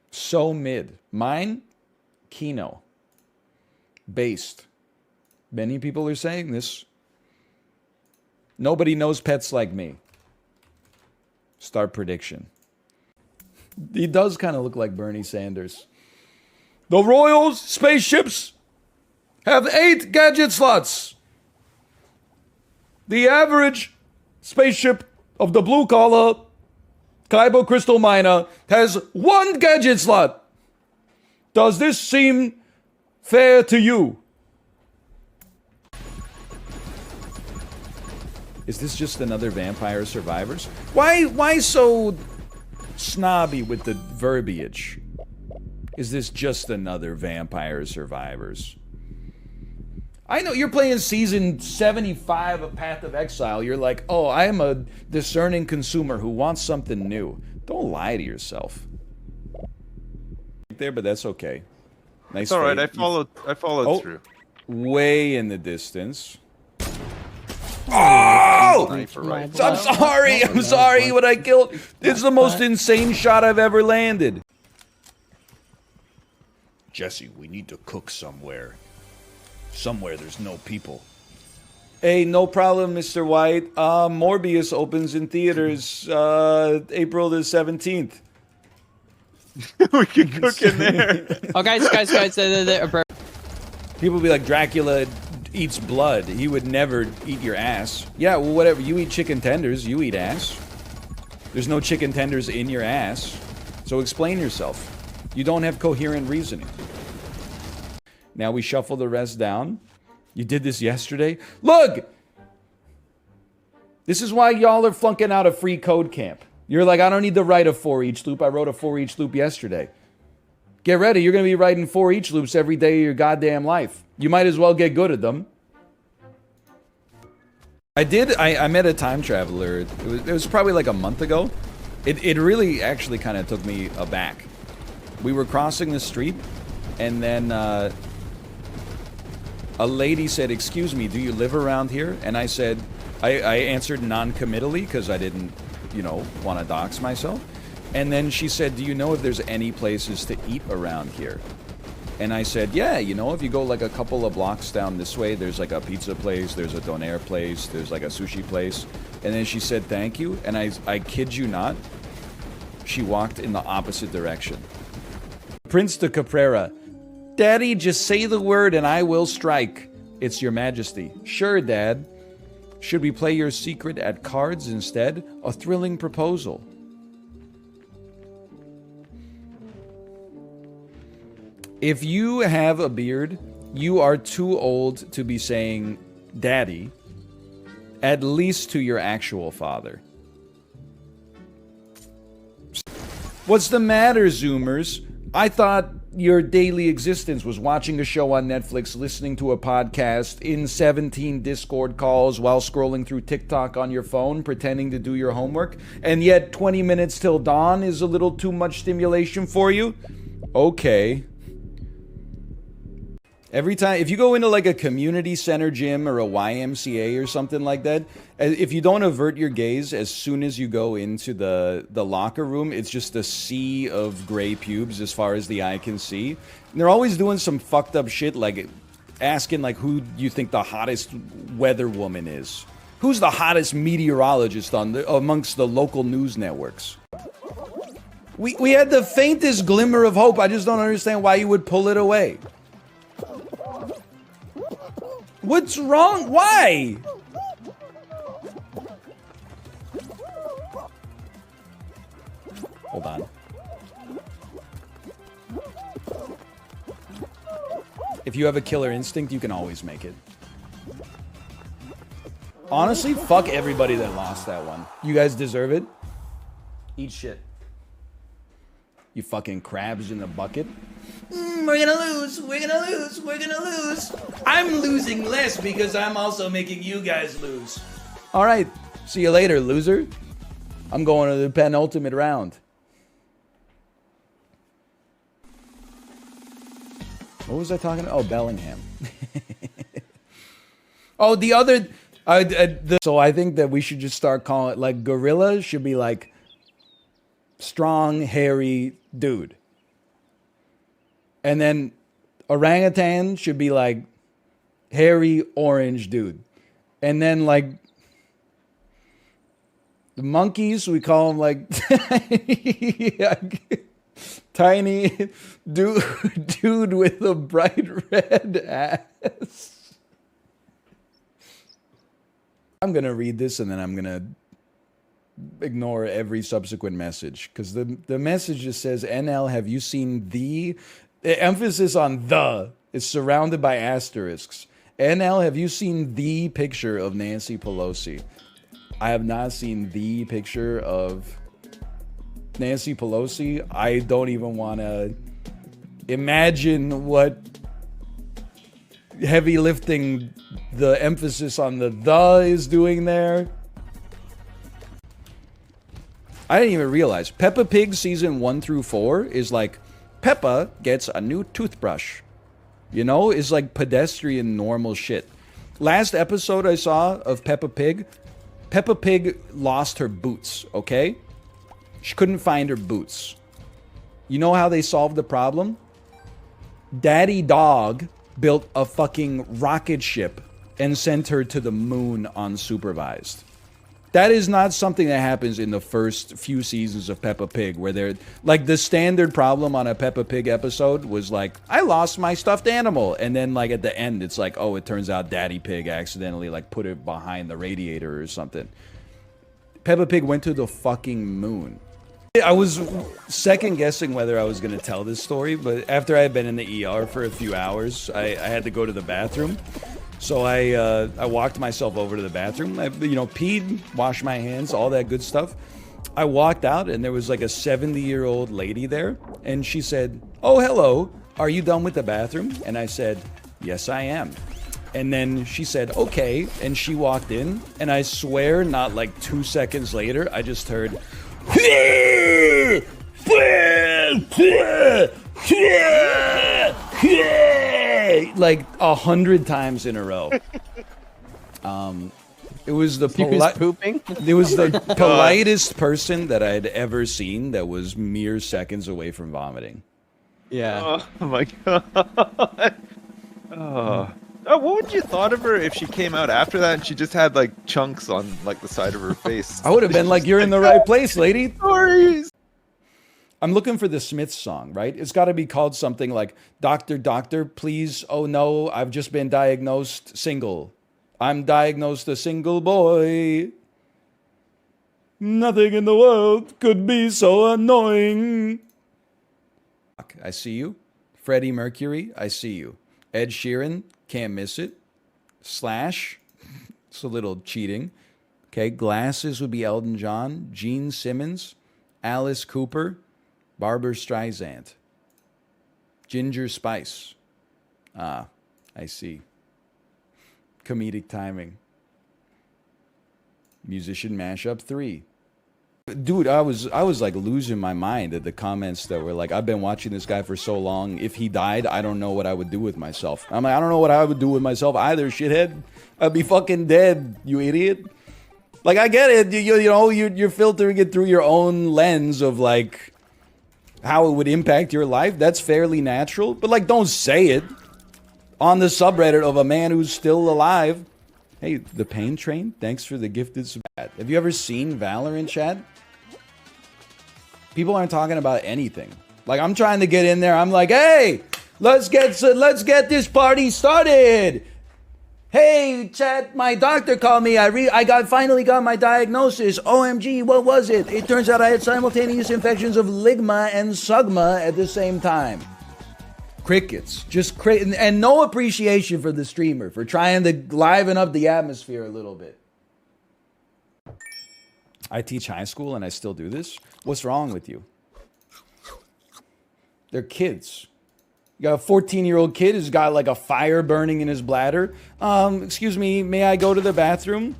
So mid. Mine, Kino. Based. Many people are saying this. Nobody knows pets like me. Start prediction. He does kind of look like Bernie Sanders. The Royals spaceships have 8 gadget slots. The average spaceship of the blue collar Kaibo Crystal Miner has 1 gadget slot. Does this seem fair to you? Is this just another Vampire Survivors? Why so snobby with the verbiage? Is this just another Vampire Survivors? I know you're playing season 75 of Path of Exile. You're like, oh, I am a discerning consumer who wants something new. Don't lie to yourself. There, but that's okay. Nice. It's all right. fade. I followed through. Way in the distance. Oh! Sniper rifle. I'm sorry. I'm sorry what I killed. It's the most insane shot I've ever landed. Jesse, we need to cook somewhere. Somewhere there's no people. Hey, no problem, Mr. White. Morbius opens in theaters April the 17th. We can cook in there. Oh, guys. People be like, Dracula eats blood. He would never eat your ass. Yeah, well, whatever. You eat chicken tenders. You eat ass. There's no chicken tenders in your ass. So explain yourself. You don't have coherent reasoning. Now we shuffle the rest down. You did this yesterday. Look! This is why y'all are flunking out of free code camp. You're like, I don't need to write a for each loop. I wrote a for each loop yesterday. Get ready. You're going to be writing 4 each loops every day of your goddamn life. You might as well get good at them. I met a time traveler. It was probably like a month ago. It really actually kind of took me aback. We were crossing the street, and then a lady said, "Excuse me, do you live around here?" And I said, I answered non-committally because I didn't, you know, want to dox myself. And then she said, "Do you know if there's any places to eat around here?" And I said, "Yeah, you know, if you go like a couple of blocks down this way, there's like a pizza place, there's a doner place, there's like a sushi place." And then she said, "Thank you." And I kid you not, she walked in the opposite direction. Prince de Caprera. "Daddy, just say the word and I will strike. It's your majesty." "Sure, Dad." "Should we play your secret at cards instead? A thrilling proposal." If you have a beard, you are too old to be saying daddy, at least to your actual father. What's the matter, Zoomers? I thought your daily existence was watching a show on Netflix, listening to a podcast, in 17 Discord calls while scrolling through TikTok on your phone, pretending to do your homework, and yet 20 minutes till dawn is a little too much stimulation for you? Okay. Every time, if you go into like a community center gym or a YMCA or something like that, if you don't avert your gaze as soon as you go into the locker room, it's just a sea of gray pubes as far as the eye can see. And they're always doing some fucked up shit, like asking like who you think the hottest weather woman is. Who's the hottest meteorologist amongst the local news networks? We had the faintest glimmer of hope. I just don't understand why you would pull it away. What's wrong? Why? Hold on. If you have a killer instinct, you can always make it. Honestly, fuck everybody that lost that one. You guys deserve it. Eat shit. You fucking crabs in the bucket. We're gonna lose, we're gonna lose, we're gonna lose. I'm losing less because I'm also making you guys lose. Alright, see you later, loser. I'm going to the penultimate round. What was I talking about? Oh, Bellingham. Oh, the other... so I think that we should just start calling it, like, gorilla should be like strong, hairy dude. And then orangutan should be like hairy orange dude. And then like the monkeys, we call them like tiny dude with a bright red ass. I'm going to read this and then I'm going to ignore every subsequent message because the message just says, NL, have you seen the emphasis on the is surrounded by asterisks. NL, have you seen the picture of Nancy Pelosi? I have not seen the picture of Nancy Pelosi. I don't even want to imagine what heavy lifting the emphasis on the is doing there. I didn't even realize Peppa Pig season 1 through 4 is like Peppa gets a new toothbrush. You know, it's like pedestrian normal shit. Last episode I saw of Peppa Pig lost her boots, okay? She couldn't find her boots. You know how they solved the problem? Daddy Dog built a fucking rocket ship and sent her to the moon unsupervised. That is not something that happens in the first few seasons of Peppa Pig, where they're like the standard problem on a Peppa Pig episode was like, I lost my stuffed animal. And then like at the end, it's like, oh, it turns out Daddy Pig accidentally like put it behind the radiator or something. Peppa Pig went to the fucking moon. I was second guessing whether I was going to tell this story, but after I had been in the ER for a few hours, I had to go to the bathroom. So I walked myself over to the bathroom. I, peed, washed my hands, all that good stuff. I walked out and there was like a 70-year-old lady there, and she said, "Oh, hello, are you done with the bathroom?" And I said, "Yes, I am." And then she said, "Okay," and she walked in, and I swear not like 2 seconds later, I just heard like 100 times in a row. It was the pooping. It was the politest person that I had ever seen that was mere seconds away from vomiting. Yeah. Oh my god. Oh. Oh, what would you thought of her if she came out after that and she just had like chunks on like the side of her face? I would have been like, "You're in the right place, lady." Stories. I'm looking for the Smiths song, right? It's got to be called something like "Doctor, Doctor, Please, Oh No, I've just been diagnosed single. I'm diagnosed a single boy. Nothing in the world could be so annoying." I see you. Freddie Mercury, I see you. Ed Sheeran, can't miss it. Slash, it's a little cheating. Okay, Glasses would be Elton John. Gene Simmons, Alice Cooper, Barbra Streisand. Ginger Spice. Ah, I see. Comedic timing. Musician Mashup 3. Dude, I was like losing my mind at the comments that were like, "I've been watching this guy for so long. If he died, I don't know what I would do with myself." I'm like, "I don't know what I would do with myself either, shithead. I'd be fucking dead, you idiot." Like, I get it. You know, you're filtering it through your own lens of like how it would impact your life. That's fairly natural. But like, don't say it on the subreddit of a man who's still alive. Hey, the Pain Train, thanks for the gifted sub. Have you ever seen Valorant, chat? People aren't talking about anything. Like, I'm trying to get in there. I'm like, "Hey, let's get this party started. Hey, chat, my doctor called me. I finally got my diagnosis. OMG, what was it? It turns out I had simultaneous infections of ligma and sugma at the same time." Crickets. Just and no appreciation for the streamer for trying to liven up the atmosphere a little bit. I teach high school and I still do this. What's wrong with you? They're kids. You got a 14-year-old kid who's got like a fire burning in his bladder. Excuse me, may I go to the bathroom?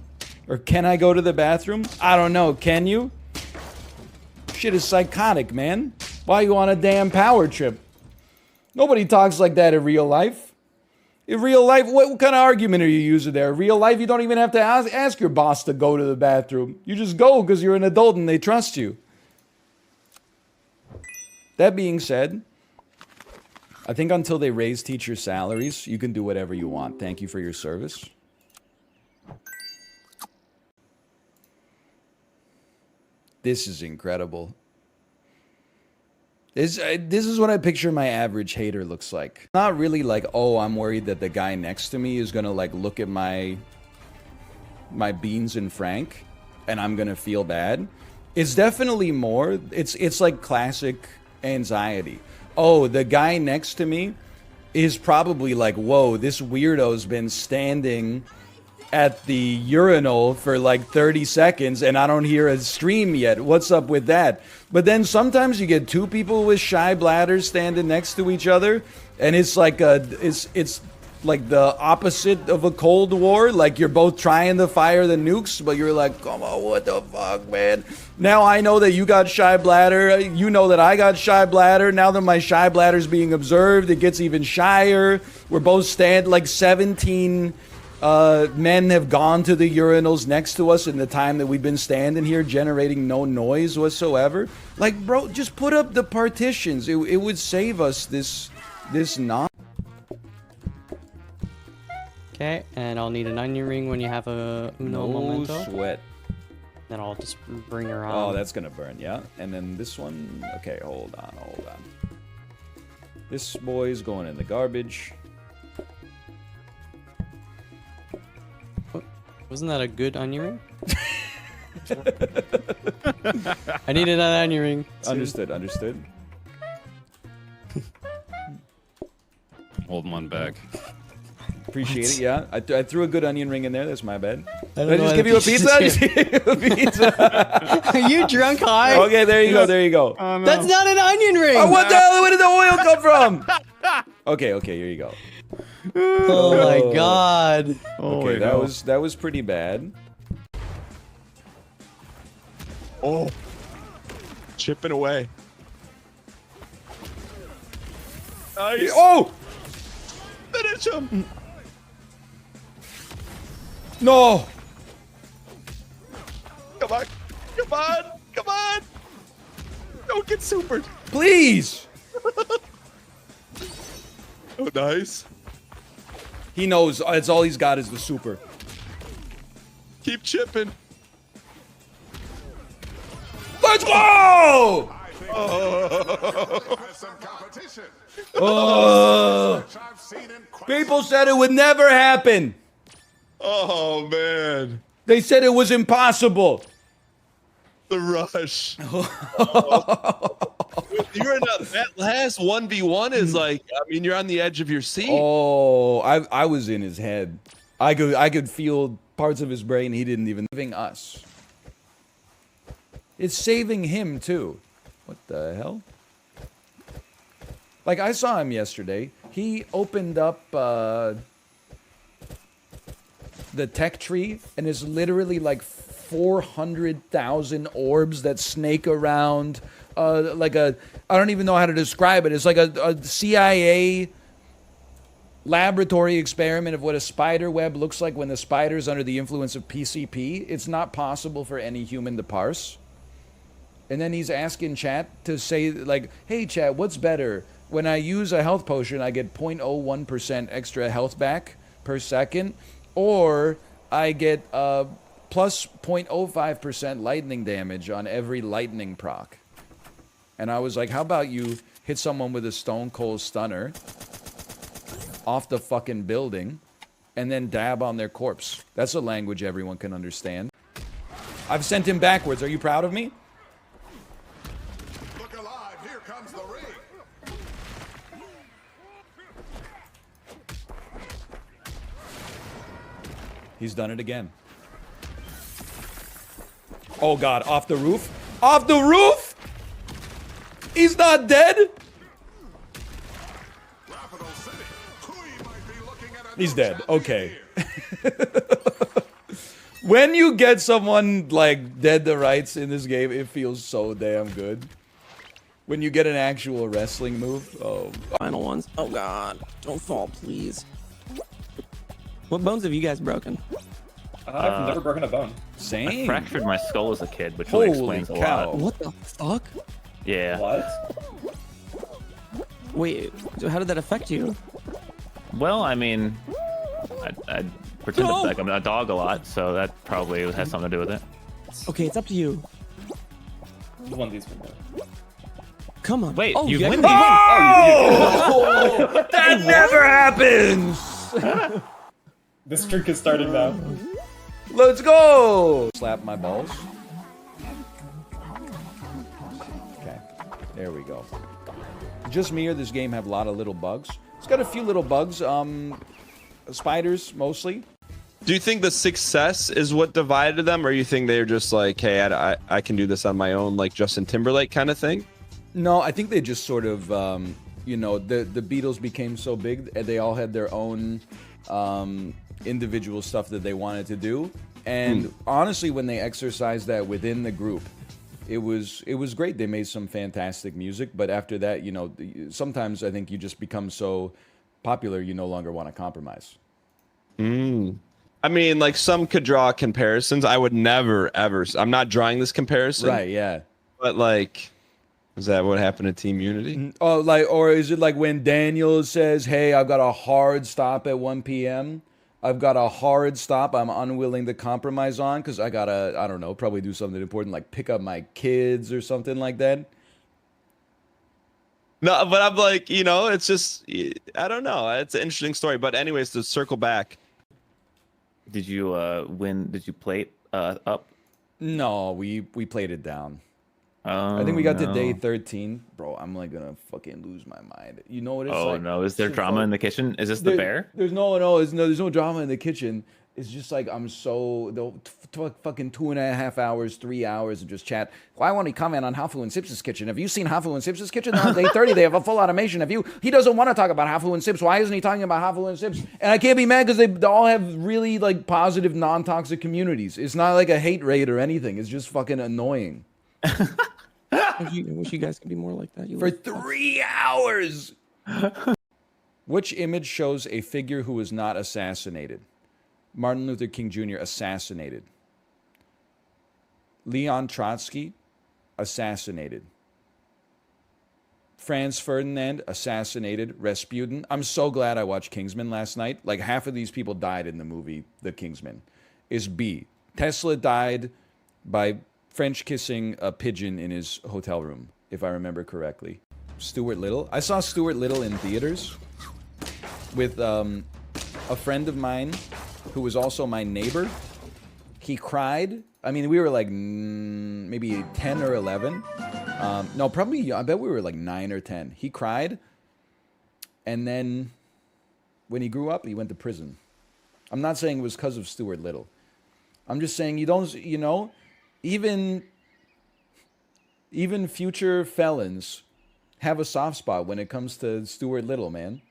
Or can I go to the bathroom? I don't know, can you? Shit is psychotic, man. Why you on a damn power trip? Nobody talks like that in real life. In real life, what kind of argument are you using there? In real life, you don't even have to ask your boss to go to the bathroom. You just go because you're an adult and they trust you. That being said, I think until they raise teacher salaries, you can do whatever you want. Thank you for your service. This is incredible. This is what I picture my average hater looks like. Not really like, "Oh, I'm worried that the guy next to me is gonna like look at my beans and Frank and I'm gonna feel bad." It's definitely more, it's like classic anxiety. Oh, the guy next to me is probably like, "Whoa, this weirdo's been standing at the urinal for like 30 seconds and I don't hear a stream yet. What's up with that?" But then sometimes you get two people with shy bladders standing next to each other and it's like it's like the opposite of a Cold War. Like you're both trying to fire the nukes, but you're like, "Come on, what the fuck, man? Now I know that you got shy bladder. You know that I got shy bladder. Now that my shy bladder's being observed, it gets even shyer. We're both like 17 men have gone to the urinals next to us in the time that we've been standing here generating no noise whatsoever." Like, bro, just put up the partitions. It would save us this non. Okay, and I'll need an onion ring when you have a Uno No Momento. sweat. Then I'll just bring her on. Oh, that's gonna burn, yeah. And then this one, okay, hold on. This boy's going in the garbage. Wasn't that a good onion ring? I needed an onion ring. Understood. Holding one back. Appreciate it, yeah. I threw a good onion ring in there. That's my bad. I Did I just give you a pizza? Just give you a pizza. Are you drunk high? Okay, there you go. There you go. That's not an onion ring. Oh, what the hell? Where did the oil come from? Okay, here you go. Oh my god. Okay, that was pretty bad. Oh, chipping away. Nice. Oh, finish him. No. Come on. Come on. Come on. Don't get supered. Please. Oh, nice. He knows it's all he's got is the super. Keep chipping. Let's go! Oh. People said it would never happen. Oh, man. They said it was impossible. The rush. You're in that last 1v1 is like, I mean, you're on the edge of your seat. Oh, I was in his head. I could feel parts of his brain he didn't even saving us. It's saving him too. What the hell? Like I saw him yesterday. He opened up the tech tree and is literally like 400,000 orbs that snake around. Like I don't even know how to describe it. It's like a CIA laboratory experiment of what a spider web looks like when the spider's under the influence of PCP. It's not possible for any human to parse. And then he's asking chat to say like, hey chat, what's better? When I use a health potion, I get 0.01% extra health back per second, or I get plus 0.05% lightning damage on every lightning proc. And I was like, how about you hit someone with a stone cold stunner off the fucking building and then dab on their corpse? That's a language everyone can understand. I've sent him backwards. Are you proud of me? Look alive, here comes the ring. He's done it again. Oh god, off the roof? Off the roof? He's not dead? He's dead. Okay. When you get someone like dead to rights in this game, it feels so damn good. When you get an actual wrestling move. Oh. Final ones. Oh god. Don't fall, please. What bones have you guys broken? I've never broken a bone. Same. I fractured my skull as a kid, which really explains a lot. What the fuck? Yeah. What? Wait, so how did that affect you? Well, I mean, I pretend to like I'm a dog a lot, so that probably has something to do with it. Okay, it's up to you. One of these for more. Come on. Wait, oh, you yeah, win. Oh! That never happens! This trick is starting now. Let's go! Slap my balls. Okay, there we go. Just me or this game have a lot of little bugs? It's got a few little bugs, spiders mostly. Do you think the success is what divided them, or you think they're just like, hey, I can do this on my own, like Justin Timberlake kind of thing? No, I think they just sort of, you know, the Beatles became so big, and they all had their own individual stuff that they wanted to do. And honestly, when they exercised that within the group, it was great. They made some fantastic music, but after that, you know, sometimes I think you just become so popular you no longer want to compromise. I mean, like some could draw comparisons. I would never ever. I'm not drawing this comparison. Right? Yeah. But like, is that what happened to Team Unity? Oh, like, or is it like when Daniel says, "Hey, I've got a hard stop at 1 p.m. I've got a hard stop I'm unwilling to compromise on because I gotta, I don't know, probably do something important like pick up my kids or something like that." No, but I'm like, you know, it's just, I don't know. It's an interesting story. But anyways, to circle back. Did you win? Did you play it up? No, we played it down. I think we got to day 13. Bro, I'm like gonna fucking lose my mind. You know what it's like? Oh no, is there drama in the kitchen? Is this the bear? There's no drama in the kitchen. It's just like I'm so fucking 2.5 hours, 3 hours of just chat. Why won't he comment on Hafu and Sips' kitchen? Have you seen Hafu and Sips' kitchen? They're on day 30. They have a full automation. He doesn't want to talk about Hafu and Sips. Why isn't he talking about Hafu and Sips? And I can't be mad because they all have really like positive, non-toxic communities. It's not like a hate raid or anything. It's just fucking annoying. I wish you guys could be more like that. For 3 hours. Which image shows a figure who was not assassinated? Martin Luther King Jr. assassinated. Leon Trotsky assassinated. Franz Ferdinand assassinated. Rasputin. I'm so glad I watched Kingsman last night. Like half of these people died in the movie The Kingsman. Is B. Tesla died by French kissing a pigeon in his hotel room, if I remember correctly. Stuart Little. I saw Stuart Little in theaters with a friend of mine who was also my neighbor. He cried. I mean, we were like maybe 10 or 11. No, probably, I bet we were like 9 or 10. He cried. And then when he grew up, he went to prison. I'm not saying it was because of Stuart Little. I'm just saying you know, even future felons have a soft spot when it comes to Stuart Little, man.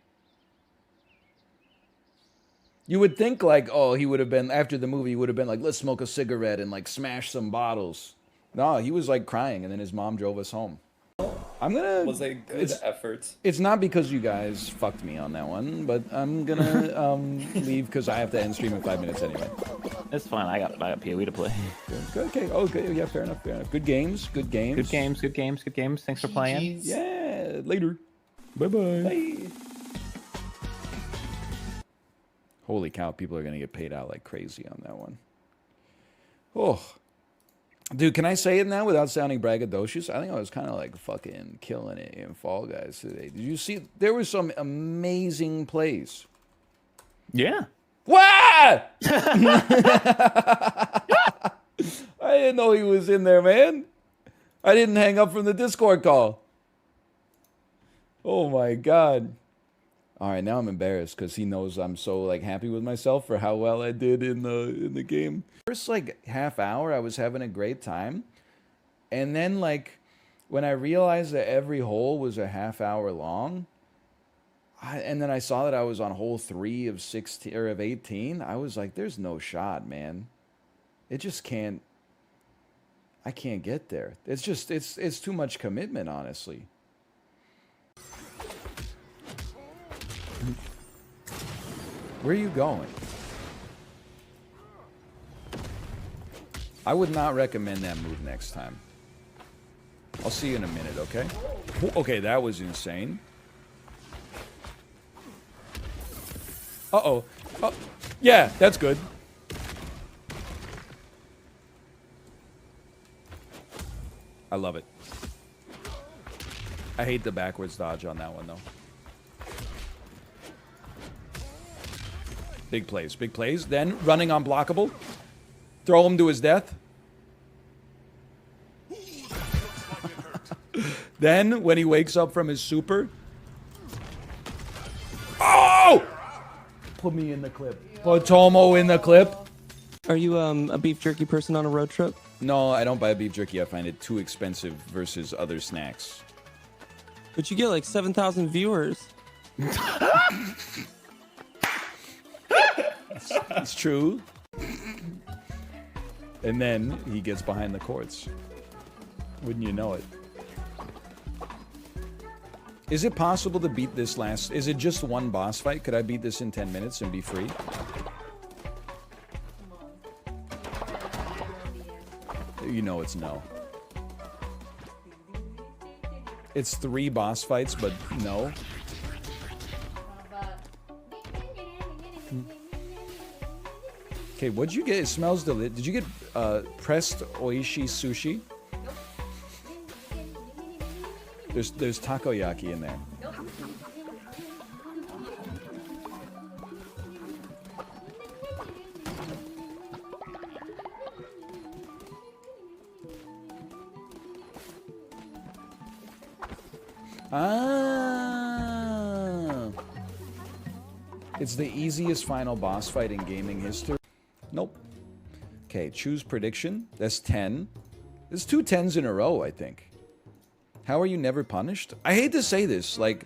You would think like, oh, he would have been, after the movie, he would have been like, let's smoke a cigarette and like smash some bottles. No, he was like crying, and then his mom drove us home. I'm gonna... Was a good effort. It's not because you guys fucked me on that one, but I'm gonna leave because I have to end stream in 5 minutes anyway. It's fine. I got POE to play. Good. Okay. Okay. Yeah. Fair enough. Fair enough. Good games. Good games. Good games. Good games. Good games. Thanks for playing. Yeah. Later. Bye-bye. Bye. Holy cow! People are gonna get paid out like crazy on that one. Oh. Dude, can I say it now without sounding braggadocious? I think I was kind of like fucking killing it in Fall Guys today. Did you see? There were some amazing plays. Yeah. What? I didn't know he was in there, man. I didn't hang up from the Discord call. Oh my God. All right, now I'm embarrassed because he knows I'm so like happy with myself for how well I did in the game. First like half hour, I was having a great time, and then like when I realized that every hole was a half hour long, and then I saw that I was on hole 3 of 16 or of 18, I was like, "There's no shot, man. It just can't. I can't get there. It's just it's too much commitment, honestly." Where are you going? I would not recommend that move next time. I'll see you in a minute, okay? Okay, that was insane. Uh-oh. Oh, yeah, that's good. I love it. I hate the backwards dodge on that one, though. Big plays, big plays. Then running unblockable. Throw him to his death. Then when he wakes up from his super. Oh! Put me in the clip. Put Tomo in the clip. Are you a beef jerky person on a road trip? No, I don't buy beef jerky. I find it too expensive versus other snacks. But you get like 7,000 viewers. It's true. And then he gets behind the courts. Wouldn't you know it? Is it possible to beat this last... Is it just one boss fight? Could I beat this in 10 minutes and be free? You know it's no. It's 3 boss fights, but no. Okay, what'd you get? It smells delicious. Did you get pressed oishi sushi? There's takoyaki in there. Ah. It's the easiest final boss fight in gaming history. Okay, choose prediction. That's 10. There's 2 10s in a row, I think. How are you never punished? I hate to say this, like,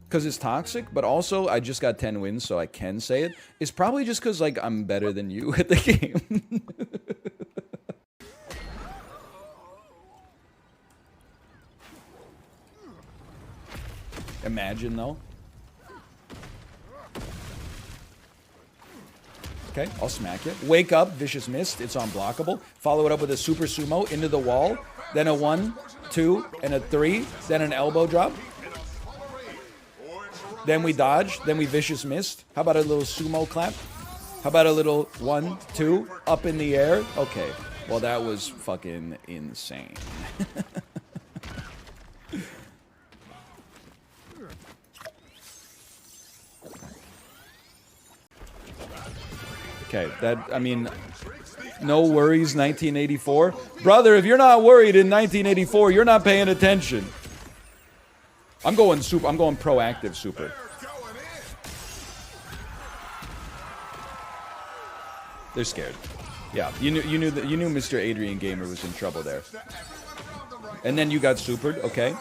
because it's toxic, but also I just got 10 wins, so I can say it. It's probably just because, like, I'm better than you at the game. Imagine, though. Okay, I'll smack it. Wake up, Vicious Mist. It's unblockable. Follow it up with a Super Sumo into the wall. Then a 1, 2, and a 3. Then an elbow drop. Then we dodge. Then we Vicious Mist. How about a little Sumo clap? How about a little 1, 2, up in the air? Okay. Well, that was fucking insane. Okay, that, I mean, no worries, 1984. Brother, if you're not worried in 1984, you're not paying attention. I'm going proactive super. They're scared. Yeah, you knew Mr. Adrian Gamer was in trouble there. And then you got supered, okay?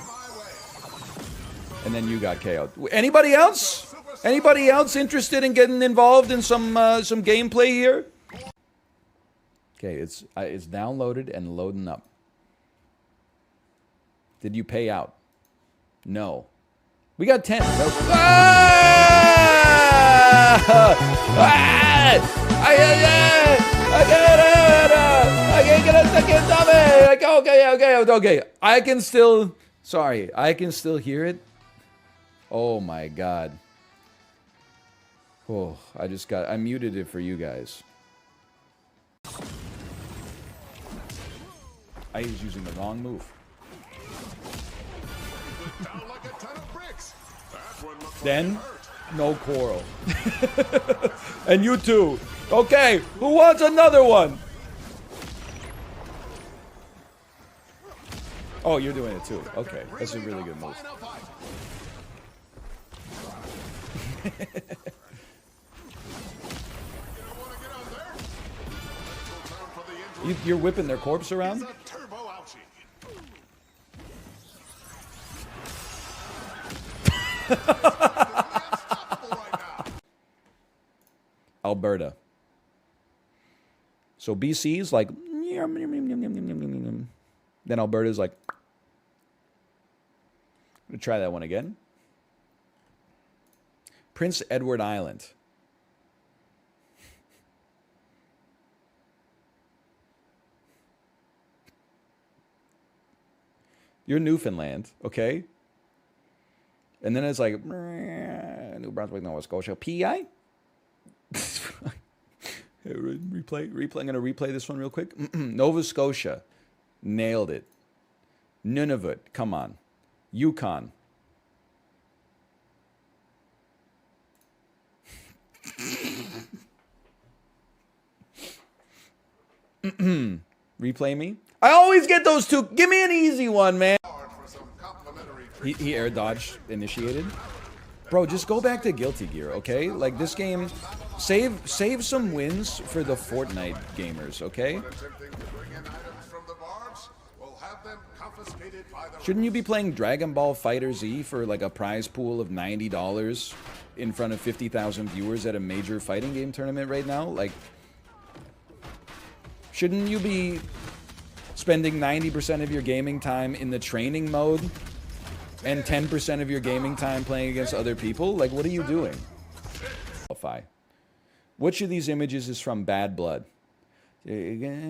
And then you got KO'd. Anybody else? Anybody else interested in getting involved in some gameplay here? Okay, it's downloaded and loading up. Did you pay out? No. We got 10. Nope. Okay. I can still. Sorry, I can still hear it. Oh my god. Oh, I muted it for you guys. I was using the wrong move. Then, no quarrel. And you too. Okay, who wants another one? Oh, you're doing it too. Okay, that's a really good move. You're whipping their corpse around? Alberta. So BC's like, then Alberta's like, I'm gonna try that one again. Prince Edward Island. You're Newfoundland, okay? And then it's like, New Brunswick, Nova Scotia. PI? Replay. I'm going to replay this one real quick. Nova Scotia. Nailed it. Nunavut. Come on. Yukon. Replay me. I always get those two. Give me an easy one, man. He air dodge initiated. Bro, just go back to Guilty Gear, okay? Like, this game, save some wins for the Fortnite gamers, okay? Shouldn't you be playing Dragon Ball Fighter Z for like a prize pool of $90 in front of 50,000 viewers at a major fighting game tournament right now? Like, shouldn't you be spending 90% of your gaming time in the training mode and 10% of your gaming time playing against other people? Like, what are you doing? Which of these images is from Bad Blood? This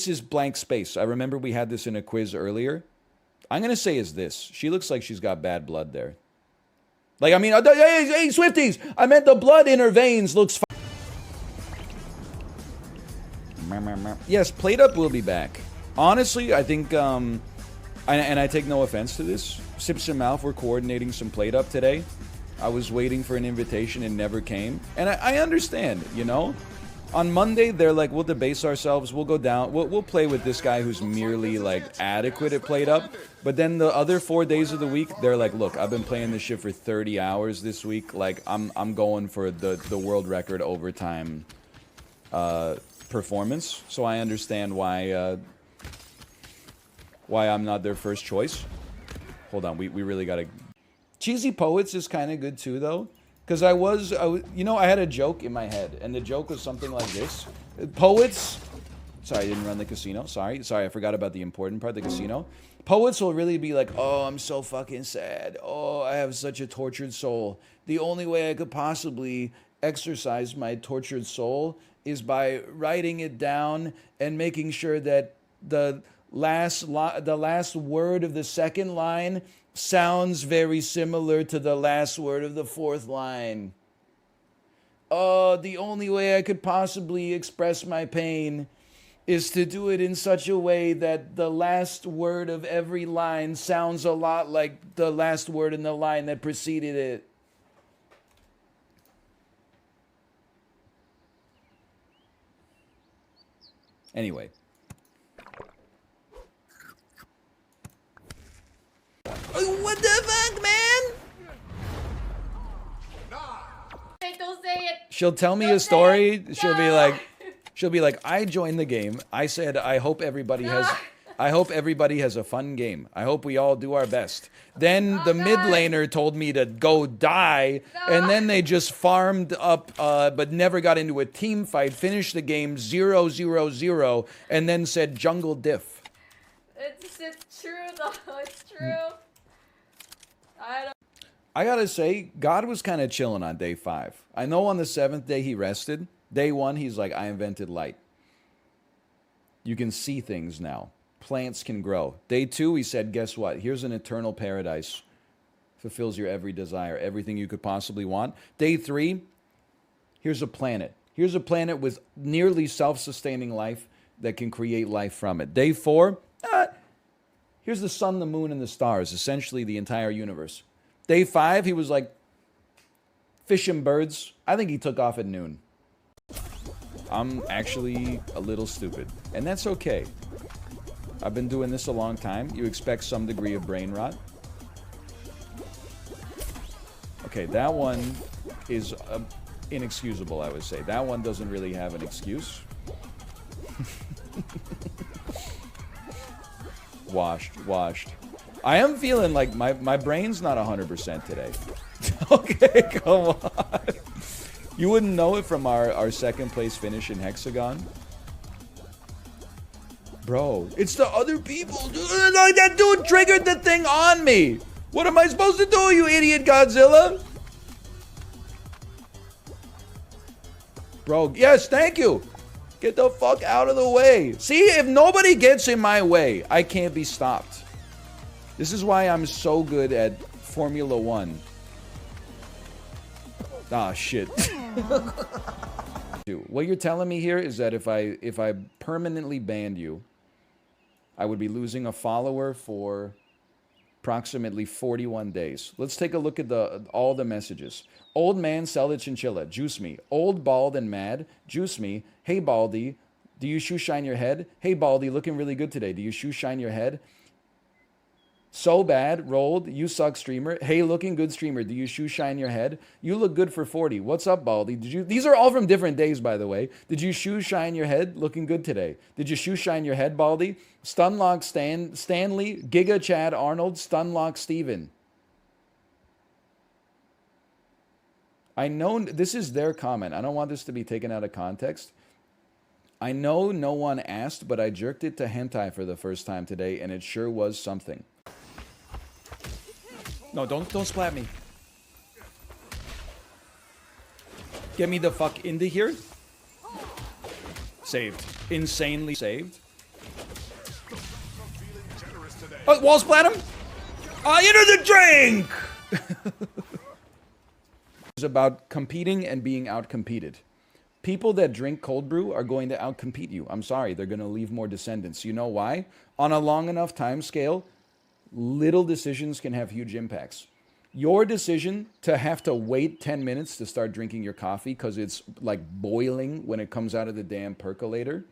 is blank space. I remember we had this in a quiz earlier. I'm gonna say is this. She looks like she's got bad blood there. Like, I mean, hey, Swifties! I meant the blood in her veins looks fine. Yes, Plate Up will be back. Honestly, I think, and I take no offense to this, Sips and Mouth were coordinating some Plate Up today. I was waiting for an invitation and never came. And I understand, you know? On Monday, they're like, we'll debase ourselves, we'll go down, we'll play with this guy who's merely, like, adequate at Plate Up. But then the other 4 days of the week, they're like, look, I've been playing this shit for 30 hours this week. Like, I'm going for the world record overtime performance, so I understand why I'm not their first choice. Hold on, we really gotta... Cheesy Poets is kind of good too, though. Because I was, you know, I had a joke in my head, and the joke was something like this. Poets... Sorry, I didn't run the casino. Sorry, I forgot about the important part, the casino. Poets will really be like, oh, I'm so fucking sad. Oh, I have such a tortured soul. The only way I could possibly exercise my tortured soul is by writing it down and making sure that the last word of the second line sounds very similar to the last word of the fourth line. Oh, the only way I could possibly express my pain is to do it in such a way that the last word of every line sounds a lot like the last word in the line that preceded it. Anyway. What the fuck, man? Hey, don't say it. She'll tell me a story. She'll be like, I joined the game. I said, I hope everybody has a fun game. I hope we all do our best. Then the mid laner told me to go die, and then they just farmed up, but never got into a team fight, finished the game 0-0-0, and then said jungle diff. It's true though. It's true. I gotta say, God was kind of chilling on day 5. I know on the 7th day he rested. Day 1, he's like, I invented light. You can see things now. Plants can grow. Day 2, he said, guess what? Here's an eternal paradise. Fulfills your every desire, everything you could possibly want. Day 3, here's a planet. Here's a planet with nearly self-sustaining life that can create life from it. Day 4, here's the sun, the moon, and the stars, essentially the entire universe. Day 5, he was like, fish and birds. I think he took off at noon. I'm actually a little stupid, and that's okay. I've been doing this a long time. You expect some degree of brain rot. Okay, that one is inexcusable, I would say. That one doesn't really have an excuse. Washed. I am feeling like my brain's not 100% today. Okay, come on. You wouldn't know it from our second place finish in Hexagon. Bro, it's the other people. Like, that dude triggered the thing on me. What am I supposed to do, you idiot Godzilla? Bro, yes, thank you. Get the fuck out of the way. See, if nobody gets in my way, I can't be stopped. This is why I'm so good at Formula 1. Ah, shit. What you're telling me here is that if I permanently banned you, I would be losing a follower for approximately 41 days. Let's take a look at all the messages. Old man, sell the chinchilla. Juice me. Old, bald, and mad. Juice me. Hey, Baldy, do you shoe shine your head? Hey, Baldy, looking really good today. Do you shoe shine your head? So bad, rolled, you suck streamer. Hey, looking good streamer, do you shoe shine your head? You look good for 40. What's up, Baldy? These are all from different days, by the way. Did you shoe shine your head? Looking good today. Did you shoe shine your head, Baldy? Stunlock Stanley, Giga Chad Arnold, Stunlock Steven. I know this is their comment. I don't want this to be taken out of context. I know no one asked, but I jerked it to hentai for the first time today, and it sure was something. No, don't splat me. Get me the fuck into here. Saved. Insanely saved. Oh, wall splat him. Into the drink! It's about competing and being outcompeted. People that drink cold brew are going to outcompete you. I'm sorry, they're going to leave more descendants. You know why? On a long enough time scale, little decisions can have huge impacts. Your decision to have to wait 10 minutes to start drinking your coffee because it's like boiling when it comes out of the damn percolator,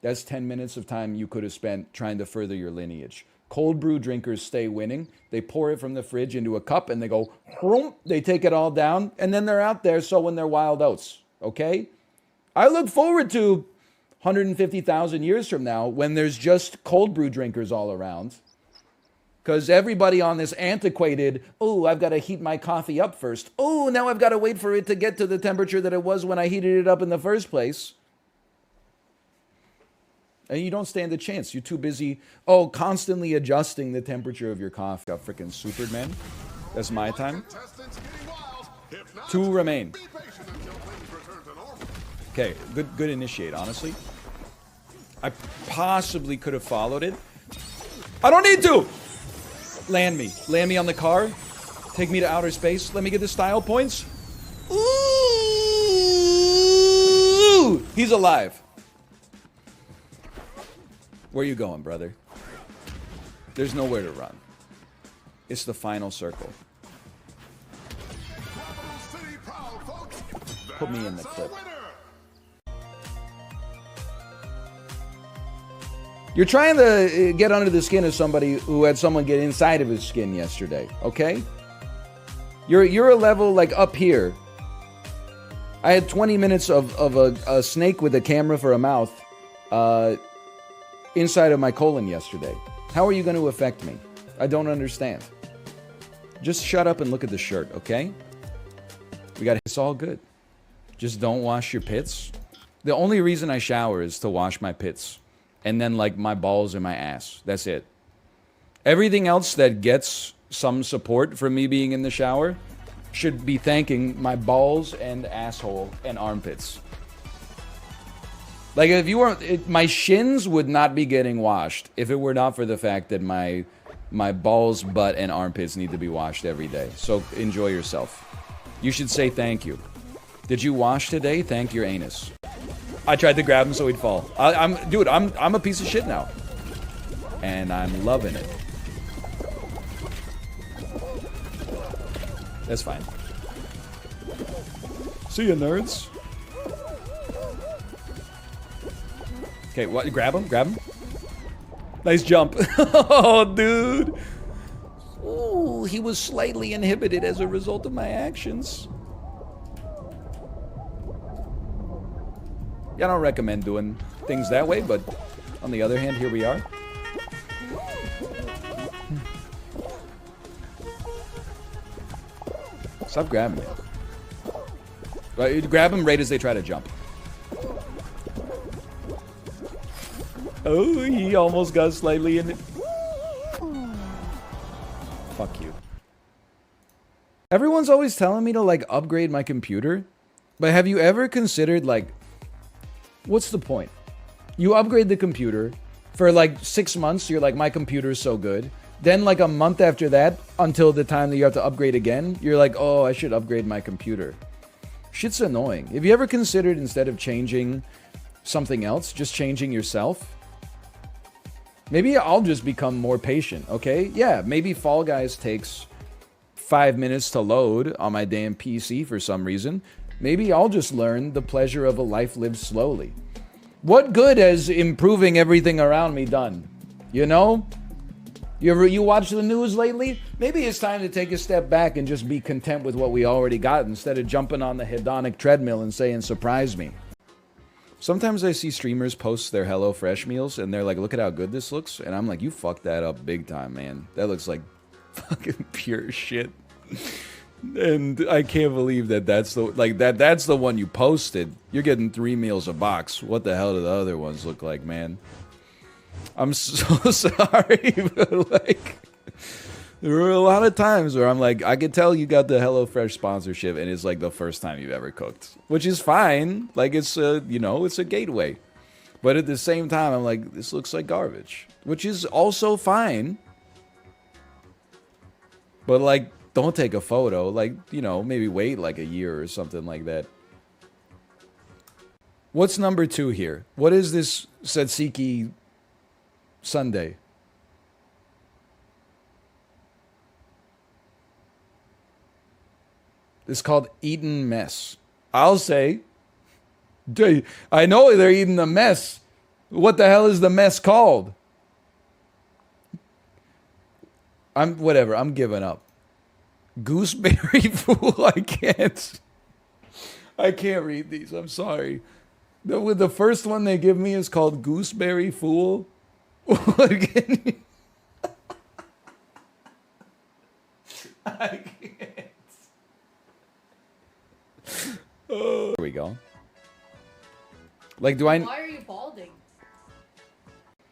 that's 10 minutes of time you could have spent trying to further your lineage. Cold brew drinkers stay winning. They pour it from the fridge into a cup and they go, they take it all down, and then they're out there sowing their wild oats, okay? I look forward to 150,000 years from now when there's just cold brew drinkers all around. Because everybody on this antiquated, oh, I've got to heat my coffee up first. Oh, now I've got to wait for it to get to the temperature that it was when I heated it up in the first place. And you don't stand a chance. You're too busy, constantly adjusting the temperature of your coffee. Got freaking Superman. That's my time. 2 remain. Okay, good initiate, honestly. I possibly could have followed it. I don't need to! Land me on the car. Take me to outer space. Let me get the style points. Ooh! He's alive. Where you going, brother? There's nowhere to run. It's the final circle. Put me in the clip. You're trying to get under the skin of somebody who had someone get inside of his skin yesterday, okay? You're a level like up here. I had 20 minutes of a snake with a camera for a mouth inside of my colon yesterday. How are you going to affect me? I don't understand. Just shut up and look at the shirt, okay? It's all good. Just don't wash your pits. The only reason I shower is to wash my pits. And then, like, my balls and my ass. That's it. Everything else that gets some support from me being in the shower should be thanking my balls and asshole and armpits. Like, if you weren't... my shins would not be getting washed if it were not for the fact that my balls, butt, and armpits need to be washed every day. So, enjoy yourself. You should say thank you. Did you wash today? Thank your anus. I tried to grab him so he'd fall. I'm a piece of shit now. And I'm loving it. That's fine. See ya, nerds. Okay, what? Grab him? Grab him? Nice jump. Oh, dude. Ooh, he was slightly inhibited as a result of my actions. Yeah, I don't recommend doing things that way, but on the other hand, here we are. Stop grabbing me. Right, you grab them right as they try to jump. Oh, he almost got slightly in it. Fuck you. Everyone's always telling me to, like, upgrade my computer. But have you ever considered, like, what's the point? You upgrade the computer. For, like, 6 months, you're like, my computer's so good. Then, like, a month after that, until the time that you have to upgrade again, you're like, oh, I should upgrade my computer. Shit's annoying. Have you ever considered, instead of changing something else, just changing yourself? Maybe I'll just become more patient, okay? Yeah, maybe Fall Guys takes 5 minutes to load on my damn PC for some reason. Maybe I'll just learn the pleasure of a life lived slowly. What good has improving everything around me done? You know? You watch the news lately? Maybe it's time to take a step back and just be content with what we already got instead of jumping on the hedonic treadmill and saying, surprise me. Sometimes I see streamers post their HelloFresh meals and they're like, look at how good this looks. And I'm like, you fucked that up big time, man. That looks like fucking pure shit. And I can't believe that that's the one you posted. You're getting 3 meals a box. What the hell do the other ones look like, man? I'm so sorry, but like, there were a lot of times where I'm like, I could tell you got the HelloFresh sponsorship, and it's like the first time you've ever cooked, which is fine. Like, it's a, you know, it's a gateway. But at the same time, I'm like, this looks like garbage, which is also fine. But like, don't take a photo. Like, you know, maybe wait like a year or something like that. What's number 2 here? What is this tzatziki Sunday? It's called Eatin' Mess. I'll say. I know they're eating a mess. What the hell is the mess called? Whatever, I'm giving up. Gooseberry Fool, I can't read these, I'm sorry. The first one they give me is called Gooseberry Fool. What can you... I can't. Oh. There we go. Like, do I... Why are you balding?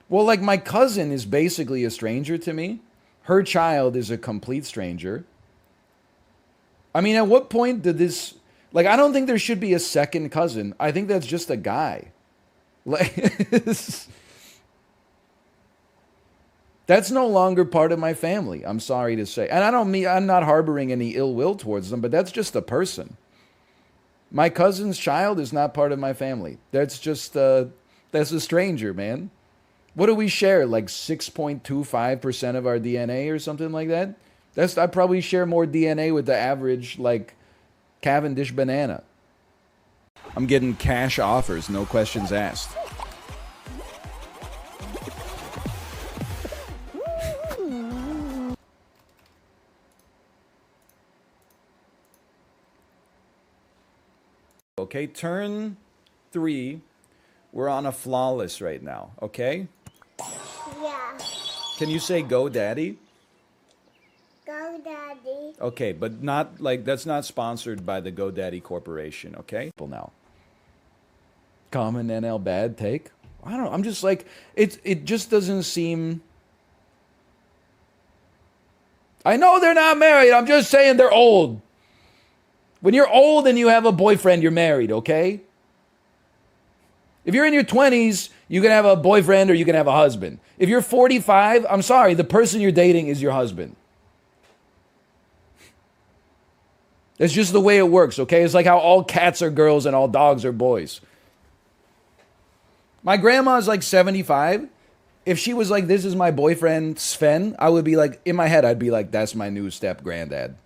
Well, like, my cousin is basically a stranger to me. Her child is a complete stranger. I mean, at what point did this... Like, I don't think there should be a second cousin. I think that's just a guy. Like, that's no longer part of my family, I'm sorry to say. And I don't mean, I'm not harboring any ill will towards them, but that's just a person. My cousin's child is not part of my family. That's just, that's a stranger, man. What do we share? Like 6.25% of our DNA or something like that? I probably share more DNA with the average, like, Cavendish banana. I'm getting cash offers, no questions asked. Okay, turn 3. We're on a flawless right now, okay? Yeah. Can you say go daddy? Go, Daddy. Okay, but not like that's not sponsored by the GoDaddy Corporation, okay? Well, now. Common NL bad take? I don't know. I'm just like it just doesn't seem. I know they're not married. I'm just saying they're old. When you're old and you have a boyfriend, you're married, okay? If you're in your 20s, you can have a boyfriend or you can have a husband. If you're 45, I'm sorry, the person you're dating is your husband. It's just the way it works, okay? It's like how all cats are girls and all dogs are boys. My grandma's like 75. If she was like, this is my boyfriend, Sven, I would be like, in my head, I'd be like, that's my new step granddad.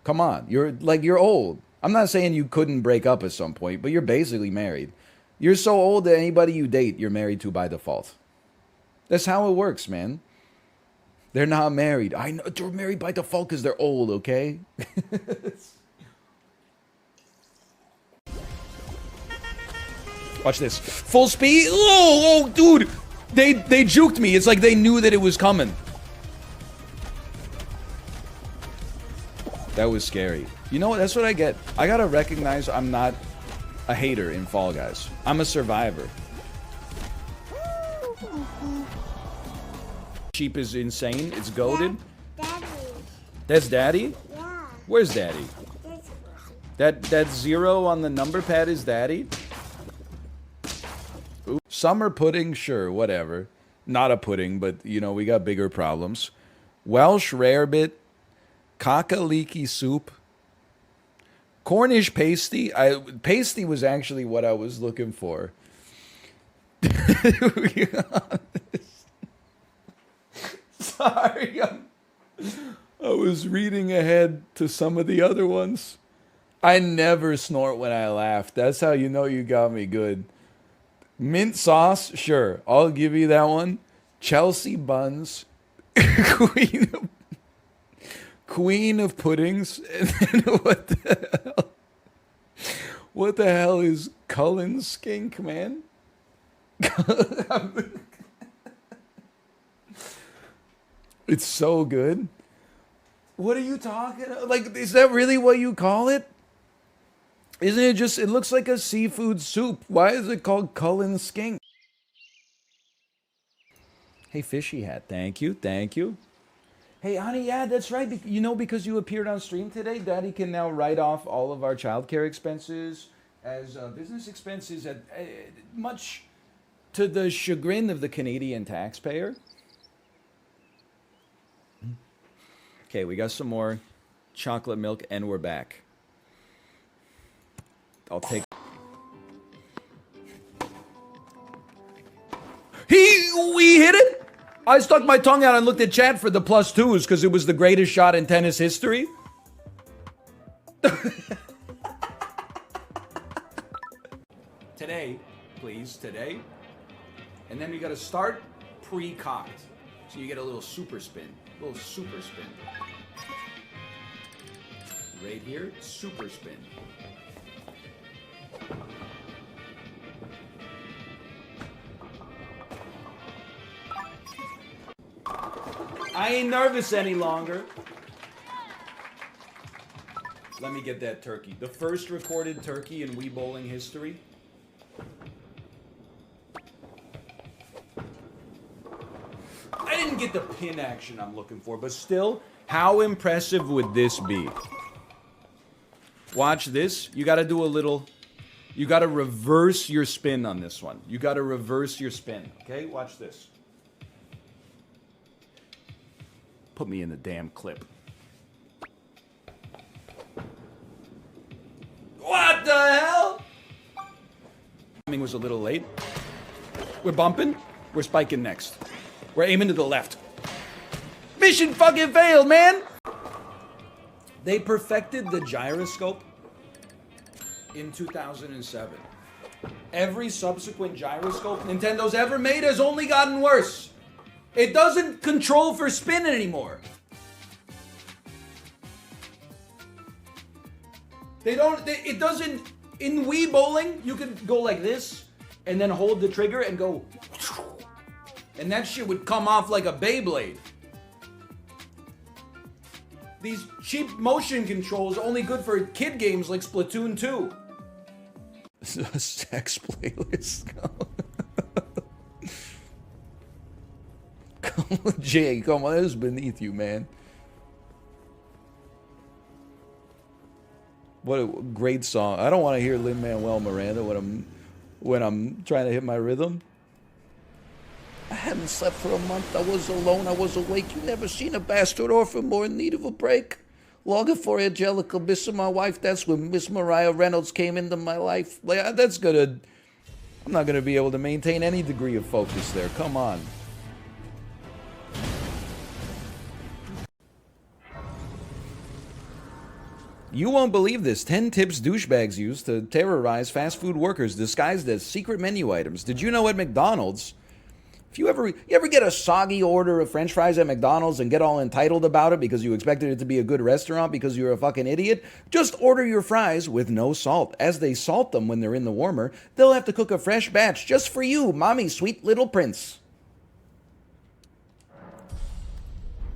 Come on, you're old. I'm not saying you couldn't break up at some point, but you're basically married. You're so old that anybody you date, you're married to by default. That's how it works, man. They're not married. I know they're married by default because they're old, okay? Watch this. Full speed. Oh, dude. They juked me. It's like they knew that it was coming. That was scary. You know what? That's what I get. I gotta recognize I'm not a hater in Fall Guys. I'm a survivor. Sheep is insane. It's goated. Daddy. That's Daddy? Yeah. Where's Daddy? That 0 on the number pad is Daddy? Ooh. Summer pudding? Sure, whatever. Not a pudding, but, you know, we got bigger problems. Welsh rarebit. Kakaliki soup. Cornish pasty. Pasty was actually what I was looking for. Sorry, I was reading ahead to some of the other ones. I never snort when I laugh. That's how you know you got me good. Mint sauce, sure. I'll give you that one. Chelsea buns. Queen of puddings. And then what the hell? What the hell is Cullen skink, man? It's so good. What are you talking about? Like, is that really what you call it? Isn't it just, it looks like a seafood soup. Why is it called Cullen skink? Hey, Fishy Hat, thank you, thank you. Hey, honey, yeah, that's right. You know, because you appeared on stream today, Daddy can now write off all of our childcare expenses as business expenses at much to the chagrin of the Canadian taxpayer. Okay, we got some more chocolate milk, and we're back. I'll take... We hit it? I stuck my tongue out and looked at chat for the +2s because it was the greatest shot in tennis history. Today, please, today. And then we got to start pre-cocked. So you get a little super spin. A little super spin. Right here, super spin. I ain't nervous any longer. Let me get that turkey. The first recorded turkey in Wii Bowling history. I didn't get the pin action I'm looking for, but still, how impressive would this be? Watch this. You gotta do a little... You gotta reverse your spin on this one. You gotta reverse your spin, okay? Watch this. Put me in the damn clip. What the hell? Timing was a little late. We're bumping. We're spiking next. We're aiming to the left. Mission fucking failed, man! They perfected the gyroscope in 2007. Every subsequent gyroscope Nintendo's ever made has only gotten worse. It doesn't control for spin anymore. It doesn't, in Wii Bowling, you could go like this, and then hold the trigger and go, and that shit would come off like a Beyblade. These cheap motion controls are only good for kid games like Splatoon 2. Sex playlist. Come on, Jay, come on, this is beneath you, man. What a great song. I don't want to hear Lin-Manuel Miranda when I'm trying to hit my rhythm. I haven't slept for a month. I was alone. I was awake. You never seen a bastard orphan more in need of a break. Longing for Angelica, missing my wife. That's when Miss Mariah Reynolds came into my life. Like, that's gonna... I'm not gonna be able to maintain any degree of focus there. Come on. You won't believe this. 10 tips douchebags use to terrorize fast food workers disguised as secret menu items. Did you know at McDonald's, if you ever get a soggy order of french fries at McDonald's and get all entitled about it because you expected it to be a good restaurant because you're a fucking idiot, just order your fries with no salt. As they salt them when they're in the warmer, they'll have to cook a fresh batch just for you, mommy's sweet little prince.